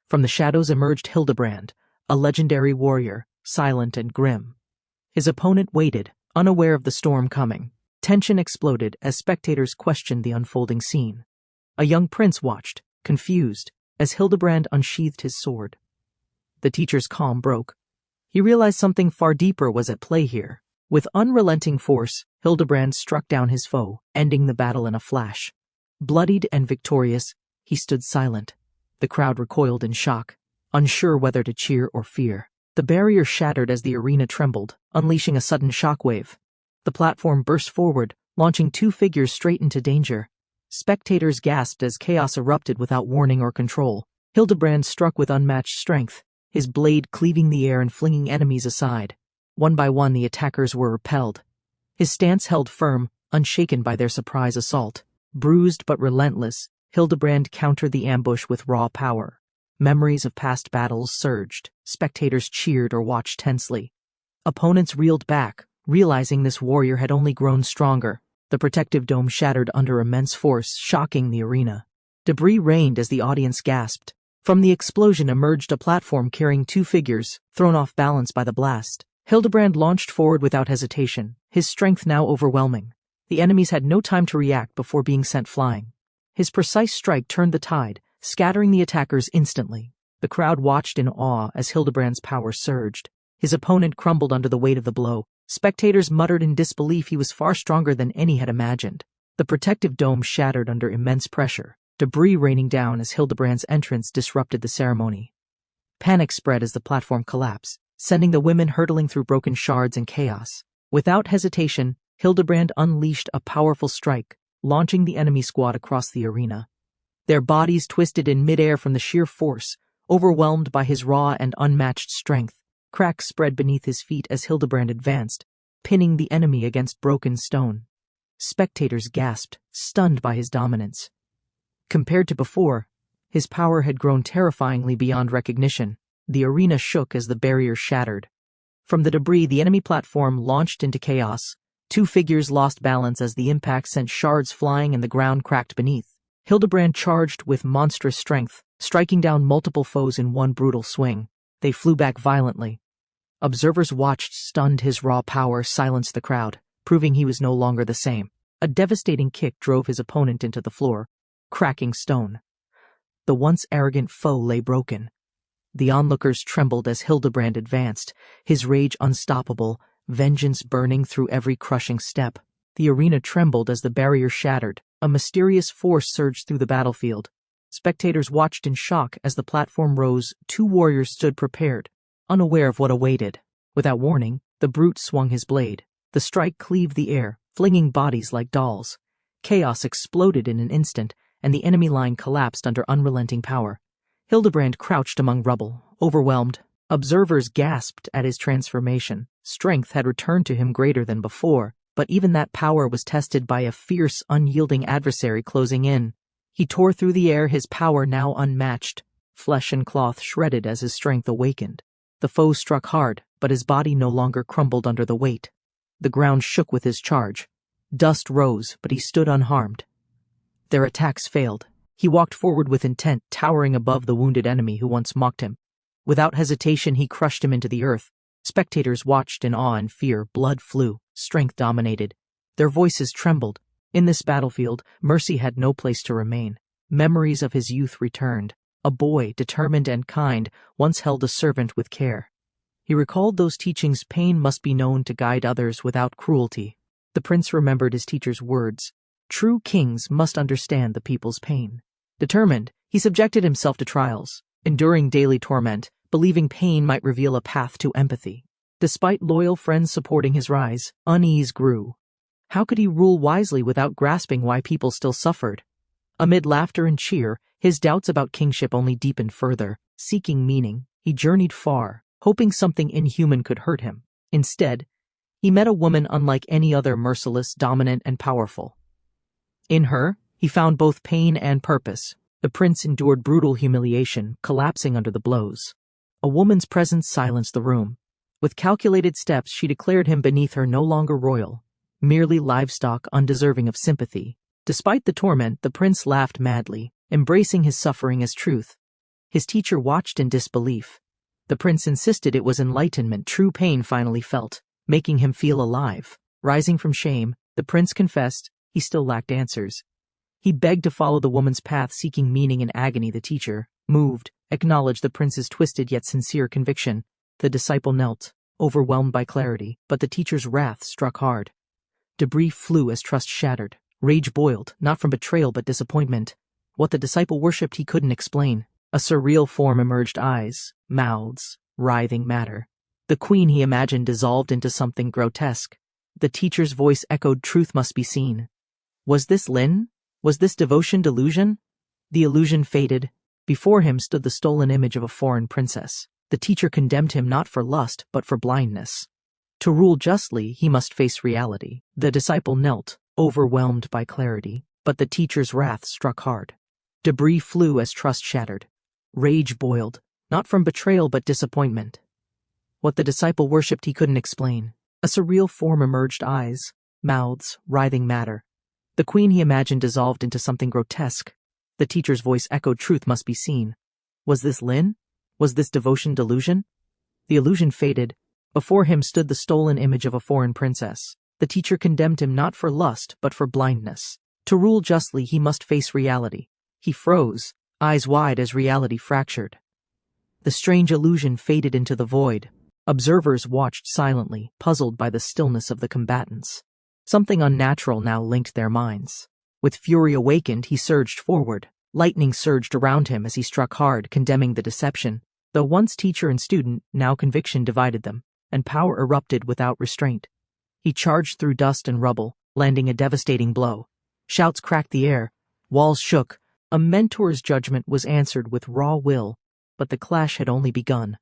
S1: From the shadows emerged Hildebrand, a legendary warrior, silent and grim. His opponent waited, unaware of the storm coming. Tension exploded as spectators questioned the unfolding scene. A young prince watched, confused, as Hildebrand unsheathed his sword. The teacher's calm broke. He realized something far deeper was at play here. With unrelenting force, Hildebrand struck down his foe, ending the battle in a flash. Bloodied and victorious, he stood silent. The crowd recoiled in shock, unsure whether to cheer or fear. The barrier shattered as the arena trembled, unleashing a sudden shockwave. The platform burst forward, launching two figures straight into danger. Spectators gasped as chaos erupted without warning or control. Hildebrand struck with unmatched strength, his blade cleaving the air and flinging enemies aside. One by one, the attackers were repelled. His stance held firm, unshaken by their surprise assault. Bruised but relentless, Hildebrand countered the ambush with raw power. Memories of past battles surged. Spectators cheered or watched tensely. Opponents reeled back, realizing this warrior had only grown stronger. The protective dome shattered under immense force, shocking the arena. Debris rained as the audience gasped. From the explosion emerged a platform carrying two figures, thrown off balance by the blast. Hildebrand launched forward without hesitation, his strength now overwhelming. The enemies had no time to react before being sent flying. His precise strike turned the tide, scattering the attackers instantly. The crowd watched in awe as Hildebrand's power surged. His opponent crumbled under the weight of the blow. Spectators muttered in disbelief. He was far stronger than any had imagined. The protective dome shattered under immense pressure, debris raining down as Hildebrand's entrance disrupted the ceremony. Panic spread as the platform collapsed, sending the women hurtling through broken shards and chaos. Without hesitation, Hildebrand unleashed a powerful strike, launching the enemy squad across the arena. Their bodies twisted in midair from the sheer force, overwhelmed by his raw and unmatched strength. Cracks spread beneath his feet as Hildebrand advanced, pinning the enemy against broken stone. Spectators gasped, stunned by his dominance. Compared to before, his power had grown terrifyingly beyond recognition. The arena shook as the barrier shattered. From the debris, the enemy platform launched into chaos. Two figures lost balance as the impact sent shards flying and the ground cracked beneath. Hildebrand charged with monstrous strength, striking down multiple foes in one brutal swing. They flew back violently. Observers watched, stunned. His raw power silenced the crowd, proving he was no longer the same. A devastating kick drove his opponent into the floor, cracking stone. The once arrogant foe lay broken. The onlookers trembled as Hildebrand advanced, his rage unstoppable, vengeance burning through every crushing step. The arena trembled as the barrier shattered. A mysterious force surged through the battlefield. Spectators watched in shock as the platform rose. Two warriors stood prepared, unaware of what awaited. Without warning, the brute swung his blade. The strike cleaved the air, flinging bodies like dolls. Chaos exploded in an instant, and the enemy line collapsed under unrelenting power. Hildebrand crouched among rubble, overwhelmed. Observers gasped at his transformation. Strength had returned to him greater than before, but even that power was tested by a fierce, unyielding adversary closing in. He tore through the air, his power now unmatched. Flesh and cloth shredded as his strength awakened. The foe struck hard, but his body no longer crumbled under the weight. The ground shook with his charge. Dust rose, but he stood unharmed. Their attacks failed. He walked forward with intent, towering above the wounded enemy who once mocked him. Without hesitation, he crushed him into the earth. Spectators watched in awe and fear. Blood flew. Strength dominated. Their voices trembled. In this battlefield, mercy had no place to remain. Memories of his youth returned. A boy, determined and kind, once held a servant with care. He recalled those teachings. Pain must be known to guide others without cruelty. The prince remembered his teacher's words. True kings must understand the people's pain. Determined, he subjected himself to trials, enduring daily torment, believing pain might reveal a path to empathy. Despite loyal friends supporting his rise, unease grew. How could he rule wisely without grasping why people still suffered? Amid laughter and cheer, his doubts about kingship only deepened further. Seeking meaning, he journeyed far, hoping something inhuman could hurt him. Instead, he met a woman unlike any other, merciless, dominant, and powerful. In her, he found both pain and purpose. The prince endured brutal humiliation, collapsing under the blows. A woman's presence silenced the room. With calculated steps, she declared him beneath her no longer royal, merely livestock undeserving of sympathy. Despite the torment, the prince laughed madly, embracing his suffering as truth. His teacher watched in disbelief. The prince insisted it was enlightenment. True pain finally felt, making him feel alive. Rising from shame, the prince confessed he still lacked answers. He begged to follow the woman's path, seeking meaning in agony. The teacher, moved, acknowledged the prince's twisted yet sincere conviction. The disciple knelt, overwhelmed by clarity, but the teacher's wrath struck hard. Debris flew as trust shattered. Rage boiled, not from betrayal but disappointment. What the disciple worshipped he couldn't explain. A surreal form emerged, eyes, mouths, writhing matter. The queen he imagined dissolved into something grotesque. The teacher's voice echoed, truth must be seen. Was this Lin? Was this devotion delusion? The illusion faded. Before him stood the stolen image of a foreign princess. The teacher condemned him not for lust, but for blindness. To rule justly, he must face reality. The disciple knelt, overwhelmed by clarity, but the teacher's wrath struck hard. Debris flew as trust shattered. Rage boiled, not from betrayal but disappointment. What the disciple worshipped he couldn't explain. A surreal form emerged, eyes, mouths, writhing matter. The queen he imagined dissolved into something grotesque. The teacher's voice echoed, truth must be seen. Was this Lin? Was this devotion delusion? The illusion faded. Before him stood the stolen image of a foreign princess. The teacher condemned him not for lust, but for blindness. To rule justly, he must face reality. He froze, eyes wide as reality fractured. The strange illusion faded into the void. Observers watched silently, puzzled by the stillness of the combatants. Something unnatural now linked their minds. With fury awakened, he surged forward. Lightning surged around him as he struck hard, condemning the deception. Though once teacher and student, now conviction divided them, and power erupted without restraint. He charged through dust and rubble, landing a devastating blow. Shouts cracked the air. Walls shook. A mentor's judgment was answered with raw will, but the clash had only begun.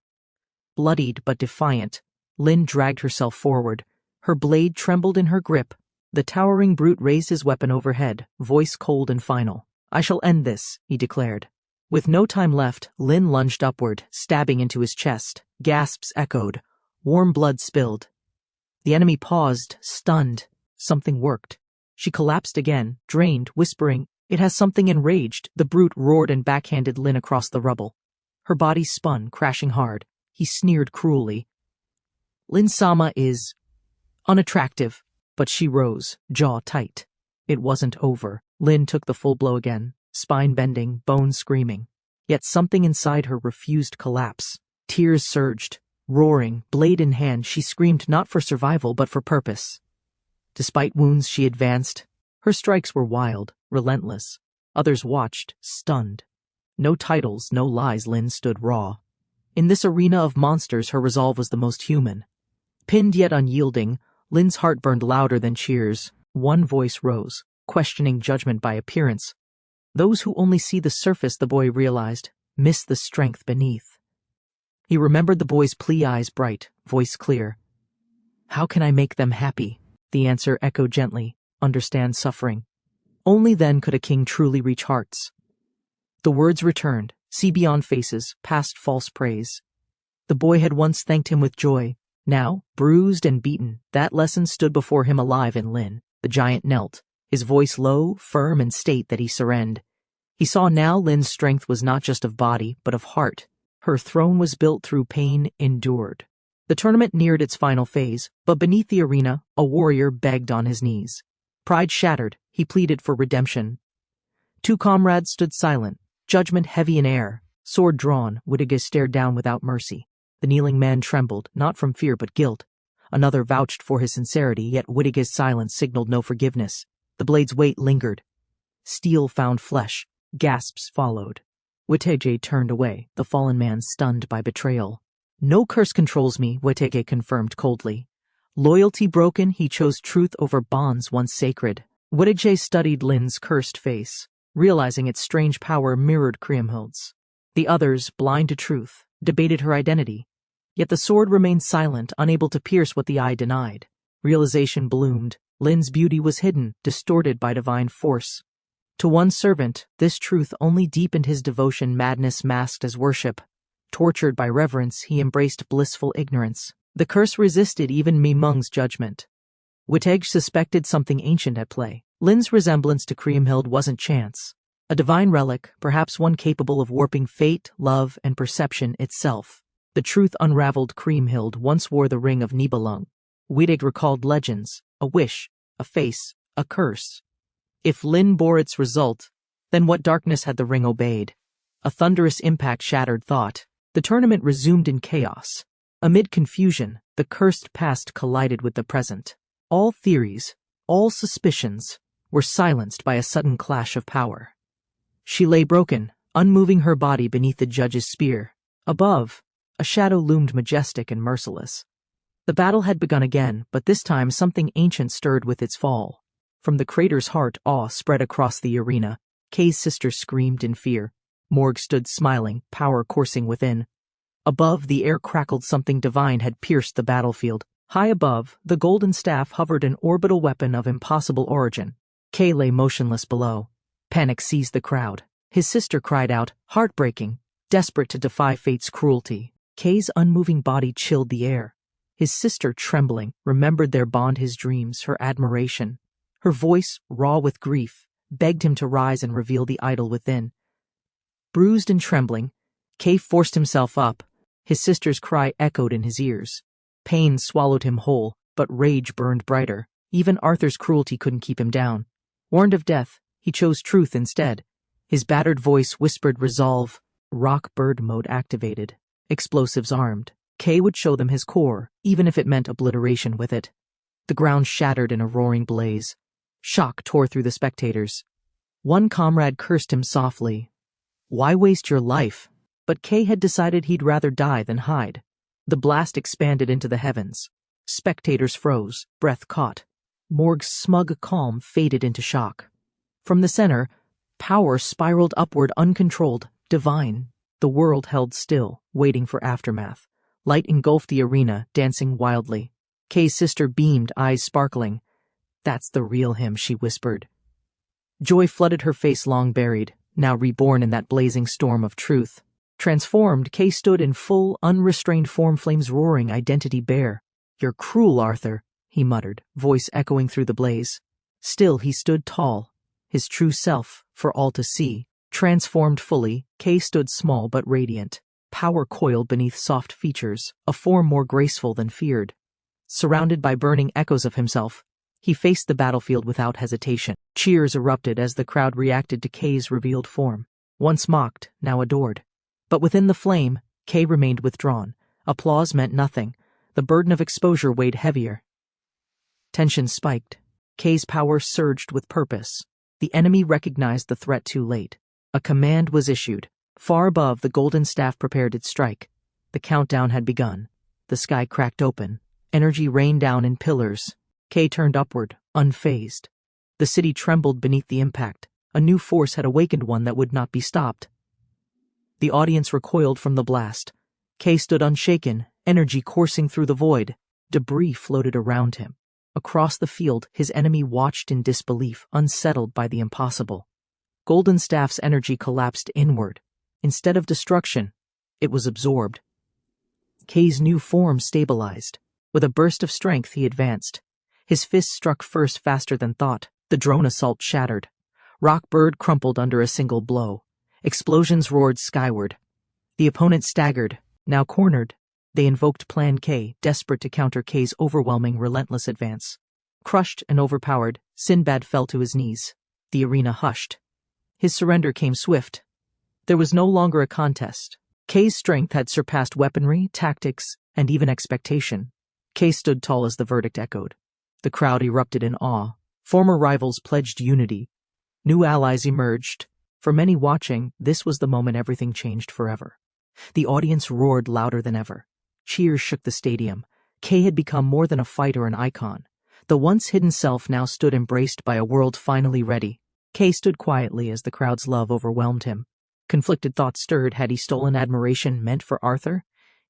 S1: Bloodied but defiant, Lin dragged herself forward. Her blade trembled in her grip, The towering brute raised his weapon overhead, voice cold and final. "I shall end this," he declared. With no time left, Lin lunged upward, stabbing into his chest. Gasps echoed. Warm blood spilled. The enemy paused, stunned. Something worked. She collapsed again, drained, whispering, "It has something." Enraged, the brute roared and backhanded Lin across the rubble. Her body spun, crashing hard. He sneered cruelly. "Lin-sama is unattractive." But she rose, jaw tight. It wasn't over. Lin took the full blow again, spine bending, bones screaming. Yet something inside her refused collapse. Tears surged. Roaring, blade in hand, she screamed not for survival but for purpose. Despite wounds, she advanced. Her strikes were wild, relentless. Others watched, stunned. No titles, no lies, Lin stood raw. In this arena of monsters, her resolve was the most human. Pinned yet unyielding, Lin's heart burned louder than cheers. One voice rose, questioning judgment by appearance. Those who only see the surface, the boy realized, miss the strength beneath. He remembered the boy's plea, eyes bright, voice clear. "How can I make them happy?" The answer echoed gently, "Understand suffering." Only then could a king truly reach hearts. The words returned, see beyond faces, past false praise. The boy had once thanked him with joy. Now, bruised and beaten, that lesson stood before him alive in Lin. The giant knelt, his voice low, firm, and state that he surrendered. He saw now Lin's strength was not just of body, but of heart. Her throne was built through pain endured. The tournament neared its final phase, but beneath the arena, a warrior begged on his knees. Pride shattered, he pleaded for redemption. Two comrades stood silent, judgment heavy in air. Sword drawn, Wittiges stared down without mercy. The kneeling man trembled, not from fear but guilt. Another vouched for his sincerity, yet Wittiges' silence signaled no forgiveness. The blade's weight lingered. Steel found flesh. Gasps followed. Wittige turned away, the fallen man stunned by betrayal. "No curse controls me," Wittige confirmed coldly. Loyalty broken, he chose truth over bonds once sacred. Wittige studied Lin's cursed face, realizing its strange power mirrored Kriemhild's. The others, blind to truth, debated her identity. Yet the sword remained silent, unable to pierce what the eye denied. Realization bloomed. Lin's beauty was hidden, distorted by divine force. To one servant, this truth only deepened his devotion, madness masked as worship. Tortured by reverence, he embraced blissful ignorance. The curse resisted even Mimung's judgment. Wittige suspected something ancient at play. Lin's resemblance to Kriemhild wasn't chance. A divine relic, perhaps one capable of warping fate, love, and perception itself. The truth unraveled. Kriemhild once wore the ring of Nibelung. Wittige recalled legends, a wish, a face, a curse. If Lin bore its result, then what darkness had the ring obeyed? A thunderous impact shattered thought. The tournament resumed in chaos. Amid confusion, the cursed past collided with the present. All theories, all suspicions, were silenced by a sudden clash of power. She lay broken, unmoving, her body beneath the judge's spear. Above, a shadow loomed majestic and merciless. The battle had begun again, but this time something ancient stirred with its fall. From the crater's heart, awe spread across the arena. Kay's sister screamed in fear. Morg stood smiling, power coursing within. Above, the air crackled. Something divine had pierced the battlefield. High above, the golden staff hovered, an orbital weapon of impossible origin. Kay lay motionless below. Panic seized the crowd. His sister cried out, heartbreaking, desperate to defy fate's cruelty. Kay's unmoving body chilled the air. His sister, trembling, remembered their bond, his dreams, her admiration. Her voice, raw with grief, begged him to rise and reveal the idol within. Bruised and trembling, Kay forced himself up. His sister's cry echoed in his ears. Pain swallowed him whole, but rage burned brighter. Even Arthur's cruelty couldn't keep him down. Warned of death, he chose truth instead. His battered voice whispered resolve. Rock bird mode activated. Explosives armed. Kay would show them his core, even if it meant obliteration with it. The ground shattered in a roaring blaze. Shock tore through the spectators. One comrade cursed him softly. Why waste your life? But Kay had decided he'd rather die than hide. The blast expanded into the heavens. Spectators froze, breath caught. Morg's smug calm faded into shock. From the center, power spiraled upward, uncontrolled, divine. The world held still, waiting for aftermath. Light engulfed the arena, dancing wildly. Kay's sister beamed, eyes sparkling. That's the real him, she whispered. Joy flooded her face, long buried, now reborn in that blazing storm of truth. Transformed, Kay stood in full, unrestrained form, flames roaring, identity bare. You're cruel, Arthur, he muttered, voice echoing through the blaze. Still he stood tall, his true self, for all to see. Transformed fully, Kay stood small but radiant. Power coiled beneath soft features, a form more graceful than feared. Surrounded by burning echoes of himself, he faced the battlefield without hesitation. Cheers erupted as the crowd reacted to Kay's revealed form. Once mocked, now adored. But within the flame, Kay remained withdrawn. Applause meant nothing. The burden of exposure weighed heavier. Tension spiked. Kay's power surged with purpose. The enemy recognized the threat too late. A command was issued. Far above, the golden staff prepared its strike. The countdown had begun. The sky cracked open. Energy rained down in pillars. Kay turned upward, unfazed. The city trembled beneath the impact. A new force had awakened, one that would not be stopped. The audience recoiled from the blast. Kay stood unshaken, energy coursing through the void. Debris floated around him. Across the field, his enemy watched in disbelief, unsettled by the impossible. Golden Staff's energy collapsed inward. Instead of destruction, it was absorbed. Kay's new form stabilized. With a burst of strength, he advanced. His fist struck first, faster than thought. The drone assault shattered. Rockbird crumpled under a single blow. Explosions roared skyward. The opponent staggered, now cornered. They invoked Plan K, desperate to counter Kay's overwhelming, relentless advance. Crushed and overpowered, Sinbad fell to his knees. The arena hushed. His surrender came swift. There was no longer a contest. Kay's strength had surpassed weaponry, tactics, and even expectation. Kay stood tall as the verdict echoed. The crowd erupted in awe. Former rivals pledged unity. New allies emerged. For many watching, this was the moment everything changed forever. The audience roared louder than ever. Cheers shook the stadium. Kay had become more than a fighter, an icon. The once hidden self now stood embraced by a world finally ready. Kay stood quietly as the crowd's love overwhelmed him. Conflicted thoughts stirred. Had he stolen admiration meant for Arthur?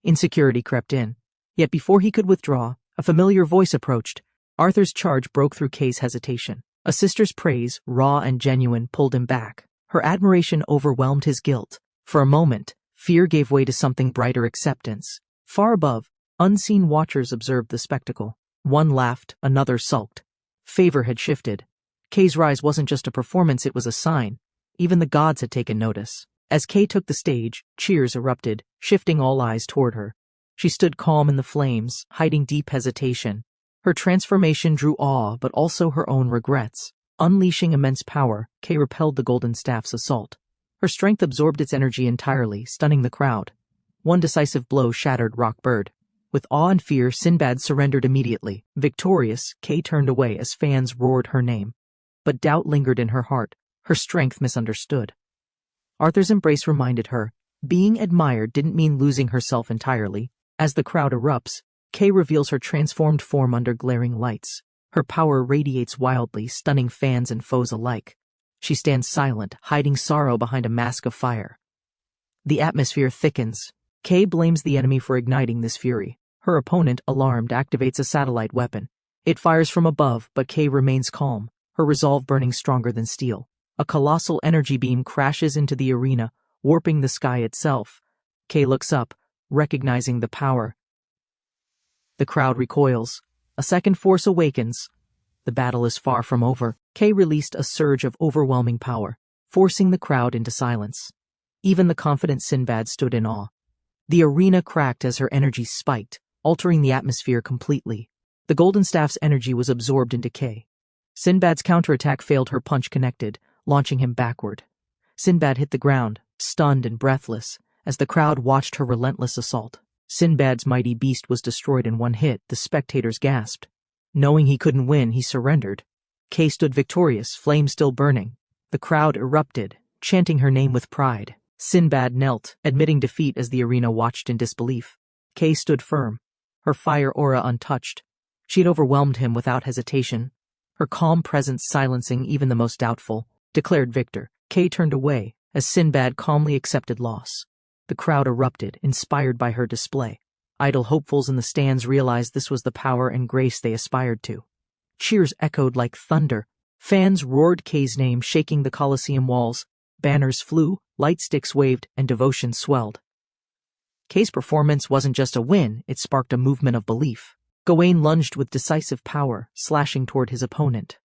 S1: Insecurity crept in. Yet before he could withdraw, a familiar voice approached. Arthur's charge broke through Kay's hesitation. A sister's praise, raw and genuine, pulled him back. Her admiration overwhelmed his guilt. For a moment, fear gave way to something brighter, acceptance. Far above, unseen watchers observed the spectacle. One laughed, another sulked. Favor had shifted. Kay's rise wasn't just a performance, it was a sign. Even the gods had taken notice. As Kay took the stage, cheers erupted, shifting all eyes toward her. She stood calm in the flames, hiding deep hesitation. Her transformation drew awe, but also her own regrets. Unleashing immense power, Kay repelled the Golden Staff's assault. Her strength absorbed its energy entirely, stunning the crowd. One decisive blow shattered Rockbird. With awe and fear, Sinbad surrendered immediately. Victorious, Kay turned away as fans roared her name. But doubt lingered in her heart, her strength misunderstood. Arthur's embrace reminded her, being admired didn't mean losing herself entirely. As the crowd erupts, Kay reveals her transformed form under glaring lights. Her power radiates wildly, stunning fans and foes alike. She stands silent, hiding sorrow behind a mask of fire. The atmosphere thickens. Kay blames the enemy for igniting this fury. Her opponent, alarmed, activates a satellite weapon. It fires from above, but Kay remains calm, her resolve burning stronger than steel. A colossal energy beam crashes into the arena, warping the sky itself. Kay looks up, recognizing the power. The crowd recoils. A second force awakens. The battle is far from over. Kay released a surge of overwhelming power, forcing the crowd into silence. Even the confident Sinbad stood in awe. The arena cracked as her energy spiked, altering the atmosphere completely. The Golden Staff's energy was absorbed into Kay. Sinbad's counterattack failed, her punch connected, launching him backward. Sinbad hit the ground, stunned and breathless, as the crowd watched her relentless assault. Sinbad's mighty beast was destroyed in one hit, the spectators gasped. Knowing he couldn't win, he surrendered. Kay stood victorious, flames still burning. The crowd erupted, chanting her name with pride. Sinbad knelt, admitting defeat as the arena watched in disbelief. Kay stood firm, her fire aura untouched. She had overwhelmed him without hesitation, her calm presence silencing even the most doubtful. Declared victor, Kay turned away as Sinbad calmly accepted loss. The crowd erupted, inspired by her display. Idle hopefuls in the stands realized this was the power and grace they aspired to. Cheers echoed like thunder. Fans roared K's name, shaking the Coliseum walls. Banners flew, light sticks waved, and devotion swelled. K's performance wasn't just a win, it sparked a movement of belief. Gawain lunged with decisive power, slashing toward his opponent.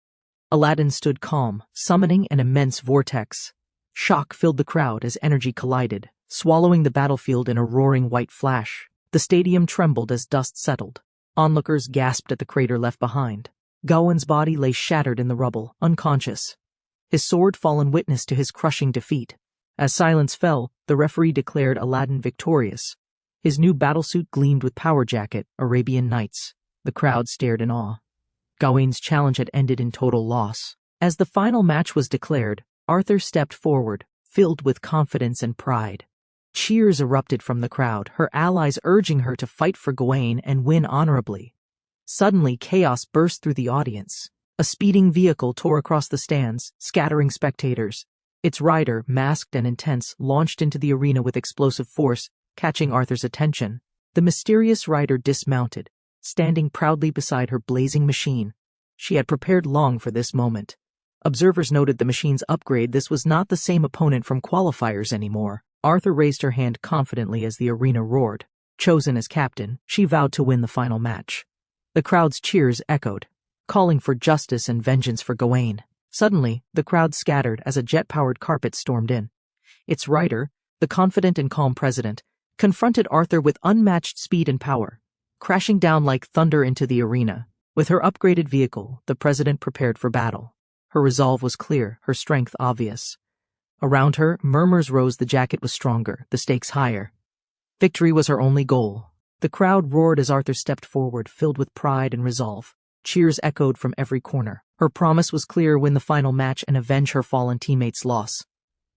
S1: Aladdin stood calm, summoning an immense vortex. Shock filled the crowd as energy collided, swallowing the battlefield in a roaring white flash. The stadium trembled as dust settled. Onlookers gasped at the crater left behind. Gawain's body lay shattered in the rubble, unconscious. His sword fallen witness to his crushing defeat. As silence fell, the referee declared Aladdin victorious. His new battlesuit gleamed with power jacket, Arabian Nights. The crowd stared in awe. Gawain's challenge had ended in total loss. As the final match was declared, Arthur stepped forward, filled with confidence and pride. Cheers erupted from the crowd, her allies urging her to fight for Gawain and win honorably. Suddenly, chaos burst through the audience. A speeding vehicle tore across the stands, scattering spectators. Its rider, masked and intense, launched into the arena with explosive force, catching Arthur's attention. The mysterious rider dismounted, standing proudly beside her blazing machine. She had prepared long for this moment. Observers noted the machine's upgrade. This was not the same opponent from qualifiers anymore. Arthur raised her hand confidently as the arena roared. Chosen as captain, she vowed to win the final match. The crowd's cheers echoed, calling for justice and vengeance for Gawain. Suddenly, the crowd scattered as a jet-powered carpet stormed in. Its rider, the confident and calm president, confronted Arthur with unmatched speed and power, crashing down like thunder into the arena. With her upgraded vehicle, the president prepared for battle. Her resolve was clear, her strength obvious. Around her, murmurs rose. The jacket was stronger, the stakes higher. Victory was her only goal. The crowd roared as Arthur stepped forward, filled with pride and resolve. Cheers echoed from every corner. Her promise was clear: win the final match and avenge her fallen teammates' loss.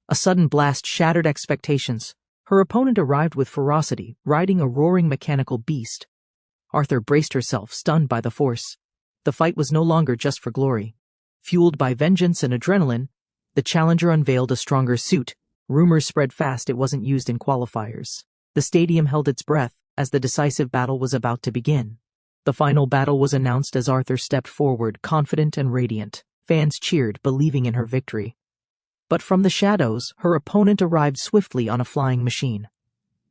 S1: A sudden blast shattered expectations. Her opponent arrived with ferocity, riding a roaring mechanical beast. Arthur braced herself, stunned by the force. The fight was no longer just for glory. Fueled by vengeance and adrenaline, the challenger unveiled a stronger suit. Rumors spread fast it wasn't used in qualifiers. The stadium held its breath as the decisive battle was about to begin. The final battle was announced as Arthur stepped forward, confident and radiant. Fans cheered, believing in her victory. But from the shadows, her opponent arrived swiftly on a flying machine.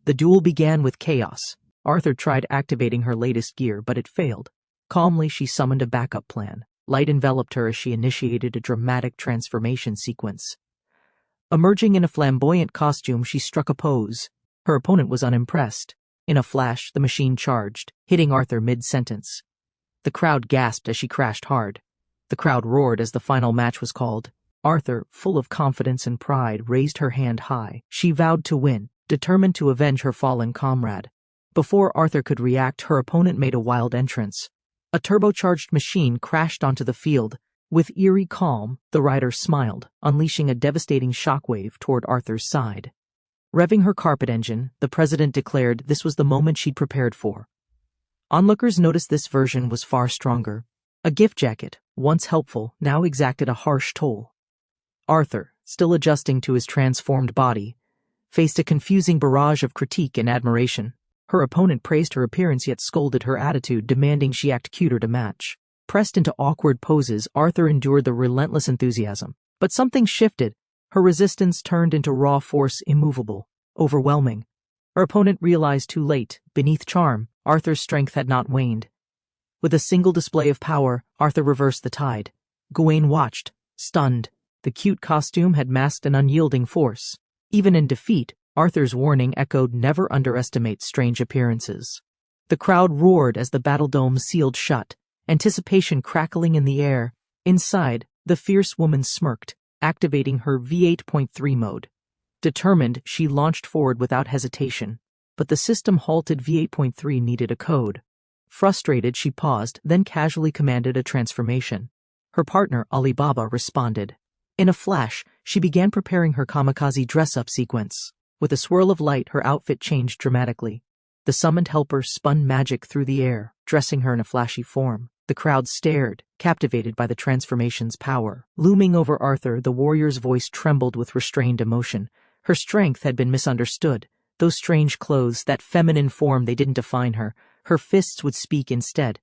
S1: The duel began with chaos. Arthur tried activating her latest gear, but it failed. Calmly, she summoned a backup plan. Light enveloped her as she initiated a dramatic transformation sequence. Emerging in a flamboyant costume, she struck a pose. Her opponent was unimpressed. In a flash, the machine charged, hitting Arthur mid-sentence. The crowd gasped as she crashed hard. The crowd roared as the final match was called. Arthur, full of confidence and pride, raised her hand high. She vowed to win, determined to avenge her fallen comrade. Before Arthur could react, her opponent made a wild entrance. A turbocharged machine crashed onto the field. With eerie calm, the rider smiled, unleashing a devastating shockwave toward Arthur's side. Revving her carpet engine, the president declared this was the moment she'd prepared for. Onlookers noticed this version was far stronger. A gift jacket, once helpful, now exacted a harsh toll. Arthur, still adjusting to his transformed body, faced a confusing barrage of critique and admiration. Her opponent praised her appearance yet scolded her attitude, demanding she act cuter to match. Pressed into awkward poses, Arthur endured the relentless enthusiasm. But something shifted. Her resistance turned into raw force, immovable, overwhelming. Her opponent realized too late. Beneath charm, Arthur's strength had not waned. With a single display of power, Arthur reversed the tide. Gawain watched, stunned. The cute costume had masked an unyielding force. Even in defeat, Arthur's warning echoed: never underestimate strange appearances. The crowd roared as the battle dome sealed shut, anticipation crackling in the air. Inside, the fierce woman smirked, activating her V8.3 mode. Determined, she launched forward without hesitation. But the system halted. V8.3 needed a code. Frustrated, she paused, then casually commanded a transformation. Her partner, Alibaba, responded. In a flash, she began preparing her kamikaze dress-up sequence. With a swirl of light, her outfit changed dramatically. The summoned helper spun magic through the air, dressing her in a flashy form. The crowd stared, captivated by the transformation's power. Looming over Arthur, the warrior's voice trembled with restrained emotion. Her strength had been misunderstood. Those strange clothes, that feminine form, they didn't define her. Her fists would speak instead.